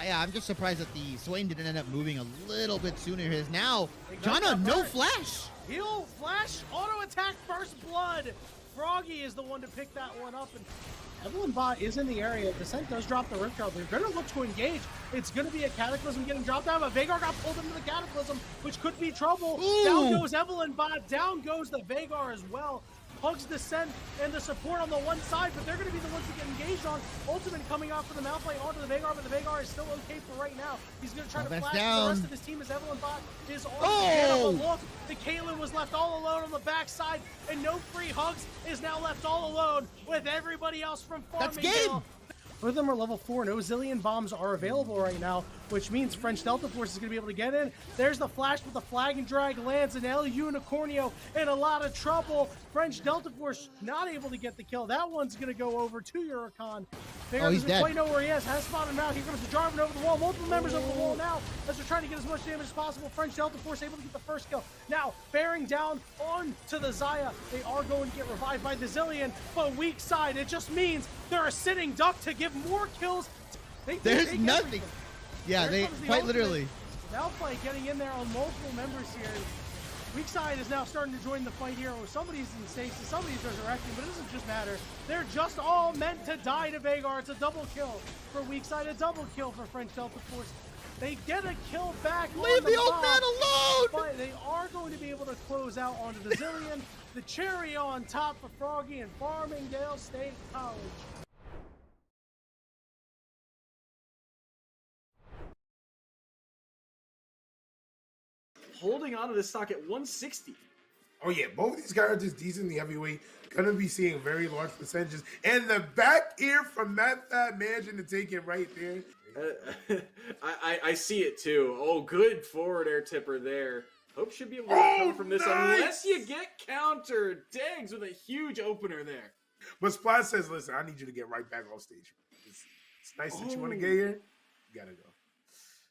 Yeah, I'm just surprised that the Swain didn't end up moving a little bit sooner. Here now, Jana, no flash. Heal, flash, auto attack, first blood. Froggy is the one to pick that one up. And Evelyn Bot is in the area. Descent does drop the Rift Guard. They're going to look to engage. It's going to be a Cataclysm getting dropped down, but Vagar got pulled into the Cataclysm, which could be trouble. Ooh. Down goes Evelyn Bot. Down goes the Vagar as well. Hugs Descent and the support on the one side, but they're going to be the ones to get engaged on. Ultimate coming out for the Malphite onto the Vagar, but the Vagar is still okay for right now. He's going to try to flash the rest of his team as Evelyn Bot is on the look. The Caitlyn was left all alone on the backside, and no free hugs is now left all alone with everybody else from Farmingdale. That's game! Both of them are level 4. No Zillion bombs are available right now, which means French Delta Force is going to be able to get in. There's the flash with the flag and drag lands, and El Unicornio in a lot of trouble. French Delta Force not able to get the kill. That one's going to go over to Huracan. Vagar he's doesn't dead. quite know where he is. Has spotted him out. Here comes the Jarvan over the wall. Multiple members over the wall now as they're trying to get as much damage as possible. French Delta Force able to get the first kill. Now, bearing down on to the Xayah. They are going to get revived by the Zillion, but weak side. It just means they're a sitting duck to give more kills. There's nothing. Yeah, they quite literally. Malphite getting in there on multiple members here. Weak side is now starting to join the fight here. Somebody's in stasis, somebody's resurrecting, but it doesn't just matter. They're just all meant to die to Vagar. It's a double kill for weak side, a double kill for French Delta Force. They get a kill back. Leave the old man alone! But they are going to be able to close out onto the Zillion. The cherry on top for Froggy and Farmingdale State College. Holding on to this stock at 160. Oh yeah, both of these characters decently heavyweight, gonna be seeing very large percentages. And the back ear from Matt Fat Mansion to take it right there. I see it too. Oh, good forward air tipper there. Hope should be able to recover from this unless you get countered. Dags with a huge opener there. But Splat says, listen, I need you to get right back off stage. It's nice that you want to get here. You gotta go.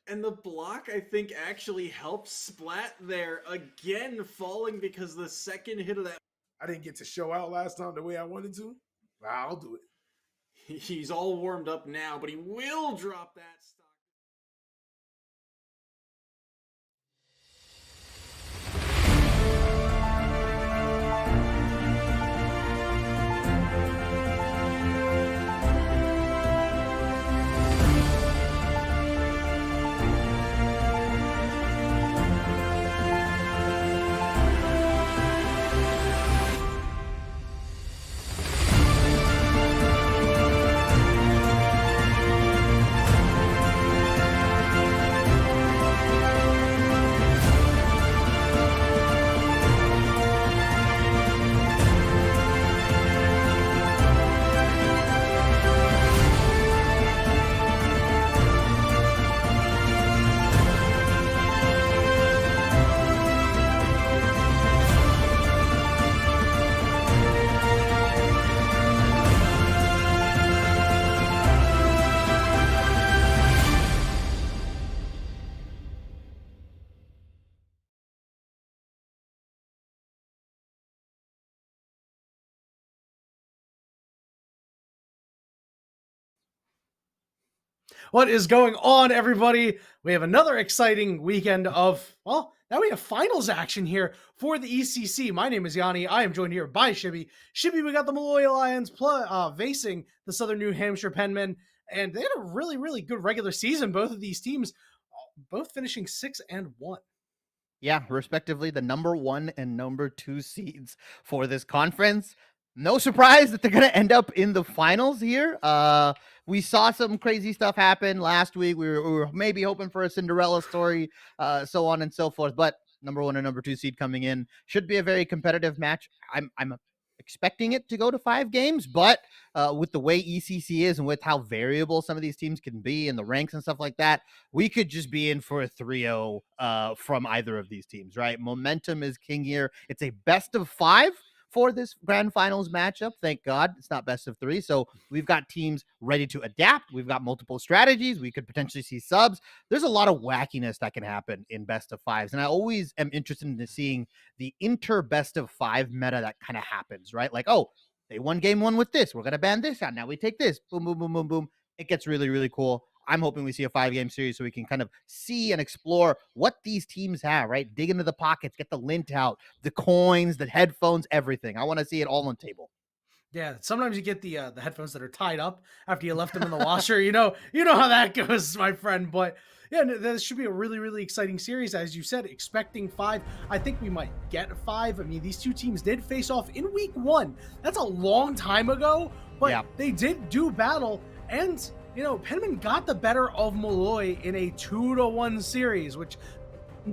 And the block, I think, actually helps Splat there. Again, falling because the second hit of that. I didn't get to show out last time the way I wanted to. But I'll do it. He's all warmed up now, but he will drop that stock. What is going on, everybody? We have another exciting weekend of, well, now we have finals action here for the ECC. My name is Yanni. I am joined here by Shibby. Shibby, we got the Molloy Lions facing the Southern New Hampshire Penmen, and they had a really, really good regular season. Both of these teams, both finishing 6-1. Yeah, respectively, the number 1 and number 2 seeds for this conference. No surprise that they're going to end up in the finals here. We saw some crazy stuff happen last week. We were maybe hoping for a Cinderella story, so on and so forth. But number 1 and number 2 seed coming in should be a very competitive match. I'm expecting it to go to 5 games, but with the way ECC is and with how variable some of these teams can be in the ranks and stuff like that, we could just be in for a 3-0 from either of these teams, right? Momentum is king here. It's a best of 5 for this grand finals matchup. Thank God it's not best of 3. So we've got teams ready to adapt. We've got multiple strategies. We could potentially see subs. There's a lot of wackiness that can happen in best of 5s. And I always am interested in seeing the inter best of 5 meta that kind of happens, right? Like, oh, they won game 1 with this. We're going to ban this out. Now we take this. Boom, boom, boom, boom, boom. It gets really, really cool. I'm hoping we see a 5-game series so we can kind of see and explore what these teams have, right? Dig into the pockets, get the lint out, the coins, the headphones, everything. I want to see it all on the table. Yeah, sometimes you get the headphones that are tied up after you left them in the washer. You know how that goes, my friend. But yeah, this should be a really, really exciting series. As you said, expecting 5. I think we might get 5. I mean, these two teams did face off in week 1. That's a long time ago, but they did do battle. And, Penman got the better of Molloy in a 2-1 series, which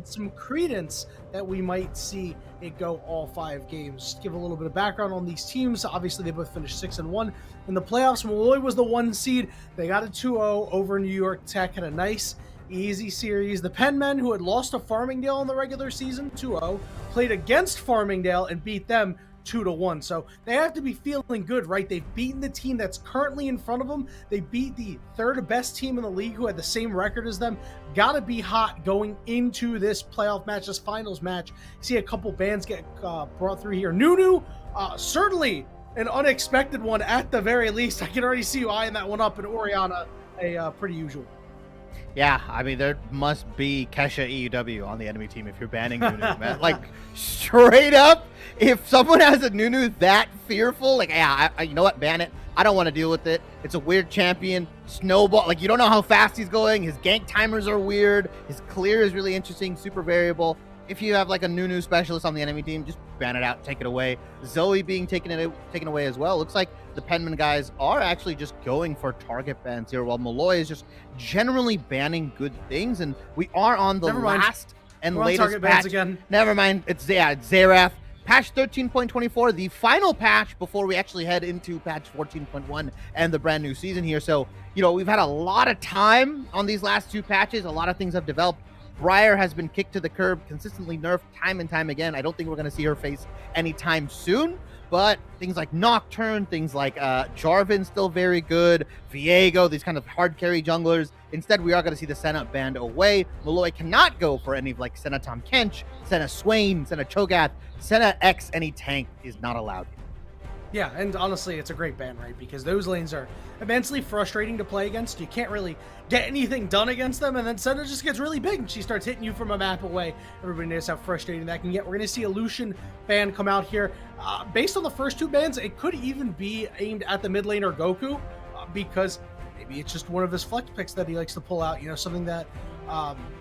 some credence that we might see it go all 5 games. Just give a little bit of background on these teams. Obviously, they both finished 6-1 in the playoffs. Molloy was the 1 seed. They got a 2-0 over New York Tech. Had a nice, easy series. The Penmen, who had lost to Farmingdale in the regular season 2-0, played against Farmingdale and beat them 2-1. So they have to be feeling good, right? They've beaten the team that's currently in front of them. They beat the 3rd best team in the league who had the same record as them. Gotta be hot going into this playoff match, this finals match. See a couple bands get brought through here. Nunu, certainly an unexpected one at the very least. I can already see you eyeing that one up, and Oriana, a pretty usual. Yeah, I mean, there must be Kesha EUW on the enemy team if you're banning Nunu, man. Like, straight up, if someone has a Nunu that fearful, like, yeah, you know what, ban it. I don't want to deal with it. It's a weird champion. Snowball, like, you don't know how fast he's going. His gank timers are weird. His clear is really interesting, super variable. If you have, like, a Nunu specialist on the enemy team, just ban it out, take it away. Zoe being taken away as well. Looks like the Penman guys are actually just going for target bans here, while Molloy is just generally banning good things, and we are on the last and latest target patch. Bans again. Never mind, it's Xerath. Patch 13.24, the final patch before we actually head into patch 14.1 and the brand new season here. So, we've had a lot of time on these last 2 patches. A lot of things have developed. Briar has been kicked to the curb, consistently nerfed time and time again. I don't think we're going to see her face anytime soon, but things like Nocturne, things like Jarvan still very good, Viego, these kind of hard carry junglers. Instead, we are going to see the Senna banned away. Molloy cannot go for any of like Senna Tom Kench, Senna Swain, Senna Cho'Gath, Senna X, any tank is not allowed. Yeah, and honestly, it's a great ban, right? Because those lanes are immensely frustrating to play against. You can't really get anything done against them, and then Senna just gets really big, and she starts hitting you from a map away. Everybody knows how frustrating that can get. We're going to see a Lucian ban come out here. Based on the first 2 bans, it could even be aimed at the mid laner Goku, because maybe it's just one of his flex picks that he likes to pull out, something that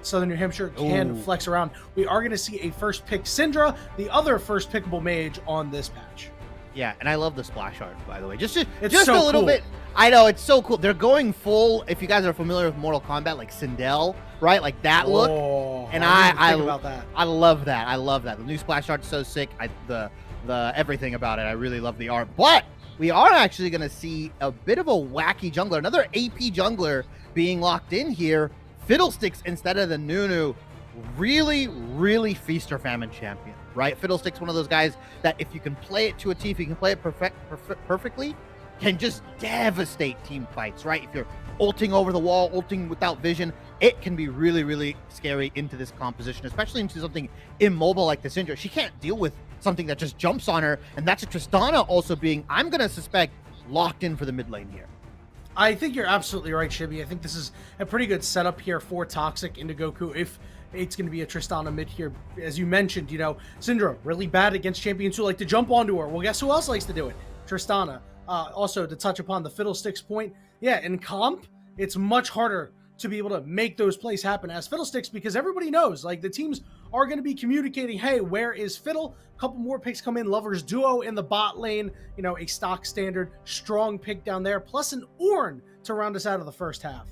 Southern New Hampshire can flex around. We are going to see a first pick Syndra, the other first pickable mage on this patch. Yeah, and I love the splash art, by the way. Just so a little cool. bit. I know, it's so cool. They're going full, if you guys are familiar with Mortal Kombat, like Sindel, right? Like that look. And I about that. I love that. I love that. The new splash art's so sick. The everything about it. I really love the art. But we are actually going to see a bit of a wacky jungler. Another AP jungler being locked in here. Fiddlesticks instead of the Nunu. Really, really feast or famine champion, right? Fiddlestick's one of those guys that if you can play it to a T, if you can play it perfectly, can just devastate team fights, right? If you're ulting over the wall, ulting without vision, it can be really, really scary into this composition, especially into something immobile like the Syndra. She can't deal with something that just jumps on her, and that's a Tristana also being, I'm going to suspect, locked in for the mid lane here. I think you're absolutely right, Shibby. I think this is a pretty good setup here for Toxic into Goku if it's going to be a Tristana mid here. As you mentioned, Syndra, really bad against champions who like to jump onto her. Well, guess who else likes to do it? Tristana. Also, to touch upon the Fiddlesticks point, yeah, in comp, it's much harder to be able to make those plays happen as Fiddlesticks because everybody knows, like, the teams are going to be communicating, hey, where is Fiddle? A couple more picks come in. Lovers Duo in the bot lane, a stock standard, strong pick down there, plus an Ornn to round us out of the first half.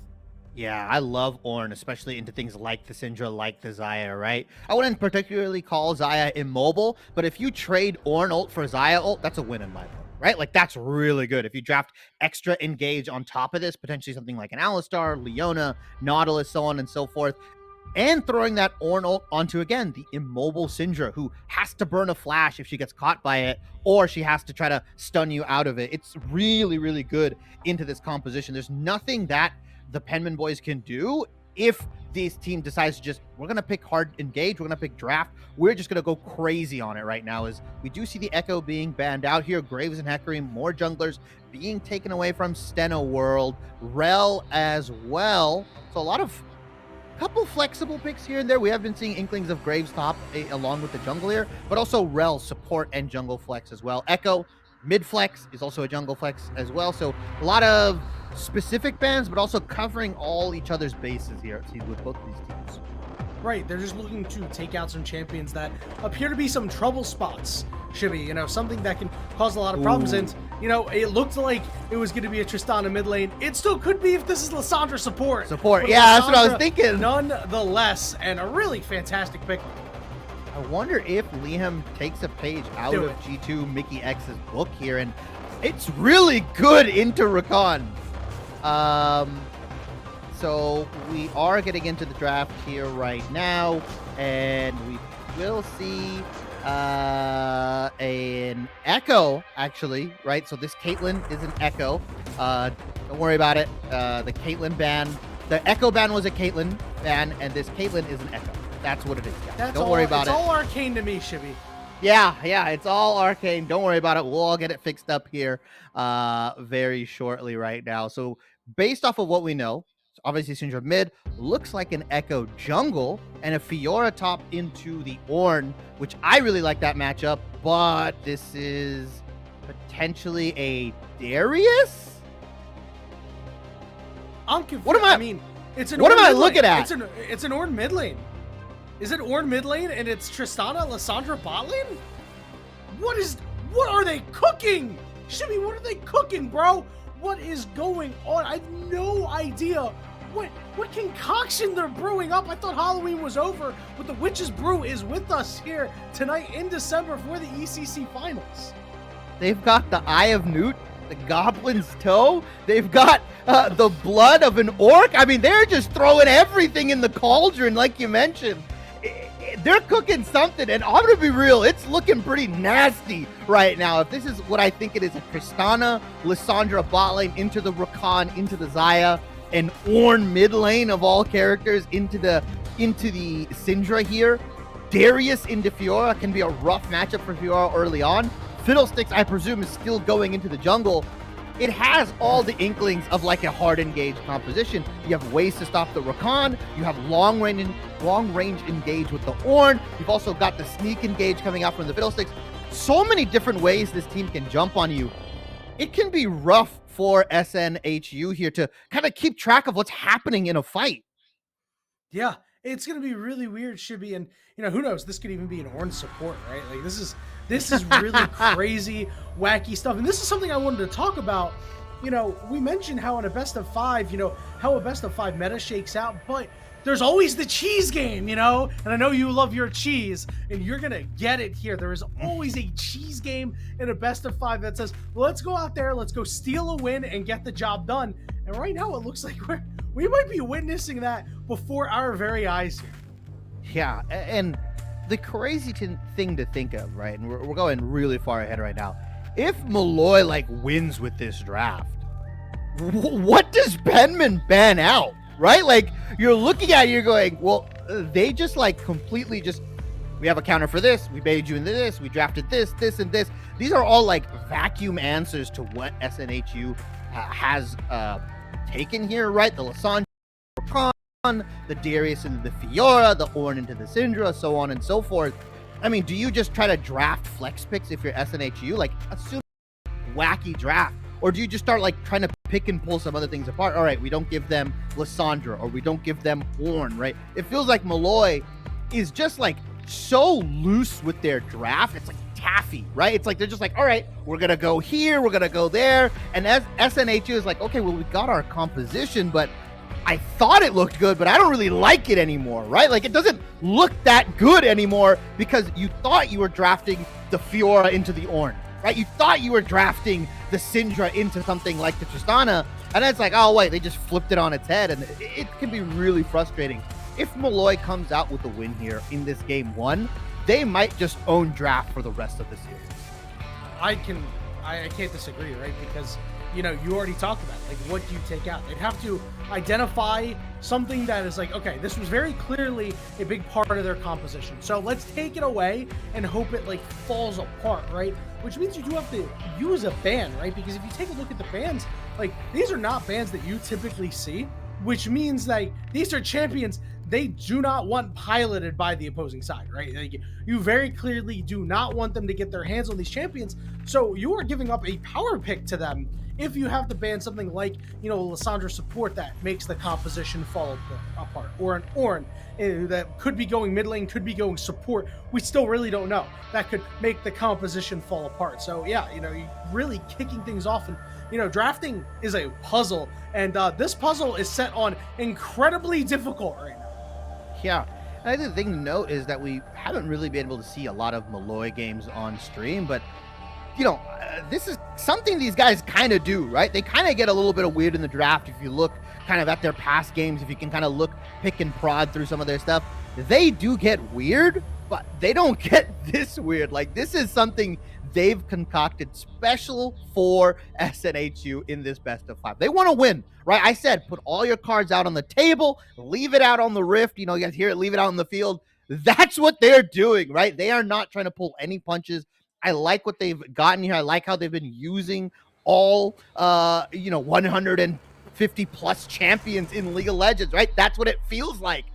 Yeah, I love Ornn, especially into things like the Syndra, like the Xayah, right? I wouldn't particularly call Xayah immobile, but if you trade Ornn ult for Xayah ult, that's a win in my book, right? Like, that's really good. If you draft extra engage on top of this, potentially something like an Alistar, Leona, Nautilus, so on and so forth, and throwing that Ornn ult onto, again, the immobile Syndra, who has to burn a flash if she gets caught by it, or she has to try to stun you out of it. It's really, really good into this composition. There's nothing that the Penman boys can do if this team decides to just, we're going to pick hard engage, we're going to pick draft, we're just going to go crazy on it right now, is we do see the Echo being banned out here, Graves and Hecarim, more junglers being taken away from Steno World, Rel as well. So a lot of couple flexible picks here and there. We have been seeing inklings of Graves top along with the jungle here, but also Rel support and jungle flex as well. Echo mid flex is also a jungle flex as well. So a lot of specific bans, but also covering all each other's bases here, it seems, with both these teams. Right, they're just looking to take out some champions that appear to be some trouble spots. Should be, something that can cause a lot of problems. Ooh. And, it looked like it was going to be a Tristana mid lane. It still could be if this is Lissandra support. Support, But yeah, that's what I was Lissandra, thinking. Nonetheless, and a really fantastic pick. I wonder if Liam takes a page out Do of it. G2 Mickey X's book here, and it's really good into Rakan. So we are getting into the draft here right now, and we will see an Echo, actually, right? So this Caitlyn is an Echo. Don't worry about it. The Caitlyn ban, the Echo ban was a Caitlyn ban, and this Caitlyn is an Echo. That's what it is, guys. Don't worry about it. It's all arcane to me, Shibby. Yeah, it's all arcane. Don't worry about it. We'll all get it fixed up here very shortly right now. So based off of what we know, obviously Syndra mid, looks like an Echo jungle, and a Fiora top into the Ornn, which I really like that matchup, but this is potentially a Darius? I'm confused. What am I- I mean, it's an what Ornn am I mid lane. looking at? It's an Ornn mid lane. Is it Ornn mid lane and it's Tristana, Lissandra bot lane? What are they cooking? Shibby, what are they cooking, bro? What is going on? I have no idea what concoction they're brewing up. I thought Halloween was over, but the Witch's Brew is with us here tonight in December for the ECC finals. They've got the Eye of Newt, the Goblin's Toe. They've got the blood of an orc. I mean, they're just throwing everything in the cauldron, like you mentioned. They're cooking something, and I'm gonna be real, it's looking pretty nasty right now. If this is what I think it is, a Tristana, Lissandra bot lane into the Rakan, into the Xayah, an Ornn mid lane of all characters into the Syndra here. Darius into Fiora can be a rough matchup for Fiora early on. Fiddlesticks, I presume, is still going into the jungle. It has all the inklings of like a hard engage composition. You have ways to stop the Rakan. You have long range engage with the Ornn. You've also got the sneak engage coming out from the Fiddlesticks. So many different ways this team can jump on you. It can be rough for SNHU here to kind of keep track of what's happening in a fight. Yeah, it's gonna be really weird, Shibby, and who knows? This could even be an Ornn support, right? Like this is really crazy, wacky stuff, and this is something I wanted to talk about. We mentioned how in a best of 5, how a best of 5 meta shakes out, but there's always the cheese game, and I know you love your cheese, and you're gonna get it here. There is always a cheese game in a best of 5 that says, let's go out there, let's go steal a win and get the job done. And right now it looks like we might be witnessing that before our very eyes here. Yeah, and the crazy thing to think of, right? And we're going really far ahead right now. If Molloy wins with this draft, what does Benman ban out? Right? Like, you're looking at it, you're going, well, they just completely we have a counter for this, we baited you into this, we drafted this, and this. These are all vacuum answers to what SNHU has taken here, right? The Lissandra, the Darius into the Fiora, the Ornn into the Syndra, so on and so forth. I mean, do you just try to draft flex picks if you're SNHU? Assume wacky draft. Or do you just start trying to pick and pull some other things apart? All right, we don't give them Lissandra, or we don't give them Ornn, right? It feels like Molloy is just so loose with their draft. It's taffy, right? It's they're just all right, we're gonna go here, we're gonna go there. And as SNHU is okay, well, we got our composition, but I thought it looked good, but I don't really like it anymore, right? It doesn't look that good anymore because you thought you were drafting the Fiora into the Ornn, right? You thought you were drafting the Syndra into something like the Tristana, and then it's oh wait, they just flipped it on its head, and it can be really frustrating. If Molloy comes out with a win here in this game 1, they might just own draft for the rest of the series. I can't disagree, right? Because you already talked about it. Like, what do you take out? They'd have to identify something that is like, okay, this was very clearly a big part of their composition. So let's take it away and hope it like falls apart, right? Which means you do have to use a ban, right? Because if you take a look at the bans, like these are not bans that you typically see, which means like these are champions they do not want piloted by the opposing side, right? Like, you very clearly do not want them to get their hands on these champions. So you are giving up a power pick to them if you have to ban something like, Lissandra support that makes the composition fall apart, or an Ornn that could be going mid lane, could be going support. We still really don't know. That could make the composition fall apart. So yeah, you're really kicking things off, and drafting is a puzzle, and this puzzle is set on incredibly difficult right now. Yeah. And I think the thing to note is that we haven't really been able to see a lot of Molloy games on stream, but this is something these guys kind of do, right? They kind of get a little bit of weird in the draft. If you look kind of at their past games, if you can kind of pick and prod through some of their stuff, they do get weird, but they don't get this weird. Like, this is something they've concocted special for SNHU in this best of 5. They want to win, right? I said, put all your cards out on the table, leave it out on the rift. You guys hear it, leave it out in the field. That's what they're doing, right? They are not trying to pull any punches. I like what they've gotten here. I like how they've been using all, 150 plus champions in League of Legends, right? That's what it feels like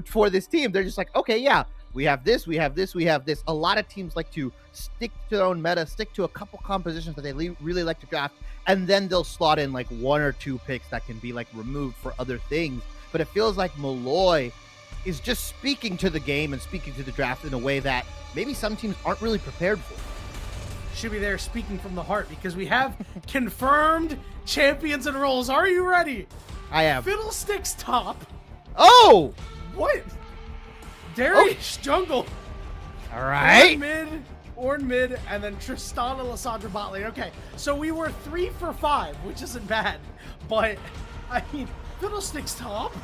for this team. They're just like, okay, yeah, we have this, we have this, we have this. A lot of teams like to stick to their own meta, stick to a couple compositions that they really like to draft, and then they'll slot in like 1 or 2 picks that can be like removed for other things. But it feels like Molloy is just speaking to the game and speaking to the draft in a way that maybe some teams aren't really prepared for. Should be there speaking from the heart, because we have confirmed champions and roles. Are you ready? I am. Fiddlesticks top. Oh! What? Darius jungle. All right. Ornn mid, and then Tristana Lissandra bot lane. Okay, so we were 3 for 5, which isn't bad. But, I mean, Fiddlesticks top?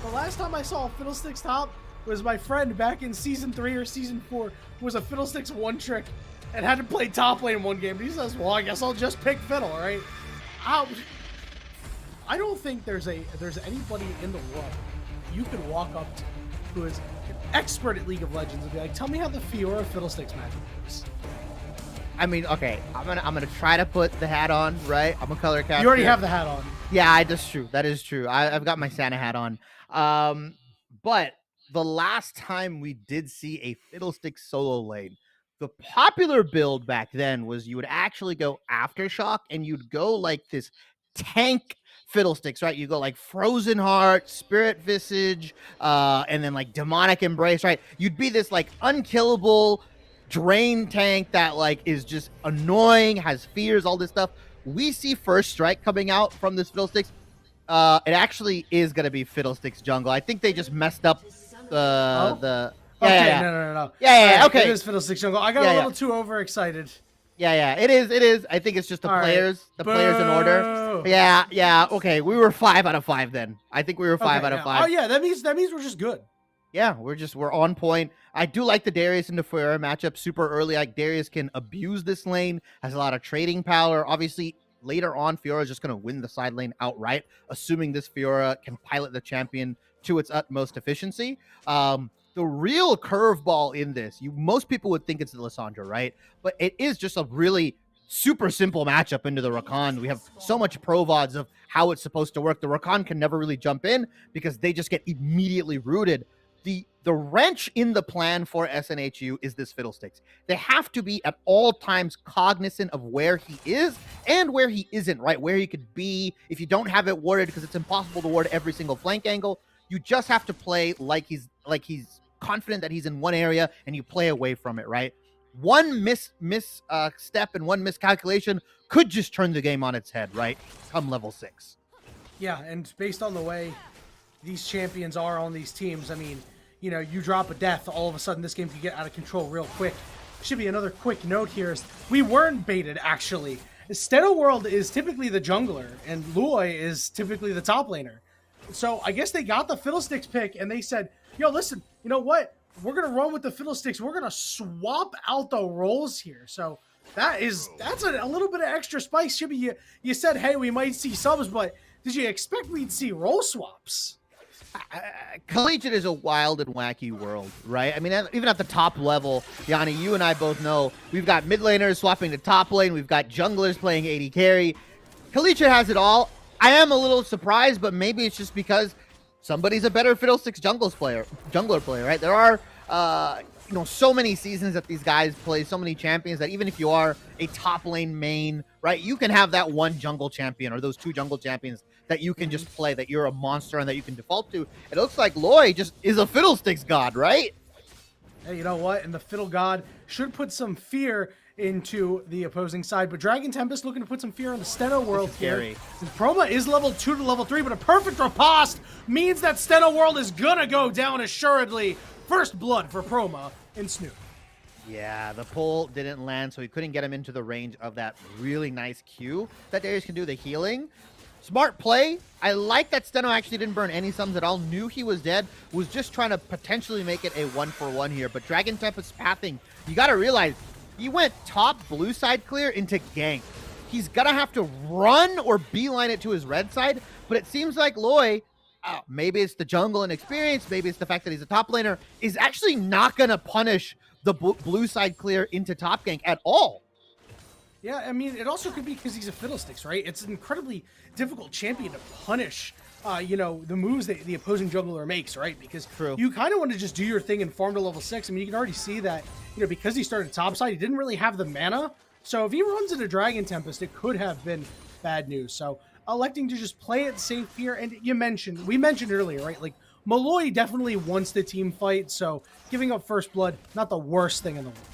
The last time I saw a Fiddlesticks top was my friend back in Season 3 or Season 4, who was a Fiddlesticks one trick and had to play top lane in one game. And he says, well, I guess I'll just pick Fiddle, right? I don't think there's anybody in the world you could walk up to who is an expert at League of Legends and be like, tell me how the Fiora Fiddlesticks matchup works. I mean, okay, I'm gonna try to put the hat on, right? I'm a color caster. You already have the hat on. Yeah, that's true. That is true. I've got my Santa hat on. But the last time we did see a Fiddlesticks solo lane, the popular build back then was you would actually go Aftershock and you'd go like this tank Fiddlesticks, right? You go like Frozen Heart, Spirit Visage, and then like Demonic Embrace, right? You'd be this like unkillable drain tank that like is just annoying, has fears, all this stuff. We see First Strike coming out from this Fiddlesticks. It actually is going to be Fiddlesticks jungle. I think they just messed up the Okay, no. Yeah, okay. It is Fiddlesticks jungle. I got a little too overexcited. Yeah, it is. I think it's just the players in order. Yeah, okay. We were 5 out of 5 then. I think we were 5 out of 5. Oh yeah, that means we're just good. Yeah, we're on point. I do like the Darius and the Fiora matchup super early. Like Darius can abuse this lane, has a lot of trading power. Obviously, later on, Fiora is just going to win the side lane outright, assuming this Fiora can pilot the champion to its utmost efficiency. The real curveball in this, most people would think it's the Lissandra, right? But it is just a really super simple matchup into the Rakan. We have so much pro VODs of how it's supposed to work. The Rakan can never really jump in because they just get immediately rooted. The wrench in the plan for SNHU is this Fiddlesticks. They have to be at all times cognizant of where he is and where he isn't, right? Where he could be if you don't have it warded, because it's impossible to ward every single flank angle. You just have to play like he's confident that he's in one area and you play away from it, right? One step and one miscalculation could just turn the game on its head, right? Come level 6. Yeah, and based on the way these champions are on these teams, I mean, you drop a death, all of a sudden this game could get out of control real quick. Should be another quick note here is we weren't baited, actually. Steno World is typically the jungler, and Molloy is typically the top laner. So I guess they got the Fiddlesticks pick, and they said, yo, listen, you know what? We're going to run with the Fiddlesticks. We're going to swap out the roles here. So That's a little bit of extra spice. Shibby, you said, hey, we might see subs, but did you expect we'd see role swaps? Collegiate is a wild and wacky world, right? I mean, even at the top level, Yanni, you and I both know we've got mid laners swapping to top lane. We've got junglers playing AD carry. Collegiate has it all. I am a little surprised, but maybe it's just because somebody's a better Fiddlesticks jungler player, right? There are, so many seasons that these guys play, so many champions that even if you are a top lane main, right, you can have that one jungle champion or those two jungle champions that you can just play, that you're a monster and that you can default to. It looks like Molloy just is a Fiddlesticks god, right? Hey, you know what? And the Fiddle God should put some fear into the opposing side, but Dragon Tempest looking to put some fear on the Steno World here. Chroma is level 2 to level 3, but a perfect riposte means that Steno World is gonna go down assuredly. First blood for Chroma and Snoop. Yeah, the pull didn't land, so he couldn't get him into the range of that really nice Q that Darius can do, the healing. Smart play. I like that Steno actually didn't burn any sums at all. Knew he was dead. Was just trying to potentially make it a 1-for-1 here. But Dragon Tempest pathing, you got to realize, he went top blue side clear into gank. He's going to have to run or beeline it to his red side. But it seems like Molloy, maybe it's the jungle and experience, maybe it's the fact that he's a top laner, is actually not going to punish the blue side clear into top gank at all. Yeah, I mean, it also could be because he's a Fiddlesticks, right? It's an incredibly difficult champion to punish, the moves that the opposing jungler makes, right? Because you kind of want to just do your thing and farm to level 6. I mean, you can already see that, because he started topside, he didn't really have the mana. So if he runs into Dragon Tempest, it could have been bad news. So electing to just play it safe here. And we mentioned earlier, right? Like, Molloy definitely wants the team fight. So giving up first blood, not the worst thing in the world.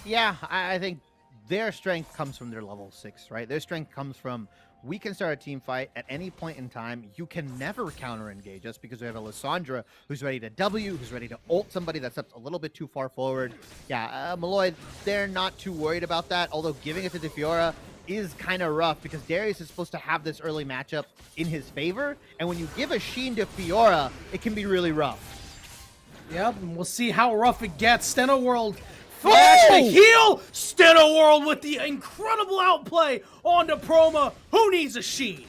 Yeah, I think their strength comes from their level 6, right? Their strength comes from, we can start a team fight at any point in time. You can never counter engage us because we have a Lissandra who's ready to W, who's ready to ult somebody that's up a little bit too far forward. Yeah, Molloy, they're not too worried about that, although giving it to Fiora is kind of rough because Darius is supposed to have this early matchup in his favor, and when you give a Sheen to Fiora, it can be really rough. Yep, and we'll see how rough it gets. Steno World flash to heal. Steno World with the incredible outplay onto Chroma. Who needs a Sheen?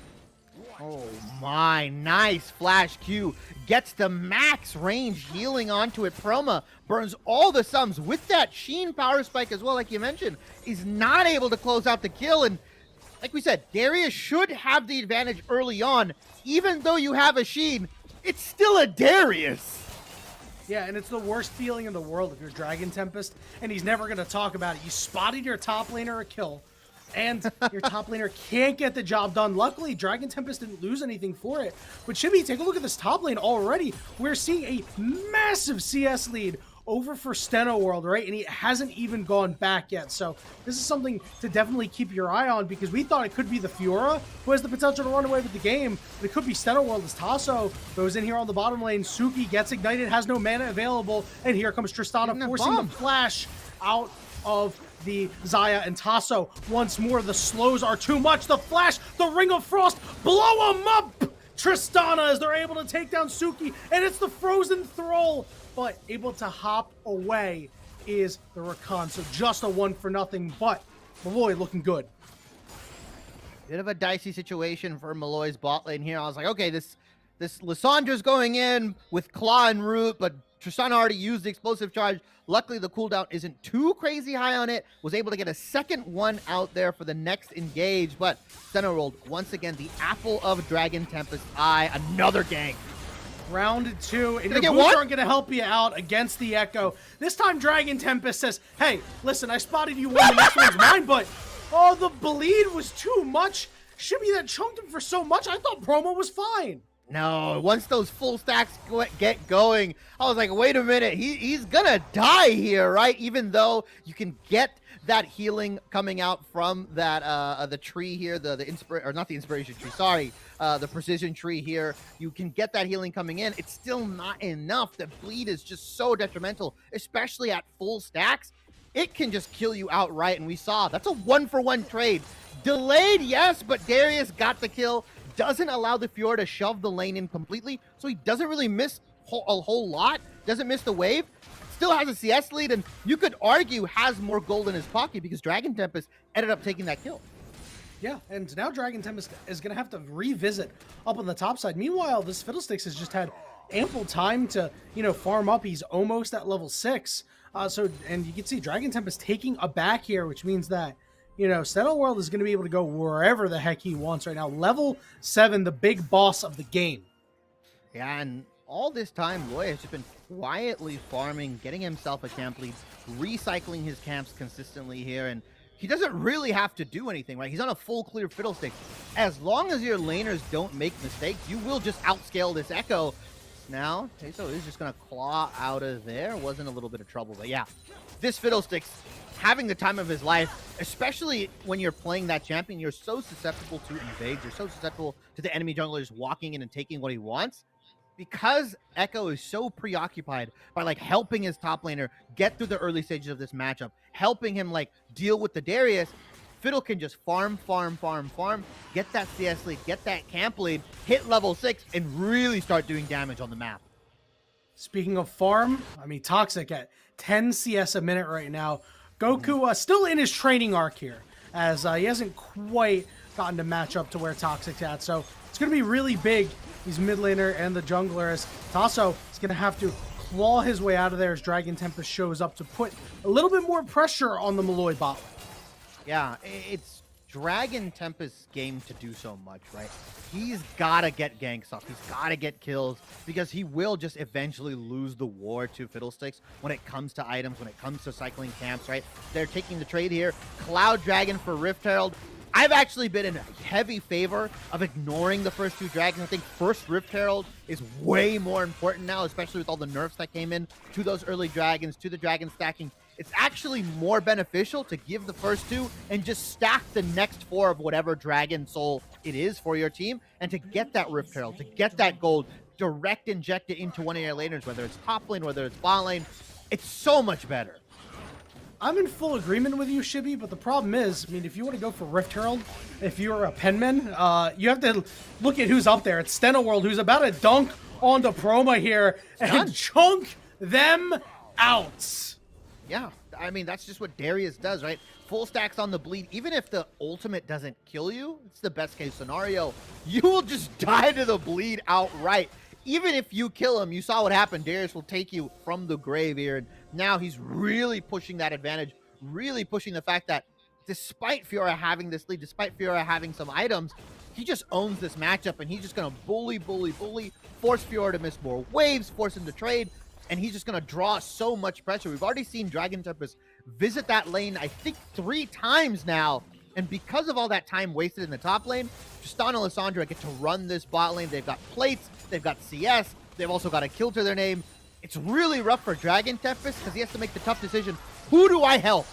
Oh my, nice flash Q. Gets the max range healing onto it. Chroma burns all the sums with that Sheen power spike as well, like you mentioned. Is not able to close out the kill, and like we said, Darius should have the advantage early on. Even though you have a Sheen, it's still a Darius. Yeah, and it's the worst feeling in the world if you're Dragon Tempest, and he's never going to talk about it. You spotted your top laner a kill, and your top laner can't get the job done. Luckily, Dragon Tempest didn't lose anything for it. But Chibi, take a look at this top lane already. We're seeing a massive CS lead over for Steno World, right? And he hasn't even gone back yet. So this is something to definitely keep your eye on because we thought it could be the Fiora who has the potential to run away with the game. But it could be Steno World as Tasso goes in here on the bottom lane. Suki gets ignited, has no mana available. And here comes Tristana forcing the flash out of the Xayah, and Tasso once more. The slows are too much. The flash, the Ring of Frost, blow him up! Tristana as they're able to take down Suki, and it's the Frozen Thrall, but able to hop away is the Rakan. So just a 1-for-0, but Molloy looking good. Bit of a dicey situation for Molloy's bot lane here. I was like, okay, this Lissandra's going in with Claw and Root, but Tristana already used the explosive charge. Luckily, the cooldown isn't too crazy high on it. Was able to get a second one out there for the next engage, but Steno World, once again, the apple of Dragon Tempest's eye. Another gank. Round 2, and your boots aren't going to help you out against the Echo. This time, Dragon Tempest says, hey, listen, I spotted you one, the next one's mine, but the bleed was too much. Shibby, that chunked him for so much. I thought promo was fine. No, once those full stacks get going, I was like, wait a minute, he's gonna die here, right? Even though you can get that healing coming out from that the tree here, the inspiration tree, sorry, the precision tree here. You can get that healing coming in. It's still not enough. The bleed is just so detrimental, especially at full stacks. It can just kill you outright, and we saw that's a 1-for-1 trade. Delayed, yes, but Darius got the kill. Doesn't allow the Fiora to shove the lane in completely, so he doesn't really miss a whole lot. Doesn't miss the wave. still has a CS lead, and you could argue has more gold in his pocket because Dragon Tempest ended up taking that kill. Yeah, and now Dragon Tempest is going to have to revisit up on the top side. Meanwhile, this Fiddlesticks has just had ample time to, farm up. He's almost at level 6. And you can see Dragon Tempest taking a back here, which means that, Settle World is going to be able to go wherever the heck he wants right now. Level 7, the big boss of the game. Yeah, and all this time, Loy has just been quietly farming, getting himself a camp lead, recycling his camps consistently here, and he doesn't really have to do anything, right? He's on a full clear Fiddlestick. As long as your laners don't make mistakes, you will just outscale this Echo. Now, Teso is just going to claw out of there. Was in a little bit of trouble, but yeah. This Fiddlestick's having the time of his life, especially when you're playing that champion. You're so susceptible to invades. You're so susceptible to the enemy jungler just walking in and taking what he wants. Because Echo is so preoccupied by like helping his top laner get through the early stages of this matchup, helping him like deal with the Darius, Fiddle can just farm, get that CS lead, get that camp lead, hit level 6, and really start doing damage on the map. Speaking of farm, Toxic at 10 CS a minute right now. Goku still in his training arc here, as he hasn't quite gotten to match up to where Toxic's at, so it's going to be really big. He's mid laner and the jungler, as Tasso is going to have to claw his way out of there as Dragon Tempest shows up to put a little bit more pressure on the Molloy bot lane. Yeah, it's Dragon Tempest's game to do so much, right? He's got to get ganks off. He's got to get kills because he will just eventually lose the war to Fiddlesticks when it comes to items, when it comes to cycling camps, right? They're taking the trade here. Cloud Dragon for Rift Herald. I've actually been in heavy favor of ignoring the first 2 dragons. I think first Rift Herald is way more important now, especially with all the nerfs that came in to those early dragons, to the dragon stacking. It's actually more beneficial to give the first 2 and just stack the next 4 of whatever dragon soul it is for your team, and to get that Rift Herald, to get that gold, direct inject it into one of your laners, whether it's top lane, whether it's bot lane. It's so much better. I'm in full agreement with you, Shibby, but the problem is, if you want to go for Rift Herald, if you're a penman, you have to look at who's up there. It's Steno World, who's about to dunk onto Proma here and chunk them out. Yeah, that's just what Darius does, right? Full stacks on the bleed. Even if the ultimate doesn't kill you, it's the best case scenario. You will just die to the bleed outright. Even if you kill him, you saw what happened. Darius will take you from the grave here. And now he's really pushing that advantage, really pushing the fact that despite Fiora having this lead, despite Fiora having some items, he just owns this matchup, and he's just going to bully, force Fiora to miss more waves, force him to trade, and he's just going to draw so much pressure. We've already seen Dragon Tempest visit that lane, I think, 3 times now. And because of all that time wasted in the top lane, Tristana and Lissandra get to run this bot lane. They've got plates, they've got CS, they've also got a kill to their name. It's really rough for Dragon Tempest because he has to make the tough decision. Who do I help?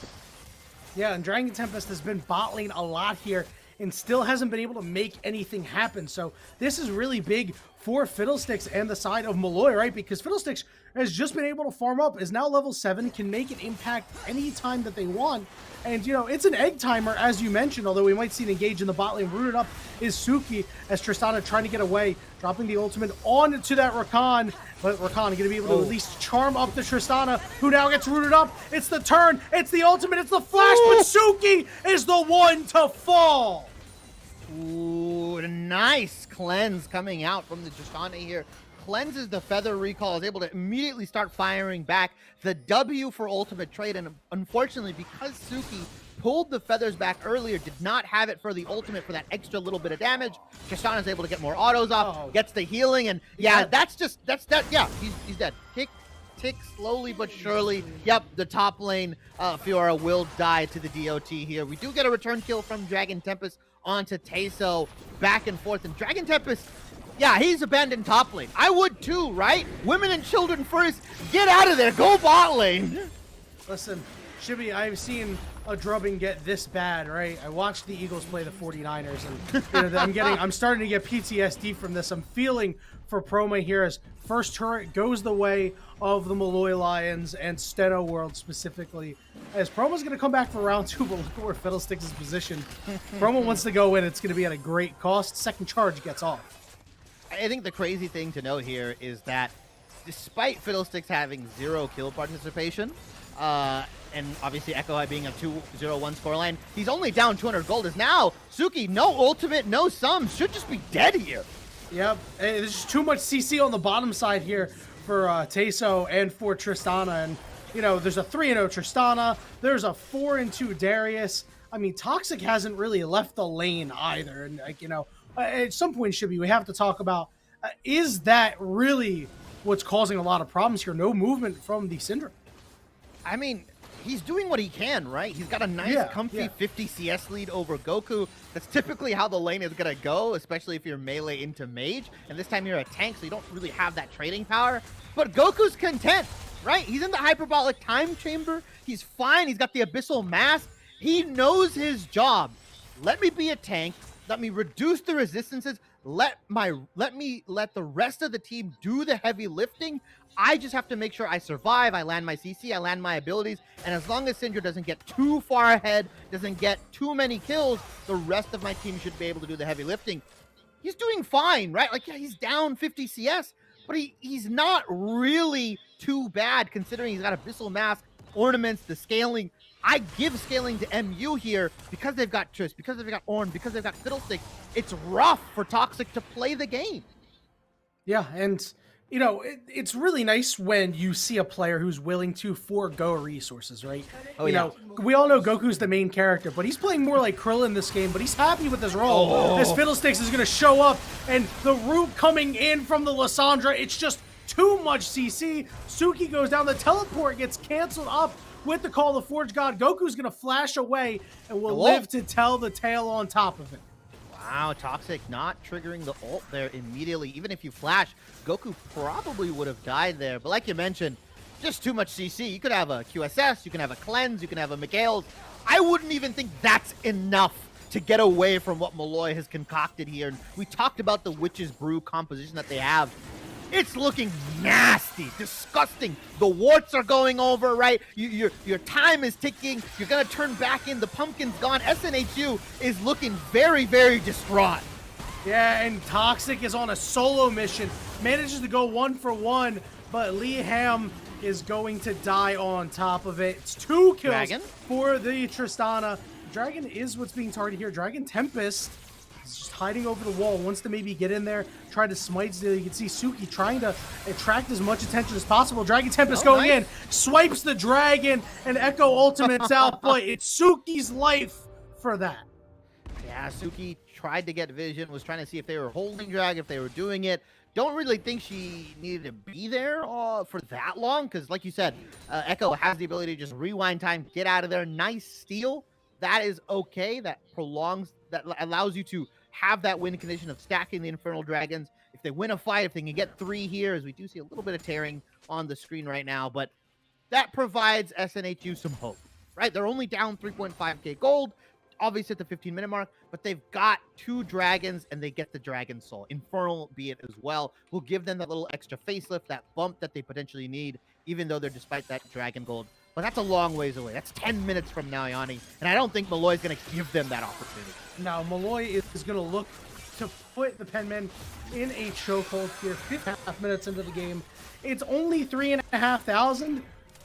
Yeah, and Dragon Tempest has been bot lane a lot here and still hasn't been able to make anything happen. So this is really big for Fiddlesticks and the side of Molloy, right? Because Fiddlesticks has just been able to farm up, is now level 7, can make an impact any time that they want. And, it's an egg timer, as you mentioned, although we might see it engage in the bot lane. Rooted up is Suki as Tristana trying to get away, dropping the ultimate onto that Rakan. But Rakan going to be able to at least charm up the Tristana, who now gets rooted up. It's the turn, it's the ultimate, it's the flash, but Suki is the one to fall. Ooh, a nice cleanse coming out from the Tristana here. Cleanses the feather recall, is able to immediately start firing back. The W for ultimate trade, and unfortunately, because Suki pulled the feathers back earlier, did not have it for the ultimate for that extra little bit of damage. Tristana's able to get more autos off, gets the healing, and yeah, that's that. Yeah, he's dead. Tick slowly but surely. Yep, the top lane, Fiora will die to the DOT here. We do get a return kill from Dragon Tempest onto Teso, back and forth, and Dragon Tempest, yeah, he's abandoned top lane. I would too, right? Women and children first. Get out of there. Go bot lane. Listen, Shibby, I've seen a drubbing get this bad, right? I watched the Eagles play the 49ers, and I'm starting to get PTSD from this. I'm feeling for Proma here as first turret goes the way of the Molloy Lions and Steno World specifically. As Promo's going to come back for round 2, but look at where Fiddlesticks is positioned. Promo wants to go in. It's going to be at a great cost. Second charge gets off. I think the crazy thing to note here is that despite Fiddlesticks having 0 kill participation, and obviously Echo being a 2-0-1 scoreline, he's only down 200 gold. Is now Suki, no ultimate, no sums, should just be dead here. Yep, there's just too much CC on the bottom side here for Teso and for Tristana. And, you know, there's a 3-0 Tristana, there's a 4-2 Darius. I mean, Toxic hasn't really left the lane either. And, like, you know, at some point, we have to talk about, is that really what's causing a lot of problems here? No movement from the Syndrome. I mean, he's doing what he can, right? He's got a nice, comfy 50 CS lead over Goku. That's typically how the lane is going to go, especially if you're melee into mage. And this time you're a tank, so you don't really have that trading power. But Goku's content, right? He's in the hyperbolic time chamber. He's fine. He's got the abyssal mask. He knows his job. Let me be a tank. Let me reduce the resistances. Let the rest of the team do the heavy lifting. I just have to make sure I survive, I land my CC, I land my abilities, and as long as Syndra doesn't get too far ahead, doesn't get too many kills, the rest of my team should be able to do the heavy lifting. He's doing fine, right? Like, yeah, he's down 50 CS, but he's not really too bad considering he's got Abyssal Mask, ornaments, the scaling. I give scaling to MU here because they've got Triss, because they've got Ornn, because they've got Fiddlesticks. It's rough for Toxic to play the game. Yeah, and you know, it's really nice when you see a player who's willing to forego resources, right? Oh, you know, we all know Goku's the main character, but he's playing more like Krill in this game, but he's happy with his role. This Fiddlesticks is going to show up, and the root coming in from the Lissandra, it's just too much CC. Suki goes down, the teleport gets canceled up with the Call of the Forge God. Goku's going to flash away and will live to tell the tale on top of it. Wow, Toxic not triggering the ult there immediately. Even if you flash, Goku probably would have died there. But like you mentioned, just too much CC. You could have a QSS, you can have a Cleanse, you can have a Miguel's. I wouldn't even think that's enough to get away from what Molloy has concocted here. And we talked about the Witch's Brew composition that they have. It's looking nasty, disgusting. The warts are going over, right? Your time is ticking. You're going to turn back in. The pumpkin's gone. SNHU is looking very, very distraught. Yeah, and Toxic is on a solo mission. Manages to go 1 for 1, but Lee Ham is going to die on top of it. It's 2 kills for the Tristana. Dragon is what's being targeted here. Dragon Tempest is just hiding over the wall, wants to maybe get in there, try to smite. You can see Suki trying to attract as much attention as possible. Dragon Tempest going in, swipes the dragon, and Echo ultimates out, but it's Suki's life for that. Yeah, Suki tried to get vision, was trying to see if they were holding drag, if they were doing it. Don't really think she needed to be there for that long, because like you said, Echo has the ability to just rewind time, get out of there. Nice steal. That is okay. That prolongs, that allows you to have that win condition of stacking the Infernal Dragons. If they win a fight, if they can get 3 here, as we do see a little bit of tearing on the screen right now, but that provides SNHU some hope, right? They're only down 3.5k gold, obviously at the 15-minute mark, but they've got 2 dragons and they get the Dragon Soul. Infernal be it as well. Will give them that little extra facelift, that bump that they potentially need, even though they're despite that Dragon Gold. But that's a long ways away. That's 10 minutes from now, Yanni. And I don't think Molloy is going to give them that opportunity. Now, Molloy is going to look to put the Penmen in a chokehold here, 5.5 minutes into the game. It's only 3,500,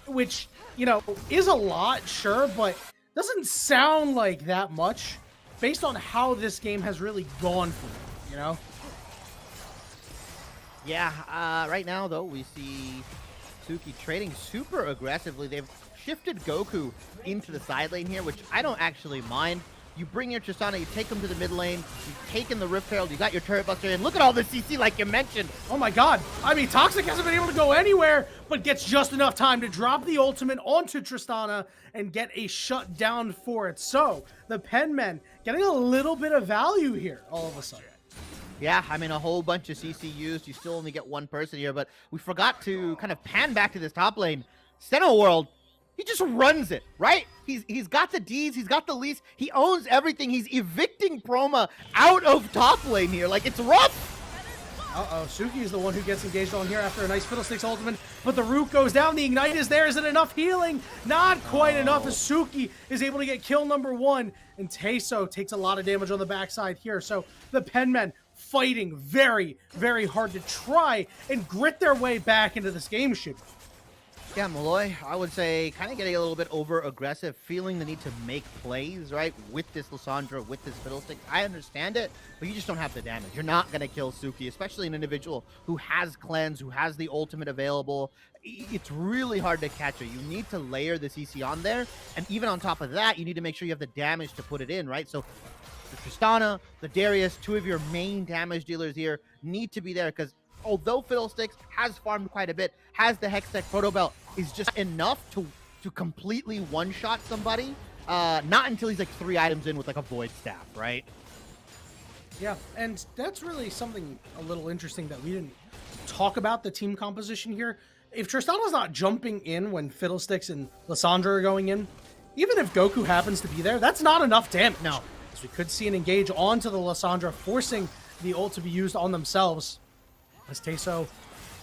which, you know, is a lot, sure, but doesn't sound like that much based on how this game has really gone for them, you know? Yeah, right now, though, we see Suki trading super aggressively. They've shifted Goku into the side lane here, which I don't actually mind. You bring your Tristana, you take him to the mid lane, you've taken the Rift Herald, you got your Turret Buster, and look at all the CC like you mentioned. Oh my god. I mean, Toxic hasn't been able to go anywhere, but gets just enough time to drop the ultimate onto Tristana and get a shutdown for it. So, the Penmen getting a little bit of value here all of a sudden. Yeah, I mean, a whole bunch of CC used. You still only get 1 person here, but we forgot to kind of pan back to this top lane. World, he just runs it, right? He's got the Ds, he's got the least, he owns everything. He's evicting Proma out of top lane here. Like, it's rough. Uh-oh, Suki is the one who gets engaged on here after a nice Fiddlesticks ultimate, but the root goes down, the Ignite is there. Is it enough healing? Not quite enough as Suki is able to get kill number 1, and Teso takes a lot of damage on the backside here. So the Penmen fighting very, very hard to try and grit their way back into this game, Shibby. Yeah, Molloy, I would say kind of getting a little bit over aggressive, feeling the need to make plays, right? With this Lissandra, with this Fiddlestick. I understand it, but you just don't have the damage. You're not going to kill Suki, especially an individual who has cleanse, who has the ultimate available. It's really hard to catch her. You need to layer this EC on there, and even on top of that, you need to make sure you have the damage to put it in, right? So the Tristana, the Darius, two of your main damage dealers here need to be there, because although Fiddlesticks has farmed quite a bit, has the Hextech Proto Belt, is just enough to completely one-shot somebody. Not until he's like 3 items in with like a Void Staff, right? Yeah, and that's really something a little interesting that we didn't talk about, the team composition here. If Tristana's not jumping in when Fiddlesticks and Lissandra are going in, even if Goku happens to be there, that's not enough damage. No. So we could see an engage onto the Lissandra, forcing the ult to be used on themselves. As Teso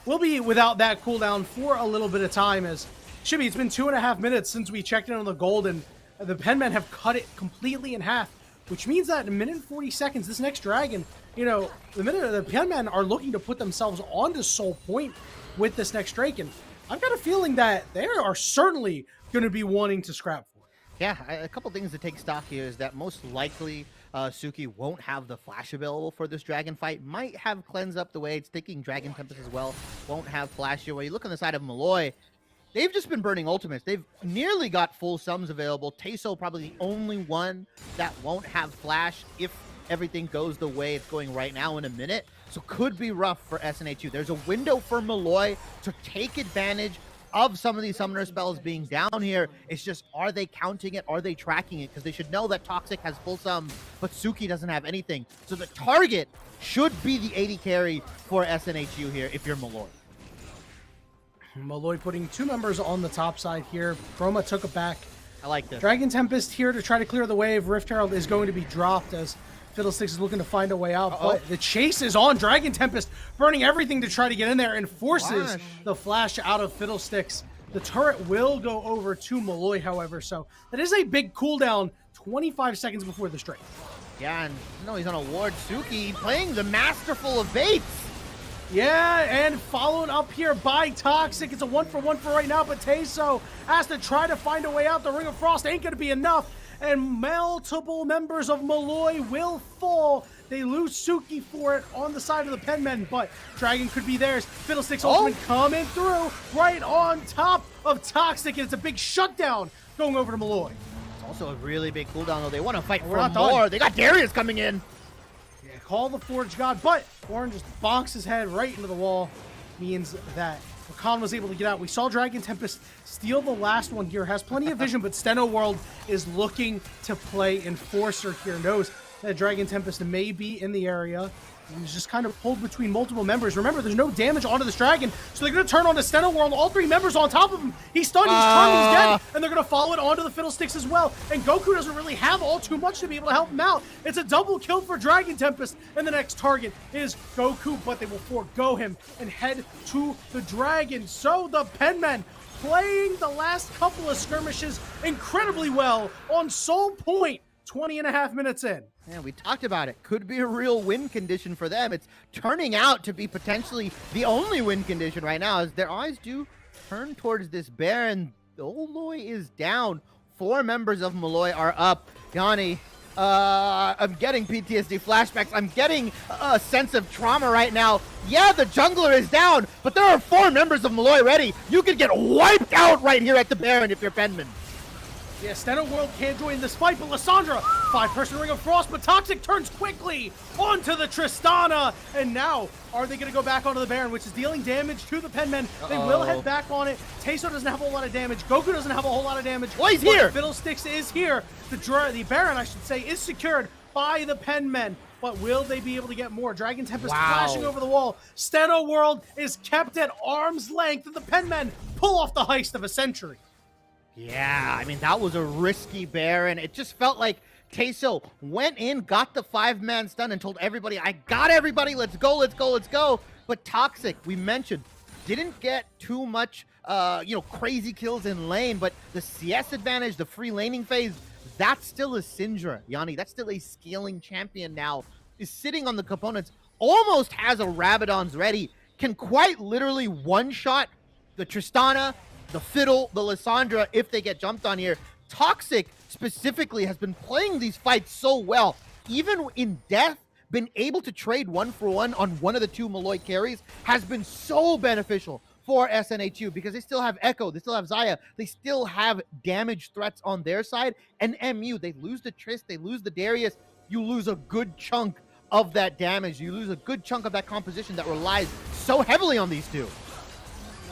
will be without that cooldown for a little bit of time. As Shibby, it's been 2.5 minutes since we checked in on the gold, and the Penmen have cut it completely in half, which means that in 1 minute and 40 seconds, this next dragon, you know, the Penmen are looking to put themselves onto Soul Point with this next Drake, and I've got a feeling that they are certainly going to be wanting to scrap for it. Yeah, a couple things to take stock here is that most likely Suki won't have the flash available for this dragon fight. Might have cleanse up the way it's thinking Dragon Tempest as well. Won't have flash here. When you look on the side of Molloy, they've just been burning ultimates. They've nearly got full sums available. Teso probably the only one that won't have flash if everything goes the way it's going right now in a minute. So could be rough for SNHU. There's a window for Molloy to take advantage of some of these summoner spells being down here. It's just, are they counting it? Are they tracking it? Because they should know that Toxic has full sum, but Suki doesn't have anything. So the target should be the 80 carry for SNHU here if you're Molloy. Molloy putting 2 members on the top side here. Chroma took it back. I like this. Dragon Tempest here to try to clear the wave. Rift Herald is going to be dropped as Fiddlesticks is looking to find a way out, but the chase is on. Dragon Tempest burning everything to try to get in there and forces the flash out of Fiddlesticks. The turret will go over to Molloy, however, so that is a big cooldown 25 seconds before the strike. Yeah, and no, he's on a ward. Suki playing the masterful of baits. Yeah, and followed up here by Toxic. It's a 1-for-1 for right now, but Teso has to try to find a way out. The Ring of Frost ain't going to be enough, and multiple members of Molloy will fall. They lose Suki for it on the side of the Penmen, but Dragon could be theirs. Fiddlesticks ultimate coming through right on top of Toxic, and it's a big shutdown going over to Molloy. It's also a really big cooldown, though. They want to fight We're for not more. done. They got Darius coming in. Yeah, call the Forge God, but Warren just bonks his head right into the wall. Means that Khan was able to get out. We saw Dragon Tempest steal the last one here. Has plenty of vision, but Steno World is looking to play Enforcer here. Knows that Dragon Tempest may be in the area. He's just kind of pulled between multiple members. Remember, there's no damage onto this dragon, so they're going to turn on to Steno World. All 3 members on top of him. He's stunned, he's charmed, he's dead, and they're going to follow it onto the Fiddlesticks as well. And Goku doesn't really have all too much to be able to help him out. It's a double kill for Dragon Tempest, and the next target is Goku, but they will forego him and head to the dragon. So the Penmen playing the last couple of skirmishes incredibly well on Soul Point, 20.5 minutes in. Yeah, we talked about it. Could be a real win condition for them. It's turning out to be potentially the only win condition right now, as their eyes do turn towards this bear, and Molloy is down. 4 members of Molloy are up. Yanni, I'm getting PTSD flashbacks. I'm getting a sense of trauma right now. Yeah, the jungler is down, but there are 4 members of Molloy ready. You could get wiped out right here at the Baron if you're Penman. Yeah, Steno World can't join this fight, but Lissandra, 5-person Ring of Frost, but Toxic turns quickly onto the Tristana, and now are they going to go back onto the Baron, which is dealing damage to the Penmen. They will head back on it. Teso doesn't have a whole lot of damage. Goku doesn't have a whole lot of damage. Oh, he's here! Fiddlesticks is here. The Baron, I should say, is secured by the Penmen. But will they be able to get more? Dragon Tempest flashing over the wall. Steno World is kept at arm's length, and the Penmen pull off the heist of a century. Yeah, I mean, that was a risky Baron. It just felt like Teso went in, got the 5-man stun, and told everybody, I got everybody, let's go, let's go, let's go. But Toxic, we mentioned, didn't get too much, crazy kills in lane, but the CS advantage, the free laning phase, that's still a Syndra, Yanni. That's still a scaling champion now. Is sitting on the components almost has a Rabadon's ready, can quite literally one-shot the Tristana, the Fiddle, the Lissandra if they get jumped on here. Toxic specifically has been playing these fights so well, even in death, been able to trade 1-for-1 on one of the two Molloy carries has been so beneficial for SNHU because they still have Echo, they still have Zaya, they still have damage threats on their side. And MU, they lose the Trist, they lose the Darius, you lose a good chunk of that damage, you lose a good chunk of that composition that relies so heavily on these two.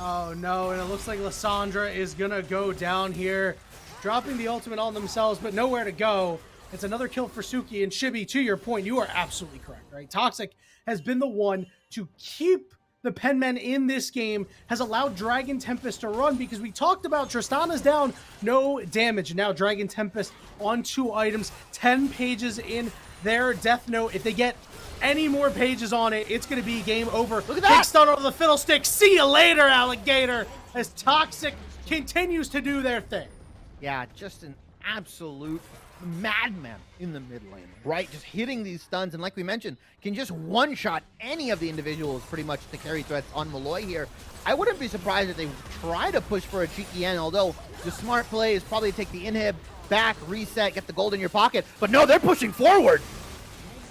Oh no, and it looks like Lissandra is gonna go down here, dropping the ultimate on themselves, but nowhere to go. It's another kill for Suki, and Chibi, to your point, you are absolutely correct, right? Toxic has been the one to keep the Penmen in this game, has allowed Dragon Tempest to run, because we talked about Tristana's down, no damage, and now Dragon Tempest on 2 items, 10 pages in their Death Note. If they get any more pages on it, it's going to be game over. Look at that! Big stun over the Fiddlestick. See you later, Alligator, as Toxic continues to do their thing. Yeah, just an absolute madman in the mid lane, right? Just hitting these stuns, and like we mentioned, can just one-shot any of the individuals pretty much to carry threats on Molloy here. I wouldn't be surprised if they try to push for a cheeky end, although the smart play is probably to take the inhib, back, reset, get the gold in your pocket. But no, they're pushing forward.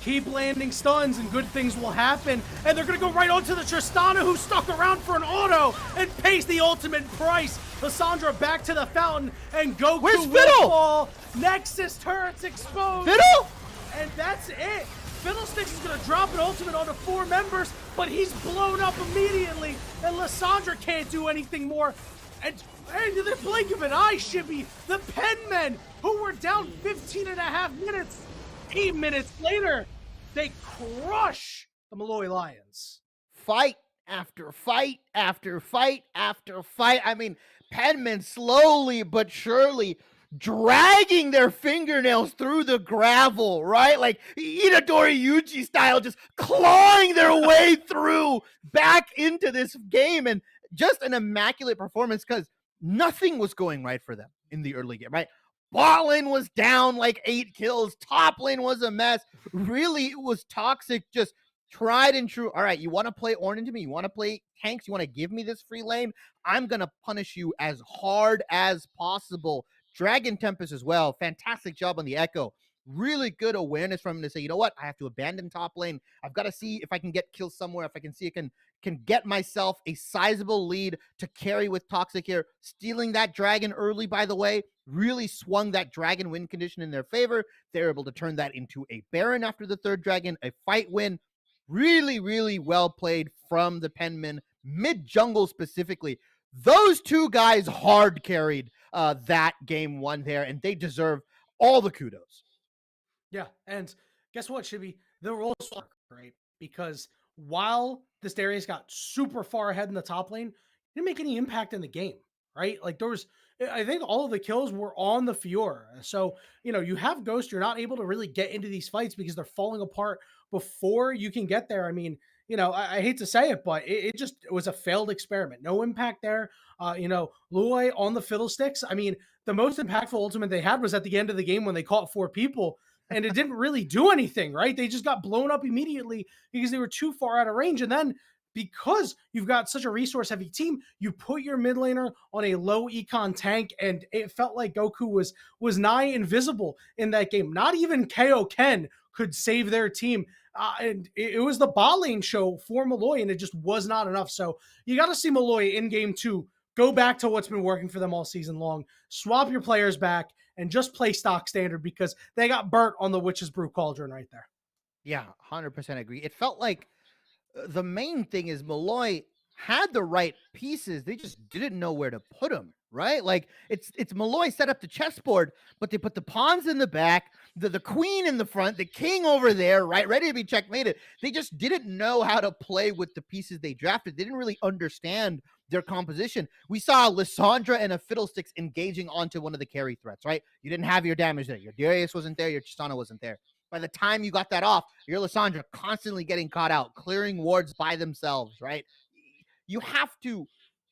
Keep landing stuns and good things will happen. And they're going to go right onto the Tristana, who stuck around for an auto and pays the ultimate price. Lissandra back to the fountain, and Goku Where's will Fiddle? fall. Nexus turrets exposed. Fiddle? And that's it. Fiddlesticks is going to drop an ultimate onto 4 members, but he's blown up immediately. And Lissandra can't do anything more. And in the blink of an eye, Shibby, the Penmen, who were down 15 and a half minutes, 8 minutes later, they crush the Molloy Lions. Fight after fight after fight after fight. I mean, Penman slowly but surely dragging their fingernails through the gravel, right? Like Itadori Yuji style, just clawing their way through back into this game. And just an immaculate performance because nothing was going right for them in the early game, right? Bot lane was down like 8 kills. Top lane was a mess. Really, it was Toxic, just tried and true. All right, you want to play Ornn into me? You want to play tanks? You want to give me this free lane? I'm going to punish you as hard as possible. Dragon Tempest as well. Fantastic job on the Echo. Really good awareness from him to say, you know what? I have to abandon top lane. I've got to see if I can get kills somewhere. If I can see I can get myself a sizable lead to carry with Toxic here. Stealing that dragon early, by the way, really swung that dragon win condition in their favor. They're able to turn that into a Baron after the 3rd dragon, a fight win. Really, really well played from the Penmen, mid-jungle specifically. Those 2 guys hard carried that game 1 there, and they deserve all the kudos. Yeah, and guess what, Shibby? The roles are great, because while this Darius got super far ahead in the top lane, it didn't make any impact in the game, right? Like I think all of the kills were on the Fiora. So, you have Ghost, you're not able to really get into these fights because they're falling apart before you can get there. I mean, I hate to say it, but it was a failed experiment. No impact there. Molloy on the Fiddlesticks. I mean, the most impactful ultimate they had was at the end of the game when they caught 4 people, and it didn't really do anything, right? They just got blown up immediately because they were too far out of range. And then because you've got such a resource-heavy team, you put your mid laner on a low econ tank, and it felt like Goku was nigh invisible in that game. Not even KO Ken could save their team. And it was the bot lane show for Molloy, and it just was not enough. So you got to see Molloy in game 2 go back to what's been working for them all season long, swap your players back, and just play stock standard, because they got burnt on the Witch's Brew Cauldron right there. Yeah, 100% agree. It felt like the main thing is Molloy had the right pieces. They just didn't know where to put them, right? Like it's Molloy set up the chessboard, but they put the pawns in the back, the queen in the front, the king over there, right? Ready to be checkmated. They just didn't know how to play with the pieces they drafted. They didn't really understand their composition. We saw Lissandra and a Fiddlesticks engaging onto one of the carry threats, right? You didn't have your damage there. Your Darius wasn't there. Your Tristana wasn't there. By the time you got that off, your Lissandra constantly getting caught out, clearing wards by themselves, right? You have to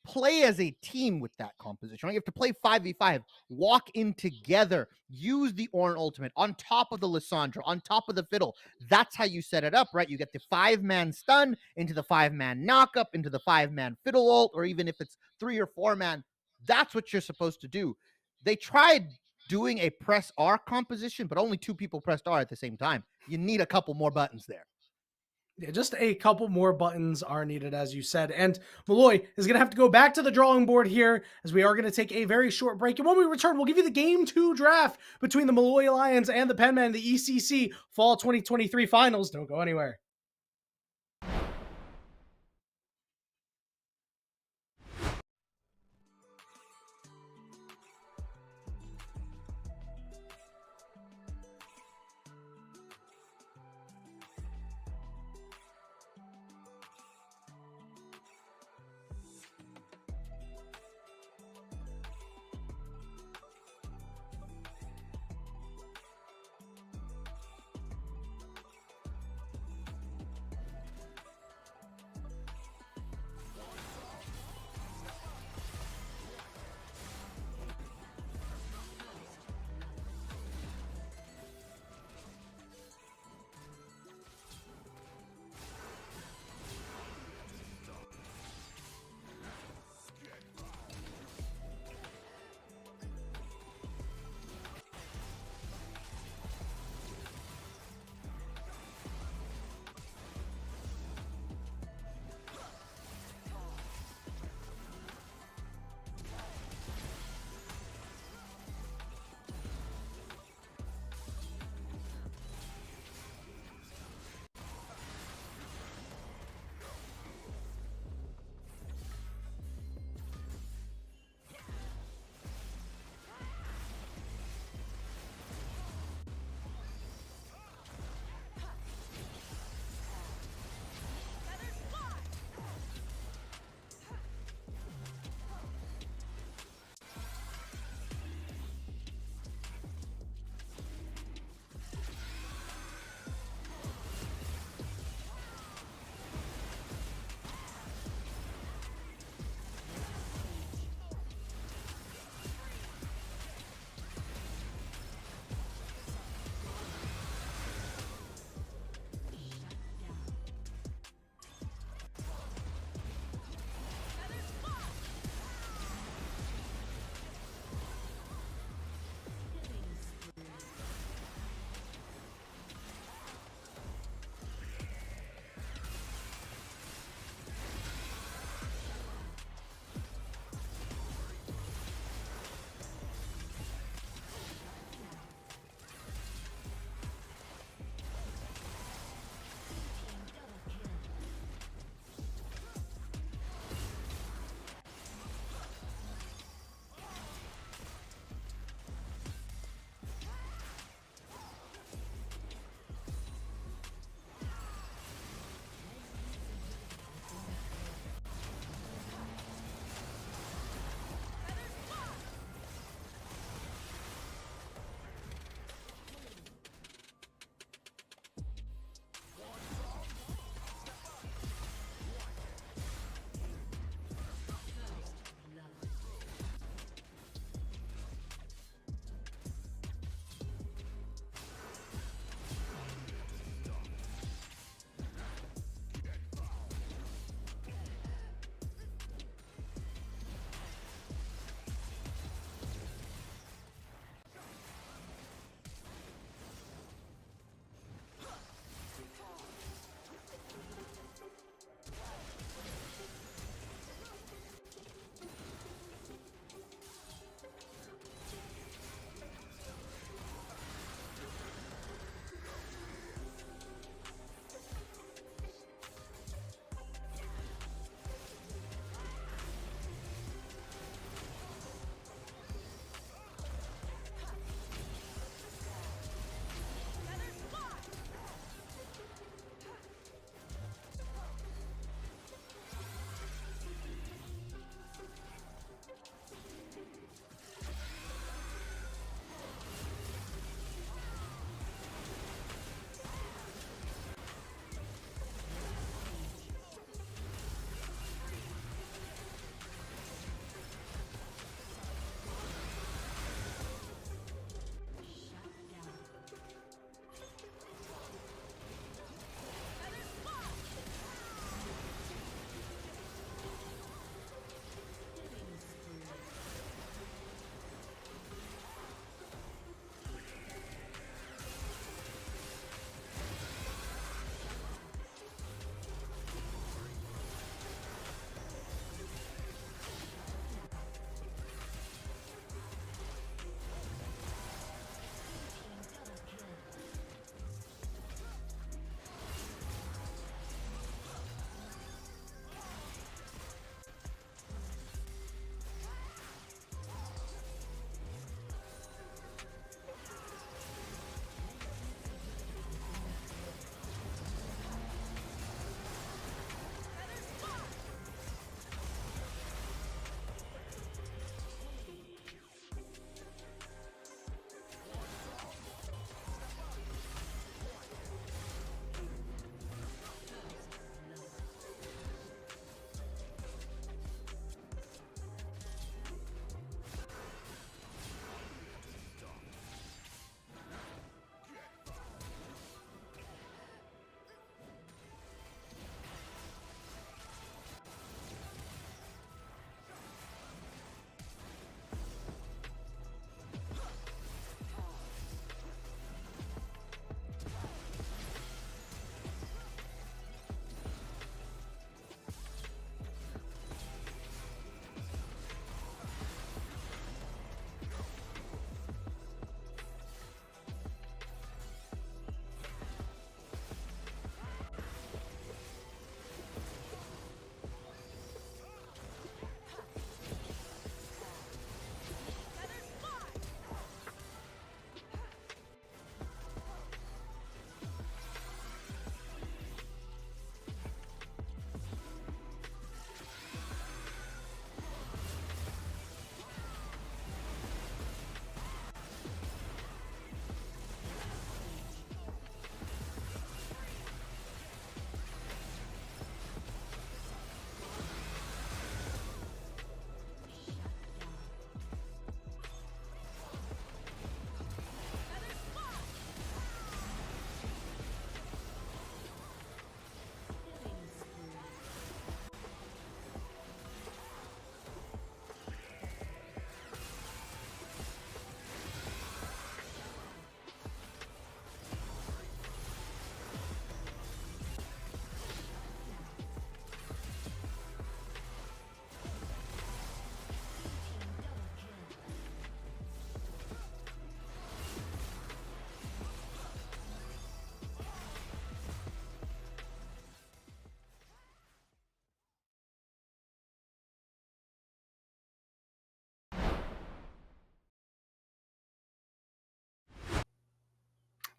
play as a team with that composition. Right? You have to play 5v5, walk in together, use the Ornn ultimate on top of the Lissandra, on top of the Fiddle. That's how you set it up, right? You get the 5-man stun into the 5-man knockup, into the 5-man Fiddle ult, or even if it's 3 or 4-man, that's what you're supposed to do. They tried doing a press R composition, but only 2 people pressed R at the same time. You need a couple more buttons there. Yeah, just a couple more buttons are needed, as you said. And Molloy is going to have to go back to the drawing board here, as we are going to take a very short break. And when we return, we'll give you the Game 2 draft between the Molloy Lions and the Penmen in the ECC Fall 2023 Finals. Don't go anywhere.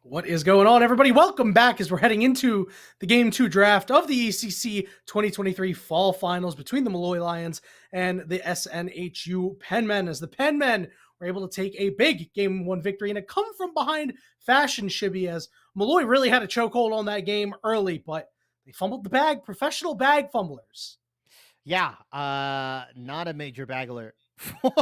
What is going on, everybody? Welcome back as we're heading into the Game 2 draft of the ECC 2023 Fall Finals between the Molloy Lions and the SNHU Penmen, as the Penmen were able to take a big Game 1 victory in a come-from-behind fashion, Shibby, as Molloy really had a chokehold on that game early, but they fumbled the bag. Professional bag fumblers. Yeah, not a major bag alert for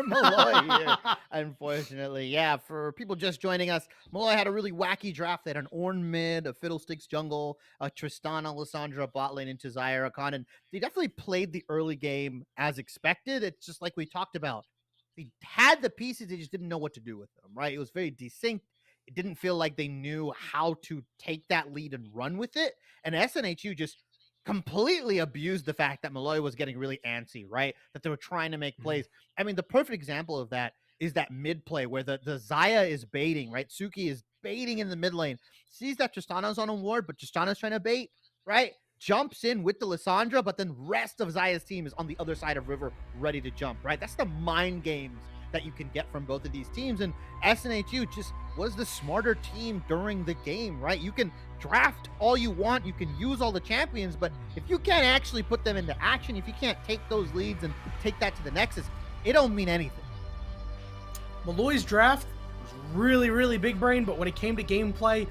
Molloy here, unfortunately. Yeah, for people just joining us, Molloy had a really wacky draft. They had an Ornn mid, a Fiddlesticks jungle, a Tristan Alessandra bot lane into Zyra Khan, and they definitely played the early game as expected. It's just like we talked about. They had the pieces, they just didn't know what to do with them, right? It was very distinct. It didn't feel like they knew how to take that lead and run with it. And SNHU just completely abused the fact that Molloy was getting really antsy, right? That they were trying to make plays. I mean, the perfect example of that is that mid play where the Xayah is baiting, right? Suki is baiting in the mid lane, sees that Tristana's on a ward, but Tristana's trying to bait, right? Jumps in with the Lissandra, but then rest of Xayah's team is on the other side of river ready to jump, right? That's the mind games that you can get from both of these teams. And SNHU just was the smarter team during the game, right? You can draft all you want, you can use all the champions, but if you can't actually put them into action, if you can't take those leads and take that to the Nexus, it don't mean anything. Molloy's draft was really, really big brain, but when it came to gameplay,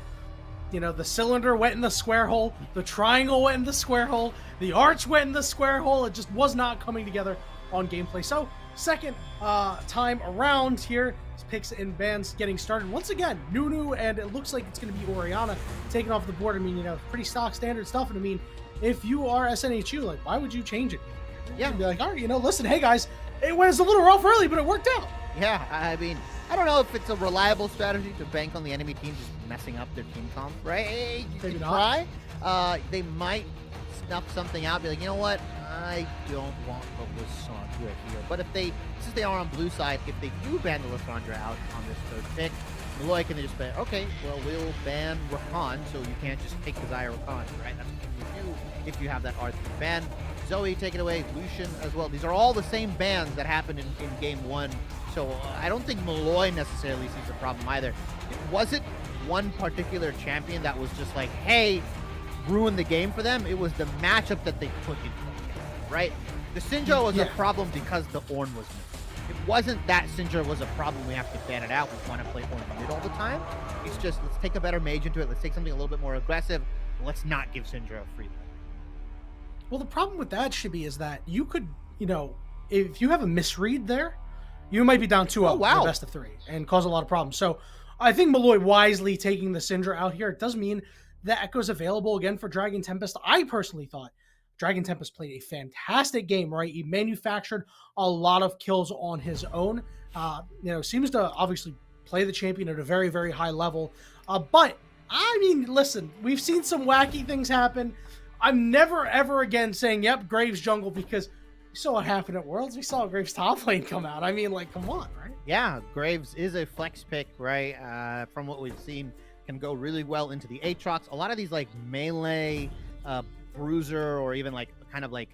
you know, the cylinder went in the square hole, the triangle went in the square hole, the arch went in the square hole. It just was not coming together on gameplay. So second time around here, picks and bans getting started. Once again, Nunu, and it looks like it's going to be Orianna taking off the board. I mean, you know, pretty stock standard stuff. And I mean, if you are SNHU, like, why would you change it? Yeah. You'd be like, all right, you know, listen, hey guys, it was a little rough early, but it worked out. Yeah, I mean, I don't know if it's a reliable strategy to bank on the enemy team just messing up their team comp, right? Hey, you Maybe can not. try. They might snuff something out, be like, you know what? I don't want the Lissandra here. But if they, since they are on blue side, if they do ban the Lissandra out on this third pick, Molloy can just say, okay, well, we'll ban Rakan, so you can't just take the Zyra Rakan, right? That's what you do if you have that R3 ban. Zoe, take it away. Lucian as well. These are all the same bans that happened in game one. So I don't think Molloy necessarily sees a problem either. It wasn't one particular champion that was just like, hey, ruin the game for them. It was the matchup that they put into it, right? The Syndra was a problem because the Ornn was mid. It wasn't that Syndra was a problem, we have to ban it out, we want to play Ornn mid all the time. It's just, let's take a better mage into it, let's take something a little bit more aggressive, let's not give Syndra a free play. Well, the problem with that, Shibby, is that you could, you know, if you have a misread there, you might be down 2-0 in the best of 3 and cause a lot of problems. So I think Molloy wisely taking the Syndra out here. It does mean that Echo's available again for Dragon Tempest. I personally thought Dragon Tempest played a fantastic game, right? He manufactured a lot of kills on his own. You know, seems to obviously play the champion at a very, very high level. But, I mean, listen, we've seen some wacky things happen. I'm never, ever again saying, yep, Graves jungle, because we saw what happened at Worlds. We saw Graves top lane come out. I mean, like, come on, right? Yeah, Graves is a flex pick, right? From what we've seen, can go really well into the Aatrox. A lot of these, like, melee, bruiser, or even, like, kind of, like,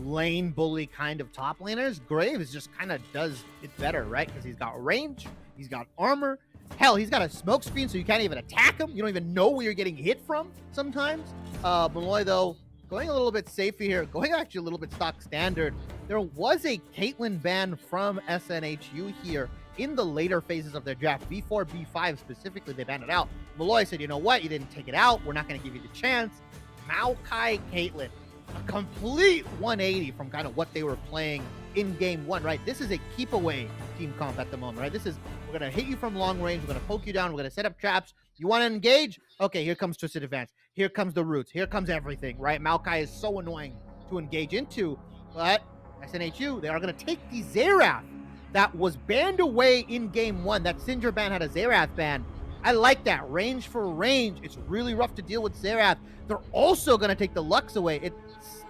lane bully kind of top laners, Graves just kind of does it better, right? Because he's got range, he's got armor. Hell, he's got a smoke screen, so you can't even attack him. You don't even know where you're getting hit from sometimes. Molloy, though, going a little bit safer here, going actually a little bit stock standard. There was a Caitlyn ban from SNHU here in the later phases of their draft. B4, B5 specifically, they banned it out. Molloy said, you know what? You didn't take it out. We're not going to give you the chance. Maokai Caitlyn, a complete 180 from kind of what they were playing in game one, right? This is a keep away team comp at the moment, right? This is, we're going to hit you from long range. We're going to poke you down. We're going to set up traps. You want to engage? Okay, here comes Twisted Advance. Here comes the roots. Here comes everything, right? Maokai is so annoying to engage into, but SNHU, they are going to take the Xerath that was banned away in game one. That Syndra ban had a Xerath ban. I like that. Range for range. It's really rough to deal with Xerath. They're also going to take the Lux away.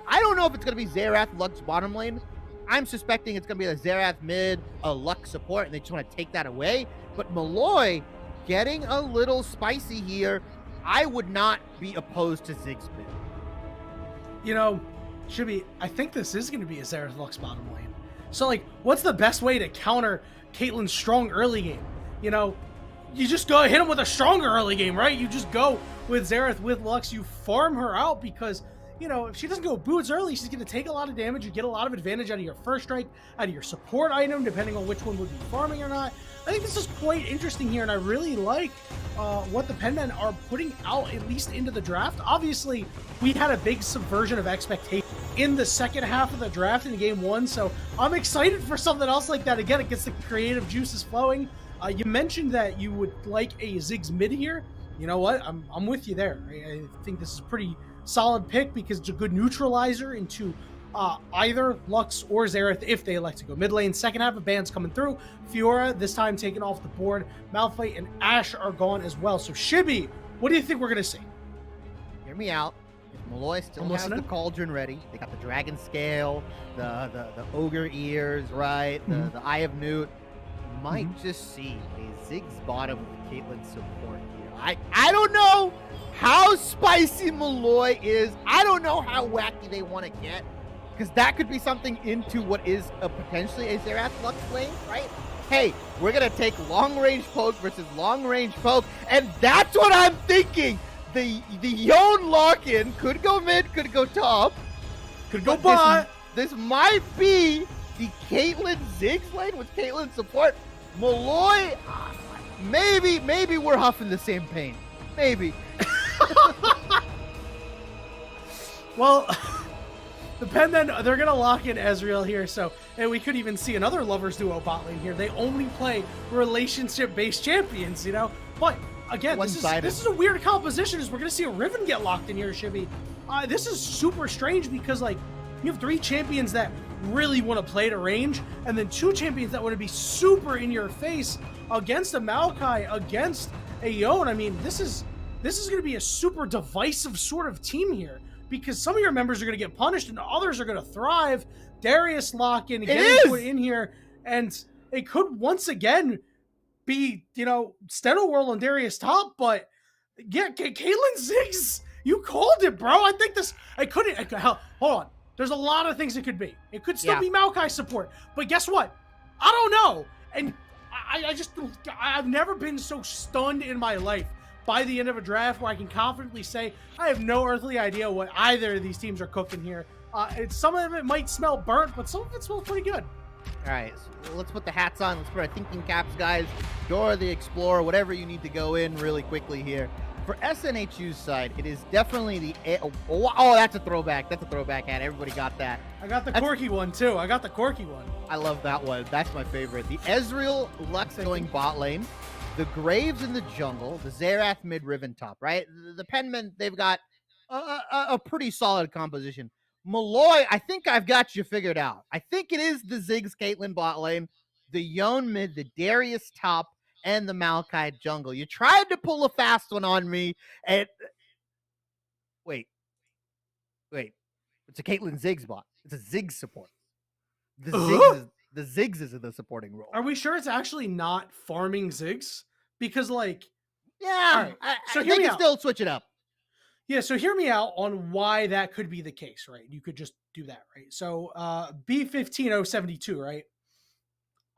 I don't know if it's going to be Xerath, Lux bottom lane. I'm suspecting it's going to be a Xerath mid, a Lux support, and they just want to take that away. But Molloy getting a little spicy here. I would not be opposed to Ziggs mid. You know, Shibby, I think this is going to be a Xerath Lux bottom lane. So, like, what's the best way to counter Caitlyn's strong early game? You know, you just go hit him with a stronger early game, right? You just go with Xerath, with Lux, you farm her out because, you know, if she doesn't go boots early, she's going to take a lot of damage. You get a lot of advantage out of your first strike, out of your support item, depending on which one would be farming or not. I think this is quite interesting here, and I really like what the Penmen are putting out, at least into the draft. Obviously, we had a big subversion of expectation in the second half of the draft in game 1, so I'm excited for something else like that. Again, it gets the creative juices flowing. You mentioned that you would like a Ziggs mid here. You know what? I'm with you there. I think this is a pretty solid pick because it's a good neutralizer into either Lux or Xerath if they elect to go mid lane. Second half of bans coming through. Fiora, this time taken off the board. Malphite and Ashe are gone as well. So Shibby, what do you think we're going to see? Hear me out. If Molloy still has the cauldron ready, they got the dragon scale, the ogre ears, right? The eye of Newt. You might just see a Ziggs bottom with Caitlyn support here. I don't know how spicy Molloy is. I don't know how wacky they want to get. Because that could be something into what is potentially a Xerath Lux lane, right? Hey, we're going to take long-range poke versus long-range poke, and that's what I'm thinking. The Yone lock-in could go mid, could go top. Could go bot. This might be the Caitlyn Ziggs lane with Caitlyn support. Molloy, maybe we're huffing the same pain. Maybe. Well... The Penmen, they're going to lock in Ezreal here, so and we could even see another Lovers Duo bot lane here. They only play relationship-based champions, you know? But, again, this is a weird composition, as we're going to see a Riven get locked in here, Shibby. This is super strange because, like, you have 3 champions that really want to play to range, and then 2 champions that want to be super in your face against a Maokai, against a Yone. I mean, this is going to be a super divisive sort of team here. Because some of your members are going to get punished and others are going to thrive. Darius lock-in getting put in here. And it could once again be, you know, Steno World on Darius top. But yeah, Caitlyn Ziggs, you called it, bro. I think this, hold on. There's a lot of things it could be. It could still be Maokai support. But guess what? I don't know. And I've never been so stunned in my life by the end of a draft where I can confidently say I have no earthly idea what either of these teams are cooking here. Some of it might smell burnt, but some of it smells pretty good. All right, so let's put the hats on. Let's put our thinking caps, guys. Dora the Explorer, whatever you need to go in really quickly here. For SNHU's side, it is definitely the... Oh, that's a throwback. That's a throwback hat. Everybody got that. I got the Corky one, too. I love that one. That's my favorite. The Ezreal Lux going bot lane. The Graves in the jungle, the Xerath mid, Riven top, right? The Penmen, they've got a pretty solid composition. Molloy, I think I've got you figured out. I think it is the Ziggs Caitlyn bot lane, the Yone mid, the Darius top, and the Maokai jungle. You tried to pull a fast one on me, and wait. It's a Caitlyn Ziggs bot. It's a Ziggs support. The Ziggs is in the supporting role. Are we sure it's actually not farming Ziggs? Because, like... Yeah, right. So they can still switch it up. Yeah, so hear me out on why that could be the case, right? You could just do that, right? So, B15072, right?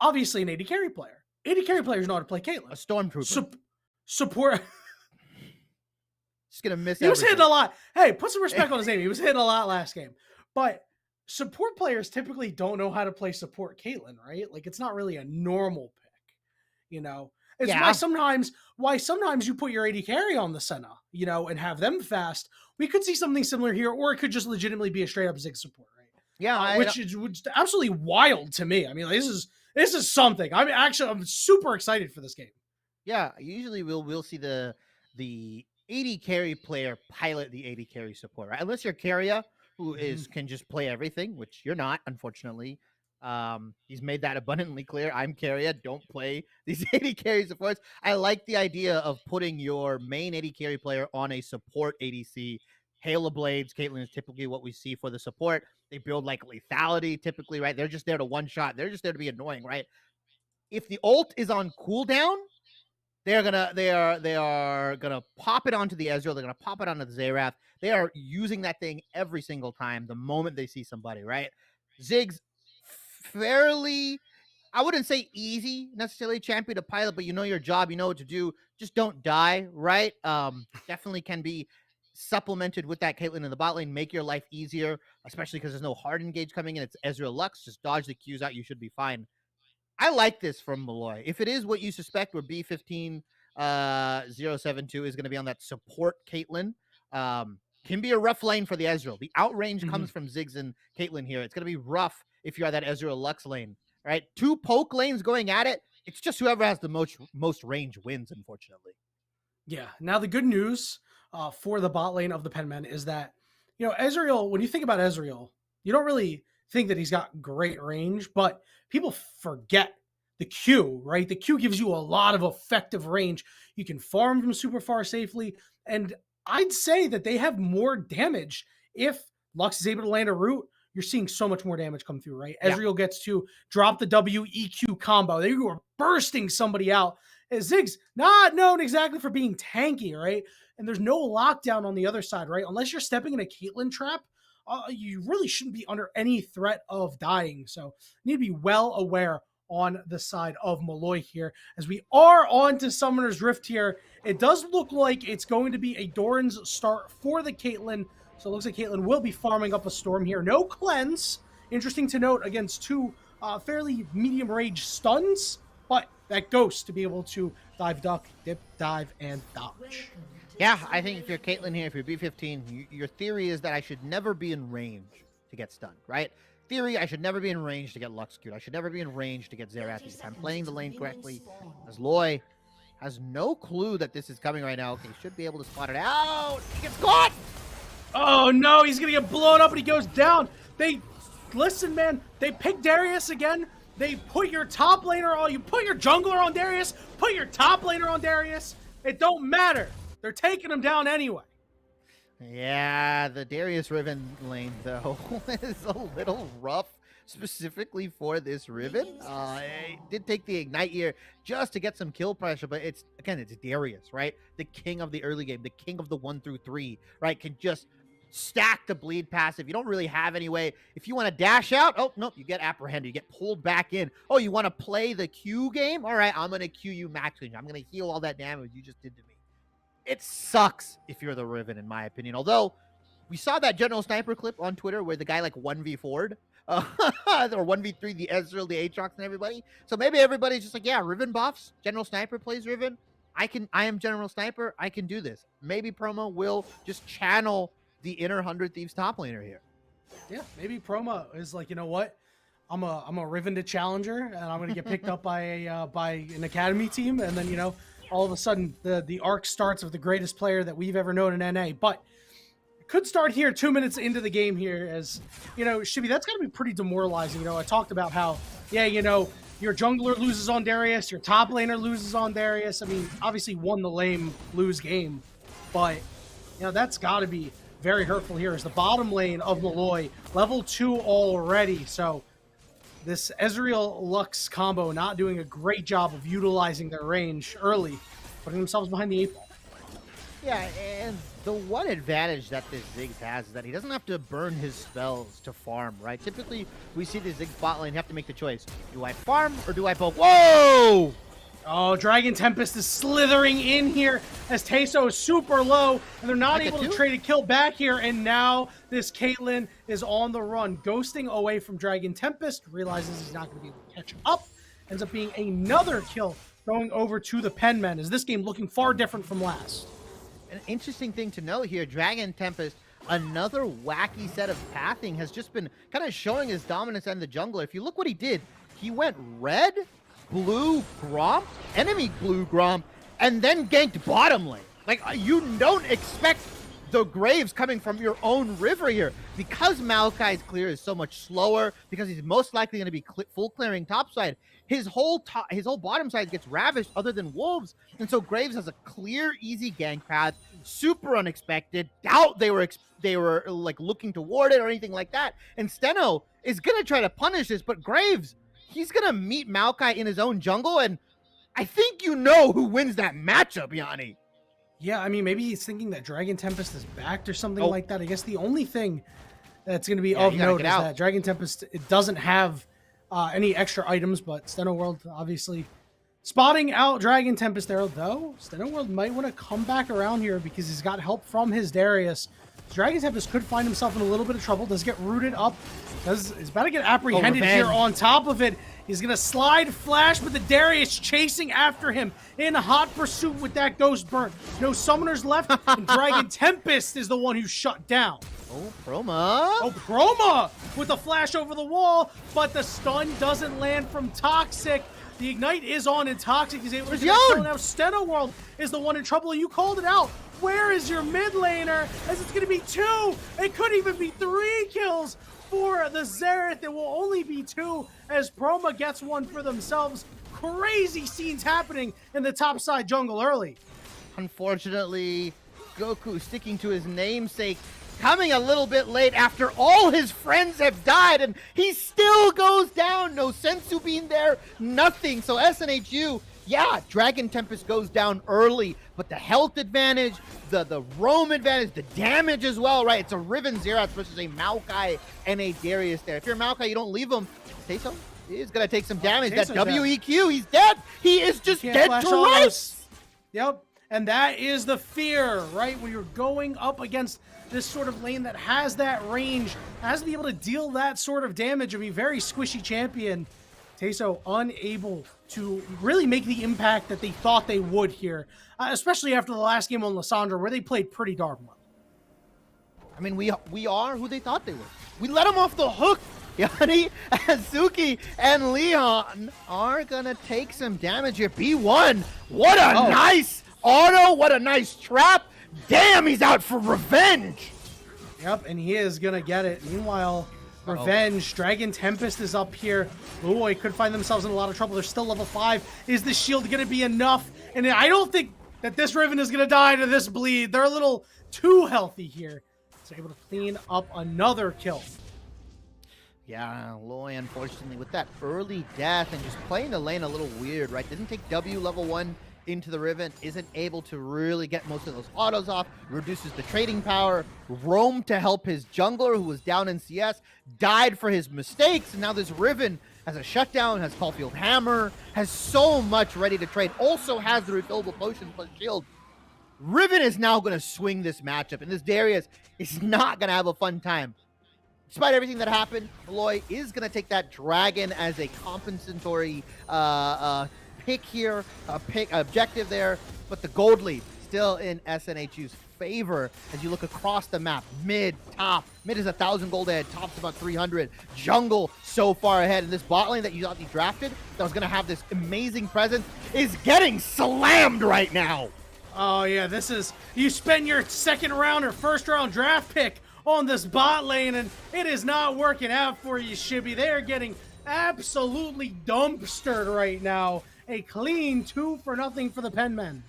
Obviously an AD carry player. AD carry players know how to play Caitlyn. A stormtrooper. Support... Just gonna miss He was hitting a lot. Hey, put some respect on his name. He was hitting a lot last game. But... support players typically don't know how to play support Caitlyn, right? Like, it's not really a normal pick, you know? It's why sometimes you put your AD carry on the Senna, you know, and have them fast. We could see something similar here, or it could just legitimately be a straight up Ziggs support, right? Yeah. Which is absolutely wild to me. I mean, like, this is something. I'm super excited for this game. Yeah, usually we'll see the AD carry player pilot the AD carry support, right? Unless you're Carrier, who can just play everything, which you're not, unfortunately. He's made that abundantly clear. I'm Carrier, don't play these AD carry supports. I like the idea of putting your main AD carry player on a support ADC. Hail of Blades, Caitlyn is typically what we see for the support. They build like lethality typically, right? They're just there to one-shot. They're just there to be annoying, right? If the ult is on cooldown, they are gonna pop it onto the Ezreal. They're gonna pop it onto the Xerath. They are using that thing every single time the moment they see somebody, right? Ziggs fairly I wouldn't say easy necessarily champion to pilot, but you know your job, you know what to do. Just don't die, right? Definitely can be supplemented with that Caitlyn in the bot lane, make your life easier, especially because there's no hard engage coming in. It's Ezreal Lux. Just dodge the Qs out. You should be fine. I like this from Molloy. If it is what you suspect, where B15 072 is going to be on that support Caitlyn, can be a rough lane for the Ezreal. The outrange comes from Ziggs and Caitlyn here. It's going to be rough if you are that Ezreal Lux lane. Right, 2 poke lanes going at it. It's just whoever has the most range wins, unfortunately. Yeah. Now the good news for the bot lane of the Penmen is that, you know, Ezreal, when you think about Ezreal, you don't really think that he's got great range, but people forget the Q, right? The Q gives you a lot of effective range. You can farm from super far safely, and I'd say that they have more damage if Lux is able to land a root. You're seeing so much more damage come through, right? Yeah. Ezreal gets to drop the WEQ combo. They were bursting somebody out. And Ziggs, not known exactly for being tanky, right? And there's no lockdown on the other side, right? Unless you're stepping in a Caitlyn trap, you really shouldn't be under any threat of dying. So you need to be well aware on the side of Molloy here. As we are on to Summoner's Rift here, it does look like it's going to be a Doran's start for the Caitlyn. So it looks like Caitlyn will be farming up a storm here. No cleanse. Interesting to note against 2 fairly medium range stuns, but that ghost to be able to dive, duck, dip, dive, and dodge. Yeah, I think if you're Caitlyn here, if you're B15, your theory is that I should never be in range to get stunned, right? Theory, I should never be in range to get Lux Q'd. I should never be in range to get Xerath. If I'm playing the lane correctly, as Loy has no clue that this is coming right now. Okay, should be able to spot it out. He gets caught! Oh no, he's gonna get blown up and he goes down. Listen, man, they pick Darius again. They put your top laner on, you put your jungler on Darius, put your top laner on Darius. It don't matter. They're taking him down anyway. Yeah, the Darius Riven lane, though, is a little rough, specifically for this Riven. It did take the Ignite here just to get some kill pressure, but it's Darius, right? The king of the early game, the king of the 1 through 3, right? Can just stack the bleed passive. You don't really have any way. If you want to dash out, oh, nope, you get apprehended. You get pulled back in. Oh, you want to play the Q game? All right, I'm going to Q you max range. I'm going to heal all that damage you just did to me. It sucks if you're the Riven, in my opinion. Although, we saw that General Sniper clip on Twitter where the guy like 1v4'd or 1v3 the Ezreal, the Aatrox, and everybody. So maybe everybody's just like, yeah, Riven buffs. General Sniper plays Riven. I am General Sniper. I can do this. Maybe Promo will just channel the inner 100 Thieves top laner here. Yeah, maybe Promo is like, you know what? I'm a Riven to Challenger, and I'm gonna get picked up by an academy team, and then, you know, all of a sudden the arc starts with the greatest player that we've ever known in NA. But it could start here 2 minutes into the game here, as, you know, Shibby, that's gotta be pretty demoralizing. You know, I talked about how, yeah, you know, your jungler loses on Darius, your top laner loses on Darius. I mean, obviously won the lame lose game, but, you know, that's gotta be very hurtful here. Is the bottom lane of Molloy level 2 already. So this Ezreal Lux combo not doing a great job of utilizing their range early, putting themselves behind the 8 ball. Yeah, and the one advantage that this Ziggs has is that he doesn't have to burn his spells to farm, right? Typically, we see the Ziggs bot lane have to make the choice. Do I farm or do I poke? Whoa! Oh, Dragon Tempest is slithering in here as Teso is super low, and they're not able to trade a kill back here, and now this Caitlyn is on the run, ghosting away from Dragon Tempest, realizes he's not going to be able to catch up, ends up being another kill going over to the Penmen, as this game looking far different from last. An interesting thing to note here, Dragon Tempest, another wacky set of pathing, has just been kind of showing his dominance on the jungler. If you look what he did, he went red, blue Gromp, enemy blue Gromp, and then ganked bottom lane. Like, you don't expect the Graves coming from your own river here. Because Maokai's clear is so much slower, because he's most likely going to be full clearing topside, his whole bottom side gets ravished other than wolves. And so Graves has a clear, easy gank path, super unexpected. Doubt they were like looking toward it or anything like that. And Steno is going to try to punish this, but Graves, he's going to meet Maokai in his own jungle, and I think you know who wins that matchup, Yanni. Yeah, I mean, maybe he's thinking that Dragon Tempest is backed or something like that. I guess the only thing that's going to be of note is that Dragon Tempest, it doesn't have any extra items, but Steno World obviously spotting out Dragon Tempest there, though. Steno World might want to come back around here because he's got help from his Darius. Dragon Tempest could find himself in a little bit of trouble. Does get rooted up. He's about to get apprehended here on top of it. He's going to slide flash, but the Darius chasing after him in hot pursuit with that Ghost Burn. No summoners left, and Dragon Tempest is the one who's shut down. Oh, Proma. Oh, Proma with a flash over the wall, but the stun doesn't land from Toxic. The Ignite is on, and Toxic is able to get it. Now Steno World is the one in trouble. You called it out. Where is your mid laner? As it's going to be 2. It could even be 3 kills for the Xerath. It will only be 2 as Proma gets one for themselves. Crazy scenes happening in the top side jungle early. Unfortunately, Goku sticking to his namesake, coming a little bit late after all his friends have died, and he still goes down. No Sensu being there, nothing. So SNHU, yeah, Dragon Tempest goes down early, but the health advantage, the roam advantage, the damage as well, right? It's a Riven Xerath versus a Maokai and a Darius there. If you're Maokai, you don't leave him. Tayso is going to take some damage. That WEQ, he's dead. He is just dead to rice. Yep, and that is the fear, right? When you're going up against this sort of lane that has that range, has to be able to deal that sort of damage of a very squishy champion. Tayso unable to really make the impact that they thought they would here, especially after the last game on Lissandra, where they played pretty darn well. I mean, we are who they thought they were. We let them off the hook. Yanni, Azuki, and Leon are gonna take some damage here. B1, what a nice auto, what a nice trap. Damn, he's out for revenge. Yep, and he is gonna get it. Meanwhile, revenge, Dragon Tempest is up here. Molloy could find themselves in a lot of trouble. They're still level 5. Is the shield gonna be enough? And I don't think that this Riven is gonna die to this bleed. They're a little too healthy here. So able to clean up another kill. Yeah, Loy, unfortunately, with that early death and just playing the lane a little weird, right? Doesn't take W level 1 into the Riven, isn't able to really get most of those autos off, reduces the trading power. Roam to help his jungler, who was down in CS, died for his mistakes, and now this Riven has a shutdown, has Caulfield Hammer, has so much ready to trade, also has the refillable potion plus shield. Riven is now going to swing this matchup, and this Darius is not going to have a fun time. Despite everything that happened, Molloy is going to take that dragon as a compensatory pick here, objective there, but the gold lead still in SNHU's favor as you look across the map. Mid, top. Mid is 1,000 gold ahead, top's about 300. Jungle so far ahead, and this bot lane that you thought he drafted that was going to have this amazing presence is getting slammed right now. Oh yeah, this is, you spend your second round or first round draft pick on this bot lane, and it is not working out for you, Shibby. They are getting absolutely dumpstered right now. A clean 2-0 for the Penmen.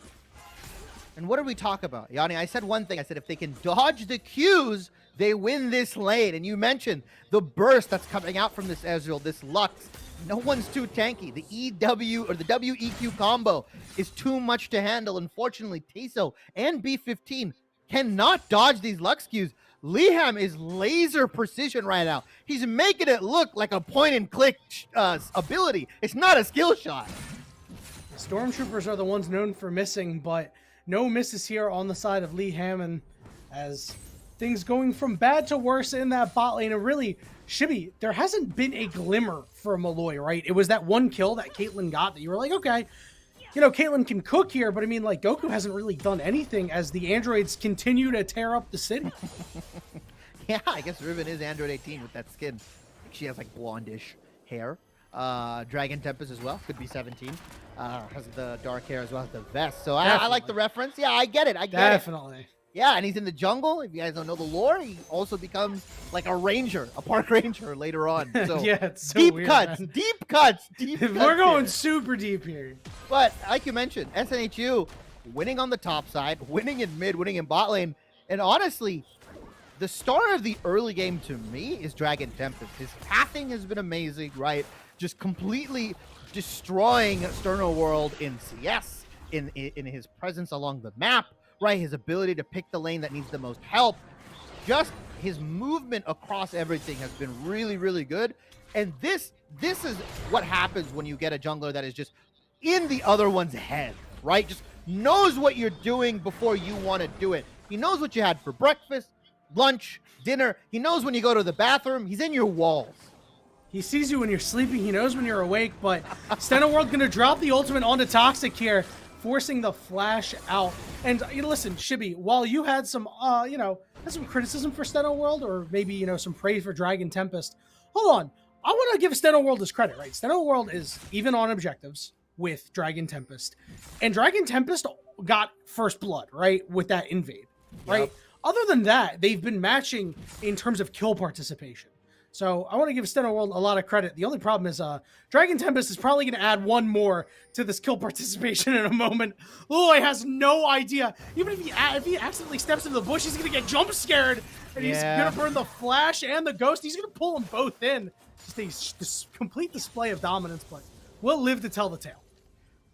And what did we talk about? Yanni, I said one thing. I said if they can dodge the Qs, they win this lane. And you mentioned the burst that's coming out from this Ezreal, this Lux. No one's too tanky. The EW or the WEQ combo is too much to handle. Unfortunately, Tayso and B15 cannot dodge these Lux Qs. Liham is laser precision right now. He's making it look like a point-and-click ability. It's not a skill shot. Stormtroopers are the ones known for missing, but no misses here on the side of Liham, and as things going from bad to worse in that bot lane. And really, Shibby, there hasn't been a glimmer for Molloy, right? It was that one kill that Caitlyn got that you were like, okay, you know, Caitlyn can cook here, but I mean, like, Goku hasn't really done anything as the androids continue to tear up the city. Yeah, I guess Riven is Android 18 with that skin. She has like blondish hair. Dragon Tempest as well, could be 17. Has the dark hair as well as the vest. So I like the reference. Yeah, I get it. I get it. Definitely. Yeah, and he's in the jungle. If you guys don't know the lore, he also becomes like a ranger, a park ranger later on. So yeah, it's so deep weird, cuts, man. deep cuts, deep cuts. We're going here. super deep here. But like you mentioned, SNHU winning on the top side, winning in mid, winning in bot lane, and honestly, the star of the early game to me is Dragon Tempest. His pathing has been amazing, right? Just completely destroying Sterno World in CS, in his presence along the map, right? His ability to pick the lane that needs the most help. Just his movement across everything has been really, really good. And this is what happens when you get a jungler that is just in the other one's head, right? Just knows what you're doing before you want to do it. He knows what you had for breakfast, lunch, dinner. He knows when you go to the bathroom. He's in your walls. He sees you when you're sleeping. He knows when you're awake. But SNHU going to drop the ultimate onto Toxic here, forcing the flash out. And listen, Shibby, while you had some, had some criticism for SNHU or maybe, some praise for Dragon Tempest, hold on. I want to give SNHU his credit, right? SNHU is even on objectives with Dragon Tempest. And Dragon Tempest got first blood, right, with that invade, right? Yep. Other than that, they've been matching in terms of kill participation. So I want to give SNHU a lot of credit. The only problem is Dragon Tempest is probably going to add one more to this kill participation in a moment. Molloy has no idea. Even if he accidentally steps into the bush, he's going to get jump scared. And he's going to burn the flash and the ghost. He's going to pull them both in. Just a complete display of dominance, but we'll live to tell the tale.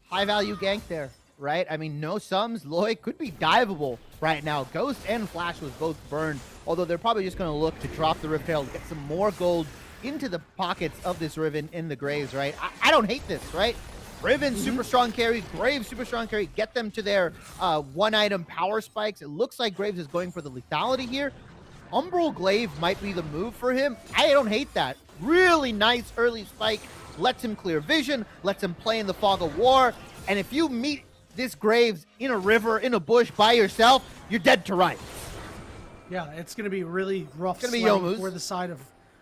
High value gank there, right? I mean, no sums. Molloy could be diveable right now. Ghost and Flash was both burned, although they're probably just going to look to drop the Rift Herald, get some more gold into the pockets of this Riven in the Graves, right? I don't hate this, right? Riven, super strong carry. Graves, super strong carry. Get them to their one-item power spikes. It looks like Graves is going for the lethality here. Umbral Glaive might be the move for him. I don't hate that. Really nice early spike. Lets him clear vision, lets him play in the fog of war. And if you meet this Graves in a river, in a bush, by yourself, you're dead to rights. Yeah, it's going to be really rough for the side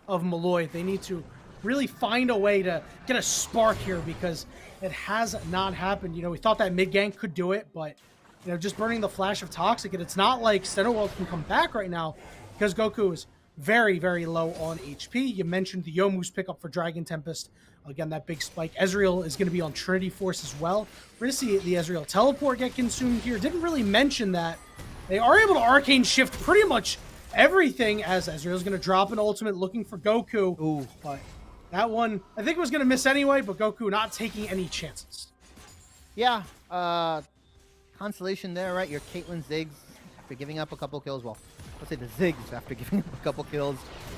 of Molloy. They need to really find a way to get a spark here because it has not happened. We thought that mid gank could do it, but just burning the flash of Toxic, and it's not like SNHU can come back right now because Goku is very, very low on HP. You mentioned the Youmuu's pickup for Dragon Tempest. Again, that big spike. Ezreal is going to be on Trinity Force as well. We're going to see the Ezreal teleport get consumed here. Didn't really mention that. They are able to arcane shift pretty much everything as Ezreal's going to drop an ultimate looking for Goku. Ooh. But that one, I think was going to miss anyway, but Goku not taking any chances. Yeah. Constellation there, right? Your Caitlyn Ziggs after giving up a couple kills. Well, let's say the Ziggs after giving up a couple kills.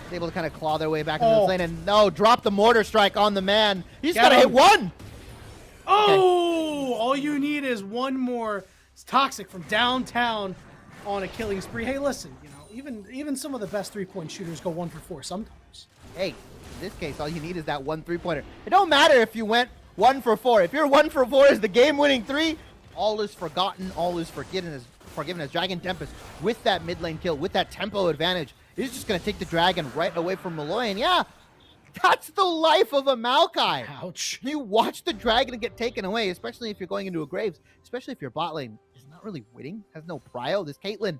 Able to kind of claw their way back into the lane and drop the mortar strike on the man. He's got to hit one. Oh, okay. All you need is one more. It's Toxic from downtown on a killing spree. Hey, listen, even some of the best 3-point shooters go 1 for 4 sometimes. Hey, in this case, all you need is that one 3-pointer. It don't matter if you went 1 for 4. If you're 1 for 4 is the game-winning 3, all is forgotten, all is forgiven as Dragon Tempest with that mid lane kill, with that tempo advantage. He's just going to take the dragon right away from Molloy. And yeah, that's the life of a Maokai. Ouch. You watch the dragon get taken away, especially if you're going into a Graves, especially if your bot lane is not really winning, has no prio. This Caitlyn,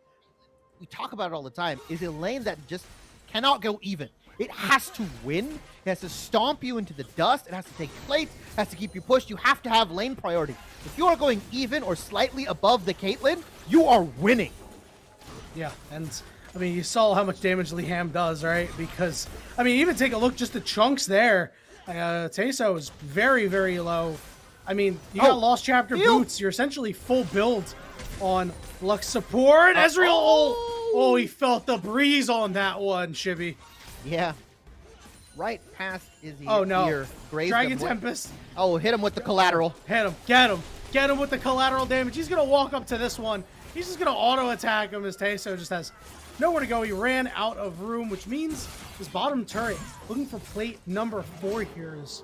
we talk about it all the time, is a lane that just cannot go even. It has to win. It has to stomp you into the dust. It has to take plates. It has to keep you pushed. You have to have lane priority. If you are going even or slightly above the Caitlyn, you are winning. Yeah, and you saw how much damage Liam does, right? Because, even take a look just the chunks there. Teso is very, very low. You got Lost Chapter boots. You're essentially full build on Lux support. Ezreal, he felt the breeze on that one, Shibby. Yeah. Right past his ear. Oh, no. Ear. Dragon Tempest. Oh, hit him with the collateral. Hit him. Get him. Get him with the collateral damage. He's going to walk up to this one. He's just going to auto-attack him as Teso just has nowhere to go. He ran out of room, which means his bottom turret, looking for plate number 4 here, is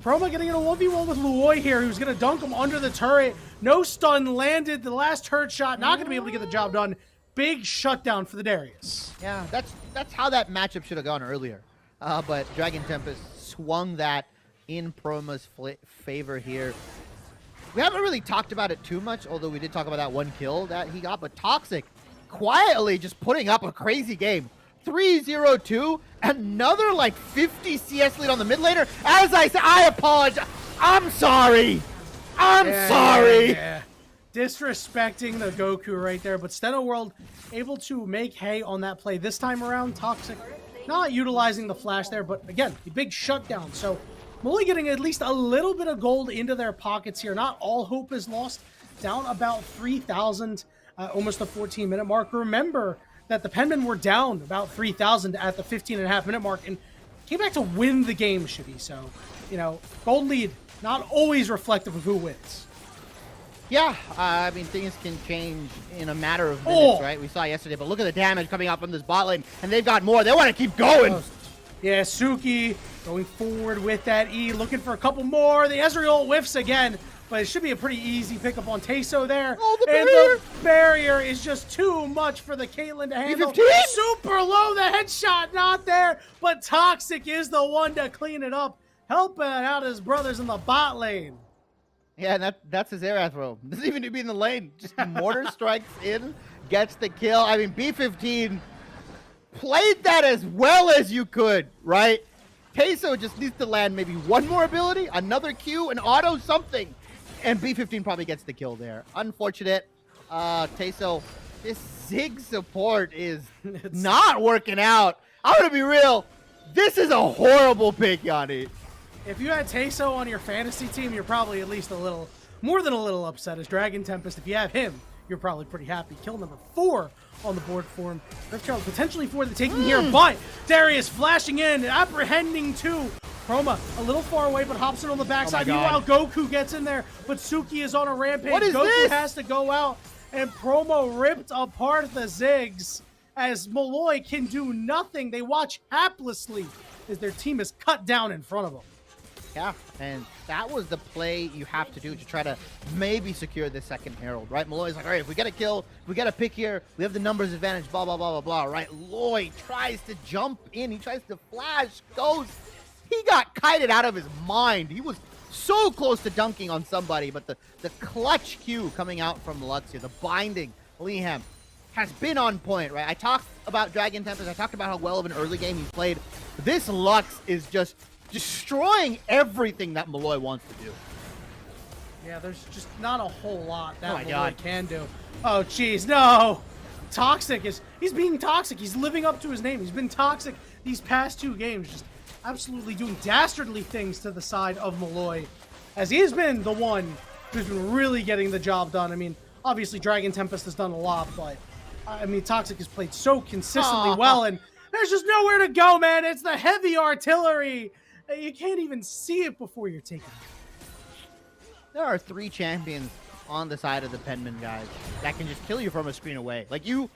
Chroma getting in a 1v1 with Molloy here, who's going to dunk him under the turret. No stun landed. The last turret shot, not going to be able to get the job done. Big shutdown for the Darius. Yeah, that's how that matchup should have gone earlier. But Dragon Tempest swung that in Proma's favor here. We haven't really talked about it too much, although we did talk about that one kill that he got. But Toxic quietly just putting up a crazy game. 3-0-2, another like 50 CS lead on the mid laner. As I said, I apologize. I'm sorry. I'm sorry. Yeah. Disrespecting the Goku right there, but SNHU able to make hay on that play this time around. Toxic not utilizing the flash there, but again, a big shutdown. So Molloy getting at least a little bit of gold into their pockets here. Not all hope is lost. Down about 3,000, almost the 14-minute mark. Remember that the Penmen were down about 3,000 at the 15.5-minute mark, and came back to win the game, Shibby. So, you know, gold lead, not always reflective of who wins. Yeah, I mean, things can change in a matter of minutes, right? We saw yesterday, but look at the damage coming out from this bot lane, and they've got more. They want to keep going. Yeah, Suki going forward with that E, looking for a couple more. The Ezreal whiffs again, but it should be a pretty easy pickup on Teso there. Oh, the and barrier! the barrier is just too much for the Caitlyn to handle. B15? Super low, the headshot not there, but Toxic is the one to clean it up, helping out his brothers in the bot lane. Yeah, and that's his air throw. Doesn't even need to be in the lane. Just mortar strikes in, gets the kill. I mean, B15 played that as well as you could, right? Teso just needs to land maybe one more ability, another Q, an auto, something. And B15 probably gets the kill there. Unfortunate. Teso, this Zig support is not working out. I'm going to be real. This is a horrible pick, Yanni. If you had Teso on your fantasy team, you're probably at least a little, more than a little upset as Dragon Tempest. If you have him, you're probably pretty happy. Kill number 4 on the board for him. Rift Charles potentially for the taking here, but Darius flashing in, apprehending 2. Chroma a little far away, but hops in on the backside. Meanwhile, Goku gets in there, but Suki is on a rampage. What is Goku this? has to go out, and Promo ripped apart the Ziggs as Molloy can do nothing. They watch haplessly as their team is cut down in front of them. Yeah, and that was the play you have to do to try to maybe secure this second Herald, right? Molloy's like, all right, if we get a kill, we get a pick here, we have the numbers advantage, blah, blah, blah, blah, blah, right? Loy tries to jump in, he tries to flash, goes. He got kited out of his mind. He was so close to dunking on somebody, but the clutch Q coming out from Lux here, the binding, Liam, has been on point, right? I talked about Dragon Tempest, I talked about how well of an early game he's played. This Lux is just destroying everything that Molloy wants to do. Yeah, there's just not a whole lot that Molloy God. can do. Oh, jeez, no. Toxic he's being toxic. He's living up to his name. He's been toxic these past 2 games, just absolutely doing dastardly things to the side of Molloy, as he has been the one who's been really getting the job done. I mean, obviously Dragon Tempest has done a lot, but I mean, Toxic has played so consistently well, and there's just nowhere to go, man. It's the heavy artillery. You can't even see it before you're taking it. There are 3 champions on the side of the Penman guys that can just kill you from a screen away. Like, you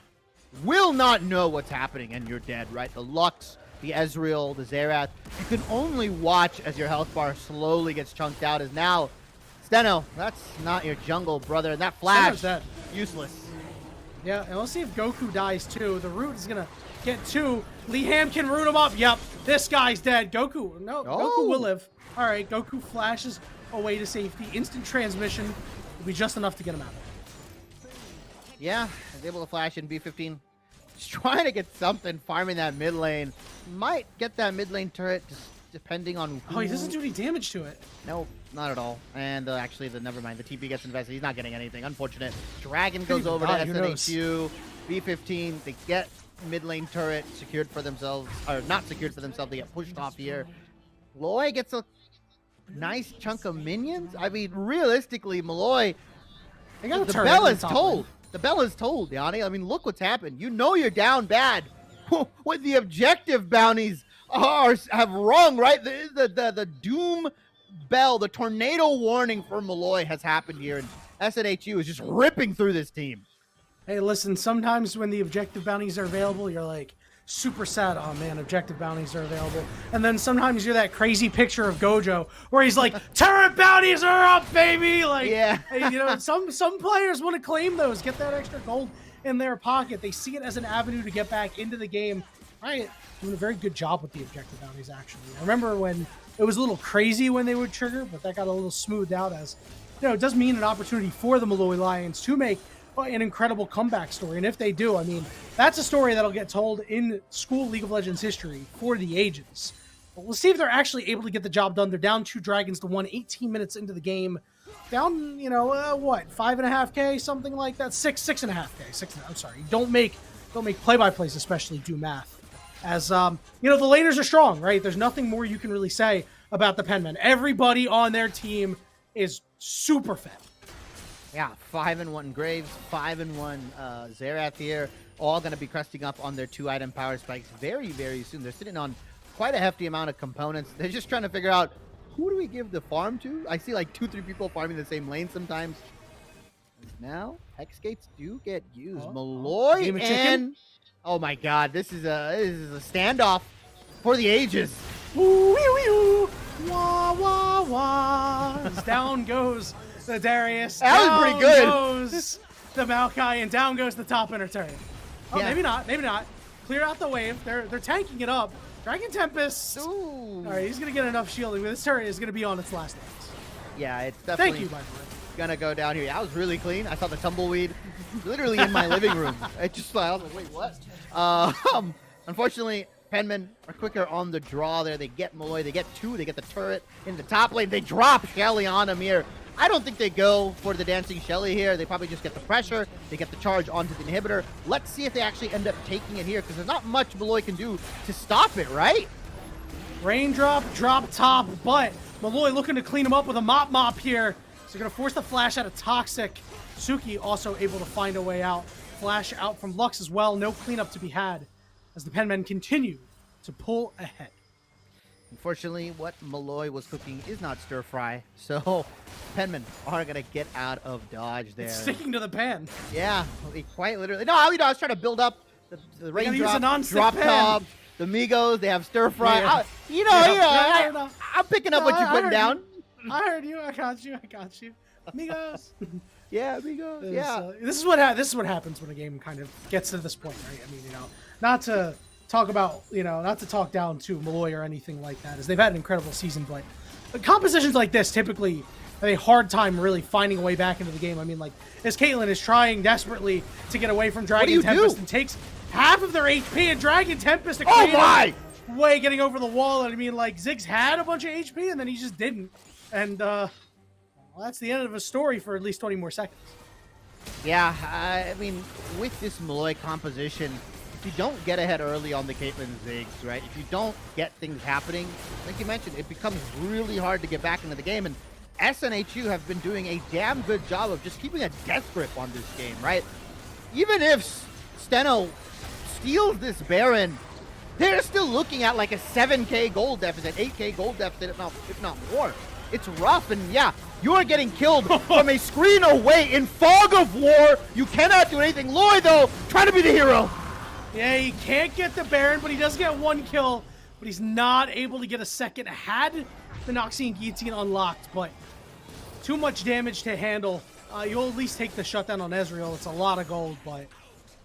will not know what's happening and you're dead, right? The Lux, the Ezreal, the Xerath. You can only watch as your health bar slowly gets chunked out. As now, Steno, that's not your jungle, brother. And that flash, useless. Yeah, and let's see if Goku dies too. The root is gonna get 2. Liam can root him up. Yep, this guy's dead. Goku, no, Goku will live. All right, Goku flashes away to safety. Instant transmission will be just enough to get him out. Yeah, is able to flash in B15. Just trying to get something, farming that mid lane. Might get that mid lane turret, just depending on who. Oh, he doesn't do any damage to it. Nope, not at all. And actually, never mind. The TP gets invested. He's not getting anything. Unfortunate. Dragon goes over to SNHU. B15. They get mid lane turret secured for themselves, or not secured for themselves. They get pushed off here. Loy gets a nice chunk of minions. I mean, realistically, Molloy, the bell is told. The bell is told, Yanni. I mean, look what's happened. You know you're down bad when the objective bounties have rung, right? The doom bell, the tornado warning for Molloy has happened here, and SNHU is just ripping through this team. Hey, listen, sometimes when the objective bounties are available, you're like super sad. Oh man, objective bounties are available. And then sometimes you're that crazy picture of Gojo where he's like, turret bounties are up, baby! Like, yeah. Hey, you know, some players want to claim those, get that extra gold in their pocket. They see it as an avenue to get back into the game. Riot doing a very good job with the objective bounties, actually. I remember when it was a little crazy when they would trigger, but that got a little smoothed out as, you know, it does mean an opportunity for the Molloy Lions to make an incredible comeback story. And if they do, I mean, that's a story that'll get told in school League of Legends history for the ages. But we'll see if they're actually able to get the job done. They're down 2 dragons to 1, 18 minutes into the game. Down, you know, what, 5.5K, something like that? 6.5K. I'm sorry. Don't make play-by-plays especially do math. As, you know, the laners are strong, right? There's nothing more you can really say about the Penmen. Everybody on their team is super fed. Yeah, 5-1 Graves, 5-1 Xerath here. All going to be cresting up on their 2-item power spikes very, very soon. They're sitting on quite a hefty amount of components. They're just trying to figure out who do we give the farm to. I see like 2-3 people farming the same lane sometimes. Now Hex Gates do get used. Molloy Game of and chicken? oh my god, this is a standoff for the ages. Woo, wee, wee, woo. Wah, wah, wah. Down goes the Darius. That was pretty good. Down goes the Maokai, and down goes the top inner turret. Oh, Yeah. maybe not. Maybe not. Clear out the wave. They're tanking it up. Dragon Tempest. Ooh. All right, he's gonna get enough shielding, but this turret is gonna be on its last legs. Yeah, it's definitely Thank you, by the way. gonna go down here. Yeah, I was really clean. I saw the tumbleweed literally in my living room. I just I was like, wait, what? Unfortunately, Penmen are quicker on the draw there. They get Molloy, they get 2, they get the turret in the top lane. They drop Shelly on him here. I don't think they go for the dancing Shelly here. They probably just get the pressure. They get the charge onto the inhibitor. Let's see if they actually end up taking it here, because there's not much Molloy can do to stop it, right? Raindrop, drop top, but Molloy looking to clean him up with a mop here. So they're going to force the flash out of Toxic. Suki also able to find a way out. Flash out from Lux as well. No cleanup to be had as the Penmen continue to pull ahead. Unfortunately, what Molloy was cooking is not stir fry, so Penmen are going to get out of dodge there. It's sticking to the pan. Yeah, quite literally. No, I was trying to build up the use a raindrop, non-stick drop pan. top, the Migos. They have stir fry. Yeah. I'm picking up what you're putting down. I heard you. I got you. Amigos. Yeah, Migos. Yeah. This is what happens when a game kind of gets to this point, right? I mean, not to talk about, not to talk down to Molloy or anything like that, as they've had an incredible season, but compositions like this typically have a hard time really finding a way back into the game. I mean, like, as Caitlyn is trying desperately to get away from Dragon Tempest and takes half of their HP, and Dragon Tempest way getting over the wall. And I mean, like, Ziggs had a bunch of HP, and then he just didn't. And well, that's the end of his story for at least 20 more seconds. Yeah, I mean, with this Molloy composition, if you don't get ahead early on the Caitlyn Ziggs, right? If you don't get things happening, like you mentioned, it becomes really hard to get back into the game. And SNHU have been doing a damn good job of just keeping a death grip on this game, right? Even if Steno steals this Baron, they're still looking at like a 7k gold deficit, 8k gold deficit, if not more. It's rough, and yeah, you are getting killed from a screen away in Fog of War. You cannot do anything. Loy, though, trying to be the hero. Yeah, he can't get the Baron, but he does get 1 kill, but he's not able to get a second. Had the Noxie and Guillotine unlocked, but too much damage to handle. You'll at least take the shutdown on Ezreal. It's a lot of gold, but,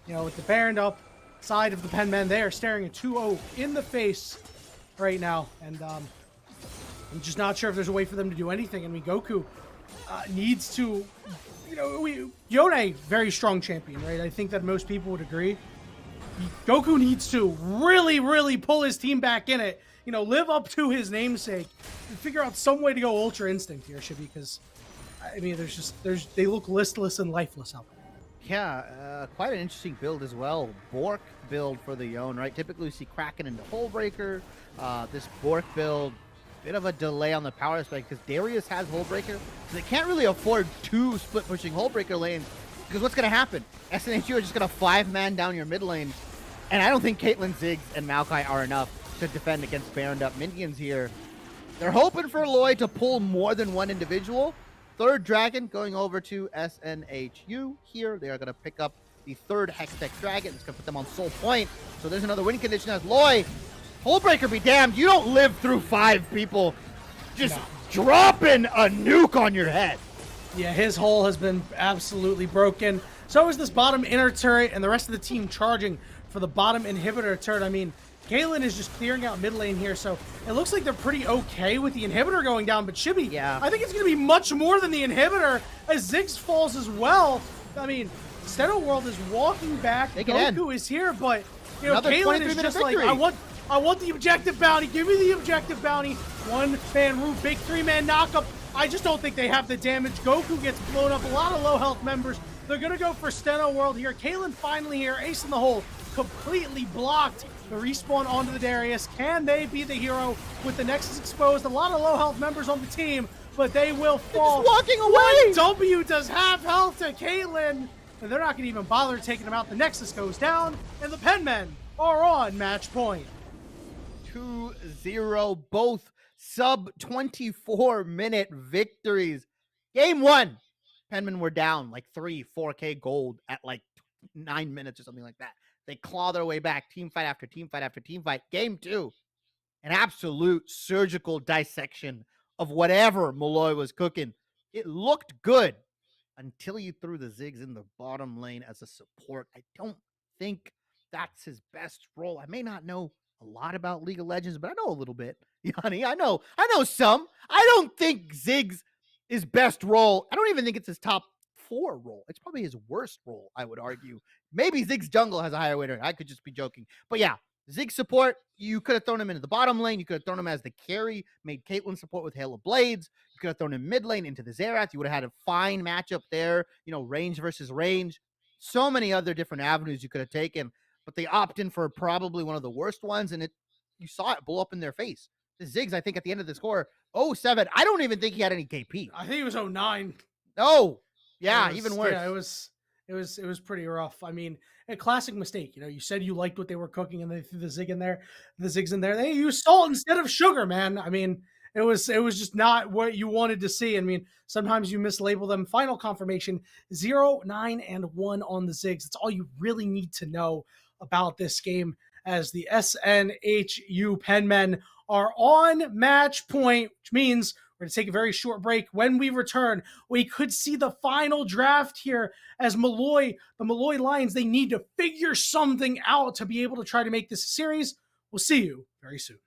with the Baron up side of the Penmen, they are staring a 2-0 in the face right now, and I'm just not sure if there's a way for them to do anything. I mean, Goku needs to, Yone, very strong champion, right? I think that most people would agree. Goku needs to really, really pull his team back in it, live up to his namesake, and figure out some way to go Ultra Instinct here, Shibby, because, I mean, they look listless and lifeless out there. Yeah, quite an interesting build as well. Bork build for the Yone, right? Typically we see Kraken into Hullbreaker. This Bork build, bit of a delay on the power spike because Darius has Hullbreaker, so they can't really afford 2 split pushing Hullbreaker lanes, because what's going to happen? SNHU are just going to 5-man down your mid lane, and I don't think Caitlyn, Ziggs, and Maokai are enough to defend against Baroned up minions here. They're hoping for Loy to pull more than one individual. Third Dragon going over to SNHU here. They are going to pick up the 3rd Hextech Dragon. It's going to put them on Soul Point, so there's another win condition as Loy. Hullbreaker be damned, you don't live through 5 people just dropping a nuke on your head. Yeah, his hull has been absolutely broken. So is this bottom inner turret, and the rest of the team charging for the bottom inhibitor turret. I mean, Galen is just clearing out mid lane here, so it looks like they're pretty okay with the inhibitor going down, but Chibi, yeah, I think it's going to be much more than the inhibitor as Ziggs falls as well. I mean, Steno World is walking back, Goku is here, but, Galen is just victory. like, I want the objective bounty. Give me the objective bounty. 1-man root, big 3-man knockup. I just don't think they have the damage. Goku gets blown up. A lot of low health members. They're going to go for Steno World here. Kalen finally here. Ace in the hole. Completely blocked the respawn onto the Darius. Can they be the hero with the Nexus exposed? A lot of low health members on the team, but they will fall. They're just walking away. W does half health to Caitlyn, and they're not going to even bother taking him out. The Nexus goes down, and the Penmen are on match point. 2-0, both sub 24-minute victories. Game 1, Penman were down like 4K gold at like 9 minutes or something like that. They claw their way back, team fight after team fight after team fight. Game 2, an absolute surgical dissection of whatever Molloy was cooking. It looked good until you threw the Ziggs in the bottom lane as a support. I don't think that's his best role. I may not know a lot about League of Legends, but I know a little bit. Yanni, I know some. I don't think Ziggs' is best role. I don't even think it's his top 4 role. It's probably his worst role, I would argue. Maybe Ziggs jungle has a higher weight. I could just be joking. But yeah, Ziggs support, you could have thrown him into the bottom lane. You could have thrown him as the carry, made Caitlyn support with Hail of Blades. You could have thrown him mid lane into the Xerath. You would have had a fine matchup there, range versus range. So many other different avenues you could have taken, but they opt in for probably one of the worst ones, and you saw it blow up in their face. The Ziggs, I think, at the end of the score, 0-7. I don't even think he had any KP. I think it was 0-9. Oh, yeah, even worse. Yeah, it was pretty rough. I mean, a classic mistake. You said you liked what they were cooking, and they threw the Ziggs in there. They used salt instead of sugar, man. I mean, it was just not what you wanted to see. I mean, sometimes you mislabel them. Final confirmation: 0, 9, and 1 on the Ziggs. That's all you really need to know about this game, as the SNHU Penmen are on match point, which means we're going to take a very short break. When we return, we could see the final draft here, as the Molloy Lions, they need to figure something out to be able to try to make this a series. We'll see you very soon.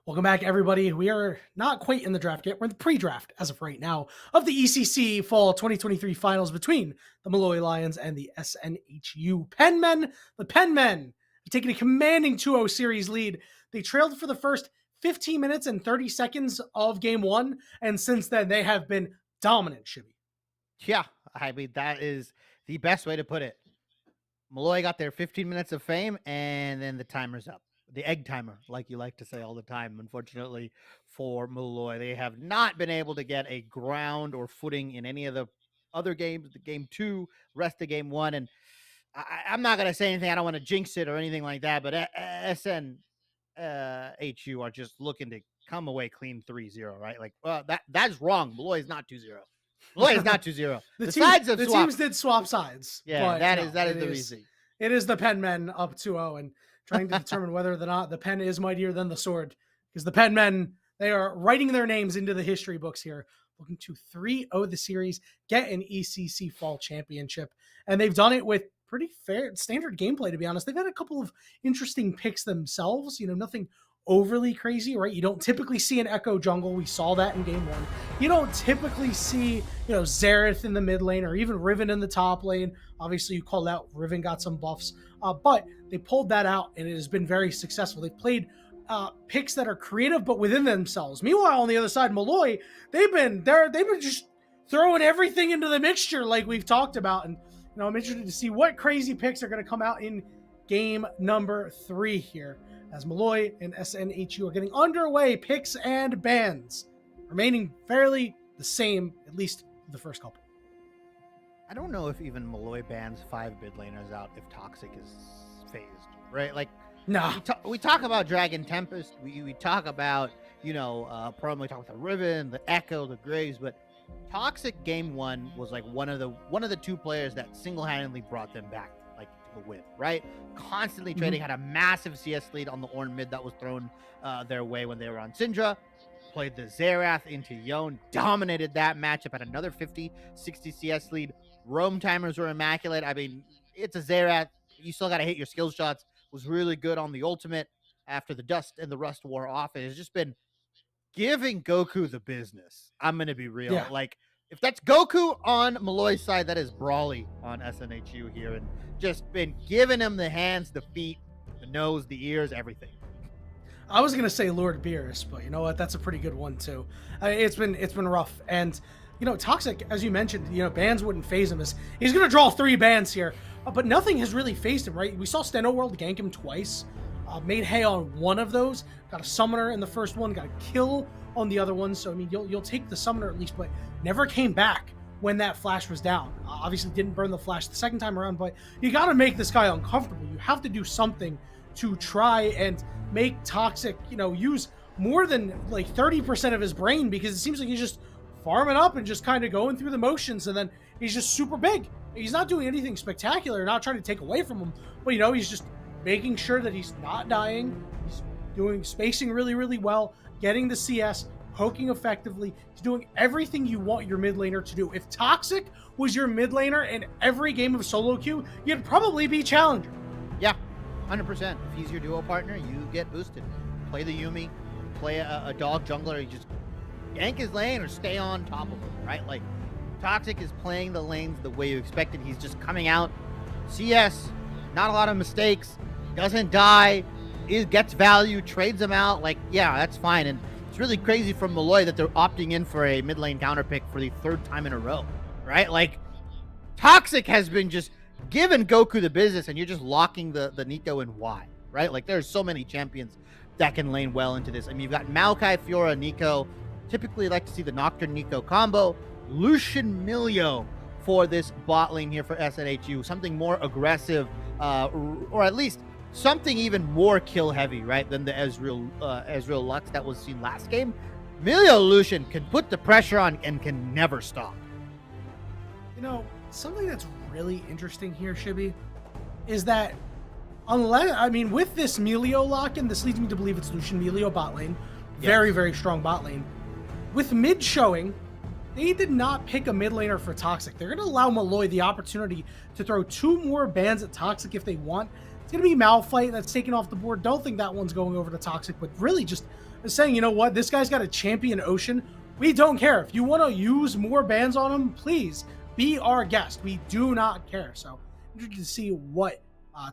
Welcome back, everybody. We are not quite in the draft yet. We're in the pre-draft as of right now of the ECC Fall 2023 Finals between the Molloy Lions and the SNHU Penmen. The Penmen have taken a commanding 2-0 series lead. They trailed for the first 15 minutes and 30 seconds of Game 1, and since then they have been dominant, Shibby. Yeah, I mean, that is the best way to put it. Molloy got their 15 minutes of fame, and then the timer's up. The egg timer, like you like to say all the time. Unfortunately for Molloy, they have not been able to get a ground or footing in any of the other games, the Game 2, rest of Game 1. And I'm not going to say anything. I don't want to jinx it or anything like that, but SNHU are just looking to come away clean 3-0, right? Like, well, that's wrong. Molloy is not 2-0. Molloy is not 2-0. The teams did swap sides. Yeah, that is the reason. It is the Penmen up 2-0 and trying to determine whether or not the pen is mightier than the sword. Because the Penmen, they are writing their names into the history books here, looking to 3-0 the series, get an ECC Fall Championship. And they've done it with pretty fair, standard gameplay, to be honest. They've had a couple of interesting picks themselves, nothing overly crazy, right? You don't typically see an Echo jungle. We saw that in Game 1. You don't typically see, Xerath in the mid lane or even Riven in the top lane. Obviously, you called out Riven got some buffs, but they pulled that out and it has been very successful. They've played picks that are creative but within themselves. Meanwhile, on the other side, Molloy, they've been just throwing everything into the mixture like we've talked about. And I'm interested to see what crazy picks are going to come out in game number 3 here, as Molloy and SNHU are getting underway, picks and bans remaining fairly the same, at least the first couple. I don't know if even Molloy bans 5 mid laners out if Toxic is phased, right? Like, nah. We talk about Dragon Tempest, we talk about, Prom, we talk about the Riven, the Echo, the Graves, but Toxic Game 1 was like one of the 2 players that single-handedly brought them back, like, to the win, right? Constantly trading, had a massive CS lead on the Ornn mid that was thrown their way when they were on Syndra. Played the Xerath into Yone, dominated that matchup at another 50-60 CS lead. Roam timers were immaculate. I mean, it's a Xerath. You still got to hit your skill shots. Was really good on the ultimate after the dust and the rust wore off. It has just been giving Goku the business. I'm going to be real. Yeah. Like, if that's Goku on Molloy's side, that is Brawly on SNHU here. And just been giving him the hands, the feet, the nose, the ears, everything. I was gonna say Lord Beerus, but you know what? That's a pretty good one too. It's been rough, and Toxic, as you mentioned, bans wouldn't phase him. He's gonna draw 3 bans here, but nothing has really phased him. Right? We saw Steno World gank him twice, made hay on one of those, got a summoner in the first one, got a kill on the other one. So I mean, you'll take the summoner at least, but never came back when that flash was down. Obviously, didn't burn the flash the second time around, but you got to make this guy uncomfortable. You have to do something to try and make Toxic, use more than like 30% of his brain, because it seems like he's just farming up and just kind of going through the motions, and then he's just super big. He's not doing anything spectacular, not trying to take away from him, but he's just making sure that he's not dying. He's doing spacing really, really well, getting the CS, poking effectively. He's doing everything you want your mid laner to do. If Toxic was your mid laner in every game of solo queue, you'd probably be challenger. Yeah. 100%. If he's your duo partner, you get boosted. Play the Yuumi, play a dog jungler, you just gank his lane or stay on top of him, right? Like, Toxic is playing the lanes the way you expected. He's just coming out, CS, not a lot of mistakes, doesn't die, gets value, trades them out. Like, yeah, that's fine. And it's really crazy from Molloy that they're opting in for a mid lane counter pick for the 3rd time in a row, right? Like, Toxic has been just giving Goku the business, and you're just locking the Nico in Y, right? Like, there's so many champions that can lane well into this. I mean, you've got Maokai, Fiora, Nico. Typically, like to see the Nocturne Nico combo. Lucian Milio for this bot lane here for SNHU. Something more aggressive, or at least something even more kill heavy, right, than the Ezreal Lux that was seen last game. Milio Lucian can put the pressure on and can never stop. Something that's really interesting here, Shibby, is that with this Milio lock-in, this leads me to believe it's Lucian Milio bot lane. Very, very strong bot lane. With mid showing, they did not pick a mid laner for Toxic. They're going to allow Molloy the opportunity to throw 2 more bans at Toxic if they want. It's going to be Malphite that's taken off the board. Don't think that one's going over to Toxic, but really just is saying, you know what, this guy's got a champion Ocean. We don't care. If you want to use more bans on him, please be our guest. We do not care. So interested to see what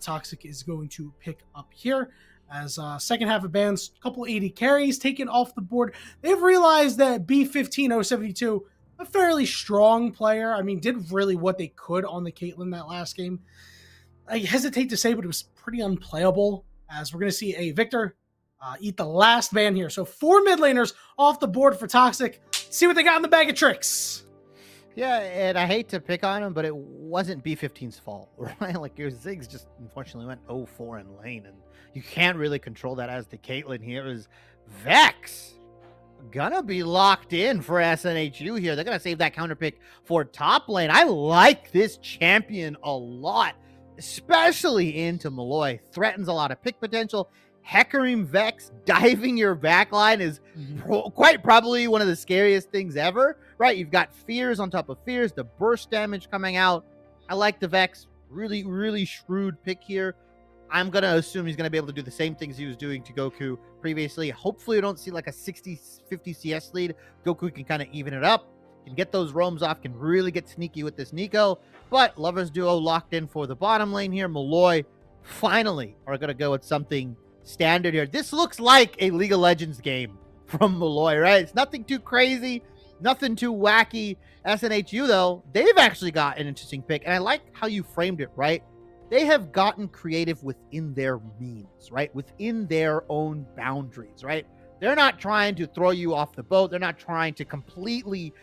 Toxic is going to pick up here. As second half of bans, a couple 80 carries taken off the board. They've realized that B15072, a fairly strong player. I mean, did really what they could on the Caitlyn that last game. I hesitate to say, but it was pretty unplayable, as we're going to see a Victor eat the last ban here. So 4 mid laners off the board for Toxic. See what they got in the bag of tricks. Yeah, and I hate to pick on him, but it wasn't B15's fault, right? Like, your Ziggs just unfortunately went 0-4 in lane, and you can't really control that as the Caitlyn here. Is Vex gonna be locked in for SNHU here. They're gonna save that counter pick for top lane. I like this champion a lot, especially into Molloy. Threatens a lot of pick potential. Hecarim Vex diving your backline is quite probably one of the scariest things ever, right? You've got fears on top of fears, the burst damage coming out. I like the Vex. Really, really shrewd pick here. I'm going to assume he's going to be able to do the same things he was doing to Goku previously. Hopefully we don't see like a 60-50 CS lead. Goku can kind of even it up, can get those roams off, can really get sneaky with this Nico. But Lovers Duo locked in for the bottom lane here. Molloy finally are going to go with something standard here. This looks like a League of Legends game from Molloy, right? It's nothing too crazy, nothing too wacky. SNHU, though, they've actually got an interesting pick, and I like how you framed it, right? They have gotten creative within their means, right? Within their own boundaries, right? They're not trying to throw you off the boat. They're not trying to completely,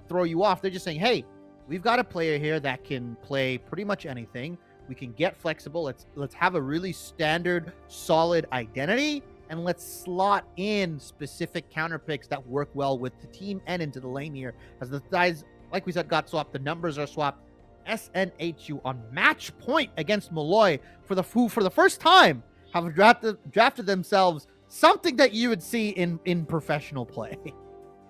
throw you off. They're just saying, hey, we've got a player here that can play pretty much anything. We can get flexible. Let's have a really standard, solid identity, and let's slot in specific counter picks that work well with the team and into the lane here. As the guys, like we said, got swapped. The numbers are swapped. SNHU on match point against Molloy for the first time have drafted themselves something that you would see in professional play.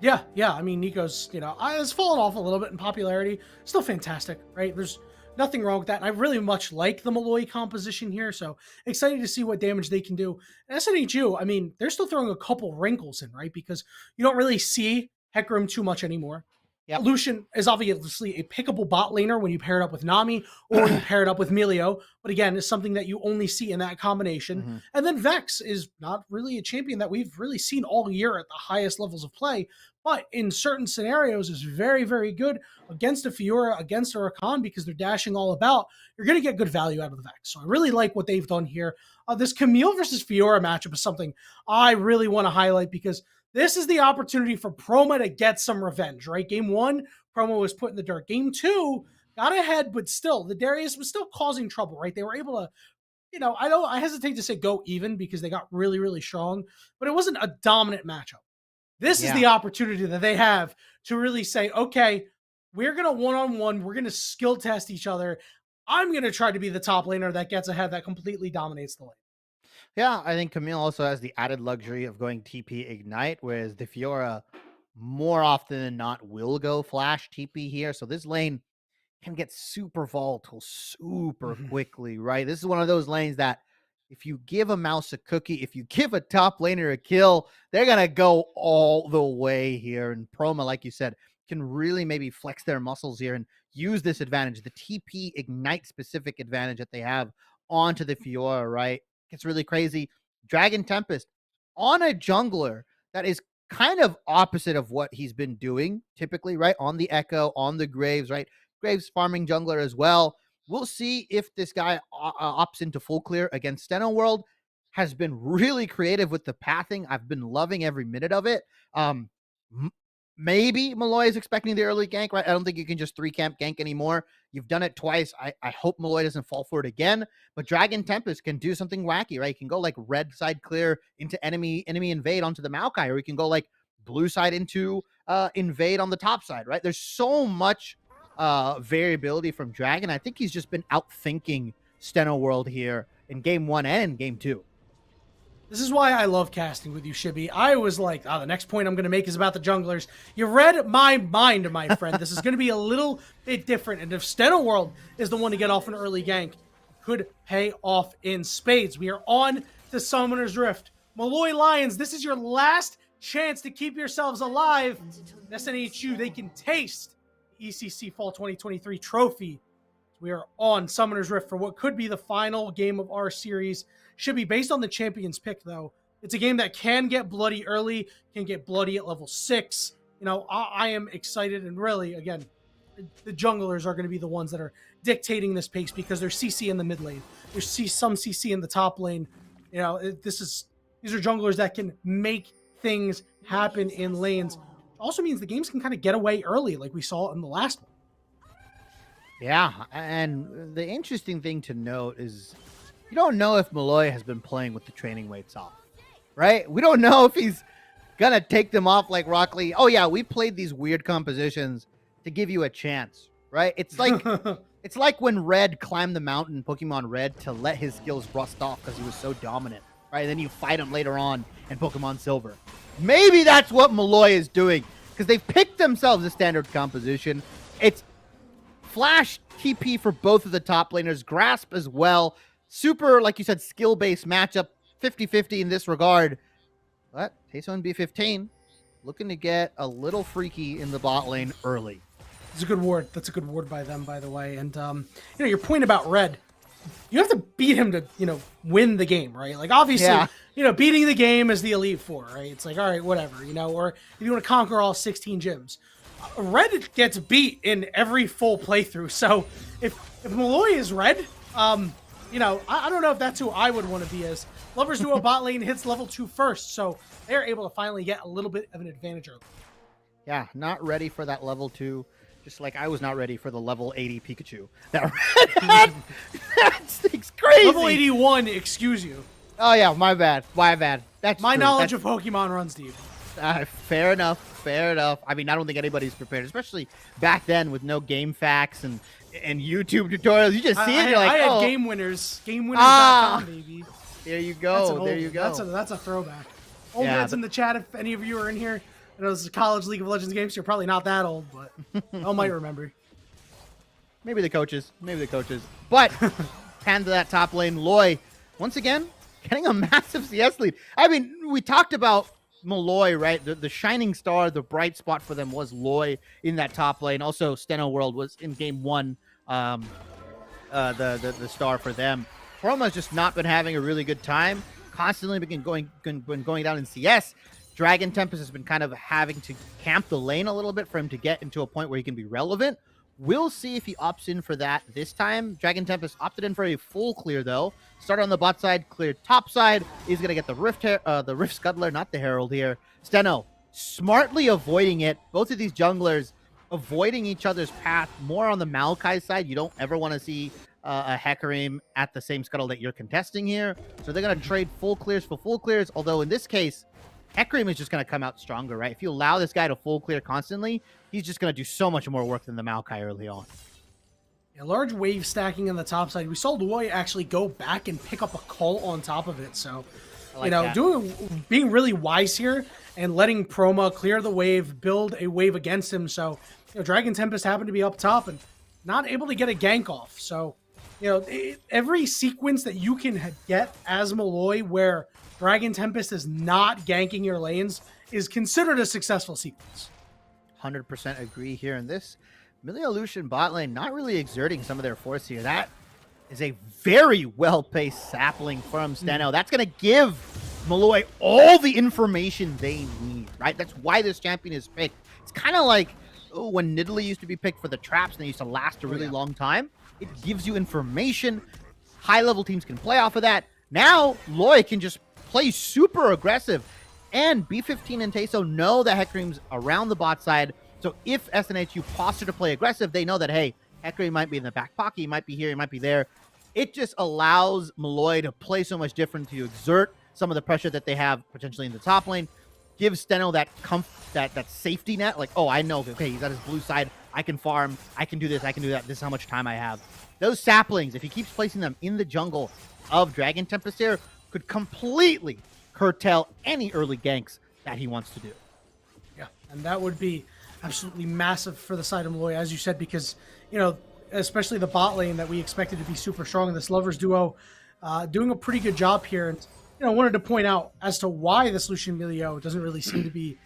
Yeah. I mean, Nico's, has fallen off a little bit in popularity. Still fantastic, right? There's nothing wrong with that. And I really much like the Molloy composition here, so excited to see what damage they can do. And SNHU, I mean, they're still throwing a couple wrinkles in, right? Because you don't really see Hecarim too much anymore. Yep. Lucian is obviously a pickable bot laner when you pair it up with Nami or when you pair it up with Melio, but again, it's something that you only see in that combination. Mm-hmm. And then Vex is not really a champion that we've really seen all year at the highest levels of play, but in certain scenarios is very, very good against a Fiora, against a Rakan, because they're dashing all about. You're going to get good value out of the Vex. So I really like what they've done here. This Camille versus Fiora matchup is something I really want to highlight, because this is the opportunity for Proma to get some revenge, right? Game 1, Proma was put in the dirt. Game 2, got ahead, but still, the Darius was still causing trouble, right? They were able to, I hesitate to say go even, because they got really, really strong, but it wasn't a dominant matchup. This is the opportunity that they have to really say, okay, we're going to one-on-one, we're going to skill test each other. I'm going to try to be the top laner that gets ahead, that completely dominates the lane. Yeah, I think Camille also has the added luxury of going TP Ignite, whereas the Fiora more often than not will go Flash TP here. So this lane can get super volatile super quickly, right? This is one of those lanes that if you give a mouse a cookie, if you give a top laner a kill, they're going to go all the way here. And Proma, like you said, can really maybe flex their muscles here and use this advantage, the TP Ignite specific advantage that they have onto the Fiora, right? It's really crazy. Dragon Tempest on a jungler that is kind of opposite of what he's been doing typically, right? On the Echo, on the Graves, right? Graves farming jungler as well. We'll see if this guy opts into full clear against Steno World. Has been really creative with the pathing. I've been loving every minute of it. Maybe Molloy is expecting the early gank, right? I don't think you can just 3-camp gank anymore. You've done it twice. I hope Molloy doesn't fall for it again. But Dragon Tempest can do something wacky, right? He can go like red side clear into enemy invade onto the Maokai, or he can go like blue side into invade on the top side, right? There's so much variability from Dragon. I think he's just been outthinking Steno World here in game 1 and in game 2. This is why I love casting with you, Shibby. I was like, the next point I'm going to make is about the junglers. You read my mind, my friend. This is going to be a little bit different. And if Steno World is the one to get off an early gank, could pay off in spades. We are on to Summoner's Rift. Molloy Lions, this is your last chance to keep yourselves alive. SNHU, they can taste ECC Fall 2023 trophy. We are on Summoner's Rift for what could be the final game of our series. Should be based on the champions pick, though. It's a game that can get bloody early, can get bloody at level 6. You know, I am excited, and really, again, the junglers are going to be the ones that are dictating this pace because there's CC in the mid lane. There's some CC in the top lane. You know, these are junglers that can make things happen in lanes. Also means the games can kind of get away early, like we saw in the last one. Yeah, and the interesting thing to note is you don't know if Molloy has been playing with the training weights off, right? We don't know if he's gonna take them off like Rock Lee. Oh yeah, we played these weird compositions to give you a chance, right? It's like it's like when Red climbed the mountain, Pokemon Red, to let his skills rust off because he was so dominant, right? And then you fight him later on in Pokemon Silver. Maybe that's what Molloy is doing because they've picked themselves a standard composition. It's Flash TP for both of the top laners, Grasp as well. Super, like you said, skill-based matchup, 50-50 in this regard. But Tayso and B15 looking to get a little freaky in the bot lane early. It's a good ward. That's a good ward by them, by the way. And, you know, your point about Red, you have to beat him to, you know, win the game, right? Like, obviously, you know, beating the game is the Elite Four, right? It's like, all right, whatever, you know, or if you want to conquer all 16 gyms. Red gets beat in every full playthrough. So if Molloy is Red, you know, I don't know if that's who I would want to be as. Lovers Duo bot lane hits level 2 first, so they're able to finally get a little bit of an advantage early. Yeah, not ready for that level 2, just like I was not ready for the level 80 Pikachu. That thing's crazy. Level 81, excuse you. Oh yeah, my bad. That's my true. knowledge of Pokemon runs deep. Fair enough. I mean, I don't think anybody's prepared, especially back then with no game facts and YouTube tutorials. You just see it, you're like, I had Game Winners. GameWinners.com, baby. There you go. That's a throwback. Old heads in the chat, if any of you are in here. I know this is a college League of Legends game, so you're probably not that old, but I might remember. Maybe the coaches. But hand to that top lane, Loy, once again, getting a massive CS lead. I mean, we talked about Molloy, right? The shining star, the bright spot for them was Loy in that top lane. Also, Steno World was in game 1, the star for them. Chroma's just not been having a really good time. Constantly been going down in CS. Dragon Tempest has been kind of having to camp the lane a little bit for him to get into a point where he can be relevant. We'll see if he opts in for that this time. Dragon Tempest opted in for a full clear, though. Started on the bot side, cleared top side. He's going to get the Rift Scuttler, not the Herald here. Steno smartly avoiding it. Both of these junglers avoiding each other's path. More on the Maokai side. You don't ever want to see a Hecarim at the same scuttle that you're contesting here. So they're going to trade full clears for full clears. Although in this case, Hecarim is just going to come out stronger, right? If you allow this guy to full clear constantly, he's just going to do so much more work than the Maokai early on. Yeah, large wave stacking on the top side. We saw Loy actually go back and pick up a call on top of it. So, like, you know, being really wise here and letting Proma clear the wave, build a wave against him. So, you know, Dragon Tempest happened to be up top and not able to get a gank off. So, you know, every sequence that you can get as Molloy where Dragon Tempest is not ganking your lanes is considered a successful sequence. 100% agree here in this. Miliolution bot lane not really exerting some of their force here. That is a very well-paced sapling from Steno. That's going to give Molloy all the information they need, right? That's why this champion is picked. It's kind of like when Nidalee used to be picked for the traps and they used to last a really long time. It gives you information. High-level teams can play off of that. Now, Loy can just play super aggressive. And B15 and Tayso know that Hecarim's around the bot side. So if SNHU posture to play aggressive, they know that, hey, Hecarim might be in the back pocket. He might be here. He might be there. It just allows Molloy to play so much different, to exert some of the pressure that they have potentially in the top lane. Gives Steno that that safety net. Like, oh, I know, okay, he's at his blue side. I can farm. I can do this. I can do that. This is how much time I have. Those saplings, if he keeps placing them in the jungle of Dragon Tempest here, could completely curtail any early ganks that he wants to do. Yeah, and that would be absolutely massive for the side of Molloy, as you said, because, you know, especially the bot lane that we expected to be super strong in this Lovers duo, doing a pretty good job here. And, wanted to point out as to why this Lucian Milio doesn't really seem to be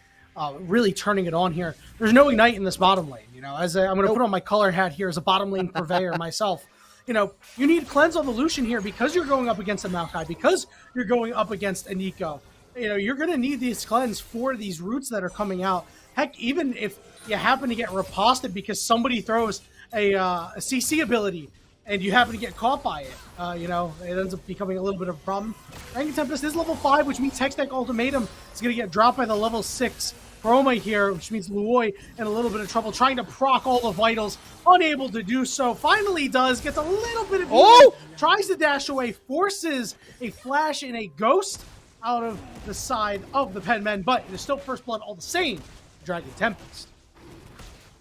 really turning it on here. There's no Ignite in this bottom lane. I'm going to put on my color hat here as a bottom lane purveyor myself. You need cleanse on the Lucian here because you're going up against a Maokai, because you're going up against a Nico. You're going to need these cleanse for these roots that are coming out. Heck, even if you happen to get riposted because somebody throws a CC ability and you happen to get caught by it, it ends up becoming a little bit of a problem. Dragon Tempest is level 5, which means Tech Deck Ultimatum is going to get dropped by the level 6 Chroma here, which means Molloy in a little bit of trouble trying to proc all the vitals, unable to do so. Finally does, gets a little bit of healing, tries to dash away, forces a flash and a ghost out of the side of the Penmen, but it is still first blood all the same. Dragon Tempest.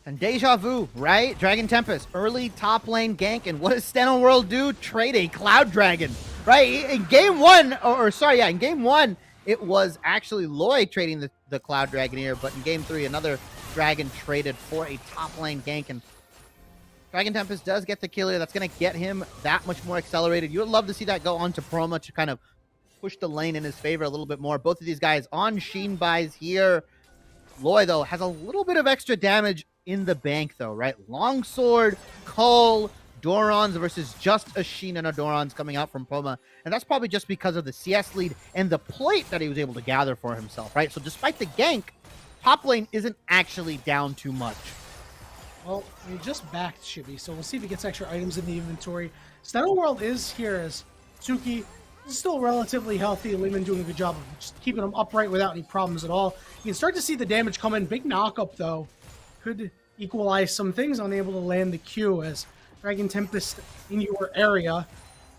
And deja vu, right? Dragon Tempest, early top lane gank, and what does Steno World do? Trade a Cloud Dragon, right? In game one, in game one, it was actually Loy trading the Cloud Dragon here, but in game 3, another Dragon traded for a top lane gank, and Dragon Tempest does get the kill here. That's going to get him that much more accelerated. You would love to see that go on to Proma to kind of push the lane in his favor a little bit more. Both of these guys on Sheen buys here. Loy, though, has a little bit of extra damage in the bank, though, right? Longsword, Cull, Dorons versus just a Sheen and a Dorons coming out from Proma. And that's probably just because of the CS lead and the plate that he was able to gather for himself, right? So despite the gank, top lane isn't actually down too much. Well, he just backed Shibby, so we'll see if he gets extra items in the inventory. Steno World is here as Suki is still relatively healthy. Lehman doing a good job of just keeping him upright without any problems at all. You can start to see the damage come in. Big knockup, though. Could equalize some things, unable to land the Q as Dragon Tempest in your area,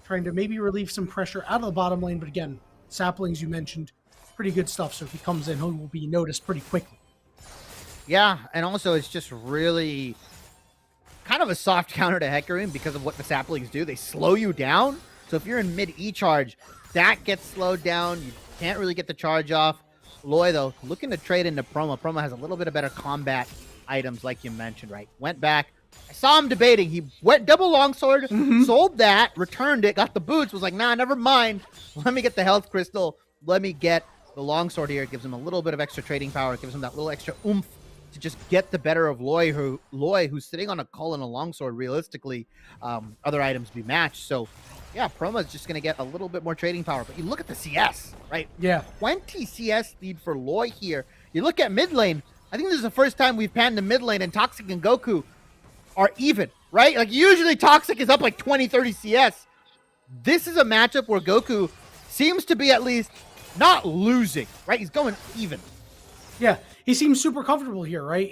trying to maybe relieve some pressure out of the bottom lane. But again, saplings you mentioned, pretty good stuff. So if he comes in, he will be noticed pretty quickly. Yeah, and also it's just really kind of a soft counter to Hecarim because of what the saplings do. They slow you down. So if you're in mid E-charge, that gets slowed down. You can't really get the charge off. Loy, though, looking to trade into Proma. Proma has a little bit of better combat items, like you mentioned, right? Went back. I saw him debating. He went double longsword, sold that, returned it, got the boots, was like, nah, never mind. Let me get the health crystal. Let me get the longsword here. It gives him a little bit of extra trading power. It gives him that little extra oomph to just get the better of Loy, who's sitting on a Cull and a longsword. Realistically, other items be matched. So, yeah, Proma's just going to get a little bit more trading power. But you look at the CS, right? Yeah. 20 CS lead for Loy here. You look at mid lane. I think this is the first time we've panned the mid lane, and Toxic and Goku are even, right? Like, usually Toxic is up like 20, 30 CS. This is a matchup where Goku seems to be at least not losing, right? He's going even. Yeah, he seems super comfortable here, right?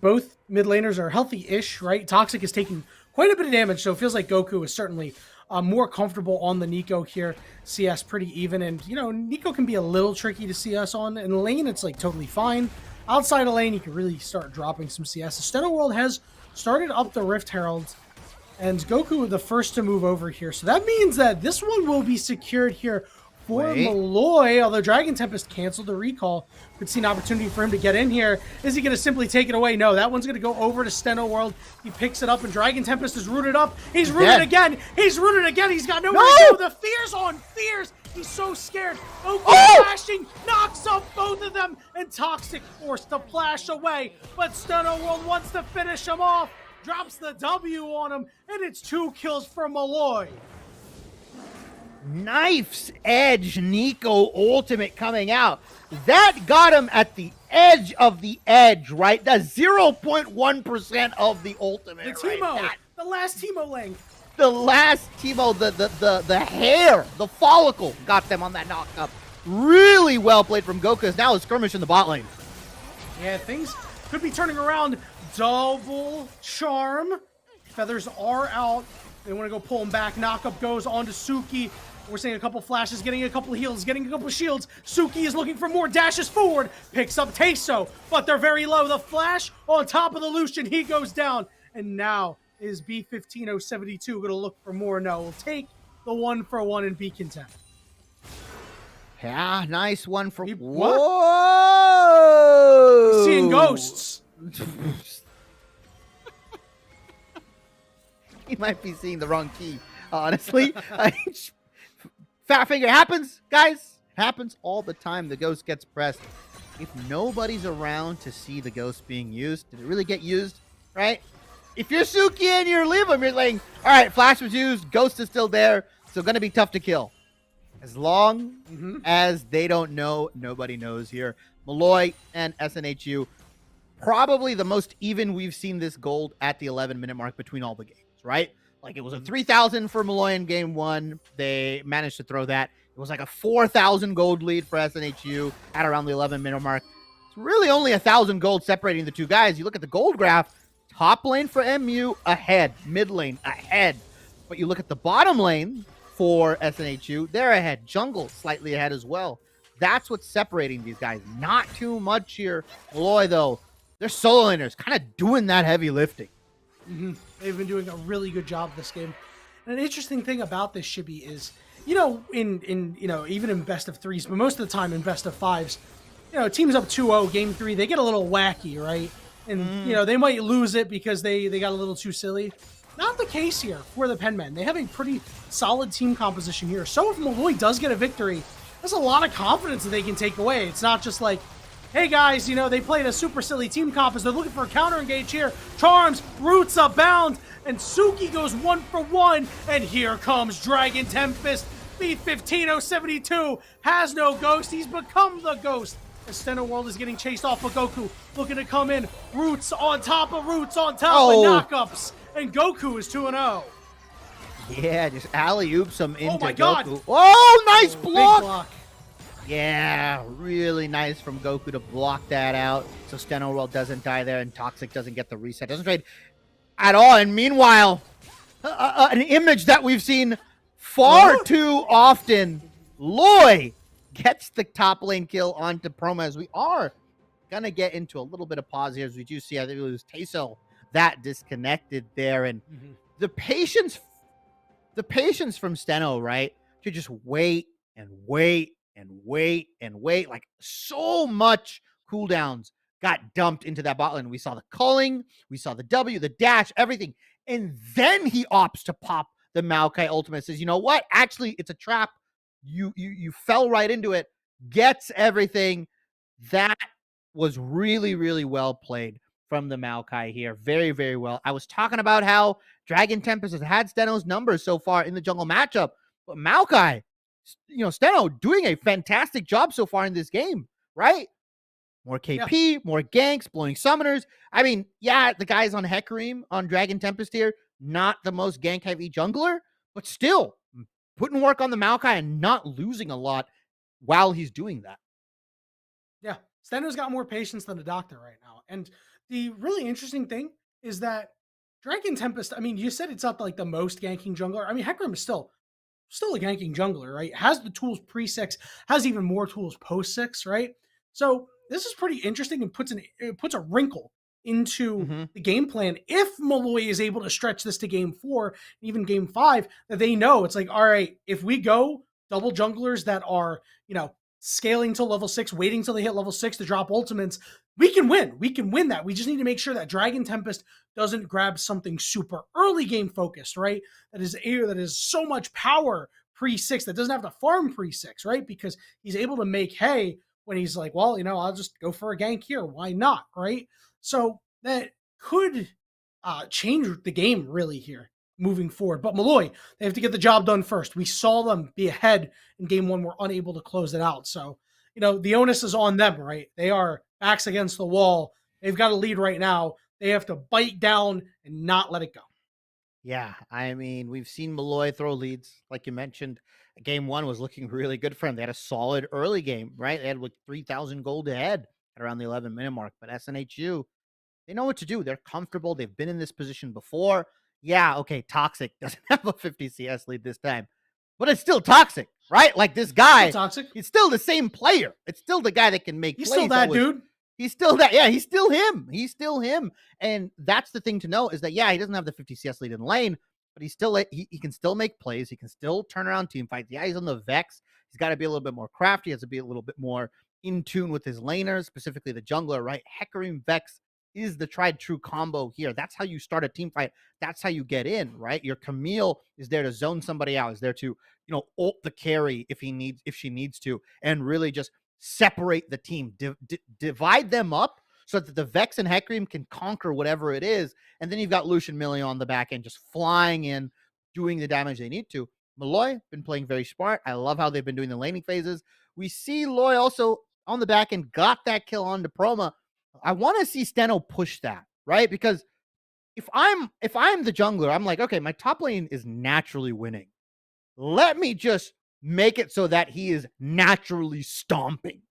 Both mid laners are healthy-ish, right? Toxic is taking quite a bit of damage, so it feels like Goku is certainly more comfortable on the Nico here. CS pretty even, and, Nico can be a little tricky to CS on. In lane, it's, like, totally fine. Outside of lane, you can really start dropping some CS. The Steno World has started up the Rift Herald, and Goku the first to move over here. So that means that this one will be secured here for Molloy, although Dragon Tempest canceled the recall. Could see an opportunity for him to get in here. Is he going to simply take it away? No, that one's going to go over to Steno World. He picks it up, and Dragon Tempest is rooted up. He's rooted again. He's rooted again. He's got nowhere to go. The fears on fears. He's so scared. Flashing knocks up both of them, and Toxic forced to flash away. But Steno World wants to finish him off. Drops the W on him, and it's 2 kills for Molloy. Knife's Edge Nico ultimate coming out. That got him at the edge of the edge, right? That's 0.1% of the ultimate. The Teemo, right? the last Teemo length. The last Teemo, the hair, the follicle got them on that knockup. Really well played from Goku. Now a skirmish in the bot lane. Yeah, things could be turning around. Double charm. Feathers are out. They want to go pull him back. Knockup goes on to Suki. We're seeing a couple flashes, getting a couple heals, getting a couple shields. Suki is looking for more, dashes forward, picks up Teso, but they're very low. The flash on top of the Lucian, he goes down. And now is B15072 going to look for more? No, we'll take the 1-for-1 and be content. Yeah, nice one for... What? Whoa! Seeing ghosts. He might be seeing the wrong key, honestly. Fat finger happens, guys. Happens all the time. The ghost gets pressed. If nobody's around to see the ghost being used, did it really get used? Right? If you're Suki and you're Livam, you're like, all right, flash was used, ghost is still there, so gonna be tough to kill. As long as they don't know, nobody knows here. Molloy and SNHU, probably the most even we've seen this gold at the 11-minute mark between all the games, right? Like it was a 3,000 for Molloy in game 1. They managed to throw that. It was like a 4,000 gold lead for SNHU at around the 11-minute mark. It's really only 1,000 gold separating the two guys. You look at the gold graph, top lane for MU ahead, mid lane ahead. But you look at the bottom lane for SNHU, they're ahead. Jungle slightly ahead as well. That's what's separating these guys. Not too much here. Molloy, though, they're solo laners, kind of doing that heavy lifting. They've been doing a really good job this game. And an interesting thing about this, Shibby, is, you know, in even in best of threes, but most of the time in best of fives, you know, teams up 2-0, game 3, they get a little wacky, right? And, you know, they might lose it because they got a little too silly. Not the case here for the Penmen. They have a pretty solid team composition here. So if Molloy does get a victory, there's a lot of confidence that they can take away. It's not just like, hey guys, you know, they played a super silly team comp as they're looking for a counter engage here. Charms, roots abound, and Suki goes 1 for 1, and here comes Dragon Tempest. B15072 has no ghost. He's become the ghost. The Steno World is getting chased off of Goku, looking to come in. Roots on top of roots on top of knockups, and Goku is 2-0. Yeah, just alley-oops him into my Goku. God. Oh, nice block. Big block. Yeah, really nice from Goku to block that out. So Steno World doesn't die there, and Toxic doesn't get the reset. Doesn't trade at all. And meanwhile, an image that we've seen far too often. Loy gets the top lane kill onto Promo, as we are going to get into a little bit of pause here, as we do see, I think it was Teso that disconnected there. And the patience from Steno, right, to just wait and wait and wait and wait. Like, so much cooldowns got dumped into that bot lane. We saw the culling, we saw the W, the dash, everything. And then he opts to pop the Maokai ultimate, says, you know what? Actually, it's a trap. You fell right into it. Gets everything. That was really, really well played from the Maokai here. Very, very well. I was talking about how Dragon Tempest has had Steno's numbers so far in the jungle matchup, but Maokai, you know, Steno doing a fantastic job so far in this game, right? More KP, more ganks, blowing summoners. I mean, yeah, the guys on Hecarim, on Dragon Tempest here, not the most gank-heavy jungler, but still putting work on the Maokai and not losing a lot while he's doing that. Yeah, Steno's got more patience than a doctor right now. And the really interesting thing is that Dragon Tempest, I mean, you said it's not like the most ganking jungler. I mean, Hecarim is still a ganking jungler, right? Has the tools pre-6, has even more tools post-6, right? So this is pretty interesting and puts a wrinkle into the game plan. If Molloy is able to stretch this to game 4, even game 5, that they know it's like, all right, if we go double junglers that are, you know, scaling to level 6, waiting till they hit level 6 to drop ultimates, we can win. We can win that. We just need to make sure that Dragon Tempest doesn't grab something super early game focused, right? That is so much power pre-6 that doesn't have to farm pre-6, right? Because he's able to make hay when he's like, well, you know, I'll just go for a gank here. Why not, right? So that could change the game really here moving forward. But Molloy, they have to get the job done first. We saw them be ahead in game 1. We're unable to close it out. So, you know, the onus is on them, right? They are backs against the wall. They've got a lead right now. They have to bite down and not let it go. Yeah, I mean, we've seen Molloy throw leads, like you mentioned. Game 1 was looking really good for him. They had a solid early game, right? They had like 3,000 gold ahead at around the 11-minute mark. But SNHU, they know what to do. They're comfortable. They've been in this position before. Yeah, okay, Toxic doesn't have a 50 CS lead this time, but it's still Toxic, right? Like, this guy, Toxic. He's still the same player. It's still the guy that can make He's plays. still that dude. He's still that. Yeah, he's still him. He's still him. And that's the thing to know, is that, yeah, he doesn't have the 50 CS lead in lane, but he's still, he can still make plays. He can still turn around team fights. Yeah, he's on the Vex. He's got to be a little bit more crafty. He has to be a little bit more in tune with his laners, specifically the jungler, right? Hecarim Vex is the tried true combo here. That's how you start a team fight. That's how you get in, right? Your Camille is there to zone somebody out, is there to, ult the carry if she needs to, and really just separate the team, divide them up so that the Vex and Hecarim can conquer whatever it is. And then you've got Lucian Millie on the back end just flying in, doing the damage they need to. Molloy been playing very smart. I love how they've been doing the laning phases. We see Loy also on the back end got that kill on the Proma. I want to see Steno push that, right? Because if I'm the jungler, I'm like, okay, my top lane is naturally winning. Let me just make it so that he is naturally stomping,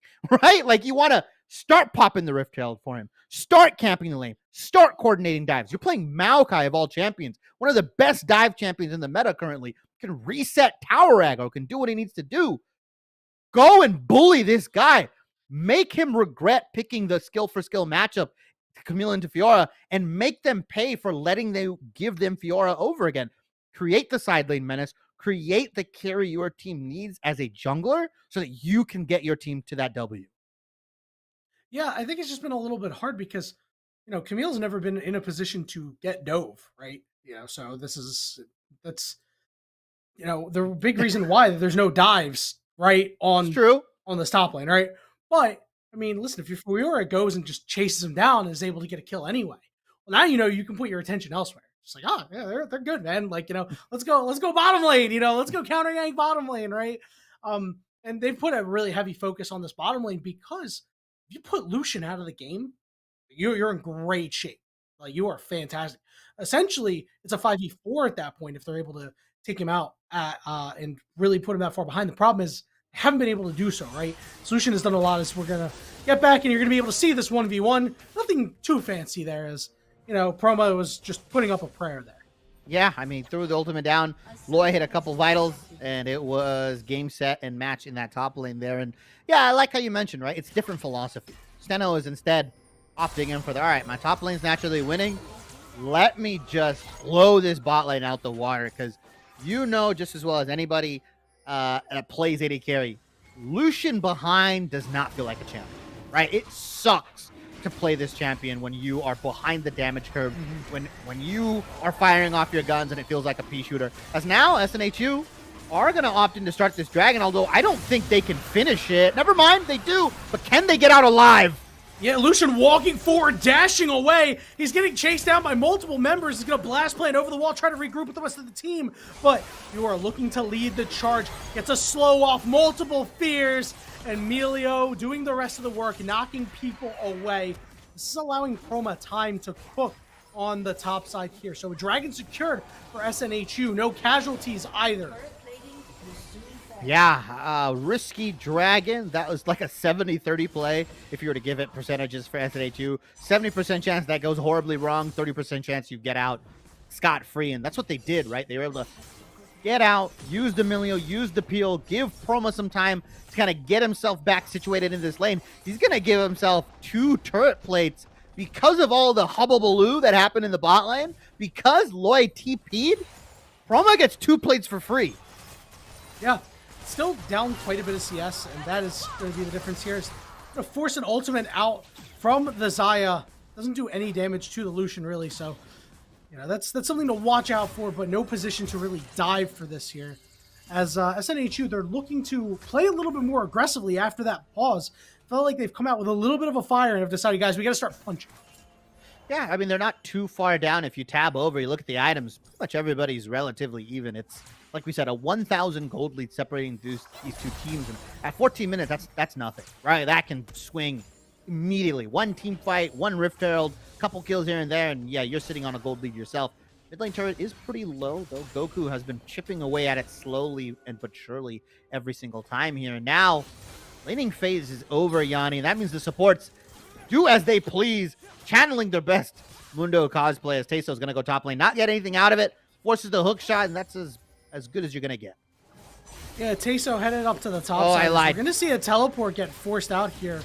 right? Like, you want to start popping the Rift Herald for him, start camping the lane, start coordinating dives. You're playing Maokai of all champions, one of the best dive champions in the meta currently, can reset tower aggro, can do what he needs to do. Go and bully this guy. Make him regret picking the skill for skill matchup, Camille into Fiora, and make them pay for letting them give them Fiora over again. Create the side lane menace, create the carry your team needs as a jungler so that you can get your team to that W. Yeah, I think it's just been a little bit hard because, Camille's never been in a position to get dove, right? So that's the big reason why there's no dives, right, on this top lane, right? But I mean, listen, if your Fiora goes and just chases him down and is able to get a kill anyway, well, now you can put your attention elsewhere. Just like, they're good, man. Like, let's go bottom lane. Let's go counter gank bottom lane, right? And they've put a really heavy focus on this bottom lane because if you put Lucian out of the game, you're in great shape. Like, you are fantastic. Essentially, it's a 5v4 at that point if they're able to take him out and really put him that far behind. The problem is they haven't been able to do so, right? Lucian has done a lot as we're going to get back, and you're going to be able to see this 1v1. Nothing too fancy there, as, Promo was just putting up a prayer there. Yeah, I mean, threw the ultimate down. Loy hit a couple vitals, and it was game, set, and match in that top lane there. And yeah, I like how you mentioned, right? It's different philosophy. Steno is instead opting in for the, all right, my top lane's naturally winning. Let me just blow this bot lane out the water, because just as well as anybody that plays AD carry, Lucian behind does not feel like a champion, right? It sucks to play this champion when you are behind the damage curve, when you are firing off your guns and it feels like a pea shooter. As now, SNHU are going to opt in to start this dragon, although I don't think they can finish it. Never mind, they do, but can they get out alive? Yeah, Lucian walking forward, dashing away. He's getting chased down by multiple members. He's going to blast plane over the wall, try to regroup with the rest of the team. But you are looking to lead the charge. Gets a slow off, multiple fears. And Melio doing the rest of the work, knocking people away. This is allowing Proma time to cook on the top side here. So a dragon secured for SNHU. No casualties either. Yeah, risky dragon. That was like a 70-30 play if you were to give it percentages for SNHU. 70% chance that goes horribly wrong, 30% chance you get out scot-free, and that's what they did, right? They were able to get out, use the Emilio, use the peel, give Proma some time to kind of get himself back situated in this lane. He's going to give himself 2 turret plates because of all the hubbubaloo that happened in the bot lane. Because Loy TP'd, Proma gets 2 plates for free. Yeah. Still down quite a bit of CS, and that is going to be the difference here. It's going to force an ultimate out from the Xayah. Doesn't do any damage to the Lucian, really, so that's something to watch out for, but no position to really dive for this here. As SNHU, they're looking to play a little bit more aggressively after that pause. Felt like they've come out with a little bit of a fire and have decided, guys, we got to start punching. Yeah, I mean, they're not too far down. If you tab over, you look at the items, pretty much everybody's relatively even. It's, like we said, a 1,000 gold lead separating these 2 teams. And at 14 minutes, that's nothing, right? That can swing immediately. 1 team fight, 1 Rift Herald, couple kills here and there, and yeah, you're sitting on a gold lead yourself. Mid lane turret is pretty low, though. Goku has been chipping away at it slowly but surely every single time here. Now, laning phase is over, Yanni. That means the supports do as they please, channeling their best Mundo cosplay as Teso's going to go top lane. Not get anything out of it. Forces the hook shot, and that's as good as you're going to get. Yeah, Teso headed up to the top side. I lied. We're going to see a teleport get forced out here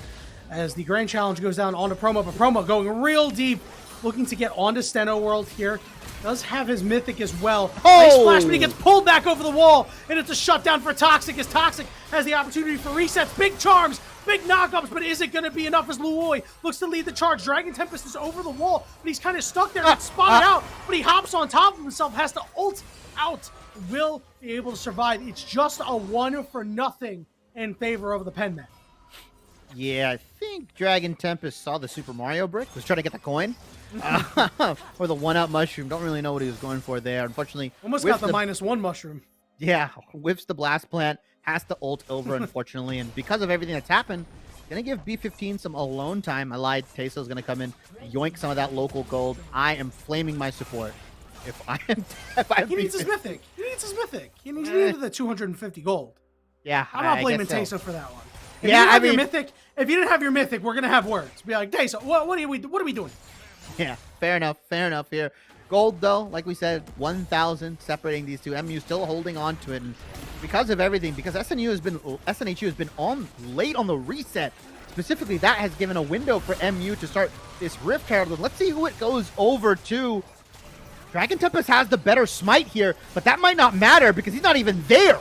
as the Grand Challenge goes down onto Promo, but Promo going real deep looking to get onto Steno World here. Does have his Mythic as well. Oh! Nice flash, but he gets pulled back over the wall, and it's a shutdown for Toxic, as Toxic has the opportunity for resets. Big charms, big knockups, but is it going to be enough as Molloy looks to lead the charge? Dragon Tempest is over the wall, but he's kind of stuck there. Gets spotted out, but he hops on top of himself, has to ult out. Will be able to survive. It's just a 1-for-0 in favor of the Penman. Yeah, I think Dragon Tempest saw the Super Mario brick, was trying to get the coin. Or the 1-up mushroom. Don't really know what he was going for there. Unfortunately, Almost got the -1 mushroom. Yeah, whiffs the blast plant, has to ult over, unfortunately. And because of everything that's happened, gonna give B15 some alone time. I lied. Teso's gonna come in, yoink some of that local gold. I am flaming my support. If I He needs his Mythic. He needs his Mythic. He needs the 250 gold. Yeah, I'm not blaming guess so. Teso for that one. Yeah, If you didn't have I your mean- Mythic, if you didn't have your Mythic, we're gonna have words. Be like, Teso, what are we doing? Yeah, fair enough here. Gold, though, like we said, 1,000 separating these two. MU still holding on to it. And because of everything, because SNHU has been on late on the reset, specifically that has given a window for MU to start this Rift Herald. Let's see who it goes over to. Dragon Tempest has the better smite here, but that might not matter because he's not even there.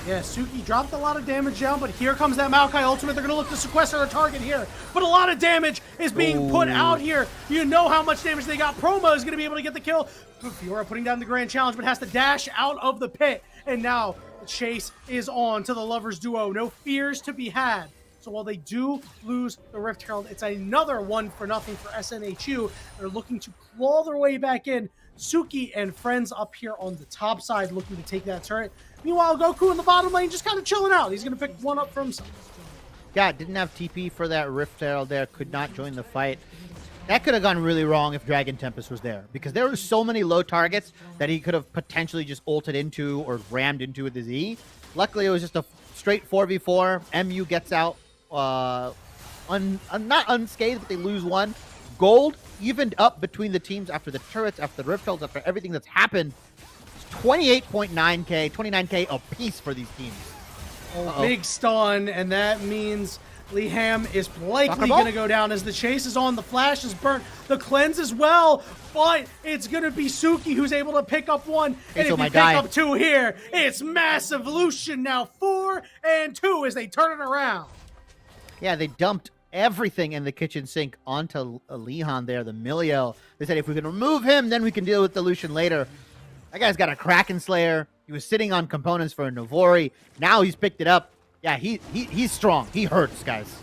Yeah, Suki dropped a lot of damage down, but here comes that Maokai ultimate. They're going to look to sequester a target here. But a lot of damage is being put out here. You know how much damage they got. Promo is going to be able to get the kill. Fiora putting down the grand challenge, but has to dash out of the pit. And now the chase is on to the Lovers duo. No fears to be had. So while they do lose the Rift Herald, it's another 1-for-0 for SNHU. They're looking to claw their way back in. Suki and friends up here on the top side looking to take that turret. Meanwhile, Goku in the bottom lane just kind of chilling out. He's going to pick one up for himself. Yeah, didn't have TP for that Rift Herald there. Could not join the fight. That could have gone really wrong if Dragon Tempest was there, because there were so many low targets that he could have potentially just ulted into or rammed into with his E. Luckily, it was just a straight 4v4. MU gets out not unscathed, but they lose one. Gold evened up between the teams after the turrets, after the Rift Heralds, after everything that's happened. 28.9k, 29k a piece for these teams. Big stun, and that means Leham is likely going to go down as the chase is on. The flash is burnt, the cleanse as well, but it's going to be Suki who's able to pick up one. And if you pick up two here, it's massive. Lucian now 4 and 2 as they turn it around. Yeah, they dumped everything in the kitchen sink onto Lehan there, the Milio. They said if we can remove him, then we can deal with the Lucian later. That guy's got a Kraken Slayer. He was sitting on components for a Navori. Now he's picked it up. Yeah, he's strong. He hurts, guys.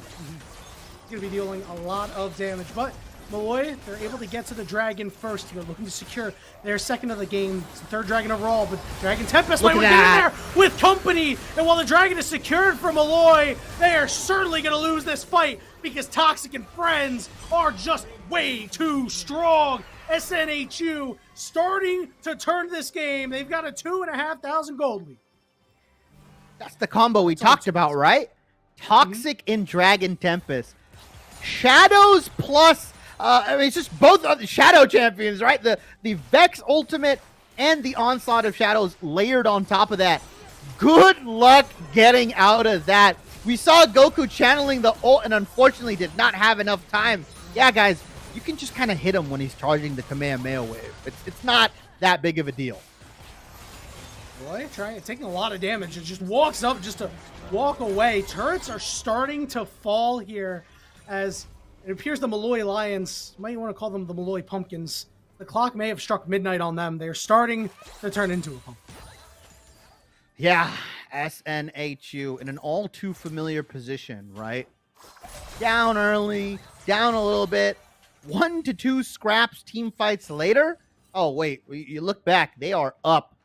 He's going to be dealing a lot of damage, but Molloy, they're able to get to the Dragon first here, looking to secure their second of the game. It's the third Dragon overall, but Dragon Tempest might get in there with company. And while the Dragon is secured for Molloy, they are certainly going to lose this fight because Toxic and friends are just way too strong. SNHU starting to turn this game. They've got a 2,500 gold lead. That's the combo we talked about, right? Toxic and Dragon Tempest. Shadows plus, I mean, it's just both Shadow champions, right? The Vex ultimate and the Onslaught of Shadows layered on top of that. Good luck getting out of that. We saw Goku channeling the ult and unfortunately did not have enough time. Yeah, guys, you can just kind of hit him when he's charging the Kamehameha wave. It's not that big of a deal. Boy, taking a lot of damage. It just walks up just to walk away. Turrets are starting to fall here as it appears the Molloy Lions, might want to call them the Molloy Pumpkins. The clock may have struck midnight on them. They're starting to turn into a pumpkin. Yeah, SNHU in an all too familiar position, right? Down early, down a little bit. 1 to 2 scraps, team fights later. Oh, wait, you look back, they are up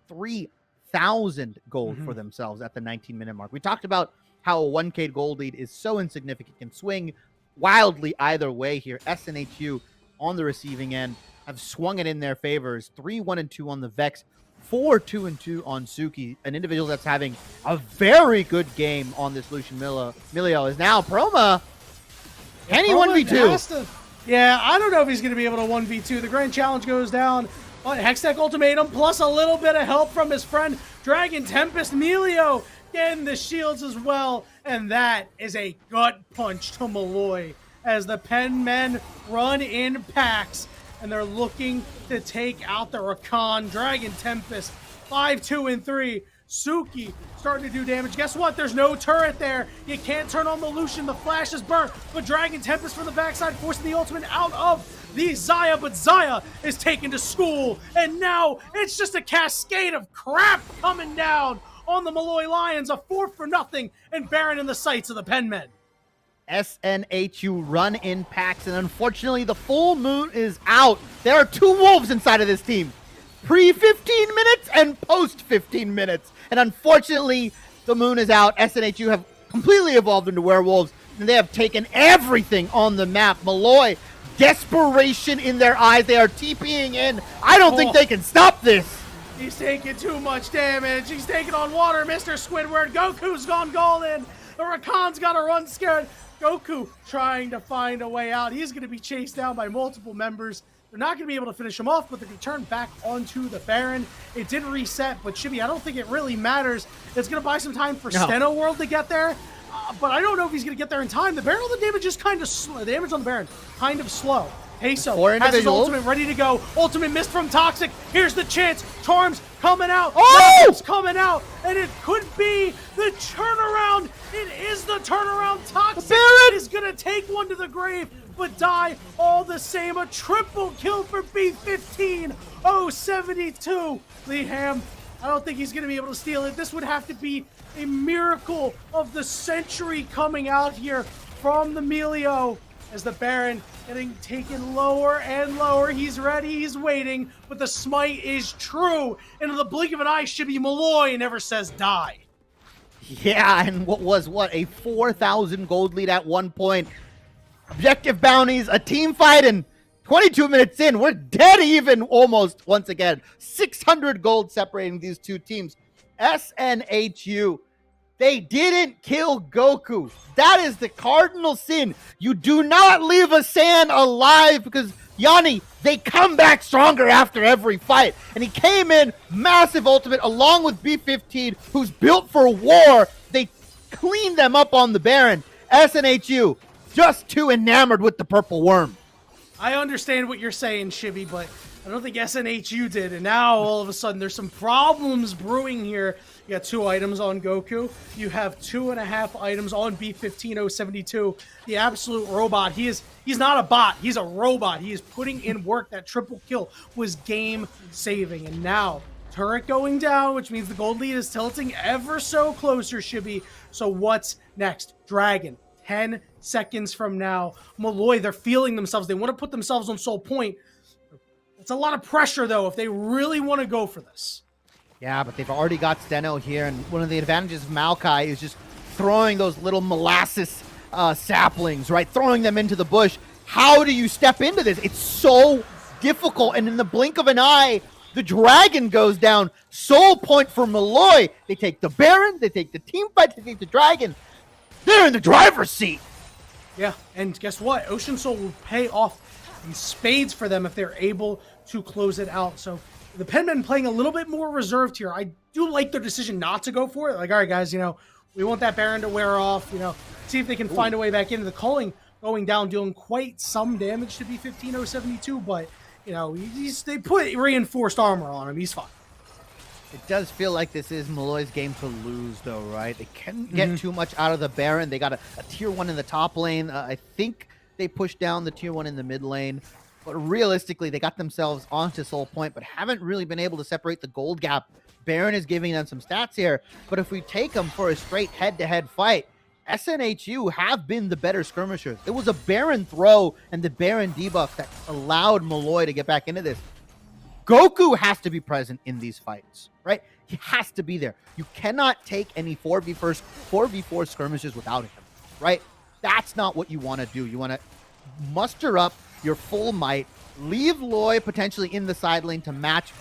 3,000 gold for themselves at the 19-minute mark. We talked about how a 1k gold lead is so insignificant, can swing wildly either way here. SNHU on the receiving end have swung it in their favors. 3-1-2 on the Vex, 4-2-2 on Suki, an individual that's having a very good game on this Lucian Milio is now Proma. Can he 1v2? Yeah, I don't know if he's going to be able to 1v2. The grand challenge goes down. Hextech Ultimatum plus a little bit of help from his friend Dragon Tempest. Milio getting the shields as well. And that is a gut punch to Molloy as the Pen men run in packs, and they're looking to take out the Rakan. Dragon Tempest, 5, 2, and 3. Suki starting to do damage. Guess what? There's no turret there. You can't turn on the Lucian. The flash is burnt. But Dragon Tempest from the backside forcing the ultimate out of the Xayah. But Xayah is taken to school. And now it's just a cascade of crap coming down on the Molloy Lions. A 4-0 and Baron in the sights of the Penmen. SNHU run in packs, and unfortunately the full moon is out. There are 2 wolves inside of this team. Pre-15 minutes and post-15 minutes. And unfortunately, the moon is out. SNHU have completely evolved into werewolves, and they have taken everything on the map. Molloy, desperation in their eyes. They are TPing in. I don't think they can stop this. He's taking too much damage. He's taking on water, Mr. Squidward. Goku's gone golden. The Rakan's got to run scared. Goku trying to find a way out. He's going to be chased down by multiple members. They're not going to be able to finish him off, but they're going to turn back onto the Baron. It did reset, but Chibi, I don't think it really matters. It's going to buy some time for Steno World to get there, but I don't know if he's going to get there in time. The Baron, the damage is kind of slow. The damage on the Baron, kind of slow. Peso has his ultimate ready to go. Ultimate missed from Toxic. Here's the chance. Charms coming out. It's coming out, and it could be the turnaround. It is the turnaround. Toxic is going to take one to the grave, but die all the same. A triple kill for B15. 072. Lee Ham, I don't think he's going to be able to steal it. This would have to be a miracle of the century coming out here from the Melio, as the Baron getting taken lower and lower. He's ready, he's waiting, but the smite is true. And in the blink of an eye, Chibi, Molloy never says die. Yeah, and what a 4,000 gold lead at one point. Objective bounties, a team fight, and 22 minutes in, we're dead even almost once again. 600 gold separating these 2 teams. SNHU, they didn't kill Goku. That is the cardinal sin. You do not leave a Saiyan alive, because Yanni, they come back stronger after every fight. And he came in, massive ultimate, along with B15, who's built for war. They cleaned them up on the Baron. SNHU, just too enamored with the purple worm. I understand what you're saying, Chibi, but I don't think SNHU did. And now, all of a sudden, there's some problems brewing here. You got 2 items on Goku. You have 2.5 items on B15072. The absolute robot. He's not a bot. He's a robot. He is putting in work. That triple kill was game-saving. And now, turret going down, which means the gold lead is tilting ever so closer, Chibi. So what's next? Dragon. 10 seconds from now. Molloy, they're feeling themselves. They want to put themselves on Soul Point. It's a lot of pressure, though, if they really want to go for this. Yeah, but they've already got Steno here, and one of the advantages of Maokai is just throwing those little molasses saplings, right? Throwing them into the bush. How do you step into this? It's so difficult, and in the blink of an eye, the dragon goes down. Soul Point for Molloy. They take the Baron, they take the team fight, they take the dragon. They're in the driver's seat. Yeah, and guess what? Ocean Soul will pay off in spades for them if they're able to close it out. So the Penmen playing a little bit more reserved here. I do like their decision not to go for it. Like, all right, guys, we want that Baron to wear off, see if they can find a way back into the culling going down, dealing quite some damage to B15072, but, they put reinforced armor on him. He's fine. It does feel like this is Molloy's game to lose, though, right? They can't get too much out of the Baron. They got a tier 1 in the top lane. I think they pushed down the tier 1 in the mid lane. But realistically, they got themselves onto Soul Point, but haven't really been able to separate the gold gap. Baron is giving them some stats here. But if we take them for a straight head-to-head fight, SNHU have been the better skirmishers. It was a Baron throw and the Baron debuff that allowed Molloy to get back into this. Goku has to be present in these fights, right? He has to be there. You cannot take any 4v4 skirmishes without him, right? That's not what you want to do. You want to muster up your full might, leave Loy potentially in the side lane to match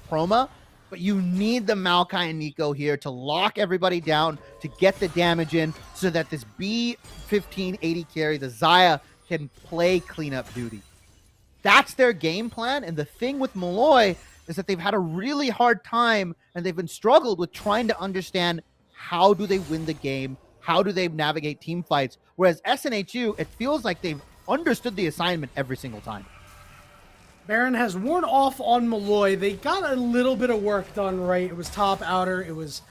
Chroma, but you need the Maokai and Nico here to lock everybody down, to get the damage in, so that this B1580 carry, the Xayah, can play cleanup duty. That's their game plan, and the thing with Molloy is that they've had a really hard time, and they've been struggled with trying to understand how do they win the game, how do they navigate team fights. Whereas SNHU, it feels like they've understood the assignment every single time. Baron has worn off on Molloy. They got a little bit of work done right. It was top outer. It was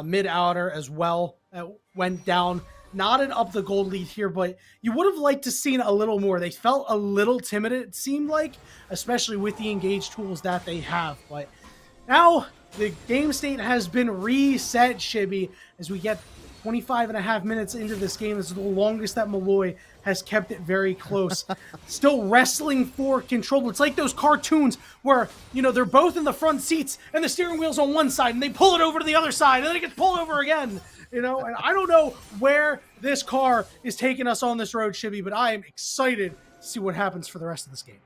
mid outer as well. That went down. Knotted up the gold lead here, but you would have liked to seen a little more. They felt a little timid, it seemed like, especially with the engage tools that they have. But now the game state has been reset, Shibby, as we get 25 and a half minutes into this game. This is the longest that Molloy has kept it very close. Still wrestling for control. It's like those cartoons where, you know, they're both in the front seats and the steering wheel's on one side and they pull it over to the other side and then it gets pulled over again. You know, and I don't know where this car is taking us on this road, Shibby, but I am excited to see what happens for the rest of this game.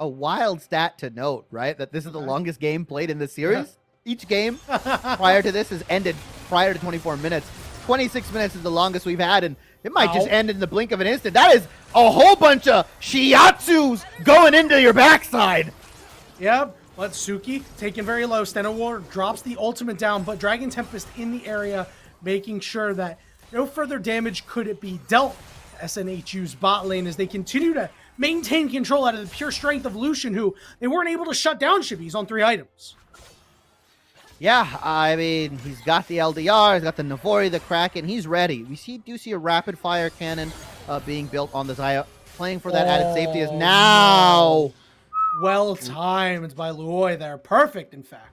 A wild stat to note, right? That this is the longest game played in the series. Yeah. Each game prior to this has ended prior to 24 minutes. 26 minutes is the longest we've had, and it might just end in the blink of an instant. That is a whole bunch of shiatsus going into your backside. Yep. But Suki taken very low. SNHU drops the ultimate down, but Dragon Tempest in the area, making sure that no further damage could it be dealt to SNHU's bot lane as they continue to maintain control out of the pure strength of Lucian, who they weren't able to shut down. Shibby's on 3 items. Yeah, I mean, he's got the LDR, he's got the Navori, the Kraken, he's ready. We do see a rapid fire cannon being built on the Zaya. Playing for that added safety is now. Well timed by Molloy there. Perfect, in fact.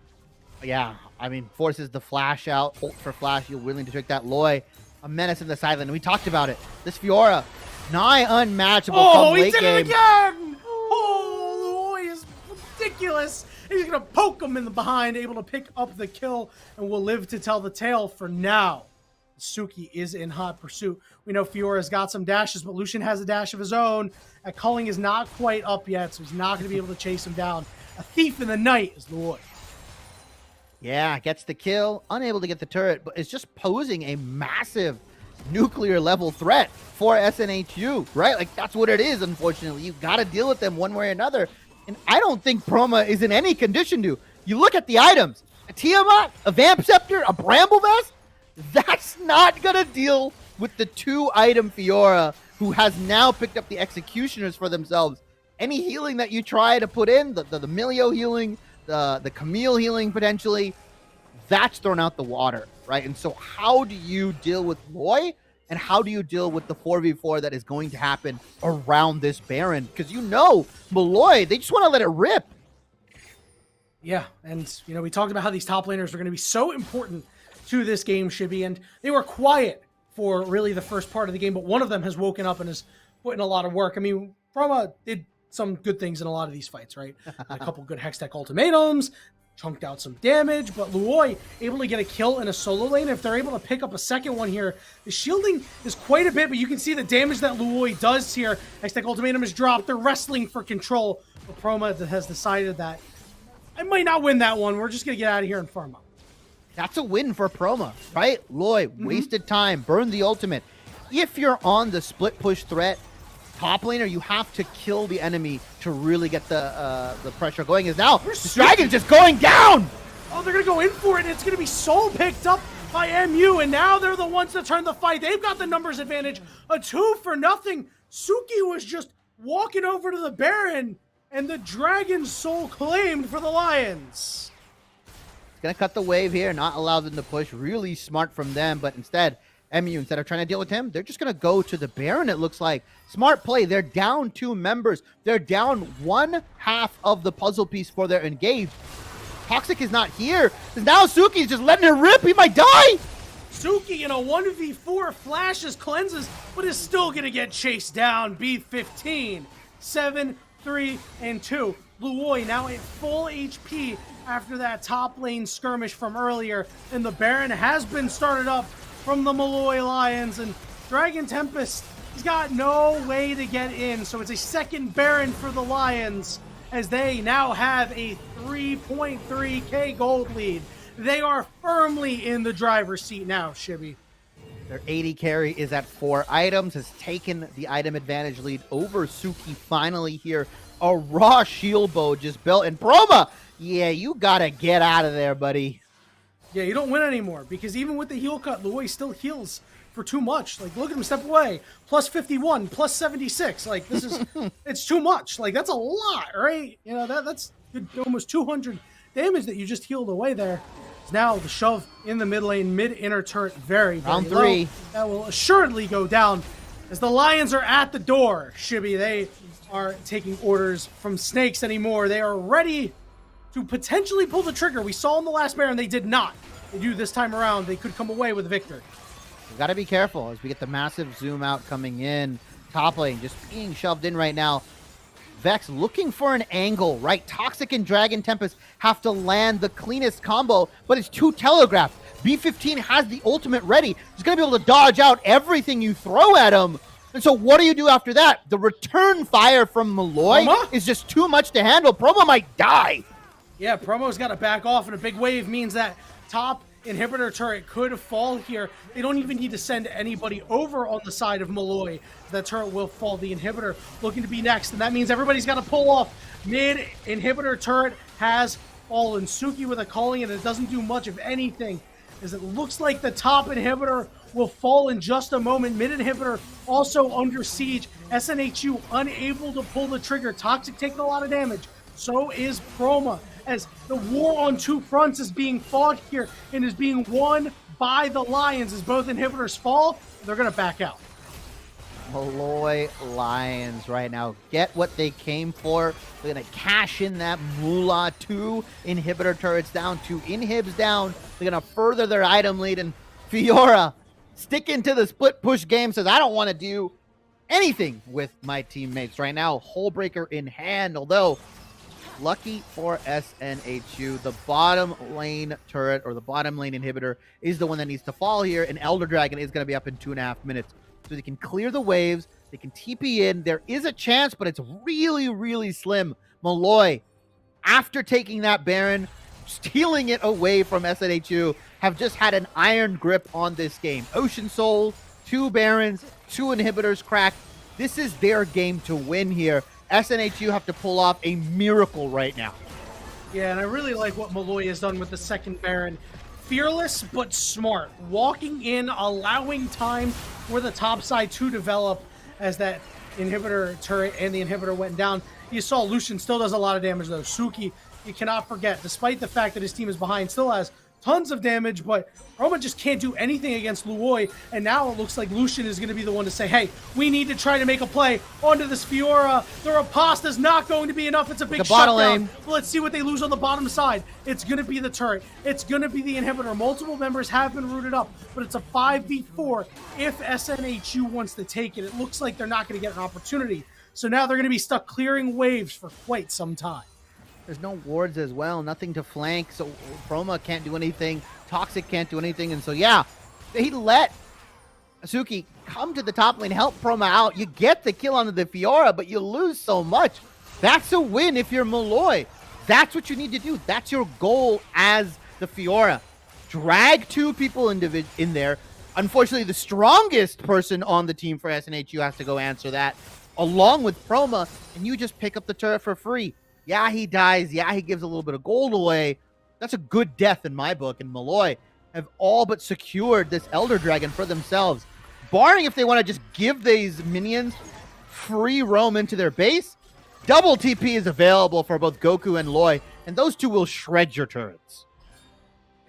Yeah, I mean, forces the flash out. Ult for flash, you're willing to trick that Loy. A menace in the sideline. We talked about it. This Fiora, nigh unmatchable come late game. Oh, he did it again! Oh, Molloy is ridiculous. He's going to poke him in the behind, able to pick up the kill, and will live to tell the tale for now. Suki is in hot pursuit. We know Fiora's got some dashes, but Lucian has a dash of his own. Culling is not quite up yet, so he's not going to be able to chase him down. A thief in the night is Molloy. Yeah, gets the kill, unable to get the turret, but it's just posing a massive nuclear level threat for SNHU, right? Like, that's what it is, unfortunately. You've got to deal with them one way or another. And I don't think Proma is in any condition to. You look at the items, a Tiamat, a Vamp Scepter, a Bramble Vest, that's not going to deal with the 2-item Fiora, who has now picked up the Executioners for themselves. Any healing that you try to put in, the Milio healing, the Camille healing potentially, that's thrown out the water, right? And so how do you deal with Loy? And how do you deal with the 4v4 that is going to happen around this Baron? Because you know, Molloy, they just want to let it rip. Yeah, and you know, we talked about how these top laners are going to be so important to this game, Shibby, and they were quiet for really the first part of the game, but one of them has woken up and is putting a lot of work. I mean, Proma did some good things in a lot of these fights, right? A couple good Hextech ultimatums, chunked out some damage, but Molloy able to get a kill in a solo lane. If they're able to pick up a second one here, the shielding is quite a bit, but you can see the damage that Molloy does here. Hextech ultimatum is dropped. They're wrestling for control, but Proma has decided that I might not win that one. We're just going to get out of here and farm up. That's a win for Proma, right? Loy, wasted time, burned the ultimate. If you're on the split push threat, top laner, you have to kill the enemy to really get the pressure going. Is now this Dragon's just going down. Oh, they're gonna go in for it, and it's gonna be soul picked up by MU, and now they're the ones that turn the fight. They've got the numbers advantage. A 2-0. Suki was just walking over to the Baron, and the Dragon soul claimed for the Lions. It's gonna cut the wave here, not allow them to push. Really smart from them, but instead, MU, instead of trying to deal with him, they're just going to go to the Baron, it looks like. Smart play. They're down 2 members. They're down 1/2 of the puzzle piece for their engage. Toxic is not here. Now Suki's just letting it rip. He might die. Suki in a 1v4 flashes, cleanses, but is still going to get chased down. B15, 7, 3, and 2. Molloy now at full HP after that top lane skirmish from earlier, and the Baron has been started up from the Molloy Lions, and Dragon Tempest has got no way to get in, so it's a second Baron for the Lions as they now have a 3.3k gold lead. They are firmly in the driver's seat now, Shibby. Their 80 carry is at 4 items, has taken the item advantage lead over Suki finally here. A raw shield bow just built, and Proma, yeah, you gotta get out of there, buddy. Yeah, you don't win anymore, because even with the heal cut, Molloy still heals for too much. Like, look at him step away. Plus 51, plus 76. Like, this is, it's too much. Like, that's a lot, right? You know, that's good, almost 200 damage that you just healed away there. Now the shove in the mid lane, mid-inner turret, very, very Round low. 3. That will assuredly go down as the Lions are at the door. Shibby, they are taking orders from Snakes anymore. They are ready to potentially pull the trigger. We saw in the last Baron they did not. They do this time around. They could come away with a victory. We got to be careful as we get the massive zoom out coming in. Top lane just being shoved in right now. Vex looking for an angle, right? Toxic and Dragon Tempest have to land the cleanest combo, but it's too telegraphed. B15 has the ultimate ready. He's going to be able to dodge out everything you throw at him. And so what do you do after that? The return fire from Molloy is just too much to handle. Promo might die. Yeah, Promo's got to back off, and a big wave means that top inhibitor turret could fall here. They don't even need to send anybody over on the side of Molloy. That turret will fall. The inhibitor looking to be next, and that means everybody's got to pull off. Mid inhibitor turret has fallen. Suki with a calling, and it doesn't do much of anything, as it looks like the top inhibitor will fall in just a moment. Mid inhibitor also under siege. SNHU unable to pull the trigger. Toxic taking a lot of damage. So is Chroma, as the war on two fronts is being fought here and is being won by the Lions. As both inhibitors fall, they're going to back out. Molloy Lions right now get what they came for. They're going to cash in that moolah. 2 inhibitor turrets down, 2 inhibs down. They're going to further their item lead, and Fiora sticking to the split push game says, I don't want to do anything with my teammates right now. Hullbreaker in hand, although lucky for SNHU, the bottom lane turret or the bottom lane inhibitor is the one that needs to fall here, and Elder Dragon is going to be up in 2.5 minutes. So they can clear the waves, they can TP in. There is a chance, but it's really, really slim. Molloy, after taking that Baron, stealing it away from SNHU, have just had an iron grip on this game. Ocean Soul, 2 Barons, 2 inhibitors cracked. This is their game to win here. SNHU have to pull off a miracle right now. Yeah, and I really like what Molloy has done with the second Baron. Fearless, but smart. Walking in, allowing time for the top side to develop as that inhibitor turret and the inhibitor went down. You saw Lucian still does a lot of damage, though. Suki, you cannot forget, despite the fact that his team is behind, still has tons of damage, but Roma just can't do anything against Luoy, and now it looks like Lucian is going to be the one to say, hey, we need to try to make a play onto this Fiora. The Rapasta's not going to be enough. It's a big shutdown. Let's see what they lose on the bottom side. It's going to be the turret. It's going to be the inhibitor. Multiple members have been rooted up, but it's a 5v4 if SNHU wants to take it. It looks like they're not going to get an opportunity, so now they're going to be stuck clearing waves for quite some time. There's no wards as well, nothing to flank, so Chroma can't do anything, Toxic can't do anything, and so yeah, they let Asuki come to the top lane, help Chroma out. You get the kill onto the Fiora, but you lose so much. That's a win if you're Molloy. That's what you need to do. That's your goal as the Fiora. Drag 2 people in there. Unfortunately, the strongest person on the team for SNHU has to go answer that, along with Chroma, and you just pick up the turret for free. Yeah, he dies. Yeah, he gives a little bit of gold away. That's a good death in my book. And Molloy have all but secured this Elder Dragon for themselves. Barring if they want to just give these minions free roam into their base, double TP is available for both Goku and Loy, and those 2 will shred your turrets.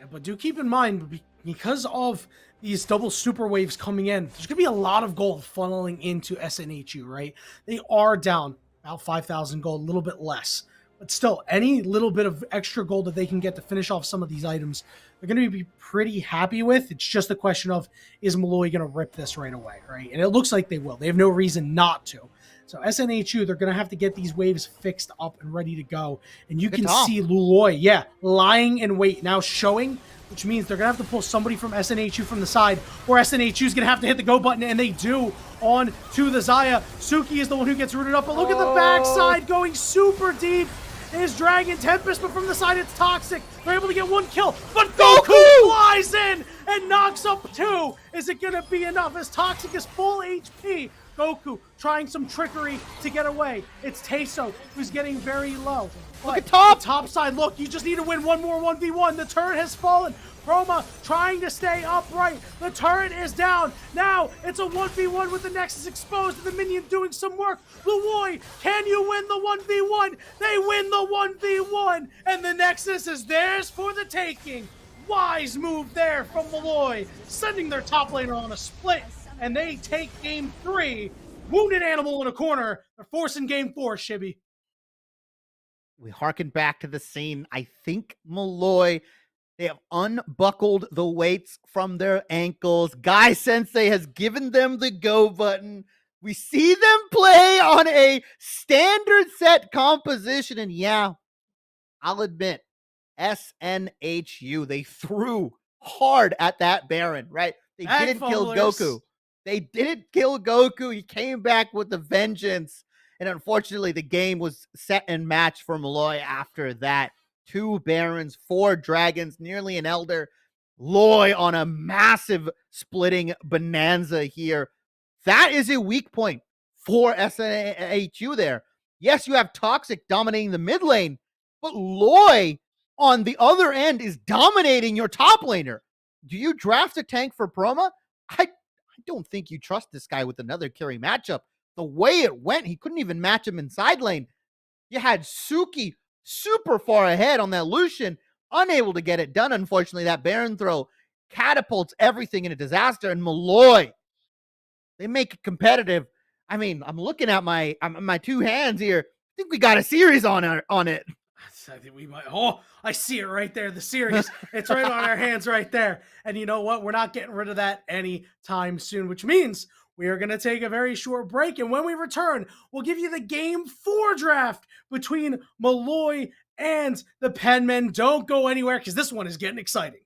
Yeah, but do keep in mind, because of these double super waves coming in, there's going to be a lot of gold funneling into SNHU, right? They are down about 5,000 gold, a little bit less. But still, any little bit of extra gold that they can get to finish off some of these items, they're going to be pretty happy with. It's just a question of, is Molloy going to rip this right away, right? And it looks like they will. They have no reason not to. So SNHU, they're going to have to get these waves fixed up and ready to go. And you can see Luoy, lying in wait, now showing, which means they're going to have to pull somebody from SNHU from the side, or SNHU is going to have to hit the go button, and they do on to the Xayah. Suki is the one who gets rooted up, but look at the backside going super deep. Is Dragon Tempest, but from the side it's Toxic. They're able to get 1 kill, but Goku flies in and knocks up 2. Is it going to be enough as Toxic is full HP? Goku trying some trickery to get away. It's Teso who's getting very low. Look at top! The top side, look, you just need to win one more 1v1. The turret has fallen. Chroma trying to stay upright. The turret is down. Now it's a 1v1 with the Nexus exposed and the minion doing some work. Molloy, can you win the 1v1? They win the 1v1, and the Nexus is theirs for the taking. Wise move there from Molloy, sending their top laner on a split, and they take game 3. Wounded Animal in a corner. They're forcing game 4, Shibby. We harken back to the scene. I think Molloy, they have unbuckled the weights from their ankles. Guy Sensei has given them the go button. We see them play on a standard set composition. And yeah, I'll admit, SNHU, they threw hard at that Baron, right? They didn't kill Goku. They didn't kill Goku. He came back with a vengeance. And unfortunately, the game was set and matched for Molloy after that. 2 Barons, 4 Dragons, nearly an Elder. Loy on a massive splitting bonanza here. That is a weak point for SNHU there. Yes, you have Toxic dominating the mid lane, but Loy on the other end is dominating your top laner. Do you draft a tank for Proma? I don't think you trust this guy with another carry matchup. The way it went, he couldn't even match him in side lane. You had Suki super far ahead on that Lucian, unable to get it done. Unfortunately, that Baron throw catapults everything in a disaster. And Molloy, they make it competitive. I mean, I'm looking at my 2 hands here. I think we got a series on it. I think we might. Oh, I see it right there. The series. It's right on our hands right there. And you know what? We're not getting rid of that anytime soon, which means we are going to take a very short break. And when we return, we'll give you the game 4 draft between Molloy and the Penmen. Don't go anywhere because this one is getting exciting.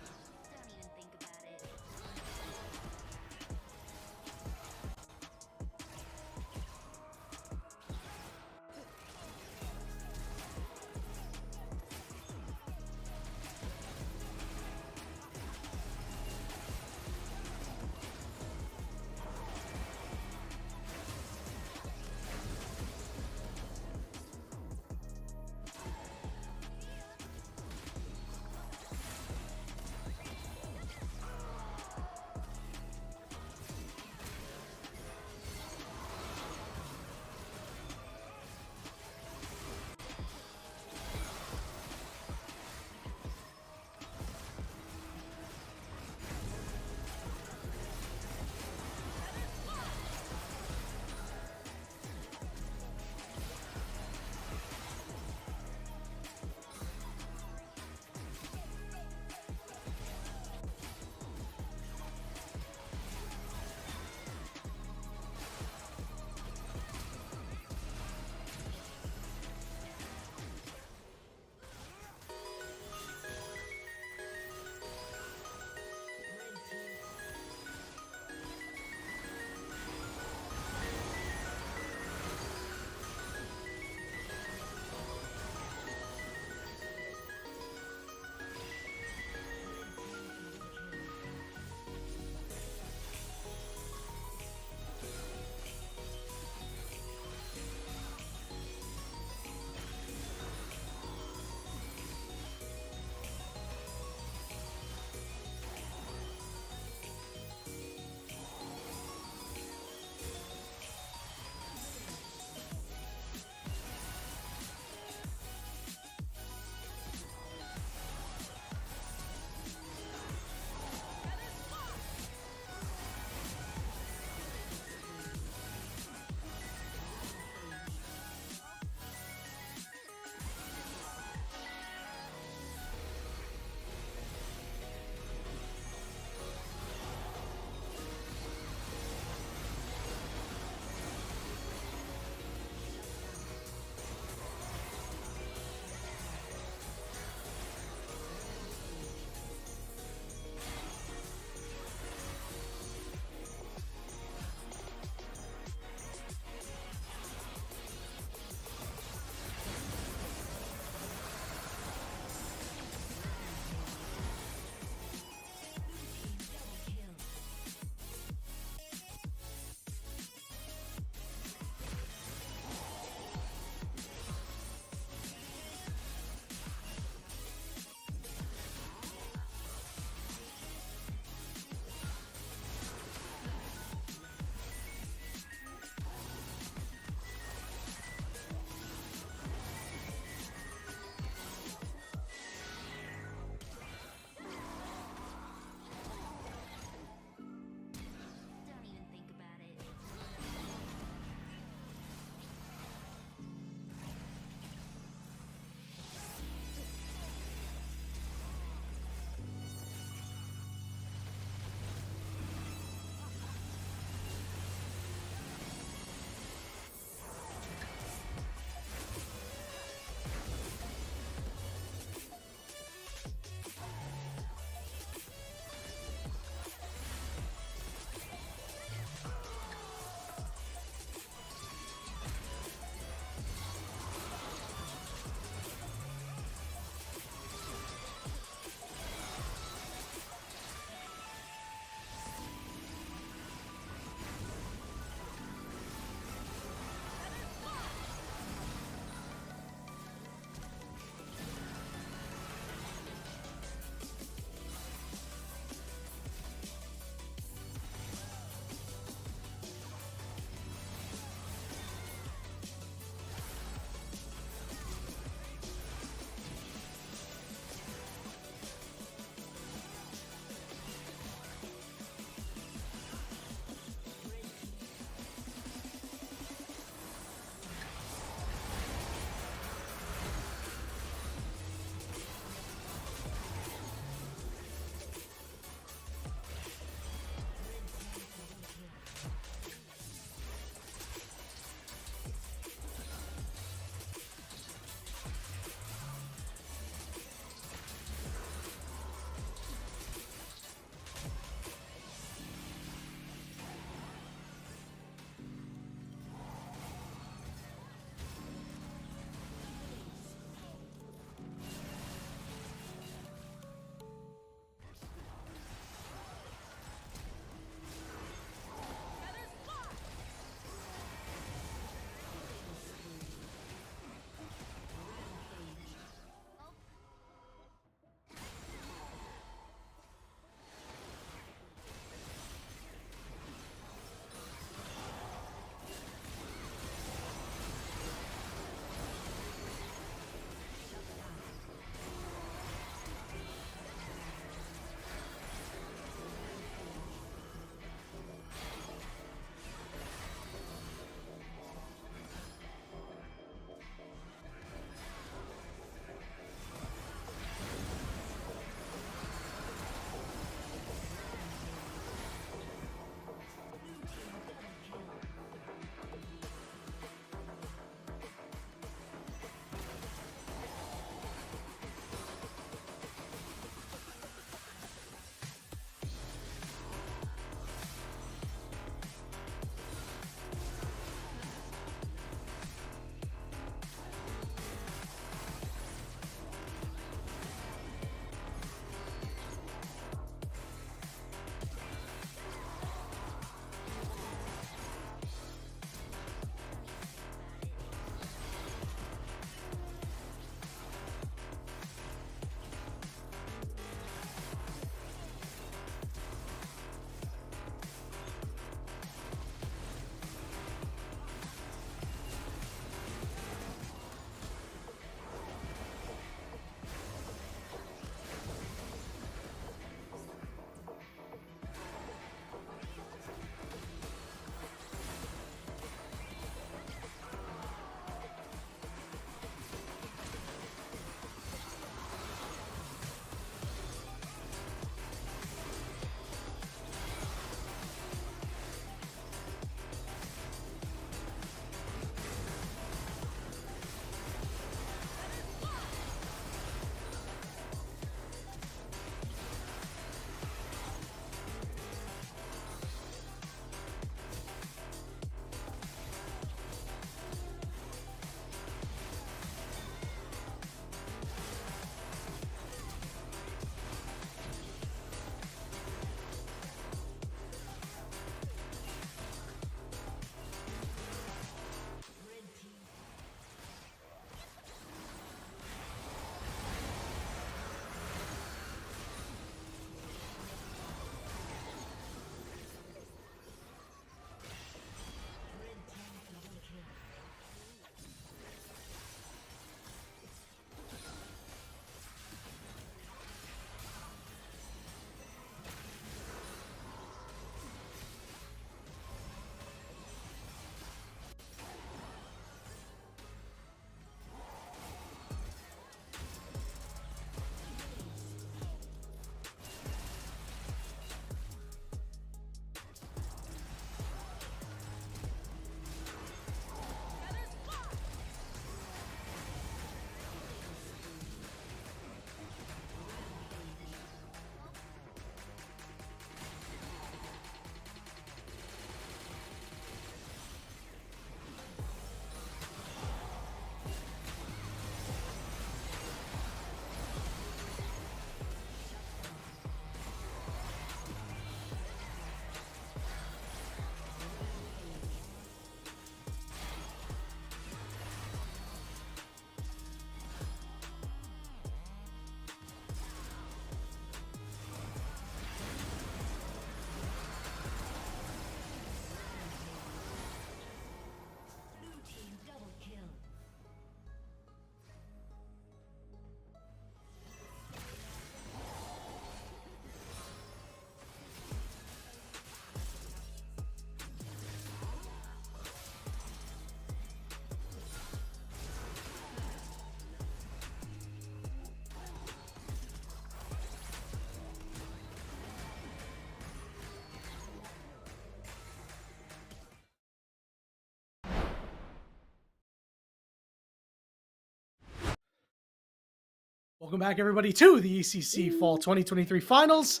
Welcome back, everybody, to the ECC Fall 2023 Finals.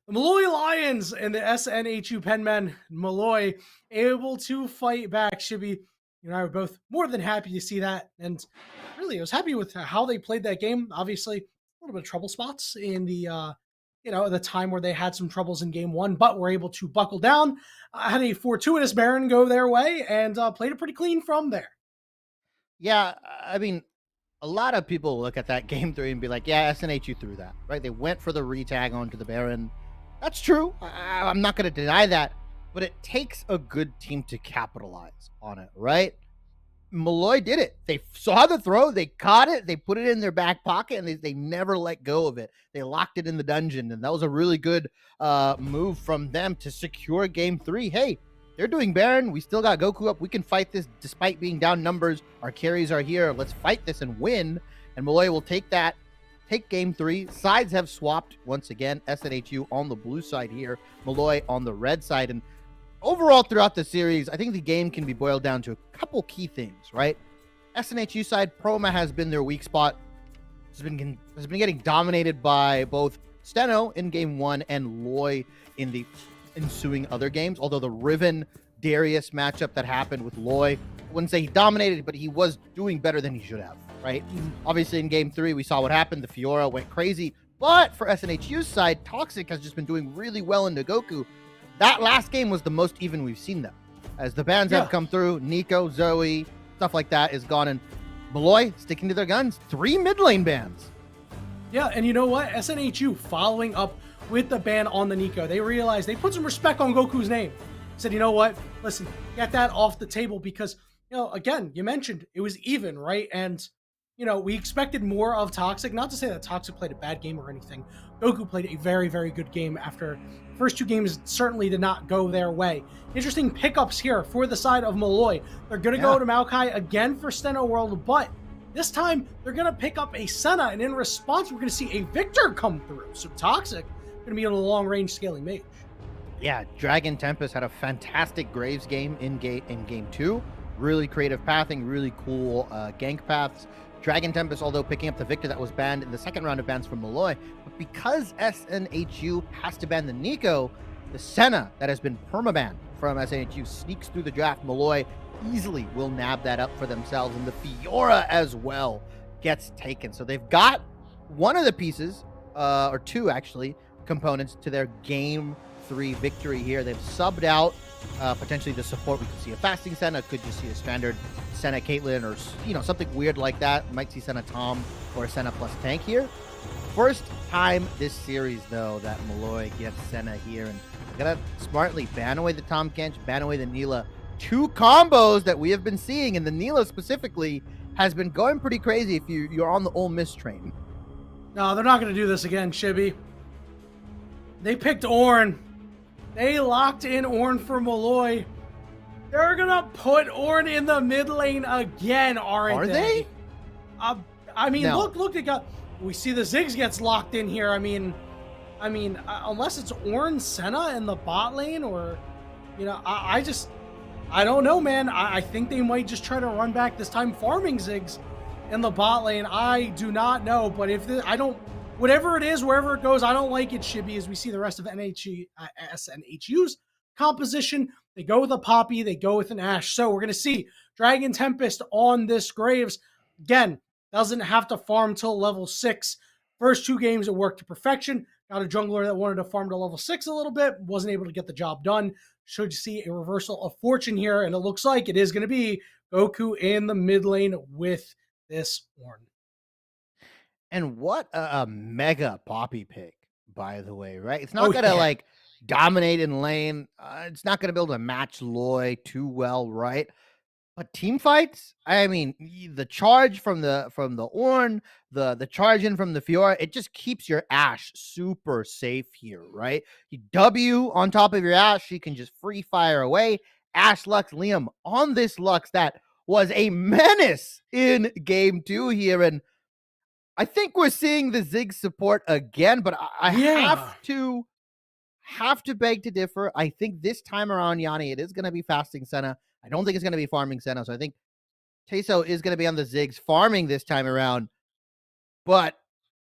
The Molloy Lions and the SNHU Penmen, Molloy, able to fight back. Shibby, you and I were both more than happy to see that. And really, I was happy with how they played that game. Obviously, a little bit of trouble spots in the, the time where they had some troubles in game one, but were able to buckle down. Had a fortuitous Baron go their way and played it pretty clean from there. Yeah, I mean, a lot of people look at that game 3 and be like, yeah, SNHU threw that, right? They went for the retag onto the Baron. That's true. I'm not going to deny that, but it takes a good team to capitalize on it, right? Molloy did it. They saw the throw, they caught it, they put it in their back pocket, and they never let go of it. They locked it in the dungeon, and that was a really good move from them to secure game 3. Hey, they're doing Baron. We still got Goku up. We can fight this despite being down numbers. Our carries are here. Let's fight this and win. And Molloy will take game 3. Sides have swapped once again. SNHU on the blue side here, Molloy on the red side. And overall throughout the series, I think the game can be boiled down to a couple key things, right? SNHU side, Proma has been their weak spot. Has been getting dominated by both Steno in game 1 and Loy in the ensuing other games. Although the Riven Darius matchup that happened with Loy, I wouldn't say he dominated, but he was doing better than he should have, right? Obviously in game 3 we saw what happened. The Fiora went crazy, but for SNHU's side, Toxic has just been doing really well into Goku. That last game was the most even we've seen them, as the bans have come through. Nico, Zoe, stuff like that is gone, and Molloy sticking to their guns. 3 mid lane bans. Yeah, and you know what? SNHU following up with the ban on the Nico. They realized they put some respect on Goku's name. Said, you know what? Listen, get that off the table because, again, you mentioned it was even, right? And, we expected more of Toxic. Not to say that Toxic played a bad game or anything. Goku played a very, very good game after the first 2 games certainly did not go their way. Interesting pickups here for the side of Molloy. They're going to go to Maokai again for Steno World, but this time they're going to pick up a Senna, and in response, we're going to see a Victor come through. So Toxic going to be in a long-range scaling mage. Yeah, Dragon Tempest had a fantastic Graves game in game 2. Really creative pathing, really cool gank paths. Dragon Tempest, although picking up the Victor that was banned in the second round of bans from Molloy, but because SNHU has to ban the Nico, the Senna that has been permabanned from SNHU sneaks through the draft. Molloy easily will nab that up for themselves, and the Fiora as well gets taken. So they've got one of the pieces, or 2 actually, components to their game 3 victory here. They've subbed out potentially the support. We could see a fasting Senna, could just see a standard Senna Caitlyn, or something weird like that. Might see Senna Tom or Senna plus tank here. First time this series though that Molloy gets Senna here, and gotta smartly ban away the Tom Kench, ban away the Neela. 2 combos that we have been seeing, and the Neela specifically has been going pretty crazy if you're on the Ole Miss train. No, they're not going to do this again, Chibi. They picked Ornn. They locked in Ornn for Molloy. They're going to put Ornn in the mid lane again, aren't they? I mean, no. Look, they got... We see the Ziggs gets locked in here. I mean, unless it's Ornn Senna in the bot lane, or, I don't know, man. I think they might just try to run back this time farming Ziggs in the bot lane. I do not know, but whatever it is, wherever it goes, I don't like it, Shibby, as we see the rest of SNHU's composition. They go with a Poppy, they go with an Ashe. So we're going to see Dragon Tempest on this Graves. Again, doesn't have to farm till level 6. First 2 games, it worked to perfection. Got a jungler that wanted to farm to level 6 a little bit, wasn't able to get the job done. Should see a reversal of fortune here, and it looks like it is going to be Goku in the mid lane with this Ornn. And what a mega Poppy pick, by the way, right? It's not going to dominate in lane. It's not going to be able to match Loy too well, right? But team fights, I mean, the charge from the Ornn, the charge in from the Fiora, it just keeps your Ashe super safe here, right? You W on top of your Ashe, you can just free fire away. Ashe Lux Liam on this Lux that was a menace in game 2 here, and I think we're seeing the Ziggs support again, but I have to beg to differ. I think this time around, Yanni, it is going to be fasting Senna. I don't think it's going to be farming Senna, so I think Teso is going to be on the Ziggs farming this time around. But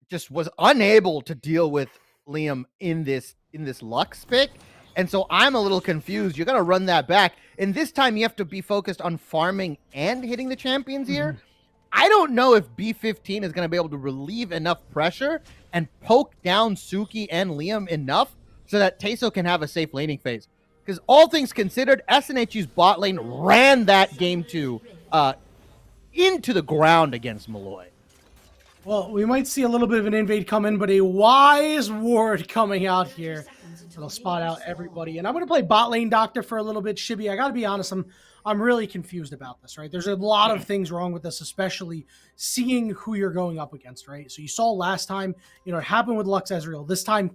just was unable to deal with Liam in this Lux pick. And so I'm a little confused. You're going to run that back. And this time you have to be focused on farming and hitting the champions here. I don't know if B15 is going to be able to relieve enough pressure and poke down Suki and Liam enough so that Teso can have a safe laning phase. Because all things considered, SNHU's bot lane ran that game 2 into the ground against Molloy. Well, we might see a little bit of an invade come in, but a wise ward coming out here. It'll spot out everybody. And I'm going to play bot lane doctor for a little bit. Shibby, I got to be honest, I'm really confused about this, right? There's a lot of things wrong with this, especially seeing who you're going up against, right? So you saw last time, it happened with Lux Ezreal. This time,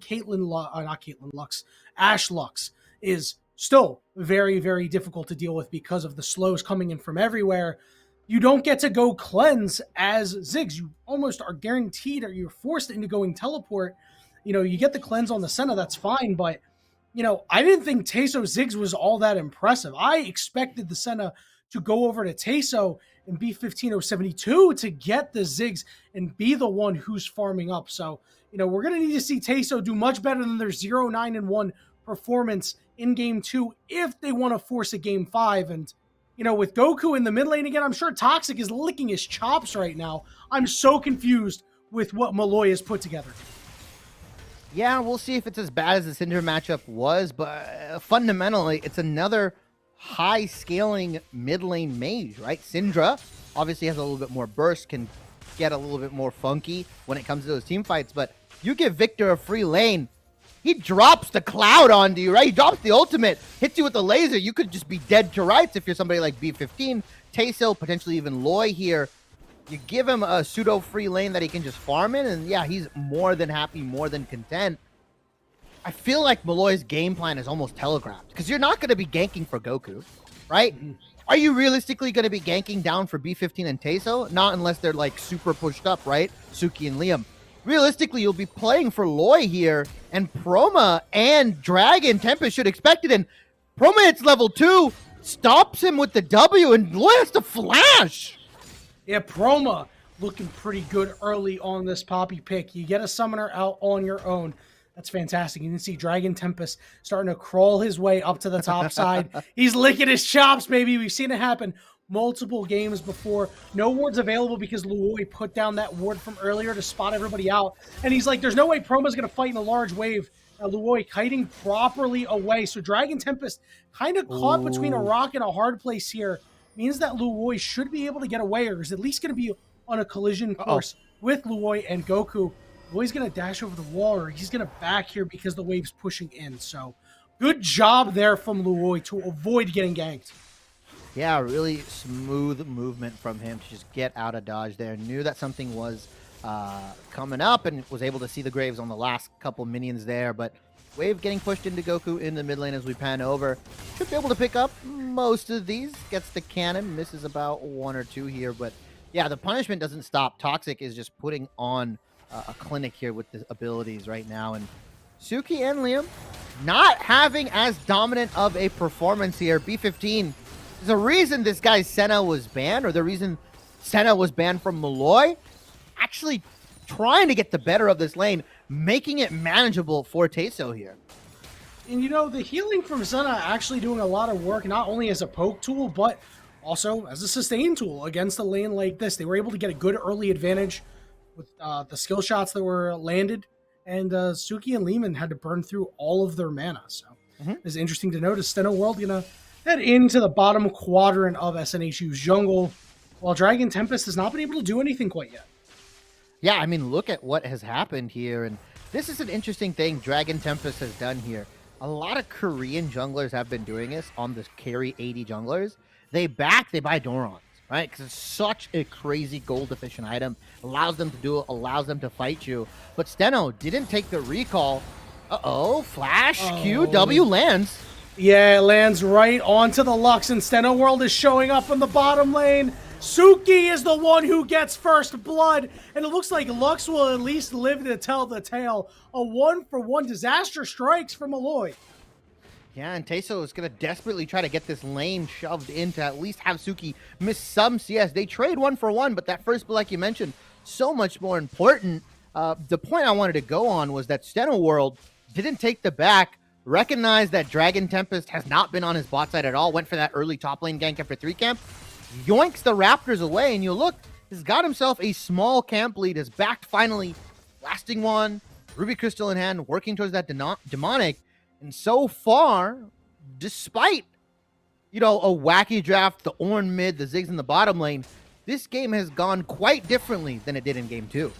Ash Lux is still very, very difficult to deal with because of the slows coming in from everywhere. You don't get to go cleanse as Ziggs. You almost are guaranteed, or you're forced into going teleport. You get the cleanse on the Senna, that's fine, but I didn't think Teso Ziggs was all that impressive. I expected the Senna to go over to Teso and be 15072 to get the Ziggs and be the one who's farming up. So, we're going to need to see Teso do much better than their 0-9-1 performance in game 2 if they want to force a game 5. And, with Goku in the mid lane again, I'm sure Toxic is licking his chops right now. I'm so confused with what Molloy has put together. Yeah, we'll see if it's as bad as the Syndra matchup was, but fundamentally, it's another high-scaling mid-lane mage, right? Syndra obviously has a little bit more burst, can get a little bit more funky when it comes to those team fights, but you give Victor a free lane, he drops the cloud onto you, right? He drops the ultimate, hits you with the laser. You could just be dead to rights if you're somebody like B15, Teso, potentially even Loy here. You give him a pseudo-free lane that he can just farm in, and yeah, he's more than happy, more than content. I feel like Molloy's game plan is almost telegraphed, because you're not going to be ganking for Goku, right? Are you realistically going to be ganking down for B15 and Teso? Not unless they're like super pushed up, right? Suki and Liam. Realistically, you'll be playing for Loy here, and Proma and Dragon Tempest should expect it, and Proma hits level 2, stops him with the W, and Loy has to flash! Yeah, Proma looking pretty good early on this Poppy pick. You get a summoner out on your own. That's fantastic. You can see Dragon Tempest starting to crawl his way up to the top side. He's licking his chops, baby. We've seen it happen multiple games before. No wards available because Luoi put down that ward from earlier to spot everybody out. And he's like, there's no way Proma's going to fight in a large wave. Luoi kiting properly away. So Dragon Tempest kind of caught between a rock and a hard place here. Means that Luoi should be able to get away, or is at least going to be on a collision course with Luoi and Goku. Luoi's going to dash over the wall, or he's going to back here because the wave's pushing in. So good job there from Luoi to avoid getting ganked. Yeah, really smooth movement from him to just get out of dodge there. Knew that something was coming up and was able to see the Graves on the last couple minions there, but wave getting pushed into Goku in the mid lane as we pan over. Should be able to pick up most of these. Gets the cannon, misses about 1 or 2 here, but yeah, the punishment doesn't stop. Toxic is just putting on a clinic here with the abilities right now, and Suki and Liam not having as dominant of a performance here. B15, there's a reason this guy's Senna was banned, or the reason Senna was banned from Molloy. Actually trying to get the better of this lane, making it manageable for Teso here. And the healing from Senna actually doing a lot of work, not only as a poke tool, but also as a sustain tool against a lane like this. They were able to get a good early advantage with the skill shots that were landed, and Suki and Lehman had to burn through all of their mana. So it's interesting to notice Steno World gonna head into the bottom quadrant of SNHU's jungle, while Dragon Tempest has not been able to do anything quite yet. Yeah, I mean, look at what has happened here, and this is an interesting thing Dragon Tempest has done here. A lot of Korean junglers have been doing this on the carry 80 junglers. They buy Dorons, right? Because it's such a crazy gold efficient item. Allows them to do it, allows them to fight you. But Steno didn't take the recall. Flash QW lands. Yeah, it lands right onto the Lux, and Steno World is showing up in the bottom lane. Suki is the one who gets first blood, and it looks like Lux will at least live to tell the tale. A 1-for-1 disaster strikes from Molloy. Yeah, and Teso is going to desperately try to get this lane shoved in to at least have Suki miss some CS. They trade 1-for-1, but that first blood, like you mentioned, so much more important. The point I wanted to go on was that Steno World didn't take the back, recognized that Dragon Tempest has not been on his bot side at all, went for that early top lane gank after 3 camp, yoinks the Raptors away, and you look, he's got himself a small camp lead, has backed finally, lasting one, Ruby Crystal in hand, working towards that demonic, and so far, despite, a wacky draft, the Ornn mid, the Ziggs in the bottom lane, this game has gone quite differently than it did in game 2.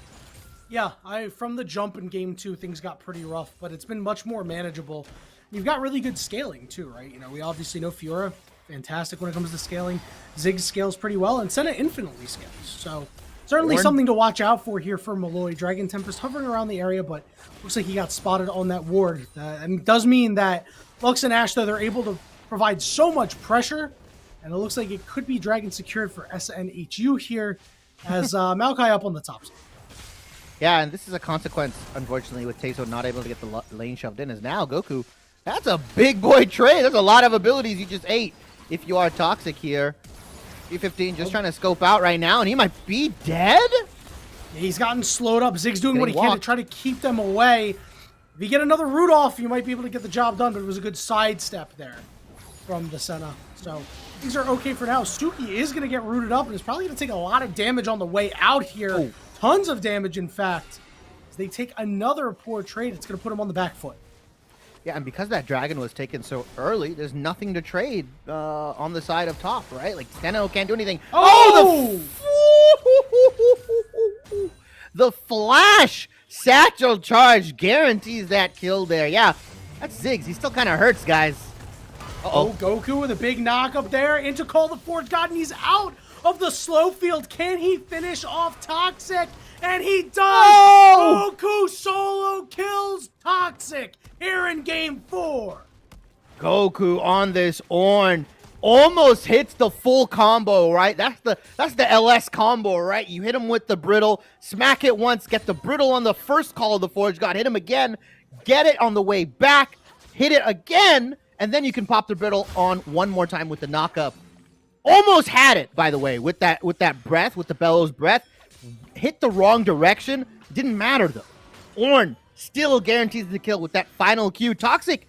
Yeah, from the jump in game 2, things got pretty rough, but it's been much more manageable. You've got really good scaling too, right? We obviously know Fiora, fantastic when it comes to scaling. Ziggs scales pretty well, and Senna infinitely scales. So certainly something to watch out for here for Molloy. Dragon Tempest hovering around the area, but looks like he got spotted on that ward. And it does mean that Lux and Ashe, though, they're able to provide so much pressure, and it looks like it could be Dragon secured for SNHU here as Maokai up on the top side. Yeah, and this is a consequence, unfortunately, with Teso not able to get the lane shoved in, is now Goku, that's a big boy trade. There's a lot of abilities you just ate if you are Toxic here. B15 just trying to scope out right now, and he might be dead? Yeah, he's gotten slowed up. Ziggs doing what he can to try to keep them away. If you get another root off, you might be able to get the job done, but it was a good sidestep there from the Senna. So things are okay for now. Suki is going to get rooted up, and is probably going to take a lot of damage on the way out here. Oh. Tons of damage, in fact. As they take another poor trade, it's going to put him on the back foot. Yeah, and because that dragon was taken so early, there's nothing to trade on the side of top, right? Like, Steno can't do anything. Oh! The flash satchel charge guarantees that kill there. Yeah, that's Ziggs. He still kind of hurts, guys. Uh-oh. Goku with a big knock up there into Call the Forge God, and he's out of the slow field. Can he finish off Toxic? And he does! Oh! Goku solo kills Toxic here in game 4. Goku on this Ornn almost hits the full combo, right? That's the LS combo, right? You hit him with the brittle, smack it once, get the brittle on the first Call of the Forge God, hit him again, get it on the way back, hit it again, and then you can pop the brittle on one more time with the knock-up. Almost had it, by the way, with that breath, with the bellows breath. Hit the wrong direction. Didn't matter, though. Ornn still guarantees the kill with that final Q. Toxic,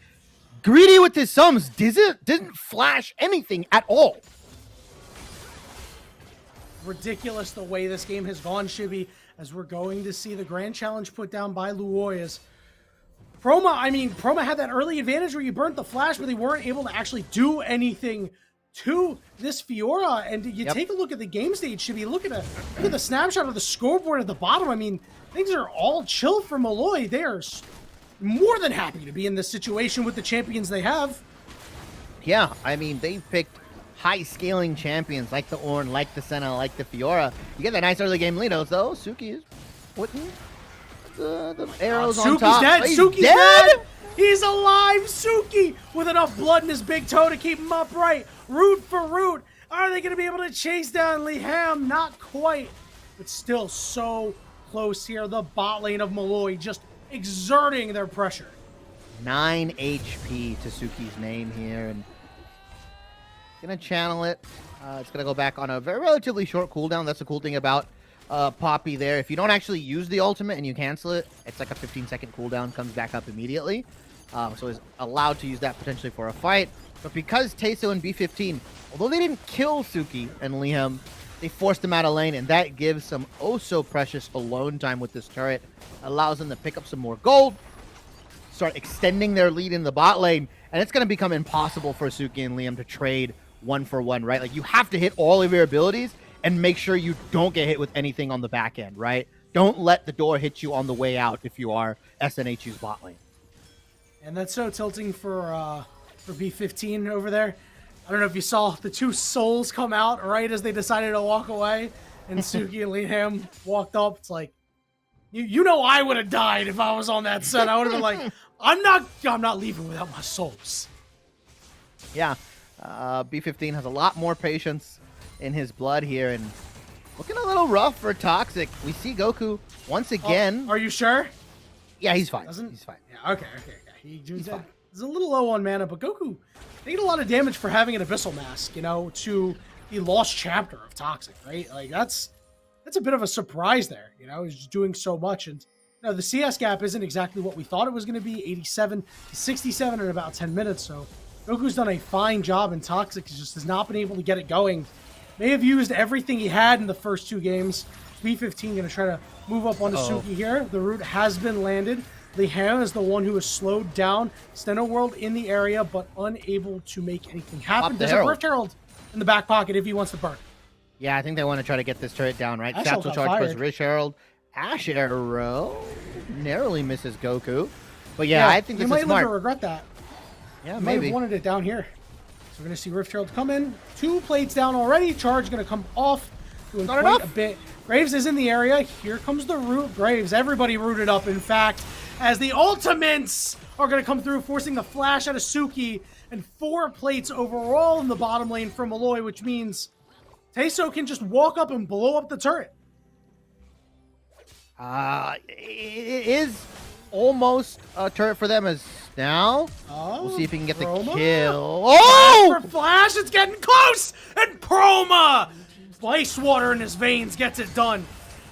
greedy with his sums, didn't flash anything at all. Ridiculous the way this game has gone, Shibby, as we're going to see the grand challenge put down by Luoy. As Proma had that early advantage where you burnt the flash, but they weren't able to actually do anything to this Fiora. And you take a look at the game stage, Shibby. Look at the snapshot of the scoreboard at the bottom. I mean, things are all chill for Molloy. They are more than happy to be in this situation with the champions they have. Yeah, I mean, they picked high-scaling champions like the Ornn, like the Senna, like the Fiora. You get that nice early game lead, though. Suki is putting the arrows on top. Suki's dead! He's alive! Suki with enough blood in his big toe to keep him upright. Root for root. Are they going to be able to chase down Liham? Not quite, but still so close here. The bot lane of Molloy just exerting their pressure. 9 HP to Suki's name here, and gonna channel it. It's gonna go back on a relatively short cooldown. That's the cool thing about Poppy there. If you don't actually use the ultimate and you cancel it, it's like a 15-second cooldown, comes back up immediately. So is allowed to use that potentially for a fight. But because Teso and B15, although they didn't kill Suki and Liam, they forced him out of lane, and that gives some oh-so-precious alone time with this turret. Allows them to pick up some more gold, start extending their lead in the bot lane, and it's going to become impossible for Suki and Liam to trade one-for-one, right? Like, you have to hit all of your abilities and make sure you don't get hit with anything on the back end, right? Don't let the door hit you on the way out if you are SNHU's bot lane. And that's so tilting for B15 over there. I don't know if you saw the two souls come out right as they decided to walk away, and Suki and Liam walked up. It's like, you know, I would have died if I was on that set. I would have been like, I'm not leaving without my souls. Yeah, B15 has a lot more patience in his blood here, and looking a little rough for Toxic. We see Goku once again. Are you sure? Yeah, he's fine. He's fine. Yeah, okay. He's fine. He's a little low on mana, but Goku did a lot of damage for having an Abyssal Mask, you know, to the lost chapter of Toxic, right? Like, that's that's a bit of a surprise there. He's just doing so much. And the CS gap isn't exactly what we thought it was going to be, 87 to 67 in about 10 minutes. So Goku's done a fine job, and Toxic just has not been able to get it going. May have used everything he had in the first 2 games. B15 going to try to move up onto Suki here. The root has been landed. Liam is the one who has slowed down Steno World in the area, but unable to make anything happen. There's a Rift Herald in the back pocket if he wants to burn. Yeah, I think they want to try to get this turret down, right? Ash Satchel got charge fired. plus Rift Herald. Ash Arrow narrowly misses Goku. But yeah, I think this might is smart. live to regret that. Yeah, Might have maybe. wanted it down here. So we're going to see Rift Herald come in. 2 plates down already. Charge going to come off. Doing Not quite enough. a bit. Graves is in the area. Here comes the root. Graves, everybody rooted up, in fact, as the ultimates are going to come through, forcing the flash out of Suki, and 4 plates overall in the bottom lane for Molloy, which means Taiso can just walk up and blow up the turret. It is almost a turret for them as now. Oh, We'll see if he can get the Proma? kill. Oh! For Flash, it's getting close! And Proma! Ice water in his veins gets it done.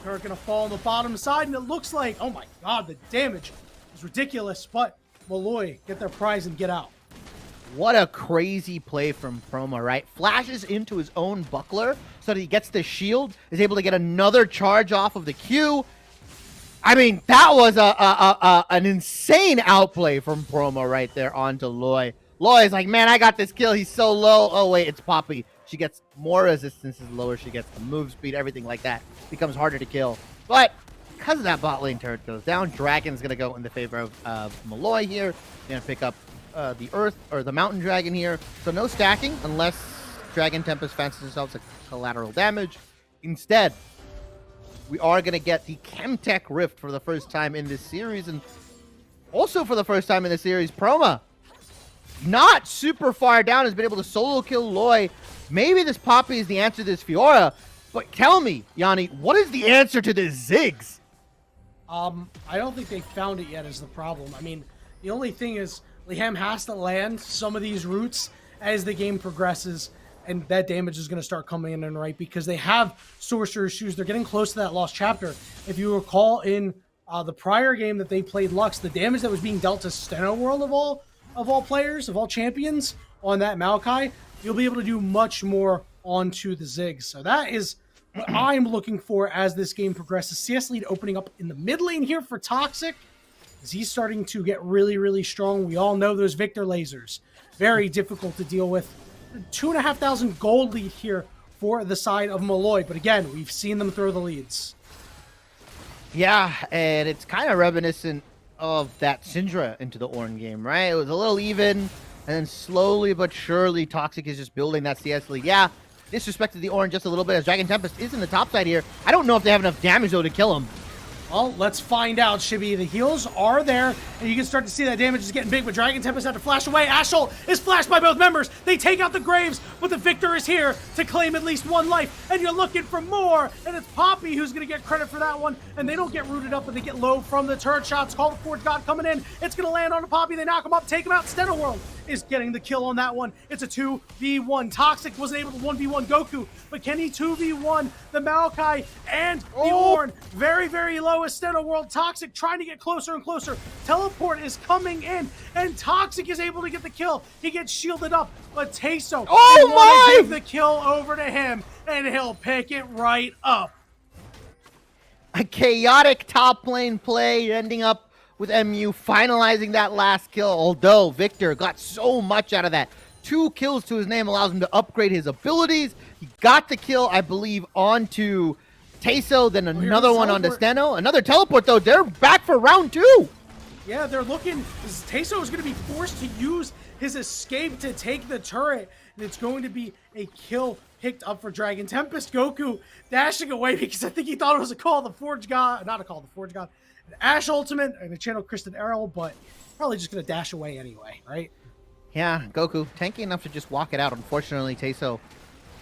Turret gonna fall on the bottom side, and it looks like, oh my god, the damage is ridiculous, but Molloy get their prize and get out. What a crazy play from Proma, right? Flashes into his own buckler so that he gets the shield, is able to get another charge off of the Q. I mean, that was an insane outplay from Proma right there onto Loy. Loy's like, man, I got this kill. He's so low. Oh, wait, it's Poppy. She gets more resistance the lower she gets, the move speed, everything like that becomes harder to kill. But because of that bot lane turret goes down, Dragon's going to go in the favor of Molloy here. Going to pick up the Earth or the Mountain Dragon here. So no stacking unless Dragon Tempest fancies herself as collateral damage. Instead, we are going to get the Chemtech Rift for the first time in this series. And also for the first time in the series, Proma, not super far down, has been able to solo kill Loy. Maybe this Poppy is the answer to this Fiora. But tell me, Yanni, what is the answer to this Ziggs? I don't think they found it yet is the problem. I mean, the only thing is Liam has to land some of these roots as the game progresses, and that damage is going to start coming in, right? Because they have Sorcerer's Shoes. They're getting close to that lost chapter. If you recall in the prior game that they played Lux, the damage that was being dealt to Steno World of all players, of all champions on that Maokai, you'll be able to do much more onto the Ziggs. So that is what I'm looking for as this game progresses. CS lead opening up in the mid lane here for Toxic, as he's starting to get really, really strong. We all know those Victor lasers. Very difficult to deal with. 2,500 gold lead here for the side of Molloy. But again, we've seen them throw the leads. Yeah, and it's kind of reminiscent of that Syndra into the Ornn game, right? It was a little even, and then slowly but surely Toxic is just building that CS lead. Yeah, disrespected the Ornn just a little bit as Dragon Tempest is in the top side here. I don't know if they have enough damage, though, to kill him. Well, let's find out, Shibby. The heals are there, and you can start to see that damage is getting big, but Dragon Tempest had to flash away. Ashol is flashed by both members. They take out the Graves, but the Victor is here to claim at least 1 life, and you're looking for more, and it's Poppy who's going to get credit for that one, and they don't get rooted up, but they get low from the turret shots. Call the Forge God coming in. It's going to land on a Poppy. They knock him up, take him out. Steno World is getting the kill on that one. It's a 2v1. Toxic wasn't able to 1v1 Goku, but can he 2v1 the Maokai and the Ornn? Very, very low as Steno World. Toxic trying to get closer and closer. Teleport is coming in, and Toxic is able to get the kill. He gets shielded up, but Taiso give the kill over to him, and he'll pick it right up. A chaotic top lane play ending up with MU finalizing that last kill, although Victor got so much out of that. 2 kills to his name allows him to upgrade his abilities. He got the kill, I believe, onto Taiso, then another one onto Steno. Another teleport, though. They're back for round 2. Yeah, they're looking. Taiso is going to be forced to use his escape to take the turret, and it's going to be a kill picked up for Dragon Tempest. Goku dashing away because I think he thought it was a call of the Forge God. Not a call of the Forge God. An Ash Ultimate and a channel Kristen Errol, but probably just going to dash away anyway, right? Yeah, Goku, tanky enough to just walk it out. Unfortunately, Taiso,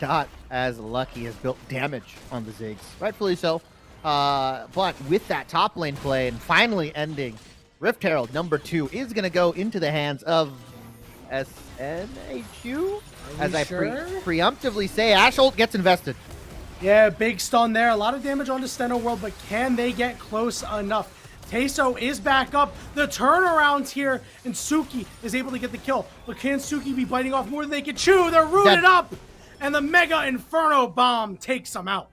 not as lucky, has built damage on the Ziggs. Rightfully so. But with that top lane play and finally ending, Rift Herald number 2 is going to go into the hands of SNHU. As I preemptively say, Ashholt gets invested. Yeah, big stun there. A lot of damage onto Steno World, but can they get close enough? Teso is back up. The turnaround here, and Suki is able to get the kill. But can Suki be biting off more than they can chew? They're rooted up, and the Mega Inferno Bomb takes them out.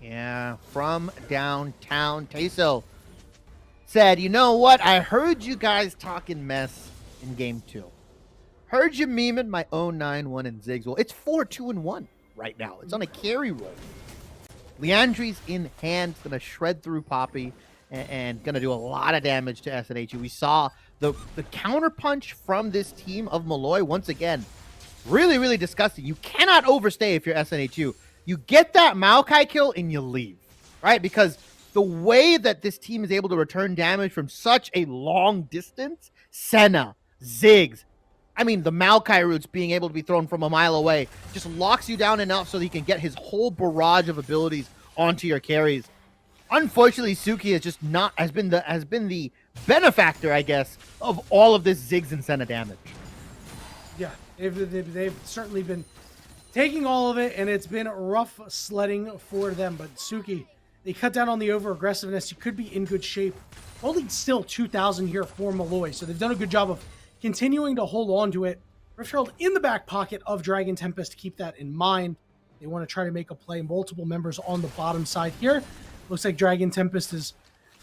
Yeah, from downtown, Teso said, you know what? I heard you guys talking mess in game 2. Heard you memeing my own 9-1 and Ziggs. Well, it's 4-2-1 right now. It's on a carry roll. Leandri's in hand, gonna shred through Poppy and gonna do a lot of damage to SNHU. We saw the counterpunch from this team of Molloy once again. Really, really disgusting. You cannot overstay if you're SNHU. You get that Maokai kill and you leave, right? Because the way that this team is able to return damage from such a long distance, Senna, Ziggs, I mean, the Maokai roots being able to be thrown from a mile away just locks you down enough so that you can get his whole barrage of abilities onto your carries. Unfortunately, Suki has been the benefactor, I guess, of all of this Ziggs and Senna damage. Yeah, they've certainly been taking all of it, and it's been rough sledding for them. But Suki, they cut down on the over-aggressiveness. You could be in good shape. Only still 2,000 here for Molloy, so they've done a good job of continuing to hold on to it. Rift Herald in the back pocket of Dragon Tempest. Keep that in mind. They want to try to make a play. Multiple members on the bottom side here. Looks like Dragon Tempest is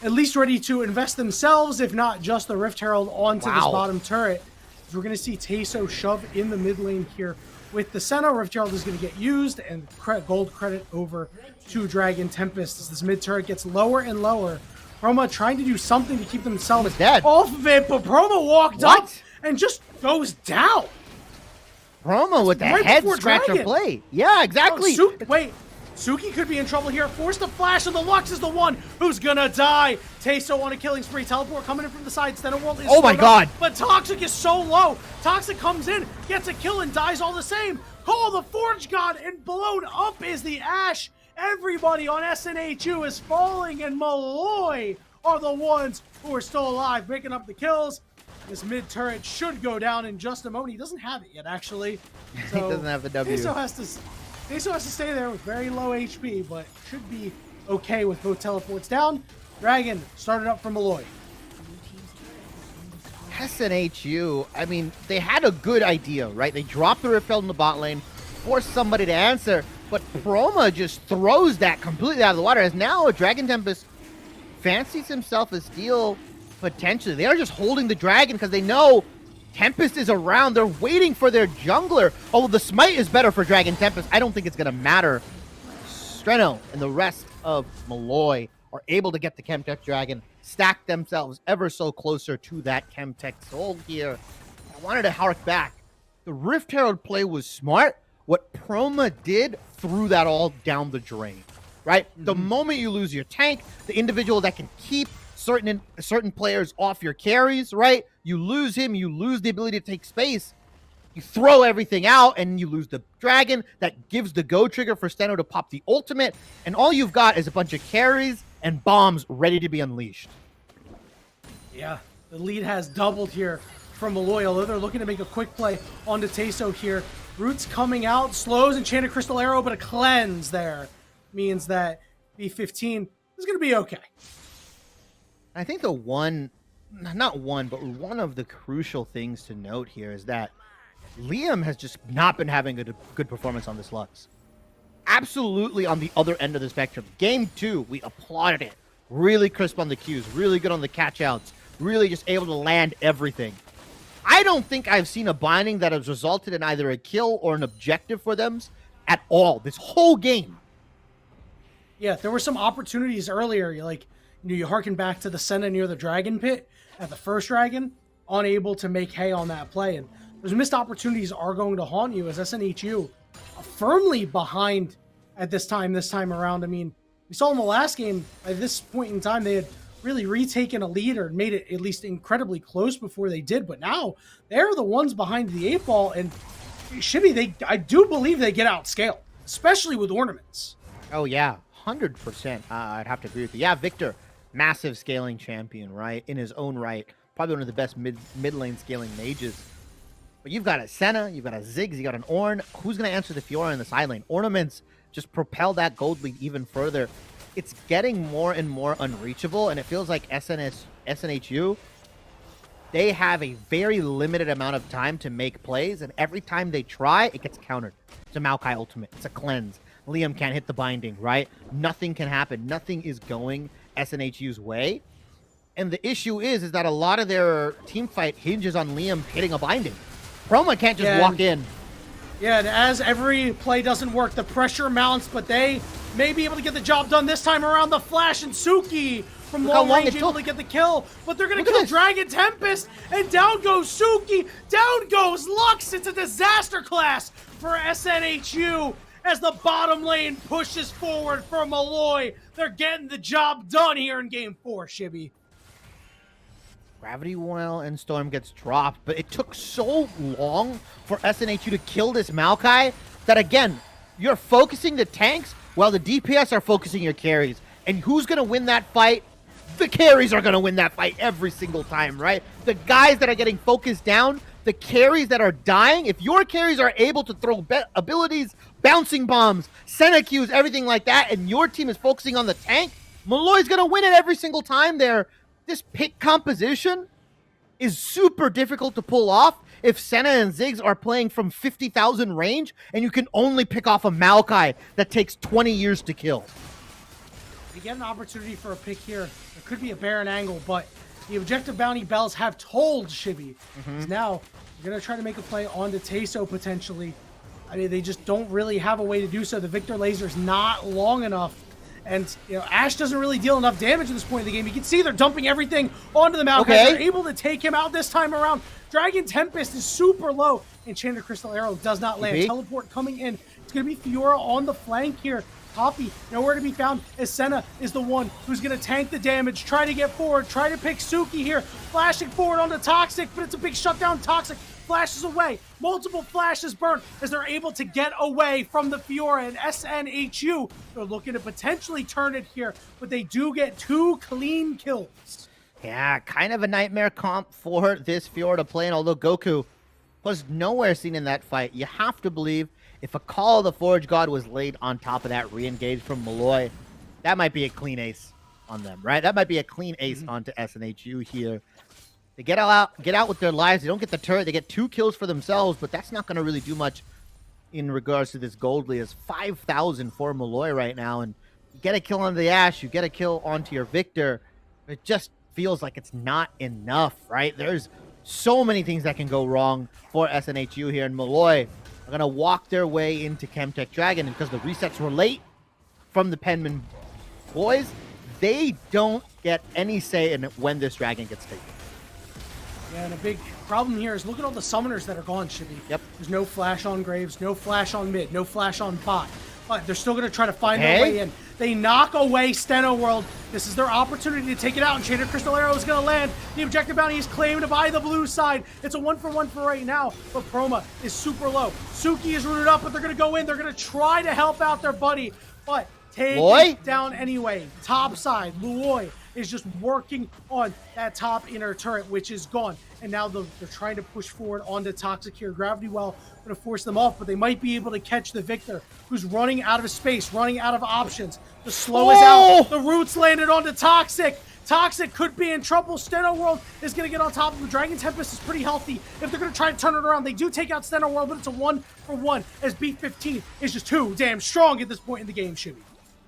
at least ready to invest themselves, if not just the Rift Herald, onto this bottom turret. So we're going to see Teso shove in the mid lane here with the Senna. Rift Herald is going to get used, and gold credit over to Dragon Tempest as this mid turret gets lower and lower. Proma trying to do something to keep themselves off of it, but Proma walked up and just goes down. Proma with the head scratcher play. Yeah, exactly. Oh, wait. Suki could be in trouble here. Forced to flash, and the Lux is the one who's gonna die. Teso on a killing spree. Teleport coming in from the side. Steno World is oh my god. But Toxic is so low. Toxic comes in, gets a kill, and dies all the same. Call the Forge God, and blown up is the Ash. Everybody on SNHU is falling, and Molloy are the ones who are still alive, picking up the kills. This mid turret should go down in just a moment. He doesn't have it yet, actually. So he doesn't have the W. Teso has to stay there with very low HP, but should be okay with both teleports down. Dragon started up from Molloy. SNHU, I mean, they had a good idea, right? They dropped the Rift Herald in the bot lane, forced somebody to answer, but Proma just throws that completely out of the water, as now Dragon Tempest fancies himself a steal, potentially. They are just holding the dragon because they know Tempest is around. They're waiting for their jungler. Although the smite is better for Dragon Tempest, I don't think it's going to matter. Streno and the rest of Molloy are able to get the Chemtech Dragon, stack themselves ever so closer to that Chemtech soul here. I wanted to hark back. The Rift Herald play was smart. What Proma did threw that all down the drain, right? The moment you lose your tank, the individual that can keep certain players off your carries, right? You lose him, you lose the ability to take space. You throw everything out, and you lose the dragon. That gives the go trigger for Steno to pop the ultimate, and all you've got is a bunch of carries and bombs ready to be unleashed. Yeah, the lead has doubled here from Molloy, although they're looking to make a quick play onto Teso here. Roots coming out, slows Enchanted Crystal Arrow, but a cleanse there means that B15 is going to be okay. I think one of the crucial things to note here is that Liam has just not been having a good performance on this Lux. Absolutely on the other end of the spectrum. Game 2, we applauded it. Really crisp on the Qs, really good on the catch-outs, really just able to land everything. I don't think I've seen a binding that has resulted in either a kill or an objective for them at all this whole game. Yeah, there were some opportunities earlier. You harken back to the Senna near the Dragon Pit at the first Dragon, unable to make hay on that play. And those missed opportunities are going to haunt you as SNHU firmly behind at this time around. I mean, we saw in the last game, at this point in time, they had really retaken a lead or made it at least incredibly close before they did. But now they're the ones behind the 8-ball, and Shibby, I do believe they get outscaled, especially with ornaments. Oh, yeah, 100%. I'd have to agree with you. Yeah, Victor, massive scaling champion, right? In his own right. Probably one of the best mid lane scaling mages. But you've got a Senna, you've got a Ziggs, you got an Ornn. Who's going to answer the Fiora in the side lane? Ornaments just propel that gold lead even further. It's getting more and more unreachable, and it feels like SNHU, they have a very limited amount of time to make plays, and every time they try, it gets countered. It's a Maokai ultimate. It's a cleanse. Liam can't hit the binding, right? Nothing can happen. Nothing is going SNHU's way. And the issue is that a lot of their team fight hinges on Liam hitting a binding. Chroma can't just walk in. Yeah, and as every play doesn't work, the pressure mounts, but they may be able to get the job done this time around. The flash and Suki from long range able to get the kill, but they're going to kill Dragon Tempest, and down goes Suki, down goes Lux. It's a disaster class for SNHU as the bottom lane pushes forward for Molloy. They're getting the job done here in Game 4, Shibby. Gravity Well and Storm gets dropped, but it took so long for SNHU to kill this Maokai that, again, you're focusing the tanks while the DPS are focusing your carries. And who's going to win that fight? The carries are going to win that fight every single time, right? The guys that are getting focused down, the carries that are dying, if your carries are able to throw abilities, bouncing bombs, Senna Qs, everything like that, and your team is focusing on the tank, Molloy's going to win it every single time there. This pick composition is super difficult to pull off if Senna and Ziggs are playing from 50,000 range and you can only pick off a Maokai that takes 20 years to kill. You get an opportunity for a pick here. It could be a Baron angle, but the objective bounty bells have told Shibby. Now, you're going to try to make a play onto Teso potentially. I mean, they just don't really have a way to do so. The Victor laser's not long enough. And, you know, Ashe doesn't really deal enough damage at this point in the game. You can see they're dumping everything onto the Maokai. They're able to take him out this time around. Dragon Tempest is super low. Enchanted Crystal Arrow does not land. Teleport coming in. It's going to be Fiora on the flank here. Poppy, nowhere to be found, as Senna is the one who's going to tank the damage, try to get forward, try to pick Suki here, flashing forward onto Toxic, but it's a big shutdown. Toxic flashes away, multiple flashes burn as they're able to get away from the Fiora, and SNHU, they're looking to potentially turn it here, but they do get 2 clean kills. Yeah, kind of a nightmare comp for this Fiora to play, and although Goku was nowhere seen in that fight, you have to believe if a Call of the Forge God was laid on top of that re-engage from Molloy, that might be a clean ace on them, right? That might be a clean ace onto SNHU here. They get out with their lives. They don't get the turret. They get 2 kills for themselves, but that's not going to really do much in regards to this gold lead. It's 5,000 for Molloy right now, and you get a kill on the Ashe, you get a kill onto your Victor. It just feels like it's not enough, right? There's so many things that can go wrong for SNHU here, and Molloy are going to walk their way into Chemtech Dragon, and because the resets were late from the Penman boys, they don't get any say in when this dragon gets taken. Yeah, and a big problem here is look at all the summoners that are gone, Shibby. Yep. There's no flash on Graves, no flash on mid, no flash on bot. But they're still going to try to find their way in. They knock away Steno World. This is their opportunity to take it out. Enchanted Crystal Arrow is going to land. The objective bounty is claimed by the blue side. It's a 1-for-1 for right now, but Chroma is super low. Suki is rooted up, but they're going to go in. They're going to try to help out their buddy, but take it down anyway. Top side, Molloy is just working on that top inner turret, which is gone. And now they're trying to push forward onto Toxic here. Gravity Well going to force them off, but they might be able to catch the Victor, who's running out of space, running out of options. The slow is out. The roots landed onto Toxic. Toxic could be in trouble. Steno World is going to get on top of him. Dragon Tempest is pretty healthy. If they're going to try to turn it around, they do take out Steno World, but it's a 1-for-1 as B15 is just too damn strong at this point in the game, Shibby.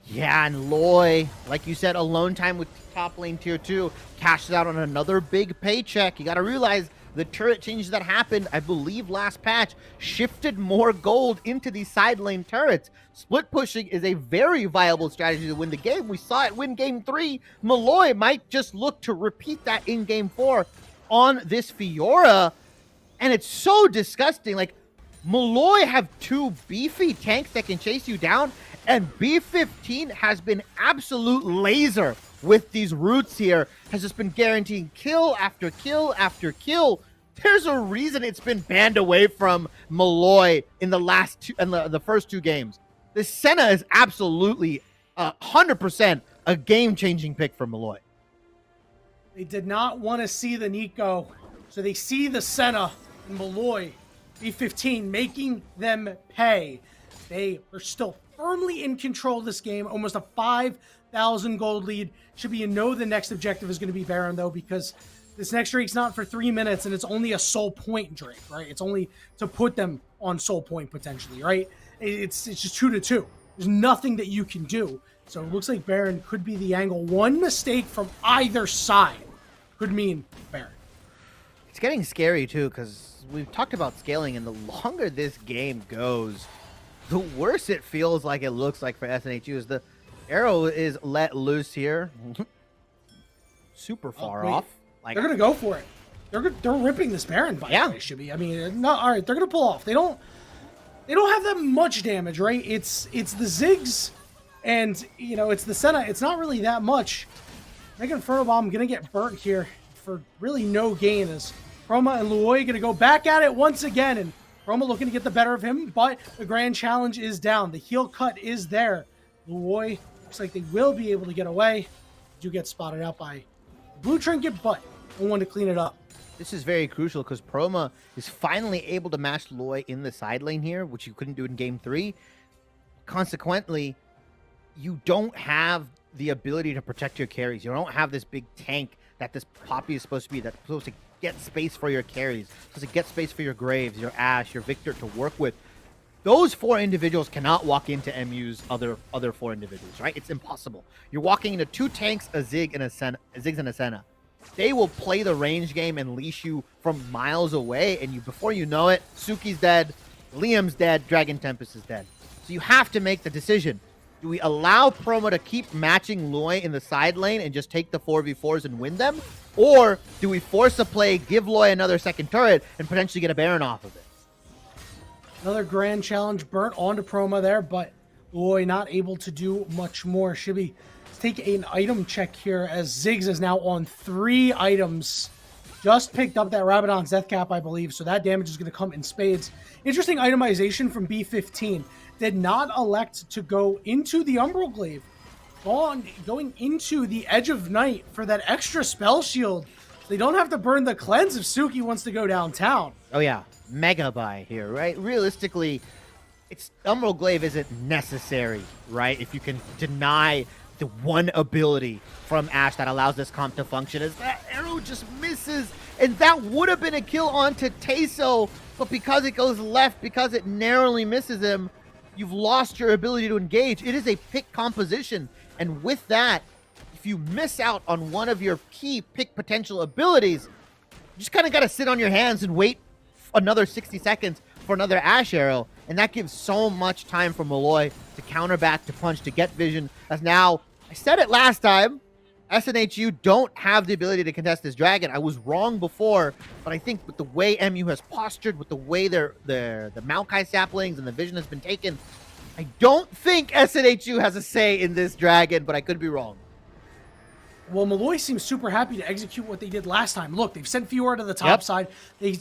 Yeah, and Loy, like you said, alone time with top lane tier 2, cashes out on another big paycheck. You got to realize the turret changes that happened, I believe last patch, shifted more gold into these side lane turrets. Split pushing is a very viable strategy to win the game. We saw it win game 3. Molloy might just look to repeat that in game 4 on this Fiora. And it's so disgusting. Like, Molloy have 2 beefy tanks that can chase you down, and B15 has been absolute laser with these roots here, has just been guaranteeing kill after kill after kill. There's a reason it's been banned away from Molloy in the last the first 2 games. This Senna is absolutely 100% a game-changing pick for Molloy. They did not want to see the Nico, so they see the Senna and Molloy B15 making them pay. They are still firmly in control of this game, almost a 5,000 gold lead. Should be, you know, the next objective is going to be Baron, though, because this next Drake's not for 3 minutes, and it's only a soul point Drake, right? It's only to put them on soul point, potentially, right? It's just 2-2. There's nothing that you can do. So it looks like Baron could be the angle. One mistake from either side could mean Baron. It's getting scary, too, because we've talked about scaling, and the longer this game goes, the worse it feels like it looks like for SNHU. As the arrow is let loose here. Super far off. Like, they're going to go for it. They're ripping this Baron, by the way, should be. I mean, not, all right, they're going to pull off. They don't have that much damage, right? It's the Ziggs and, you know, it's the Senna. It's not really that much. Mega Inferno Bomb going to get burnt here for really no gain, as Chroma and Molloy going to go back at it once again, and Chroma looking to get the better of him, but the Grand Challenge is down. The heel cut is there. Molloy looks like they will be able to get away. Do get spotted out by Blue Trinket, but no one to clean it up. This is very crucial because Proma is finally able to match Loy in the side lane here, which you couldn't do in Game 3. Consequently, you don't have the ability to protect your carries. You don't have this big tank that this Poppy is supposed to be, that's supposed to get space for your carries, supposed to get space for your Graves, your Ashe, your Victor to work with. Those 4 individuals cannot walk into MU's other 4 individuals, right? It's impossible. You're walking into 2 tanks, a Ziggs and a Senna. They will play the range game and leash you from miles away, and before you know it, Suki's dead, Liam's dead, Dragon Tempest is dead. So you have to make the decision. Do we allow Promo to keep matching Loy in the side lane and just take the 4v4s and win them? Or do we force a play, give Loy another second turret, and potentially get a Baron off of it? Another Grand Challenge burnt onto Proma there, but Loy not able to do much more. Shibby, let's take an item check here, as Ziggs is now on 3 items. Just picked up that Rabadon's Death Cap, I believe, so that damage is going to come in spades. Interesting itemization from B15. Did not elect to go into the Umbral Glaive. Going into the Edge of Night for that extra spell shield. They don't have to burn the cleanse if Suki wants to go downtown. Oh yeah, mega buy here, right? Realistically, Umbral Glaive isn't necessary, right? If you can deny the one ability from Ashe that allows this comp to function, as that arrow just misses, and that would have been a kill onto Teso, but because it goes left, because it narrowly misses him, you've lost your ability to engage. It is a pick composition, and with that, if you miss out on one of your key pick potential abilities, you just kind of got to sit on your hands and wait another 60 seconds for another Ashe arrow, and that gives so much time for Molloy to counter back, to punch, to get vision. As now, I said it last time, SNHU don't have the ability to contest this dragon. I was wrong before, but I think with the way MU has postured, with the way the Maokai saplings and the vision has been taken, I don't think SNHU has a say in this dragon, but I could be wrong. Well, Molloy seems super happy to execute what they did last time. Look, they've sent Fiora to the top side. They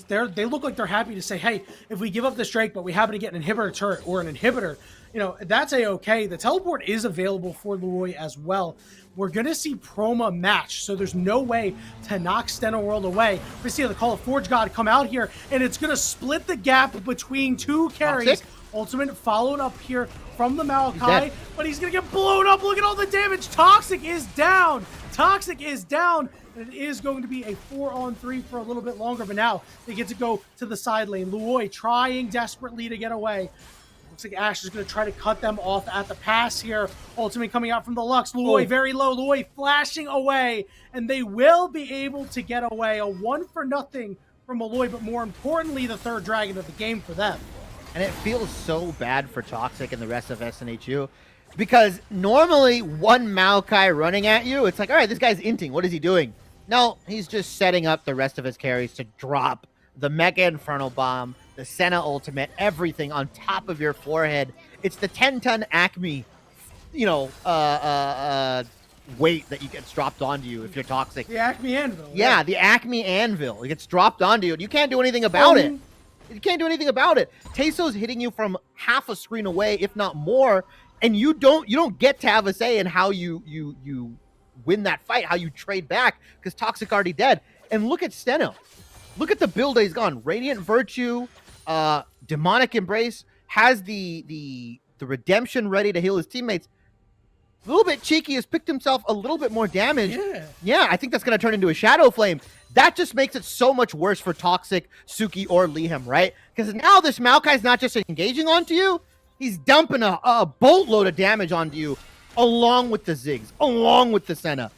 look like they're happy to say, hey, if we give up this Drake, but we happen to get an inhibitor turret or an inhibitor, you know, that's a-okay. The teleport is available for Molloy as well. We're going to see Proma match, so there's no way to knock Steno World away. We're going to see the Call of Forge God come out here, and it's going to split the gap between 2 carries. Ultimate followed up here from the Maokai, but he's going to get blown up. Look at all the damage. Toxic is down. Toxic is down. And it is going to be a 4-on-3 for a little bit longer, but now they get to go to the side lane. Molloy trying desperately to get away. Looks like Ashe is going to try to cut them off at the pass here. Ultimate coming out from the Lux. Molloy very low. Molloy flashing away, and they will be able to get away. A 1-for-0 from Molloy, but more importantly, the 3rd dragon of the game for them. And it feels so bad for Toxic and the rest of SNHU, because normally one Maokai running at you, it's like, all right, this guy's inting. What is he doing? No, he's just setting up the rest of his carries to drop the Mega Inferno Bomb, the Senna ultimate, everything on top of your forehead. It's the 10-ton Acme, you know, weight that gets dropped onto you if you're Toxic. The Acme Anvil. Yeah, the Acme Anvil. It gets dropped onto you, and you can't do anything about it. You can't do anything about it. Teso's hitting you from half a screen away, if not more, and you don't get to have a say in how you win that fight, how you trade back, because Toxic already dead. And look at Steno. Look at the build that he's gone. Radiant Virtue, Demonic Embrace, has the the redemption ready to heal his teammates. A little bit cheeky, has picked himself a little bit more damage. Yeah, I think that's going to turn into a Shadow Flame. That just makes it so much worse for Toxic, Suki, or Liam, right? Because now this Maokai's not just engaging onto you, he's dumping a boatload of damage onto you, along with the Ziggs, along with the Senna.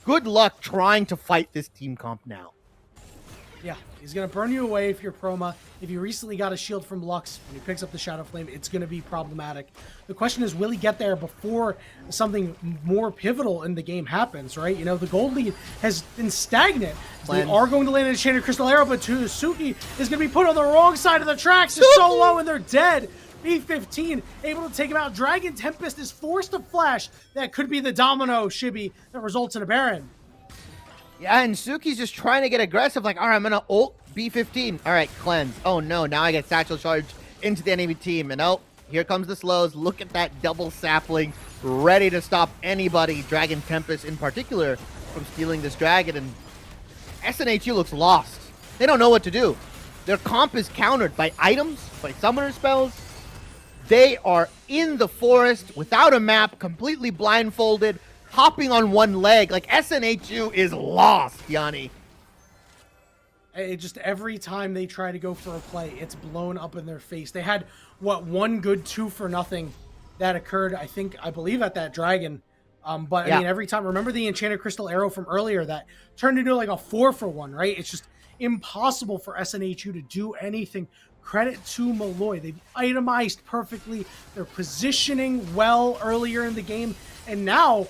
Good luck trying to fight this team comp now. Yeah, he's going to burn you away if you're Chroma. If you recently got a shield from Lux and he picks up the Shadow Flame, it's going to be problematic. The question is, will he get there before something more pivotal in the game happens, right? You know, the gold lead has been stagnant. They are going to land in a Enchanted Crystal Arrow, but Suki is going to be put on the wrong side of the tracks. They're so low and they're dead. B15 able to take him out. Dragon Tempest is forced to flash. That could be the domino, Shibby, that results in a Baron. Yeah, and Suki's just trying to get aggressive, like, all right, I'm going to ult B15. All right, cleanse. Oh, no, now I get Satchel Charge into the enemy team. And, oh, here comes the slows. Look at that double sapling, ready to stop anybody, Dragon Tempest in particular, from stealing this dragon. And SNHU looks lost. They don't know what to do. Their comp is countered by items, by summoner spells. They are in the forest without a map, completely blindfolded, hopping on one leg. Like, SNHU is lost, Yanni. Just every time they try to go for a play, it's blown up in their face. They had, what, one good 2-for-0 that occurred, I believe, at that dragon. But, I mean, every time, remember the Enchanted Crystal Arrow from earlier that turned into like a 4-for-1, right? It's just impossible for SNHU to do anything. Credit to Molloy. They've itemized perfectly. They're positioning well earlier in the game. And now,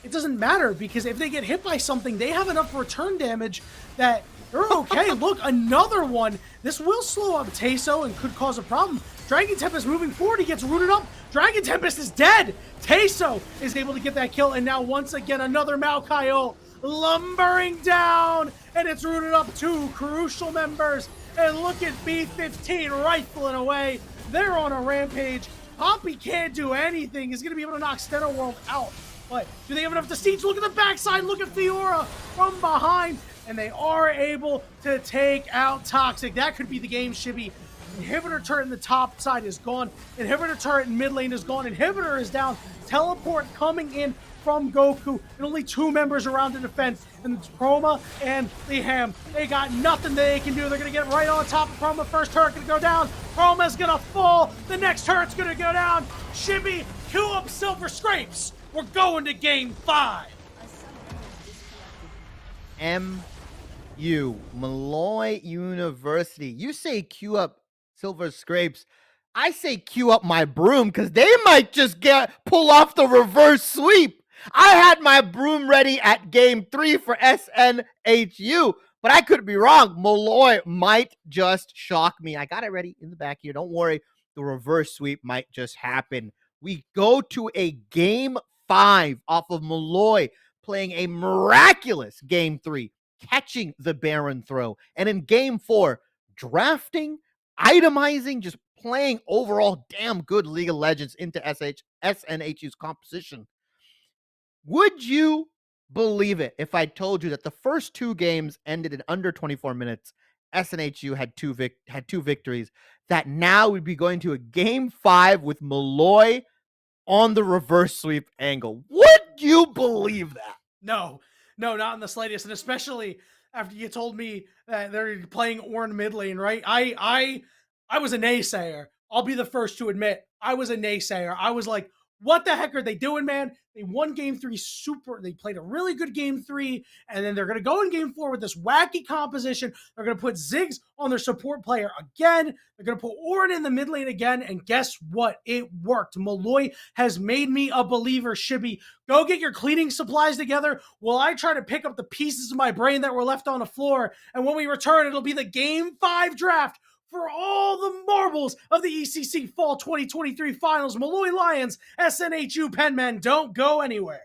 it doesn't matter, because if they get hit by something, they have enough return damage that they're okay. Look, another one. This will slow up Teso and could cause a problem. Dragon Tempest moving forward. He gets rooted up. Dragon Tempest is dead. Teso is able to get that kill. And now, once again, another Maokai ult lumbering down. And it's rooted up two crucial members. And look at B15 rifling away. They're on a rampage. Poppy can't do anything. He's going to be able to knock Steno World out. But do they have enough to siege? Look at the backside. Look at Fiora from behind. And they are able to take out Toxic. That could be the game, Shibby. Inhibitor turret in the top side is gone. Inhibitor turret in mid lane is gone. Inhibitor is down. Teleport coming in from Goku. And only two members around to defend. And it's Chroma and Liam. They got nothing they can do. They're going to get right on top of Chroma. First turret going to go down. Chroma's going to fall. The next turret's going to go down. Shibby, queue up Silver Scrapes. We're going to game 5. MU, Molloy University. You say queue up Silver Scrapes. I say queue up my broom, because they might just pull off the reverse sweep. I had my broom ready at game 3 for SNHU, but I could be wrong. Molloy might just shock me. I got it ready in the back here. Don't worry. The reverse sweep might just happen. We go to a game 5 off of Molloy playing a miraculous game 3, catching the Baron throw. And in game 4, drafting, itemizing, just playing overall damn good League of Legends into SNHU's composition. Would you believe it if I told you that the first 2 games ended in under 24 minutes? SNHU had two victories. That now we'd be going to a game 5 with Molloy on the reverse sweep angle. Would you believe that? No, not in the slightest. And especially after you told me that they're playing Ornn mid lane, right? I was a naysayer. I'll be the first to admit I was a naysayer. I was like, what the heck are they doing, man? They won game 3 they played a really good game 3, and then they're going to go in game 4 with this wacky composition. They're going to put Ziggs on their support player again. They're going to put Ornn in the mid lane again, and guess what? It worked. Molloy has made me a believer, Shibby. Go get your cleaning supplies together while I try to pick up the pieces of my brain that were left on the floor, and when we return, it'll be the game 5 draft for all the marbles of the ECC Fall 2023 Finals. Molloy Lions, SNHU Penmen, don't go anywhere.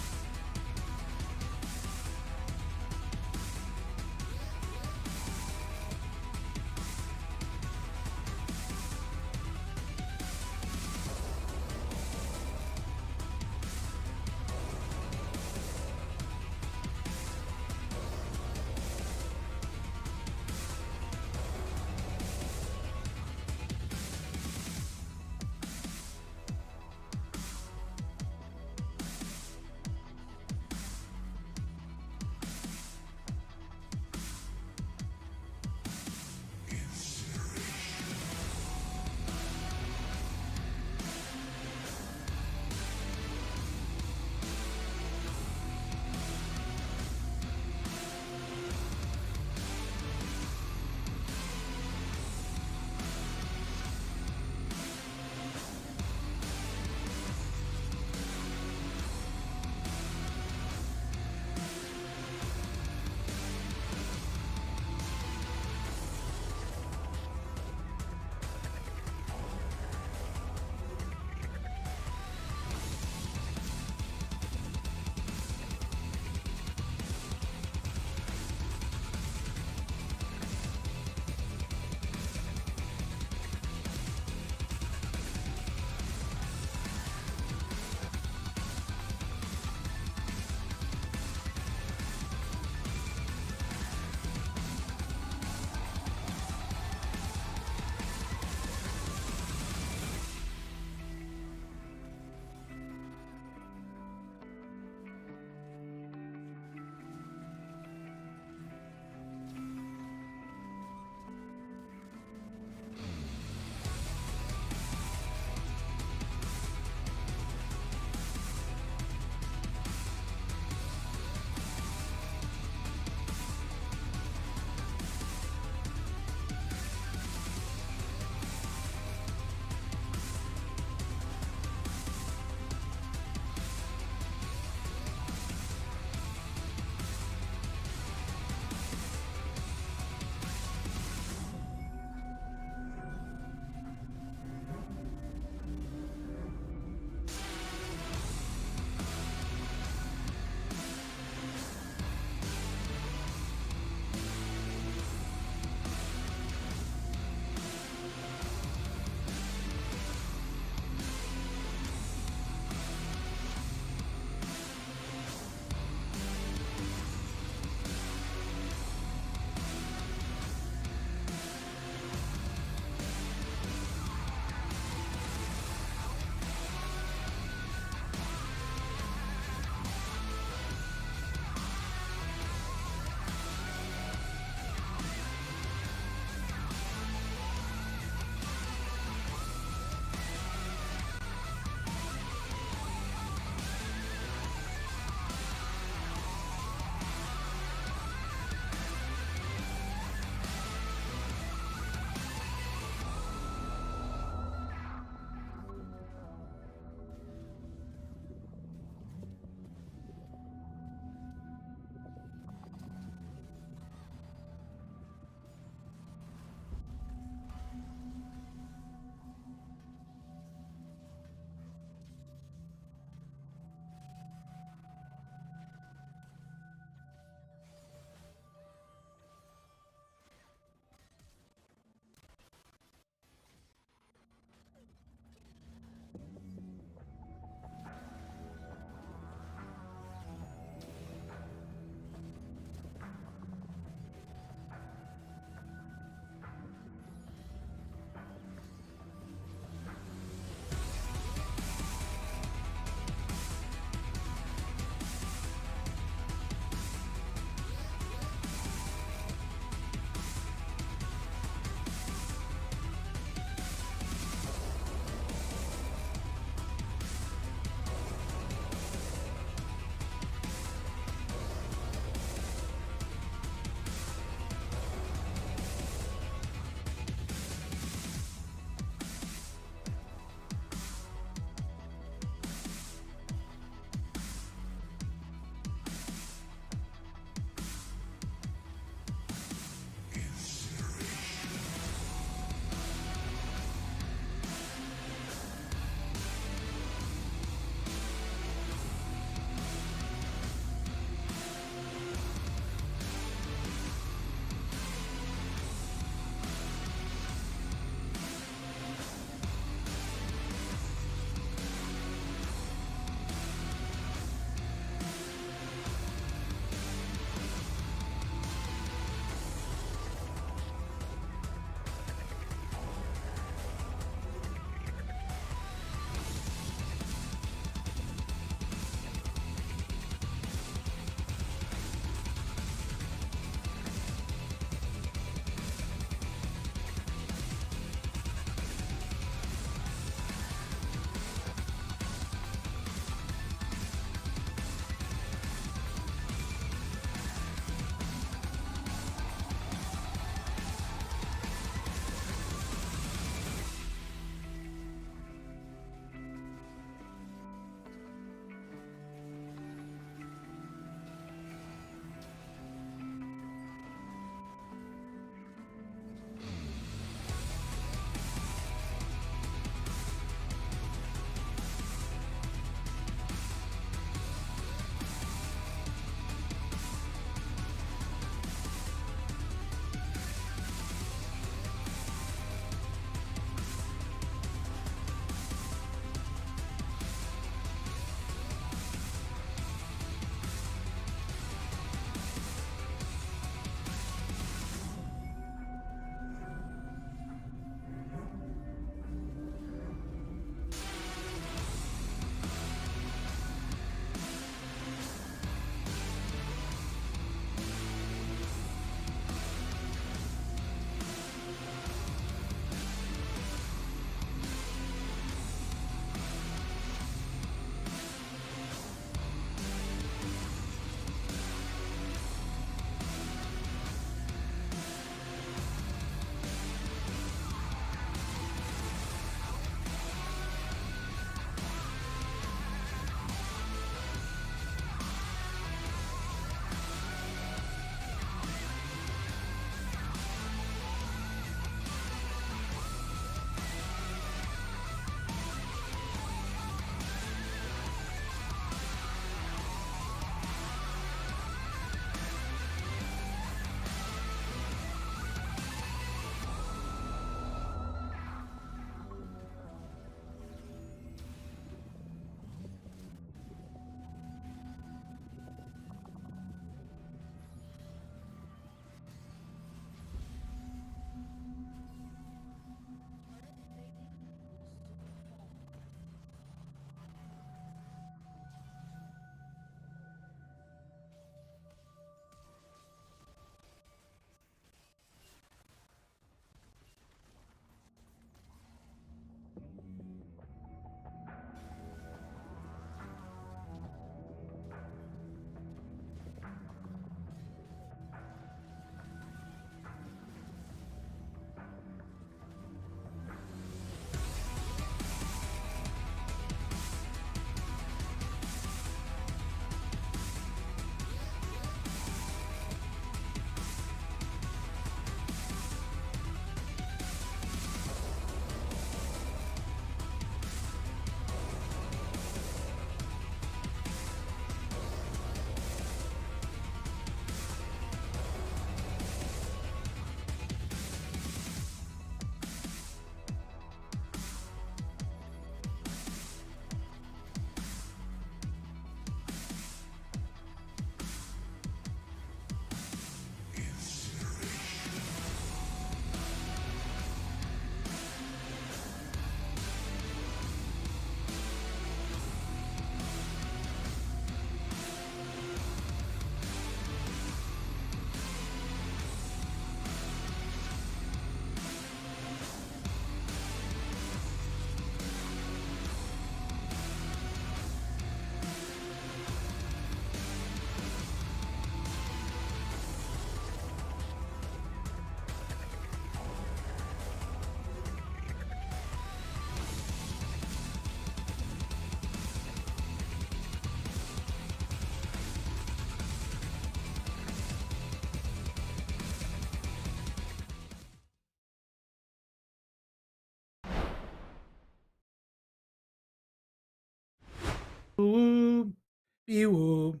Bewoo.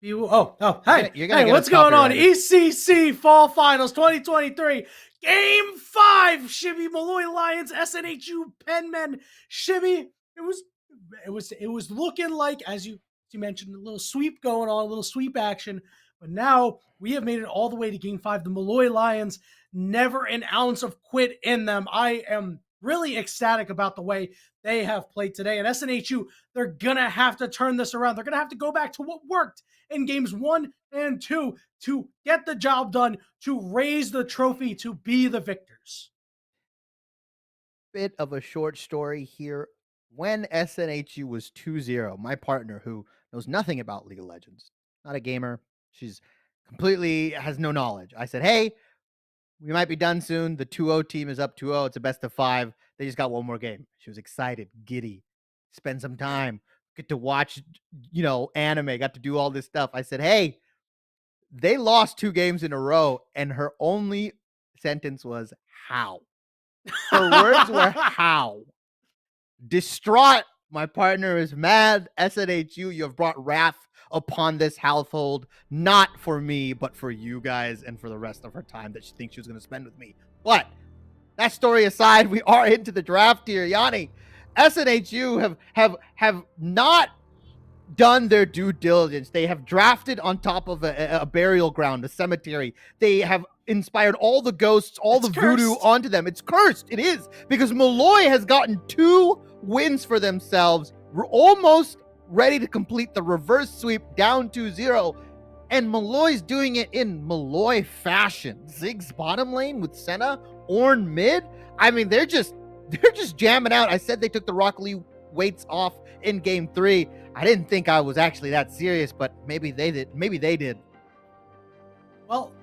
Oh, You're hey, gonna get what's us going on? copyrighted. ECC Fall Finals 2023, Game 5. Shibby Molloy Lions, SNHU Penmen. Shibby, it was looking like, as you mentioned, a little sweep going on, a little sweep action. But now we have made it all the way to Game 5. The Molloy Lions, never an ounce of quit in them. I am really ecstatic about the way they have played today. And SNHU, they're going to have to turn this around. They're going to have to go back to what worked in games 1 and 2 to get the job done, to raise the trophy, to be the victors. Bit of a short story here. When SNHU was 2-0, my partner, who knows nothing about League of Legends, not a gamer, she's completely has no knowledge. I said, hey, we might be done soon. The 2-0 team is up 2-0. It's a best of 5. They just got one more game. She was excited, giddy, spend some time, get to watch, anime, got to do all this stuff. I said, hey, they lost 2 games in a row, and her only sentence was, how? Her words were, how? Distraught. My partner is mad. SNHU, you have brought wrath upon this household, not for me, but for you guys and for the rest of her time that she thinks she was going to spend with me. But that story aside, we are into the draft here. Yanni, SNHU have not done their due diligence. They have drafted on top of a burial ground, a cemetery. They have inspired all the ghosts, all the voodoo onto them. It's cursed. It is, because Molloy has gotten 2 wins for themselves. We're almost ready to complete the reverse sweep down 2-0. And Molloy's doing it in Molloy fashion. Ziggs bottom lane with Senna, Ornn mid. I mean, they're just jamming out. I said they took the Rock Lee weights off in game 3. I didn't think I was actually that serious, but maybe they did. Well,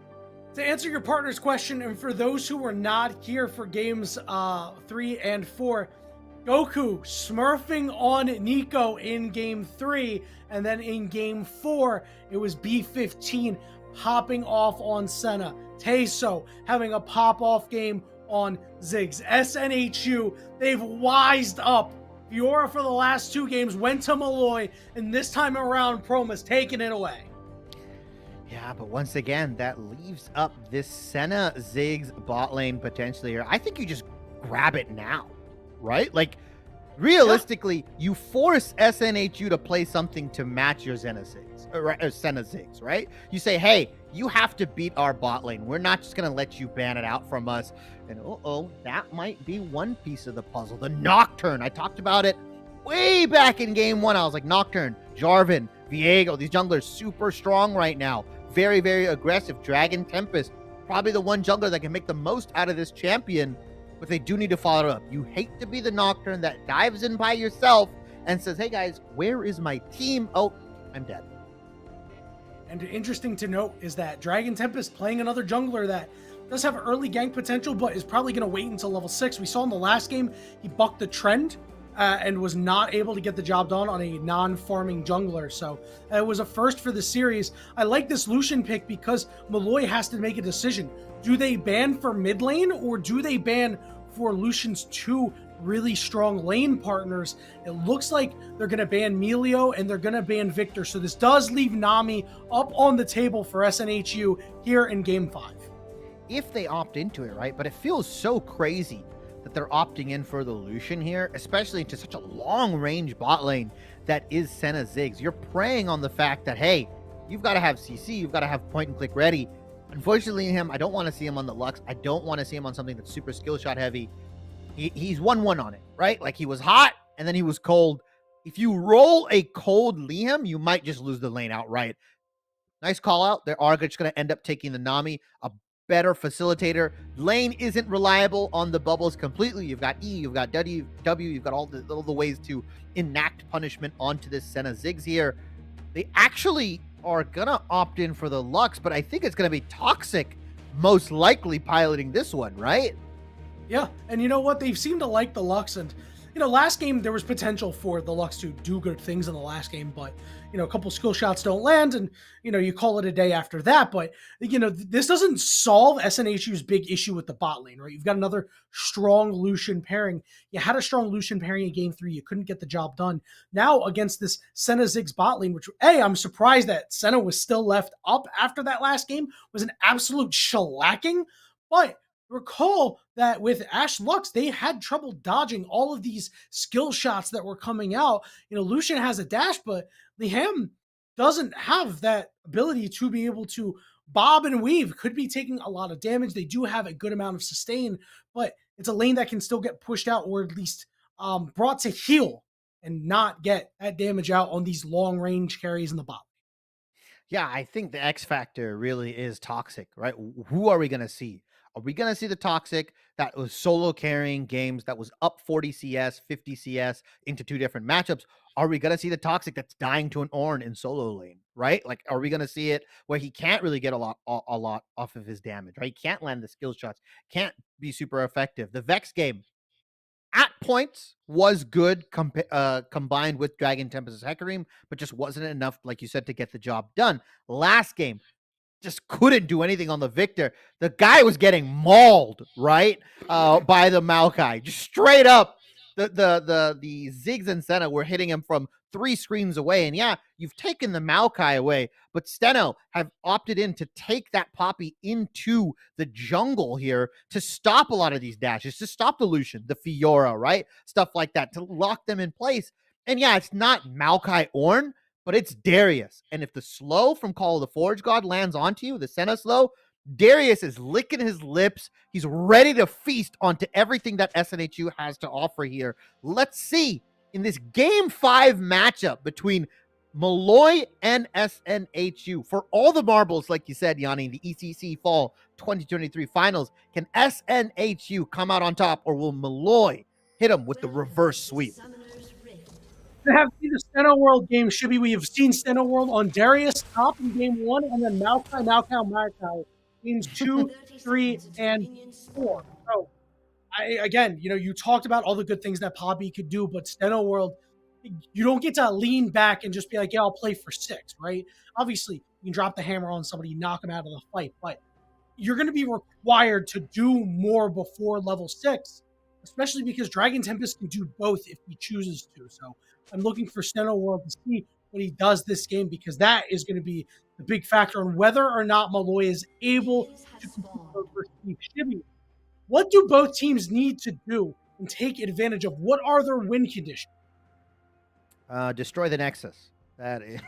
to answer your partner's question, and for those who were not here for games 3 and 4, Goku smurfing on Nico in game 3, and then in game 4, it was B15 popping off on Senna. Teso having a pop-off game on Ziggs. SNHU, they've wised up. Fiora for the last 2 games went to Molloy, and this time around, Proma's taking it away. Yeah, but once again, that leaves up this Senna Ziggs bot lane potentially here. I think you just grab it now, right? Like, realistically, you force SNHU to play something to match your Senna Ziggs, right? You say, hey, you have to beat our bot lane. We're not just going to let you ban it out from us. And that might be one piece of the puzzle. The Nocturne. I talked about it way back in game 1. I was like, Nocturne, Jarvan, Viego, these junglers super strong right now. Very, very aggressive. Dragon Tempest, probably the one jungler that can make the most out of this champion, but they do need to follow it up. You hate to be the Nocturne that dives in by yourself and says, hey guys, where is my team? Oh, I'm dead. And interesting to note is that Dragon Tempest playing another jungler that does have early gank potential, but is probably going to wait until level 6. We saw in the last game, he bucked the trend and was not able to get the job done on a non-farming jungler. So it was a first for the series. I like this Lucian pick because Molloy has to make a decision. Do they ban for mid lane, or do they ban for Lucian's 2 really strong lane partners? It looks like they're going to ban Melio and they're going to ban Victor. So this does leave Nami up on the table for SNHU here in game 5. If they opt into it, right? But it feels so crazy that they're opting in for the Lucian here, especially into such a long-range bot lane that is Senna Ziggs. You're preying on the fact that, hey, you've got to have CC, you've got to have point and click ready. Unfortunately, I don't want to see him on the Lux. I don't want to see him on something that's super skill shot heavy. He's 1-1 on it, right? Like, he was hot and then he was cold. If you roll a cold Liam, you might just lose the lane outright. Nice call out. They are just going to end up taking the Nami, a better facilitator. Lane isn't reliable on the bubbles completely. You've got E, you've got W, you've got all the ways to enact punishment onto this Senna Ziggs here. They actually are going to opt in for the Lux, but I think it's going to be Toxic most likely piloting this one, right? Yeah, and you know what? They seem to like the Lux, and last game there was potential for the Lux to do good things in the last game, but a couple skill shots don't land, and you call it a day after that. But this doesn't solve SNHU's big issue with the bot lane, right? You've got another strong Lucian pairing. You had a strong Lucian pairing in game 3. You couldn't get the job done. Now against this Senna Ziggs bot lane, which I'm surprised that Senna was still left up after that last game, was an absolute shellacking. But recall that with Ash Lux, they had trouble dodging all of these skill shots that were coming out. Lucian has a dash, but Liam doesn't have that ability to be able to bob and weave. Could be taking a lot of damage. They do have a good amount of sustain, but it's a lane that can still get pushed out, or at least brought to heal and not get that damage out on these long range carries in the bot. Yeah, I think the X factor really is Toxic, right? Who are we going to see? Are we going to see the Toxic that was solo carrying games, that was up 40 CS, 50 CS into 2 different matchups? Are we going to see the Toxic that's dying to an Ornn in solo lane, right? Like, are we going to see it where he can't really get a lot off of his damage, right? He can't land the skill shots, can't be super effective. The Vex game at points was good combined with Dragon Tempest's Hecarim, but just wasn't enough, like you said, to get the job done. Last game, just couldn't do anything on the Victor. The guy was getting mauled, right? By the Maokai. Just straight up. The Ziggs and Senna were hitting him from 3 screens away. And yeah, you've taken the Maokai away, but Steno have opted in to take that Poppy into the jungle here to stop a lot of these dashes, to stop the Lucian, the Fiora, right? Stuff like that, to lock them in place. And yeah, it's not Maokai Ornn, but it's Darius. And if the slow from Call of the Forge God lands onto you, the Senna slow, Darius is licking his lips. He's ready to feast onto everything that SNHU has to offer here. Let's see in this Game 5 matchup between Molloy and SNHU. For all the marbles, like you said, Yanni, the ECC Fall 2023 Finals, can SNHU come out on top, or will Molloy hit him with the reverse sweep? To have seen the Steno World game, Shibby, we have seen Steno World on Darius top in game 1, and then Maokai games 2, 3, and 4. So, again, you talked about all the good things that Poppy could do, but Steno World, you don't get to lean back and just be like, yeah, I'll play for 6, right? Obviously, you can drop the hammer on somebody, knock them out of the fight, but you're going to be required to do more before level 6, especially because Dragon Tempest can do both if he chooses to. So I'm looking for Steno World to see what he does this game, because that is going to be the big factor on whether or not Molloy is able to compete for Steve Shibby. What do both teams need to do and take advantage of? What are their win conditions? Destroy the Nexus. That is.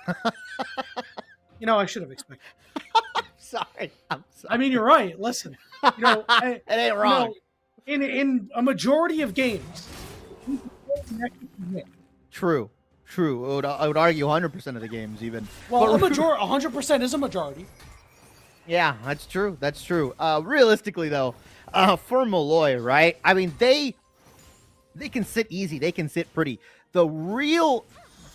I should have expected. I'm sorry. I mean, you're right. Listen, it ain't wrong. In a majority of games, True. I would argue 100% of the games even. Well, 100% is a majority. Yeah, that's true. Realistically, though, for Molloy, right? I mean, they can sit easy. They can sit pretty. The real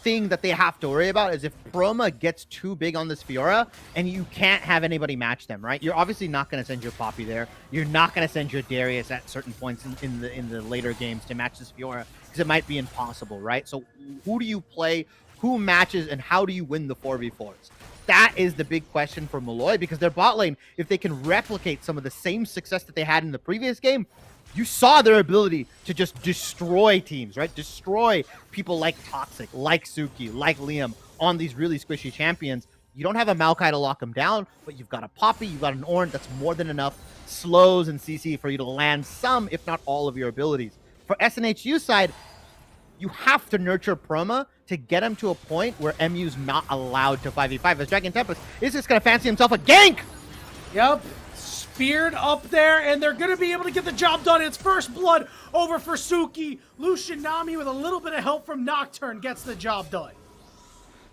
thing that they have to worry about is if Proma gets too big on this Fiora and you can't have anybody match them, right? You're obviously not going to send your Poppy there. You're not going to send your Darius at certain points in the later games to match this Fiora, because it might be impossible, right? So who do you play? Who matches? And how do you win the 4v4s? That is the big question for Molloy, because their bot lane, if they can replicate some of the same success that they had in the previous game, you saw their ability to just destroy teams, right? Destroy people like Toxic, like Suki, like Liam on these really squishy champions. You don't have a Maokai to lock them down, but you've got a Poppy, you've got an Ornn. That's more than enough slows and CC for you to land some, if not all, of your abilities. For SNHU side, you have to nurture Proma to get him to a point where MU's not allowed to 5v5. As Dragon Tempest is just going to fancy himself a gank! Yep. Speared up there, and they're going to be able to get the job done. It's first blood over for Suki. Lucian Nami, with a little bit of help from Nocturne, gets the job done.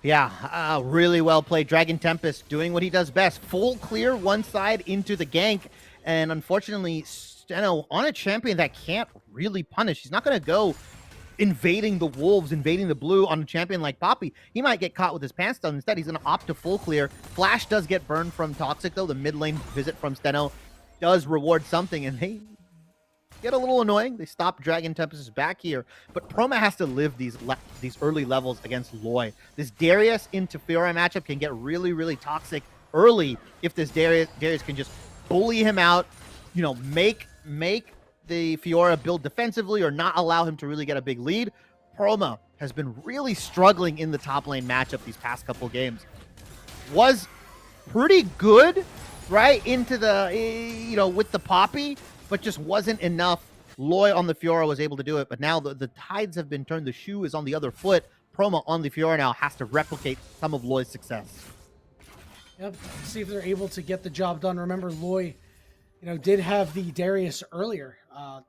Yeah, really well played. Dragon Tempest doing what he does best. Full clear one side into the gank, and unfortunately, Steno on a champion that can't really punish. He's not going to go invading the wolves, invading the blue on a champion like Poppy. He might get caught with his pants down. Instead, he's going to opt to full clear. Flash does get burned from Toxic, though. The mid lane visit from Steno does reward something, and get a little annoying. They stop Dragon Tempest's back here, but Proma has to live these early levels against Loy. This Darius into Fiora matchup can get really, really toxic early if this Darius can just bully him out, you know, make the Fiora build defensively or not allow him to really get a big lead. Proma has been really struggling in the top lane matchup these past couple games. Was pretty good, right, into the, you know, with the Poppy, but just wasn't enough. Loy on the Fiora was able to do it, but now the tides have been turned. The shoe is on the other foot. Proma on the Fiora now has to replicate some of Loy's success. Yep, see if they're able to get the job done. Remember, Loy, you know, did have the Darius earlier,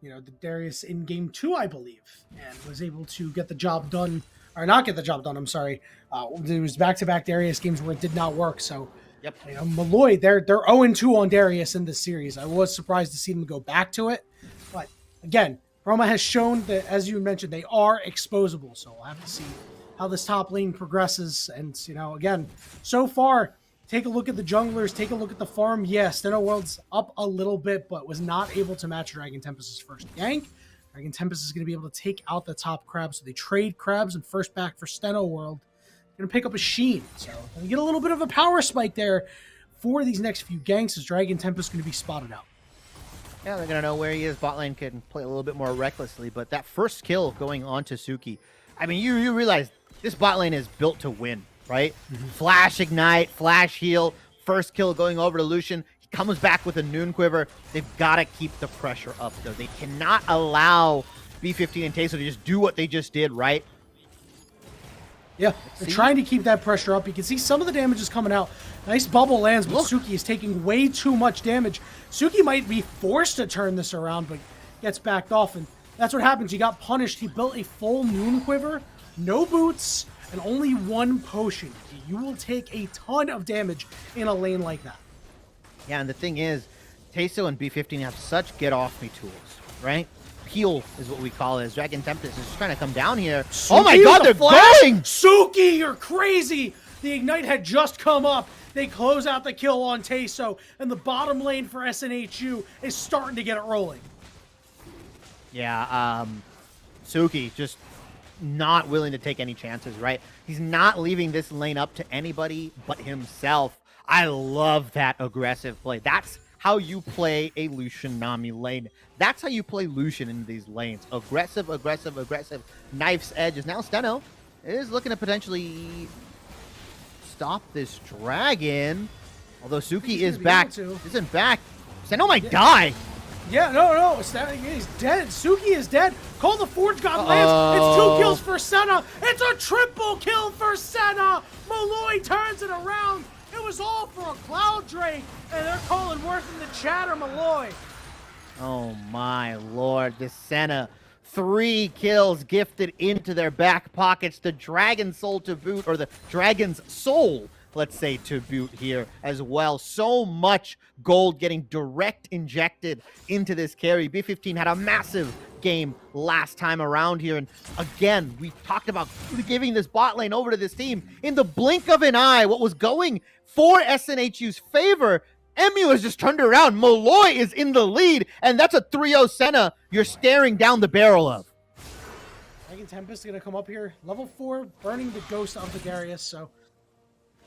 you know, the Darius in game 2, I believe, and was able to get the job done, or not get the job done, I'm sorry. There was back-to-back Darius games where it did not work, so, yep. You know, Molloy, they're 0-2 on Darius in this series. I was surprised to see them go back to it, but again, Proma has shown that, as you mentioned, they are exposable, so we'll have to see how this top lane progresses, and, you know, again, so far, take a look at the junglers, take a look at the farm. Yes, Steno World's up a little bit, but was not able to match Dragon Tempest's first gank. Dragon Tempest is going to be able to take out the top crab, so they trade crabs and first back for Steno World. Going to pick up a Sheen, so we get a little bit of a power spike there for these next few ganks as Dragon Tempest is going to be spotted out. Yeah, they're going to know where he is. Bot lane can play a little bit more recklessly, but that first kill going on to Suki, I mean, you realize this bot lane is built to win. Right? Mm-hmm. Flash Ignite, Flash Heal, first kill going over to Lucian. He comes back with a Noon Quiver. They've got to keep the pressure up, though. They cannot allow B15 and Teso to just do what they just did, right? Yeah, they're trying to keep that pressure up. You can see some of the damage is coming out. Nice bubble lands, but Suki is taking way too much damage. Suki might be forced to turn this around, but gets backed off, and that's what happens. He got punished. He built a full Noon Quiver, no boots, and only one potion. You will take a ton of damage in a lane like that. Yeah, and the thing is, Teso and B15 have such get-off-me tools, right? Peel is what we call it. Dragon Tempest is just trying to come down here. Suki, oh my god, they're going! Suki, you're crazy! The Ignite had just come up. They close out the kill on Teso, and the bottom lane for SNHU is starting to get it rolling. Yeah, Suki just not willing to take any chances, right? He's not leaving this lane up to anybody but himself. I love that aggressive play. That's how you play a Lucian Nami lane. That's how you play Lucian in these lanes. Aggressive, aggressive, aggressive. Knife's edge is now Steno is looking to potentially stop this dragon. Although Suki is back. Isn't back. Steno might die. Yeah, no, he's dead. Suki is dead. Call the Forge God lands. It's 2 kills for Senna. It's a triple kill for Senna. Molloy turns it around. It was all for a Cloud Drake, and they're calling worse than the chatter, Molloy. Oh my lord, this Senna. 3 kills gifted into their back pockets. The Dragon Soul to boot, or the Dragon's Soul, let's say, to boot here as well. So much gold getting direct injected into this carry. B15 had a massive game last time around here. And again, we talked about giving this bot lane over to this team. In the blink of an eye, what was going for SNHU's favor, Emu has just turned around. Molloy is in the lead, and that's a 3-0 Senna you're staring down the barrel of. Dragon Tempest is going to come up here. Level 4, burning the ghost of the Darius, so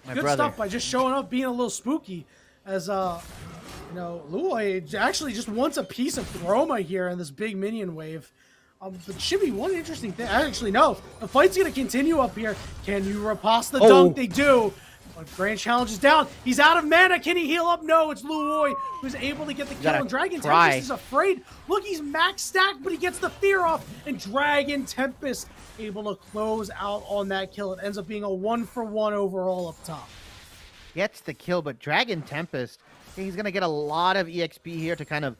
My good brother. stuff by just showing up, being a little spooky, as you know, Molloy actually just wants a piece of Roma here in this big minion wave. But should be one interesting thing. Actually, no, the fight's gonna continue up here. Can you riposte the dunk? They do. But Grand Challenge is down. He's out of mana. Can he heal up? No, it's Molloy who's able to get the kill. And Dragon Tempest is afraid. Look, he's max stacked, but he gets the fear off. And Dragon Tempest able to close out on that kill. It ends up being a 1-for-1 overall up top. Gets the kill, but Dragon Tempest, he's going to get a lot of EXP here to kind of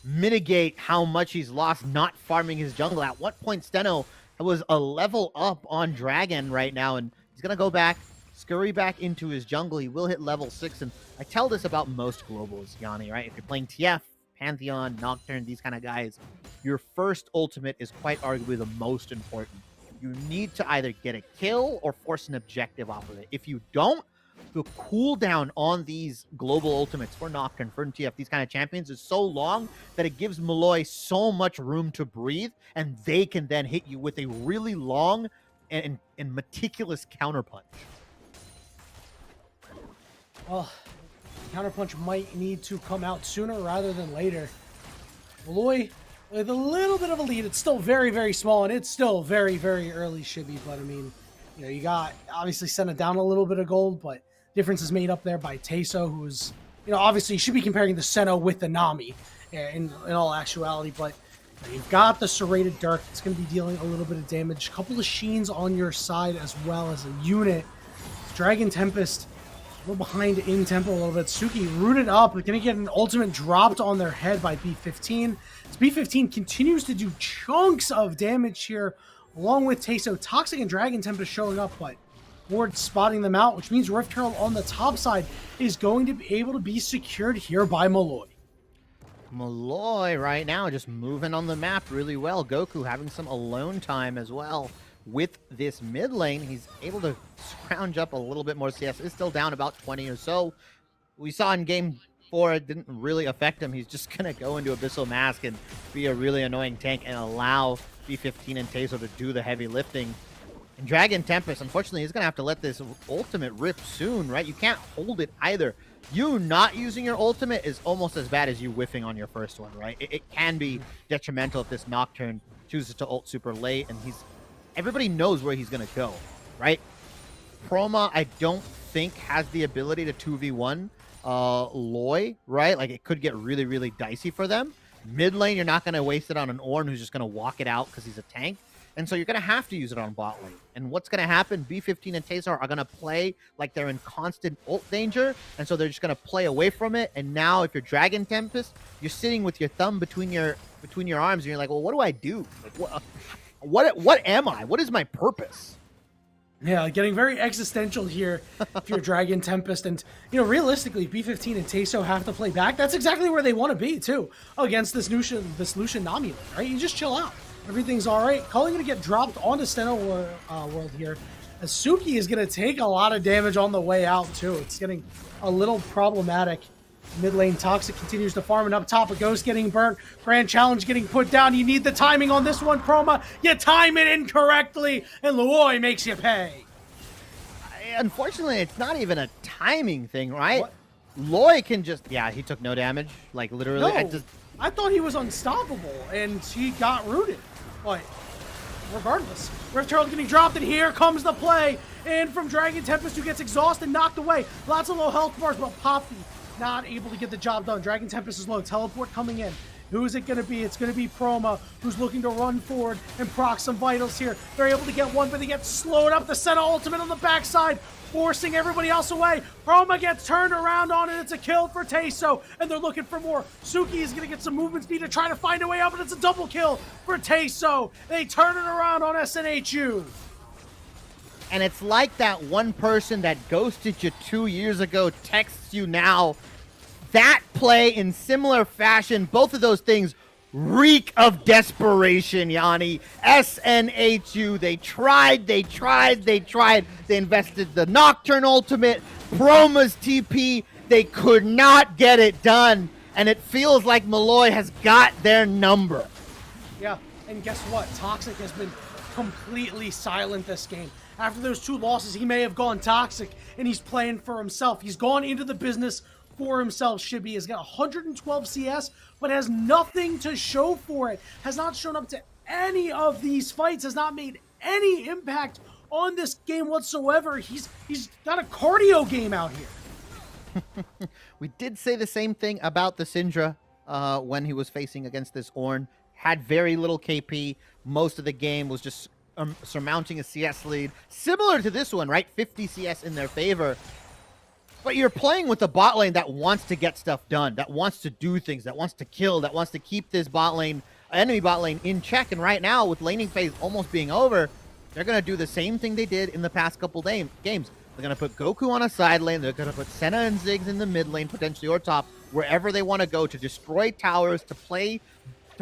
mitigate how much he's lost not farming his jungle. At what point Steno was a level up on Dragon right now, and he's going to go back, scurry back into his jungle. He will hit level 6, and I tell this about most globals, Yanni, right? If you're playing TF, Pantheon, Nocturne, these kind of guys, your first ultimate is quite arguably the most important. You need to either get a kill or force an objective off of it. If you don't, the cooldown on these global ultimates for Nocturne, for TF, these kind of champions is so long that it gives Molloy so much room to breathe, and they can then hit you with a really long and meticulous counterpunch. Well, counterpunch might need to come out sooner rather than later. Molloy with a little bit of a lead. It's still very, very small, and it's still very, very early, Shibby. But I mean, you know, you got obviously sent it down a little bit of gold, but difference is made up there by Teso, who's, you know, obviously you should be comparing the Senna with the Nami in all actuality, but you've got the Serrated Dirk. It's going to be dealing a little bit of damage. A couple of Sheens on your side as well as a unit. Dragon Tempest a little behind in tempo a little bit. Suki rooted up. They're going to get an ultimate dropped on their head by B15. As B15 continues to do chunks of damage here along with Teso. Toxic and Dragon Tempest showing up, but Ward spotting them out, which means Rift Herald on the top side is going to be able to be secured here by Molloy. Molloy right now just moving on the map really well. Goku having some alone time as well with this mid lane. He's able to scrounge up a little bit more CS. Is still down about 20 or so. We saw in game 4 it didn't really affect him. He's just going to go into Abyssal Mask and be a really annoying tank and allow B15 and Teso to do the heavy lifting. And Dragon Tempest, unfortunately, he's going to have to let this ultimate rip soon, right? You can't hold it either. You not using your ultimate is almost as bad as you whiffing on your first one, right? It can be detrimental if this Nocturne chooses to ult super late, and everybody knows where he's going to go, right? Chroma, I don't think, has the ability to 2v1 Loy, right? Like, it could get really, really dicey for them. Mid lane, you're not going to waste it on an Ornn who's just going to walk it out because he's a tank. And so you're going to have to use it on bot lane. And what's going to happen, B15 and Teso are going to play like they're in constant ult danger. And so they're just going to play away from it. And now if you're Dragon Tempest, you're sitting with your thumb between your arms. And you're like, well, what do I do? Like, what am I? What is my purpose? Yeah, getting very existential here if you're Dragon Tempest. And, you know, realistically, B15 and Teso have to play back. That's exactly where they want to be, too, against this Lucian Nami lane, right? You just chill out. Everything's all right. Calling going to get dropped onto Steno World here. As Suki is going to take a lot of damage on the way out, too. It's getting a little problematic. Mid lane Toxic continues to farm, and up top, a Ghost getting burnt. Grand Challenge getting put down. You need the timing on this one, Chroma. You time it incorrectly, and Molloy makes you pay. Unfortunately, it's not even a timing thing, right? What? Loy can just... Yeah, he took no damage. Like, literally. No, I thought he was unstoppable, and he got rooted. But regardless, Rift Herald getting dropped, and here comes the play. And from Dragon Tempest, who gets exhausted, knocked away. Lots of low health bars, but Poppy not able to get the job done. Dragon Tempest is low. Teleport coming in. Who is it going to be? It's going to be Chroma, who's looking to run forward and proc some vitals here. They're able to get one, but they get slowed up. The Senna ultimate on the backside, forcing everybody else away. Chroma gets turned around on it. It's a kill for Teso, and they're looking for more. Suki is going to get some movement speed to try to find a way out, but it's a double kill for Teso. They turn it around on SNHU. And it's like that one person that ghosted you 2 years ago texts you now. That play in similar fashion, both of those things reek of desperation, Yanni. SNHU, they tried. They invested the Nocturne ultimate, Chroma's TP. They could not get it done. And it feels like Molloy has got their number. Yeah, and guess what? Toxic has been completely silent this game. After those 2 losses, he may have gone toxic, and he's playing for himself. He's gone into the business for himself. Shibby has got 112 CS, but has nothing to show for it. Has not shown up to any of these fights. Has not made any impact on this game whatsoever. He's got a cardio game out here. We did say the same thing about the Syndra when he was facing against this Ornn. Had very little KP. Most of the game was just surmounting a CS lead. Similar to this one, right? 50 CS in their favor. But you're playing with a bot lane that wants to get stuff done, that wants to do things, that wants to kill, that wants to keep this enemy bot lane in check. And right now, with laning phase almost being over, they're going to do the same thing they did in the past couple games. They're going to put Goku on a side lane. They're going to put Senna and Ziggs in the mid lane, potentially, or top, wherever they want to go to destroy towers, to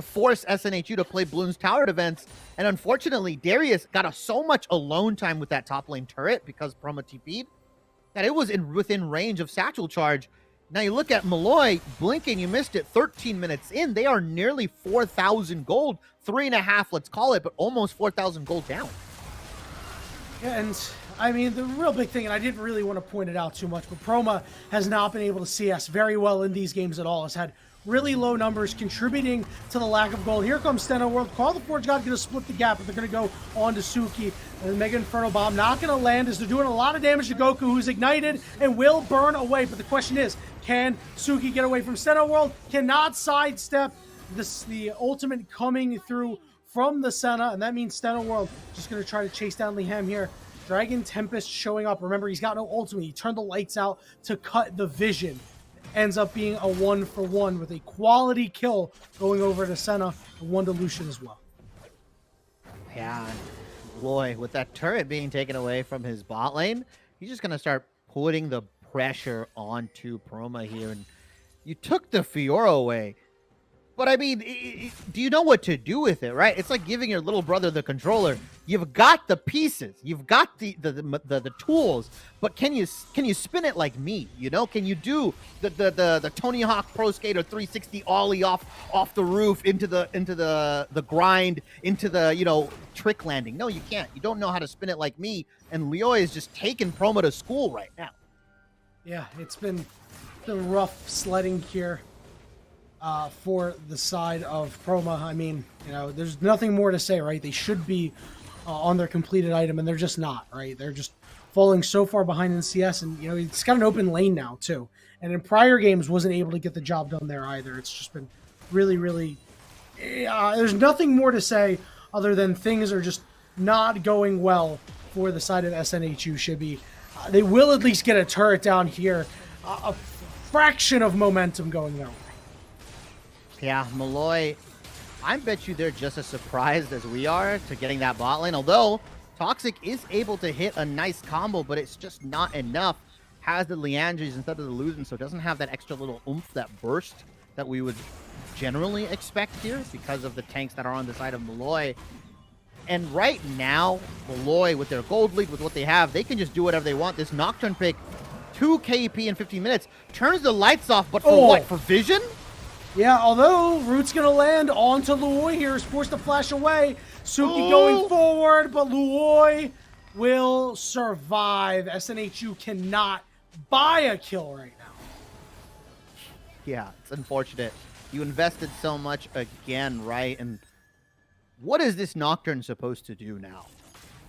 force SNHU to play Bloons tower defense. And unfortunately, Darius got so much alone time with that top lane turret because Chroma TP'd that it was within range of Satchel Charge. Now you look at Molloy, blinking, you missed it, 13 minutes in. They are nearly 4,000 gold, 3.5, let's call it, but almost 4,000 gold down. Yeah, and I mean, the real big thing, and I didn't really want to point it out too much, but Proma has not been able to CS very well in these games at all. Has had really low numbers, contributing to the lack of gold. Here comes Steno World. Call the Forge God going to split the gap, but they're going to go on to Suki. And the Mega Inferno Bomb not going to land as they're doing a lot of damage to Goku, who's ignited and will burn away. But the question is, can Suki get away from Steno World? Cannot sidestep the ultimate coming through from the Senna, and that means Steno World just going to try to chase down Liam here. Dragon Tempest showing up. Remember, he's got no ultimate. He turned the lights out to cut the vision. Ends up being a 1-for-1 with a quality kill going over to Senna and 1 to Lucian as well. Yeah, Molloy, with that turret being taken away from his bot lane, he's just going to start putting the pressure onto Proma here. And you took the Fiora away. But I mean, do you know what to do with it, right? It's like giving your little brother the controller. You've got the pieces, you've got the tools, but can you spin it like me? You know, can you do the Tony Hawk Pro Skater 360 ollie off the roof into the grind, into the trick landing? No, you can't. You don't know how to spin it like me. And Leo is just taking Proma to school right now. Yeah, it's been rough sledding here. For the side of Proma. I mean, there's nothing more to say, right? They should be on their completed item, and they're just not, right? They're just falling so far behind in CS, and, it's got an open lane now, too. And in prior games, wasn't able to get the job done there either. It's just been really, really... there's nothing more to say other than things are just not going well for the side of SNHU Shibby. They will at least get a turret down here. A fraction of momentum going their way. Yeah, Molloy, I bet you they're just as surprised as we are to getting that bot lane. Although, Toxic is able to hit a nice combo, but it's just not enough. Has the Leandries instead of the Luzin, so it doesn't have that extra little oomph, that burst that we would generally expect here because of the tanks that are on the side of Molloy. And right now, Molloy, with their gold lead, with what they have, they can just do whatever they want. This Nocturne pick, 2 KP in 15 minutes, turns the lights off, but for what? For vision? Yeah, although Root's going to land onto Luoy here, is forced to flash away. Suki going forward, but Luoy will survive. SNHU cannot buy a kill right now. Yeah, it's unfortunate. You invested so much again, right? And what is this Nocturne supposed to do now?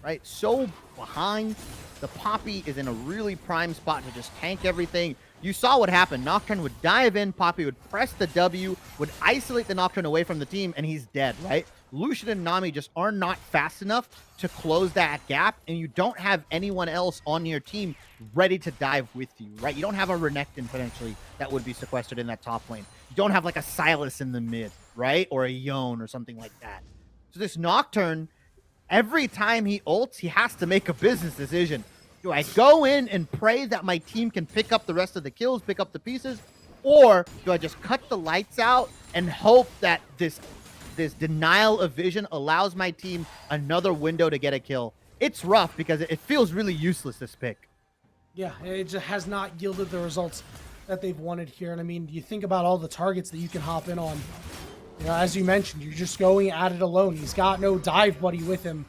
Right? So behind, the Poppy is in a really prime spot to just tank everything. You saw what happened. Nocturne would dive in, Poppy would press the W, would isolate the Nocturne away from the team, and he's dead, right? Lucian and Nami just are not fast enough to close that gap, and you don't have anyone else on your team ready to dive with you, right? You don't have a Renekton potentially that would be sequestered in that top lane. You don't have like a Sylas in the mid, right? Or a Yone or something like that. So this Nocturne, every time he ults, he has to make a business decision. Do I go in and pray that my team can pick up the rest of the kills, pick up the pieces? Or do I just cut the lights out and hope that this denial of vision allows my team another window to get a kill? It's rough because it feels really useless, this pick. Yeah, it just has not yielded the results that they've wanted here. And I mean, you think about all the targets that you can hop in on. As you mentioned, you're just going at it alone. He's got no dive buddy with him.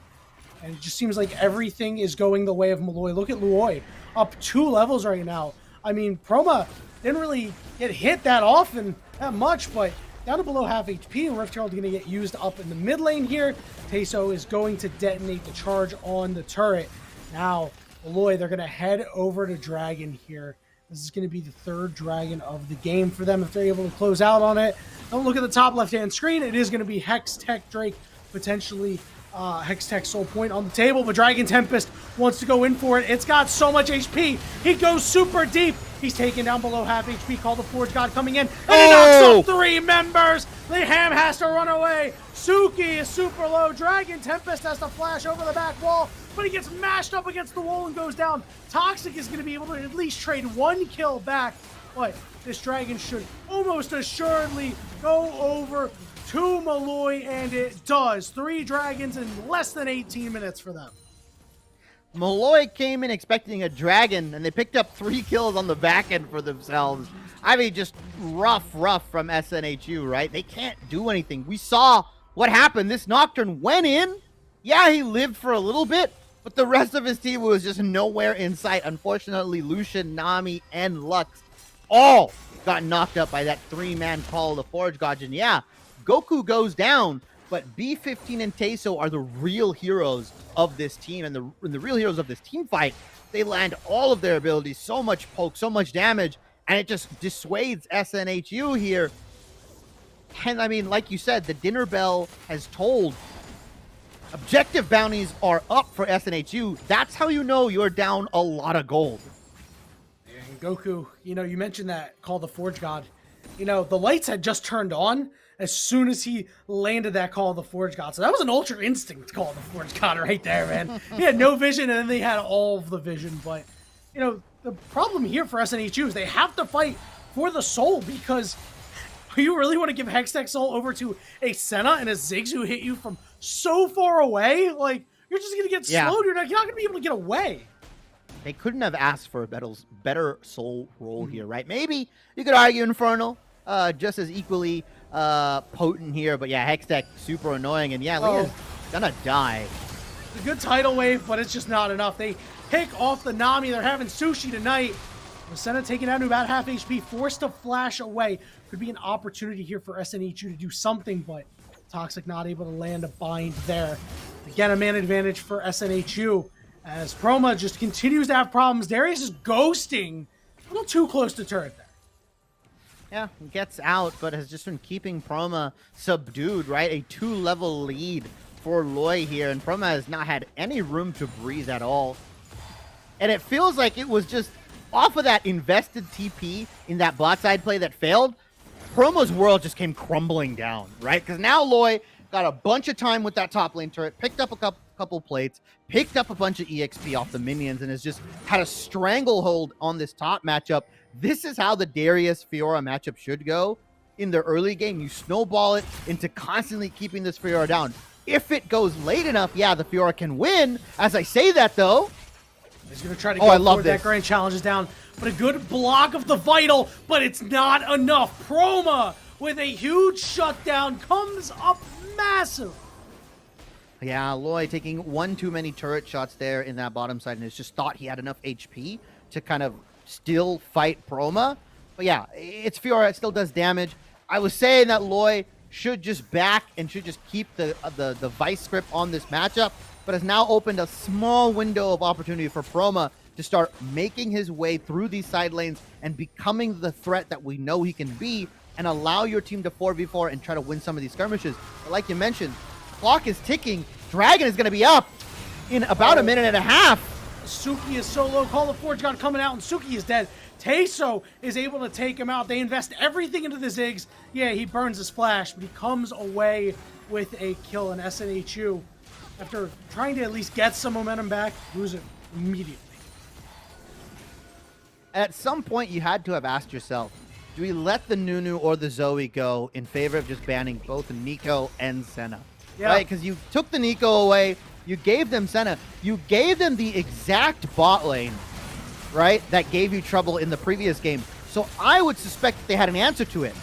And it just seems like everything is going the way of Molloy. Look at Luoy, up 2 levels right now. I mean, Proma didn't really get hit that often, that much, but down to below half HP, and Rift Herald going to get used up in the mid lane here. Teso is going to detonate the charge on the turret. Now, Molloy, they're going to head over to Dragon here. This is going to be the 3rd Dragon of the game for them if they're able to close out on it. Don't look at the top left-hand screen. It is going to be Hex Tech Drake, potentially Hextech Soul Point on the table, but Dragon Tempest wants to go in for it. It's got so much HP. He goes super deep. He's taken down below half HP. Call the Forge God coming in, and he knocks off 3 members. The Ham has to run away. Suki is super low. Dragon Tempest has to flash over the back wall, but he gets mashed up against the wall and goes down. Toxic is going to be able to at least trade 1 kill back, but this Dragon should almost assuredly go over to Molloy, and it does. 3 dragons in less than 18 minutes for them. Molloy came in expecting a dragon, and they picked up 3 kills on the back end for themselves. I mean, just rough from SNHU, right? They can't do anything. We saw what happened. This Nocturne went in. Yeah, he lived for a little bit, but the rest of his team was just nowhere in sight. Unfortunately, Lucian, Nami, and Lux all got knocked up by that 3-man Call of the Forge Gods. And yeah, Goku goes down, but B15 and Teso are the real heroes of this team, and the real heroes of this team fight. They land all of their abilities, so much poke, so much damage, and it just dissuades SNHU here. And I mean, like you said, the dinner bell has tolled. Objective bounties are up for SNHU. That's how you know you're down a lot of gold. And Goku, you know, you mentioned that Call the Forge God. You know, the lights had just turned on as soon as he landed that Call of the Forge God. So that was an Ultra Instinct Call of the Forge God right there, man. He had no vision, and then they had all of the vision. But, you know, the problem here for SNHU is they have to fight for the soul, because you really want to give Hextech Soul over to a Senna and a Ziggs who hit you from so far away? Like, you're just going to get slowed. You're not going to be able to get away. They couldn't have asked for a better soul roll here, right? Maybe you could argue Infernal, just as equally potent here. But yeah, Hextech, super annoying. And yeah, Leah's gonna die. It's a good tidal wave, but it's just not enough. They pick off the Nami. They're having sushi tonight. Senna taken down to about half HP, forced to flash away. Could be an opportunity here for SNHU to do something, but Toxic not able to land a bind there. Again, a man advantage for SNHU as Proma just continues to have problems. Darius is ghosting. A little too close to turret there. Yeah, gets out, but has just been keeping Proma subdued, right? A 2-level lead for Loy here, and Proma has not had any room to breathe at all. And it feels like it was just off of that invested TP in that bot side play that failed, Promo's world just came crumbling down, right? Because now Loy got a bunch of time with that top lane turret, picked up a couple plates, picked up a bunch of EXP off the minions, and has just had a stranglehold on this top matchup. This is how the Darius Fiora matchup should go. In the early game, you snowball it into constantly keeping this Fiora down. If it goes late enough, yeah, the Fiora can win. As I say that, though, he's going to try to go for that grand challenge is down. But a good block of the Vital, but it's not enough. Proma with a huge shutdown comes up massive. Yeah, Loy taking one too many turret shots there in that bottom side, and has just thought he had enough HP to kind of still fight Proma. But yeah, it's Fiora, it still does damage. I was saying that Loy should just back and should just keep the vice grip on this matchup, but has now opened a small window of opportunity for Proma to start making his way through these side lanes and becoming the threat that we know he can be, and allow your team to 4v4 and try to win some of these skirmishes. But like you mentioned, clock is ticking. Dragon is going to be up in about a minute and a half. Suki is so low. Call of Forge God coming out, and Suki is dead. Teso is able to take him out. They invest everything into the Ziggs. Yeah, he burns his flash, but he comes away with a kill. In SNHU, after trying to at least get some momentum back, lose it immediately. At some point, you had to have asked yourself, do we let the Nunu or the Zoe go in favor of just banning both Nico and Senna? Yeah. Right? Because you took the Nico away, you gave them Senna, you gave them the exact bot lane, right, that gave you trouble in the previous game. So I would suspect that they had an answer to it.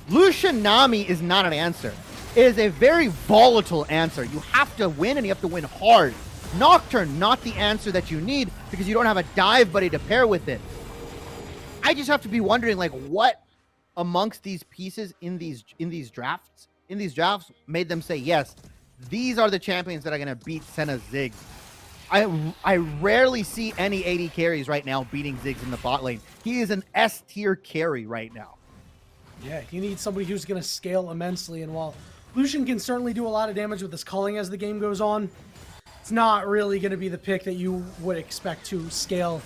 Lucian Nami is not an answer. It is a very volatile answer. You have to win, and you have to win hard. Nocturne, not the answer that you need, because you don't have a dive buddy to pair with it. I just have to be wondering, like, what amongst these pieces in these drafts made them say, yes, these are the champions that are going to beat Senna's Ziggs. I rarely see any AD carries right now beating Ziggs in the bot lane. He is an S tier carry right now. Yeah, you need somebody who's going to scale immensely, and while Lucian can certainly do a lot of damage with his culling as the game goes on, it's not really going to be the pick that you would expect to scale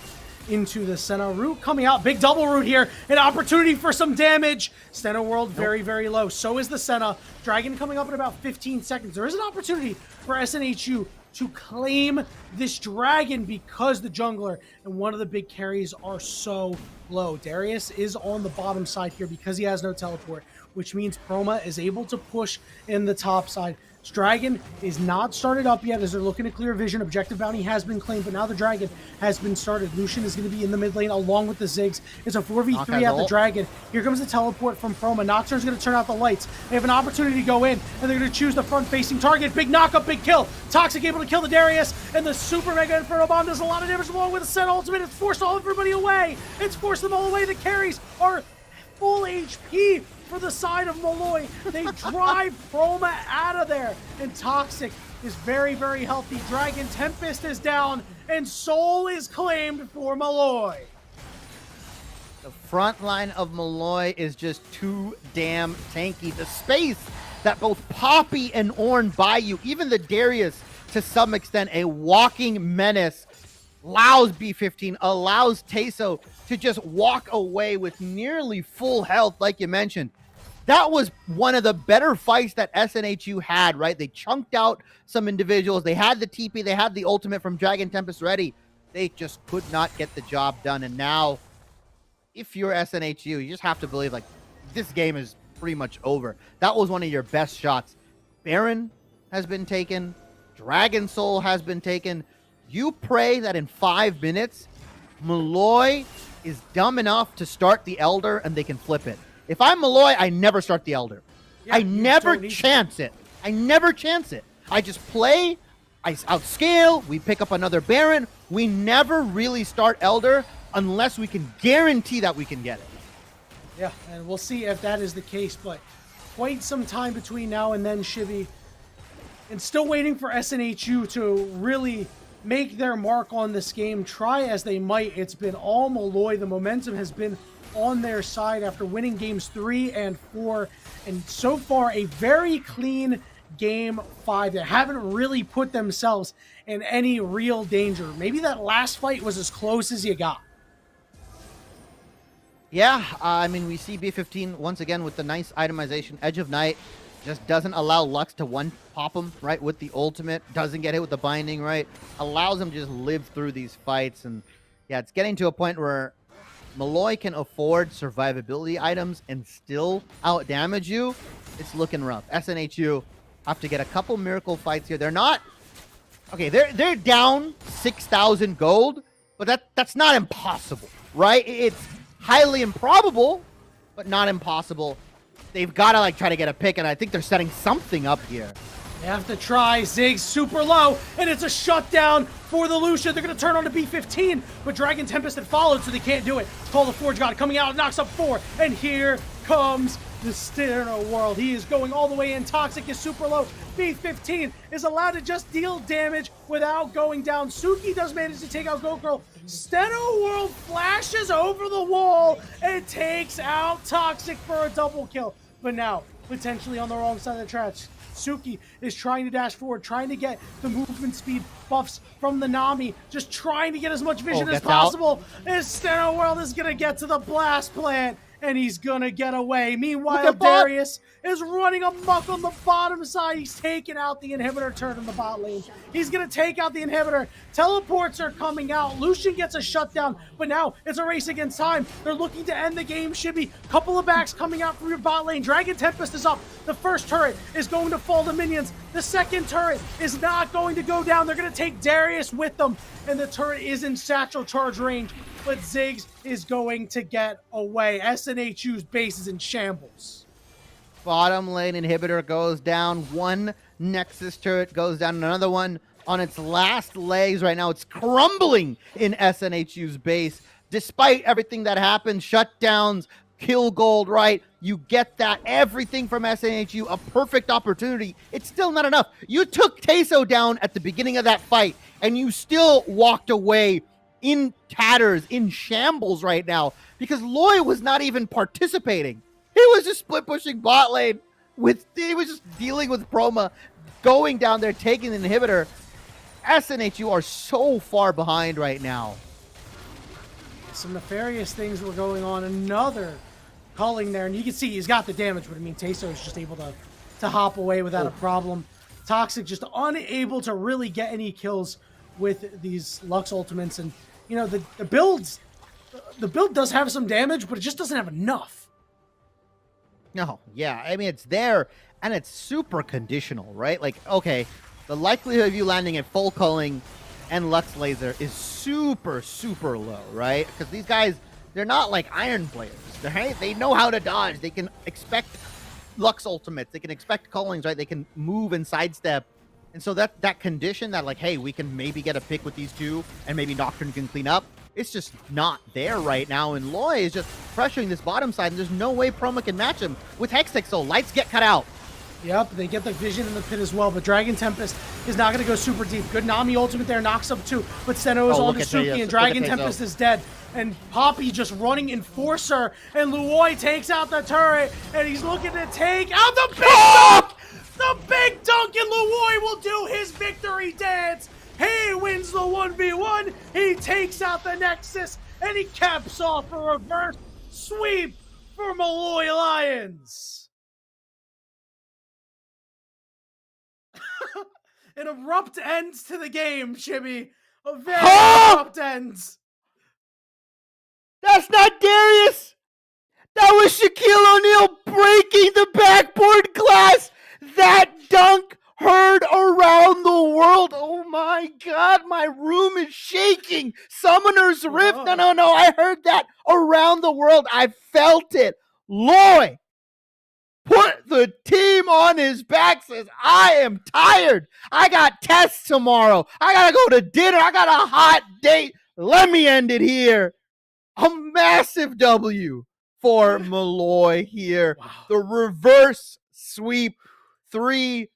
into the Senna. Root coming out, big double root here, an opportunity for some damage. Senna world very, very low. So is the Senna. Dragon coming up in about 15 seconds. There is an opportunity for SNHU to claim this dragon because the jungler and one of the big carries are so low. Darius is on the bottom side here because he has no teleport, which means Proma is able to push in the top side. Dragon is not started up yet as they're looking to clear vision. Objective bounty has been claimed, but now the Dragon has been started. Lucian is going to be in the mid lane along with the Ziggs. It's a 4v3 at the Dragon. Here comes the teleport from Chroma. Nocturne's going to turn out the lights. They have an opportunity to go in, and they're going to choose the front-facing target. Big knockup, big kill. Toxic able to kill the Darius, and the Super Mega Inferno Bomb does a lot of damage along with the Set ultimate. It's forced all everybody away. It's forced them all away. The carries are full HP for the side of Molloy. They drive Chroma out of there, and Toxic is very, very healthy. Dragon Tempest is down, and Soul is claimed for Molloy. The front line of Molloy is just too damn tanky. The space that both Poppy and Ornn buy you, even the Darius to some extent, a walking menace, allows B15, allows Teso to just walk away with nearly full health, like you mentioned. That was one of the better fights that SNHU had, right? They chunked out some individuals. They had the TP. They had the ultimate from Dragon Tempest ready. They just could not get the job done. And now, if you're SNHU, you just have to believe, like, this game is pretty much over. That was one of your best shots. Baron has been taken. Dragon Soul has been taken. You pray that in 5 minutes, Molloy is dumb enough to start the Elder and they can flip it. If I'm Molloy, I never start the Elder. Yeah, I never chance it. I never chance it. I just play, I outscale, we pick up another Baron. We never really start Elder unless we can guarantee that we can get it. Yeah, and we'll see if that is the case, but quite some time between now and then, Shivy. And still waiting for SNHU to really make their mark on this game. Try as they might, it's been all Molloy. The momentum has been on their side after winning games 3 and 4, and so far a very clean game 5. They haven't really put themselves in any real danger. Maybe that last fight was as close as you got. Yeah, I mean, we see B15 once again with the nice itemization. Edge of Night just doesn't allow Lux to one-pop him, right, with the ultimate. Doesn't get hit with the binding, right? Allows him to just live through these fights. And yeah, it's getting to a point where Molloy can afford survivability items and still out-damage you. It's looking rough. SNHU have to get a couple miracle fights here. They're not... Okay, they're down 6,000 gold, but that's not impossible, right? It's highly improbable, but not impossible. They've got to, like, try to get a pick, and I think they're setting something up here. They have to try. Ziggs super low, and it's a shutdown for the Lucian. They're going to turn on to B15, but Dragon Tempest had followed, so they can't do it. Call the Forge God coming out, knocks up 4, and here comes the Steno World. He is going all the way in. Toxic is super low. B15 is allowed to just deal damage without going down. Suki does manage to take out Gokuro. Steno World flashes over the wall and takes out Toxic for a double kill. But now, potentially on the wrong side of the tracks, Suki is trying to dash forward, trying to get the movement speed buffs from the Nami, just trying to get as much vision as possible. And Steno World is going to get to the blast plant, and he's going to get away. Meanwhile, Darius is running amok on the bottom side. He's taking out the inhibitor turret in the bot lane. He's going to take out the inhibitor. Teleports are coming out. Lucian gets a shutdown, but now it's a race against time. They're looking to end the game, Shibby. Couple of backs coming out from your bot lane. Dragon Tempest is up. The first turret is going to fall to minions. The second turret is not going to go down. They're going to take Darius with them, and the turret is in satchel charge range, but Ziggs is going to get away. SNHU's base is in shambles. Bottom lane inhibitor goes down. One Nexus turret goes down. Another one on its last legs right now. It's crumbling in SNHU's base. Despite everything that happened, shutdowns, kill gold, right? You get that. Everything from SNHU, a perfect opportunity. It's still not enough. You took Teso down at the beginning of that fight, and you still walked away in tatters, in shambles right now, because Loy was not even participating. He was just split pushing bot lane. He was just dealing with Chroma, going down there, taking the inhibitor. SNHU are so far behind right now. Some nefarious things were going on. Another culling there, and you can see he's got the damage, but I mean, Teso is just able to hop away without a problem. Toxic just unable to really get any kills with these Lux ultimates, and you know, the build does have some damage, but it just doesn't have enough. No, yeah, I mean, it's there and it's super conditional, right? Like, okay, the likelihood of you landing at full culling and Lux Laser is super, super low, right? Because these guys, they're not like Iron players, right? They know how to dodge. They can expect Lux ultimates. They can expect callings, right? They can move and sidestep. And so that condition that like, hey, we can maybe get a pick with these two and maybe Nocturne can clean up, it's just not there right now. And Loy is just pressuring this bottom side, and there's no way Chroma can match him with Hextech. So lights get cut out. Yep, they get the vision in the pit as well, but Dragon Tempest is not going to go super deep. Good Nami ultimate there, knocks up two, but Senno is on to Suki, and Dragon Tempest is dead. And Poppy just running Enforcer, and Luoi takes out the turret, and he's looking to take out the big dunk! The big dunk, and Luoi will do his victory dance! He wins the 1v1, he takes out the Nexus, and he caps off a reverse sweep for Molloy Lions! An abrupt end to the game, Chibi. A very abrupt end. That's not Darius! That was Shaquille O'Neal breaking the backboard glass! That dunk heard around the world! Oh my god, my room is shaking! Summoner's Rift! No, I heard that around the world. I felt it. Loy put the team on his back, says, I am tired. I got tests tomorrow. I gotta go to dinner. I got a hot date. Let me end it here. A massive W for Molloy here. Wow. The reverse sweep 3-2.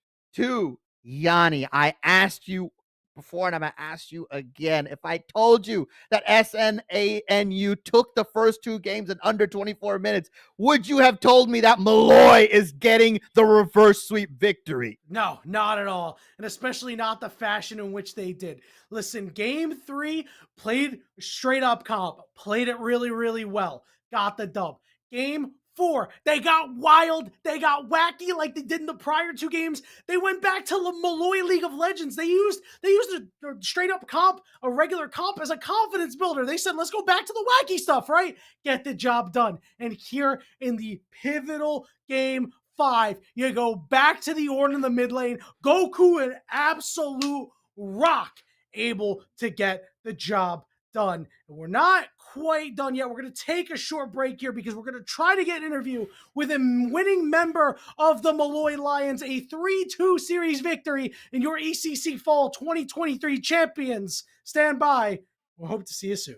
Yanni, I asked you before and I'm going to ask you again. If I told you that SNHU took the first two games in under 24 minutes, would you have told me that Molloy is getting the reverse sweep victory? No, not at all. And especially not the fashion in which they did. Listen, game 3 played straight up comp, played it really, really well, got the dub. Game 4, they got wild, they got wacky like they did in the prior two games. They went back to the Molloy League of Legends. They used a straight up comp, a regular comp as a confidence builder. They said, let's go back to the wacky stuff, right? Get the job done. And here in the pivotal game 5, you go back to the Ornn in the mid lane. Goku, an absolute rock, able to get the job done. And we're not quite done yet. We're going to take a short break here because we're going to try to get an interview with a winning member of the Molloy Lions, a 3-2 series victory in your ECC Fall 2023 champions. Stand by. We'll hope to see you soon.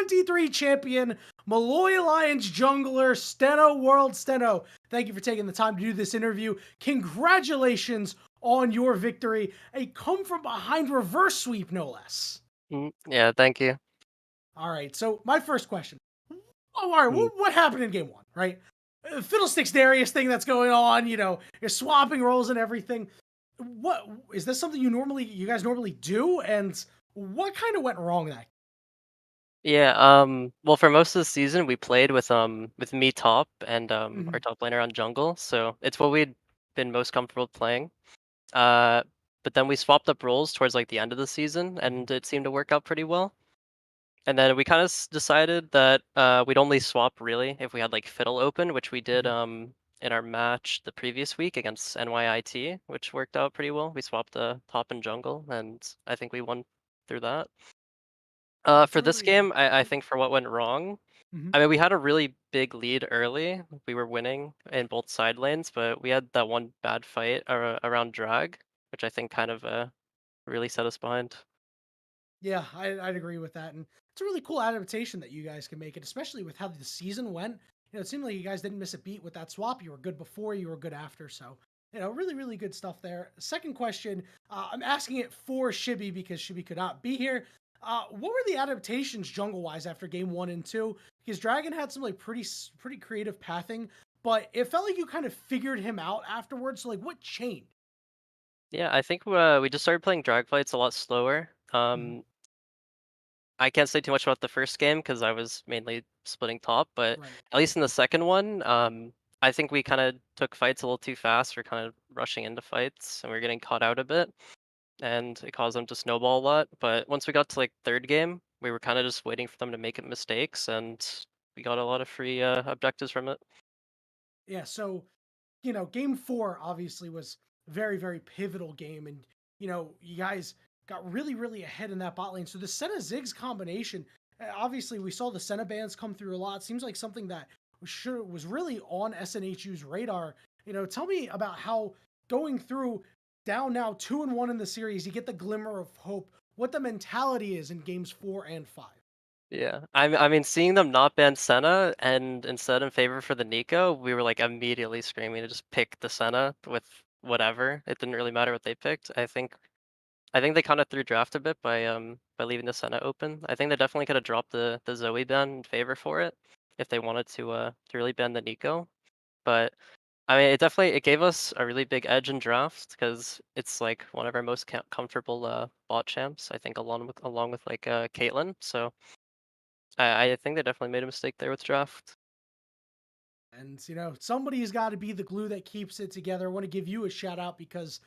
2023 champion, Molloy Alliance jungler, Steno World. Steno, thank you for taking the time to do this interview. Congratulations on your victory. A come from behind reverse sweep, no less. Yeah, thank you. All right, so my first question. Oh, all right, what happened in game one, right? Fiddlesticks Darius thing that's going on, you're swapping roles and everything. What is this something you guys normally do? And what kind of went wrong that? Yeah, well, for most of the season, we played with me top and our top laner on jungle, so it's what we'd been most comfortable playing. But then we swapped up roles towards like the end of the season, and it seemed to work out pretty well. And then we kind of decided that we'd only swap really if we had like Fiddle open, which we did in our match the previous week against NYIT, which worked out pretty well. We swapped top and jungle, and I think we won through that. For this game, I think for what went wrong, I mean, we had a really big lead early. We were winning in both side lanes, but we had that one bad fight around drag, which I think kind of really set us behind. Yeah, I'd agree with that. And it's a really cool adaptation that you guys can make it, especially with how the season went. It seemed like you guys didn't miss a beat with that swap. You were good before, you were good after. So, really, really good stuff there. Second question, I'm asking it for Shibby because Shibby could not be here. What were the adaptations jungle-wise after game 1 and 2? Because Dragon had some like pretty creative pathing, but it felt like you kind of figured him out afterwards. So, like, what changed? Yeah, I think we just started playing drag fights a lot slower. I can't say too much about the first game because I was mainly splitting top, but Right. at least in the second one, I think we kind of took fights a little too fast. We're kind of rushing into fights and we are getting caught out a bit, and it caused them to snowball a lot. But once we got to like third game, we were kind of just waiting for them to make mistakes, and we got a lot of free objectives from it. Yeah, so game 4 obviously was very, very pivotal game, and you guys got really, really ahead in that bot lane. So the Senna Ziggs combination, obviously we saw the Senna bans come through a lot. Seems like something that was really on SNHU's radar. Tell me about how going through down now 2-1 in the series, you get the glimmer of hope. What the mentality is in games 4 and 5. Yeah, I mean, seeing them not ban Senna and instead in favor for the Nico, we were like immediately screaming to just pick the Senna with whatever. It didn't really matter what they picked. I think they kind of threw draft a bit by leaving the Senna open. I think they definitely could have dropped the Zoe ban in favor for it if they wanted to really ban the Nico. But I mean, it gave us a really big edge in draft because it's like one of our most comfortable bot champs. I think along with like Caitlyn. So I think they definitely made a mistake there with draft. And somebody's got to be the glue that keeps it together. I want to give you a shout out because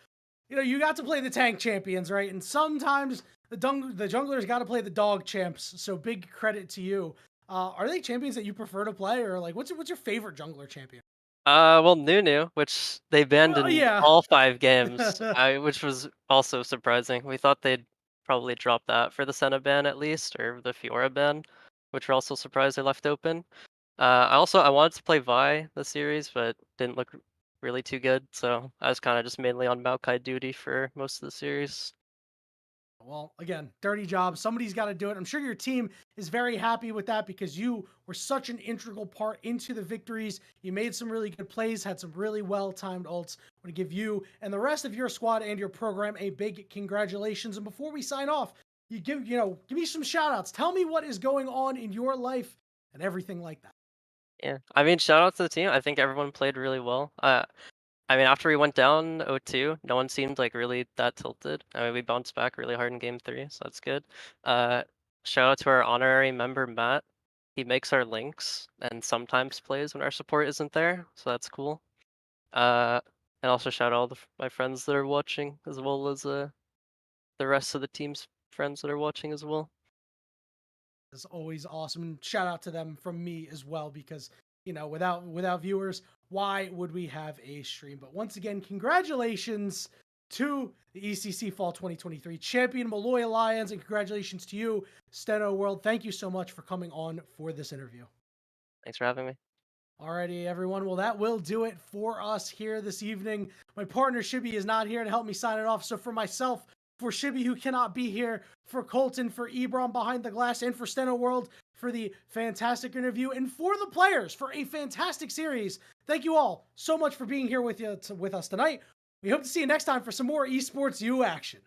you got to play the tank champions, right? And sometimes the junglers got to play the dog champs. So big credit to you. Are they champions that you prefer to play, or like what's your favorite jungler champion? Well, Nunu, which they banned in Yeah. all 5 games, which was also surprising. We thought they'd probably drop that for the Senna ban at least, or the Fiora ban, which we're also surprised they left open. I wanted to play Vi this series, but didn't look really too good, so I was kind of just mainly on Maokai duty for most of the series. Well, again, dirty job. Somebody's got to do it. I'm sure your team is very happy with that because you were such an integral part into the victories. You made some really good plays, had some really well-timed ults. I want to give you and the rest of your squad and your program a big congratulations. And before we sign off, give me some shout-outs. Tell me what is going on in your life and everything like that. Yeah, I mean, shout out to the team. I think everyone played really well. I mean, after we went down 0-2, no one seemed like really that tilted. I mean, we bounced back really hard in game 3, so that's good. Shout out to our honorary member, Matt. He makes our links and sometimes plays when our support isn't there, so that's cool. And also shout out all my friends that are watching, as well as the rest of the team's friends that are watching as well. Is always awesome. And shout out to them from me as well, because without viewers, why would we have a stream? But once again, congratulations to the ECC Fall 2023 champion Molloy Alliance, and congratulations to you, Steno World. Thank you so much for coming on for this interview. Thanks for having me. Alrighty, everyone. Well, that will do it for us here this evening. My partner Shibby is not here to help me sign it off. So for myself, for Shibby, who cannot be here, for Colton, for Ebron behind the glass, and for Steno World, for the fantastic interview, and for the players for a fantastic series. Thank you all so much for being here with us tonight. We hope to see you next time for some more Esports U action.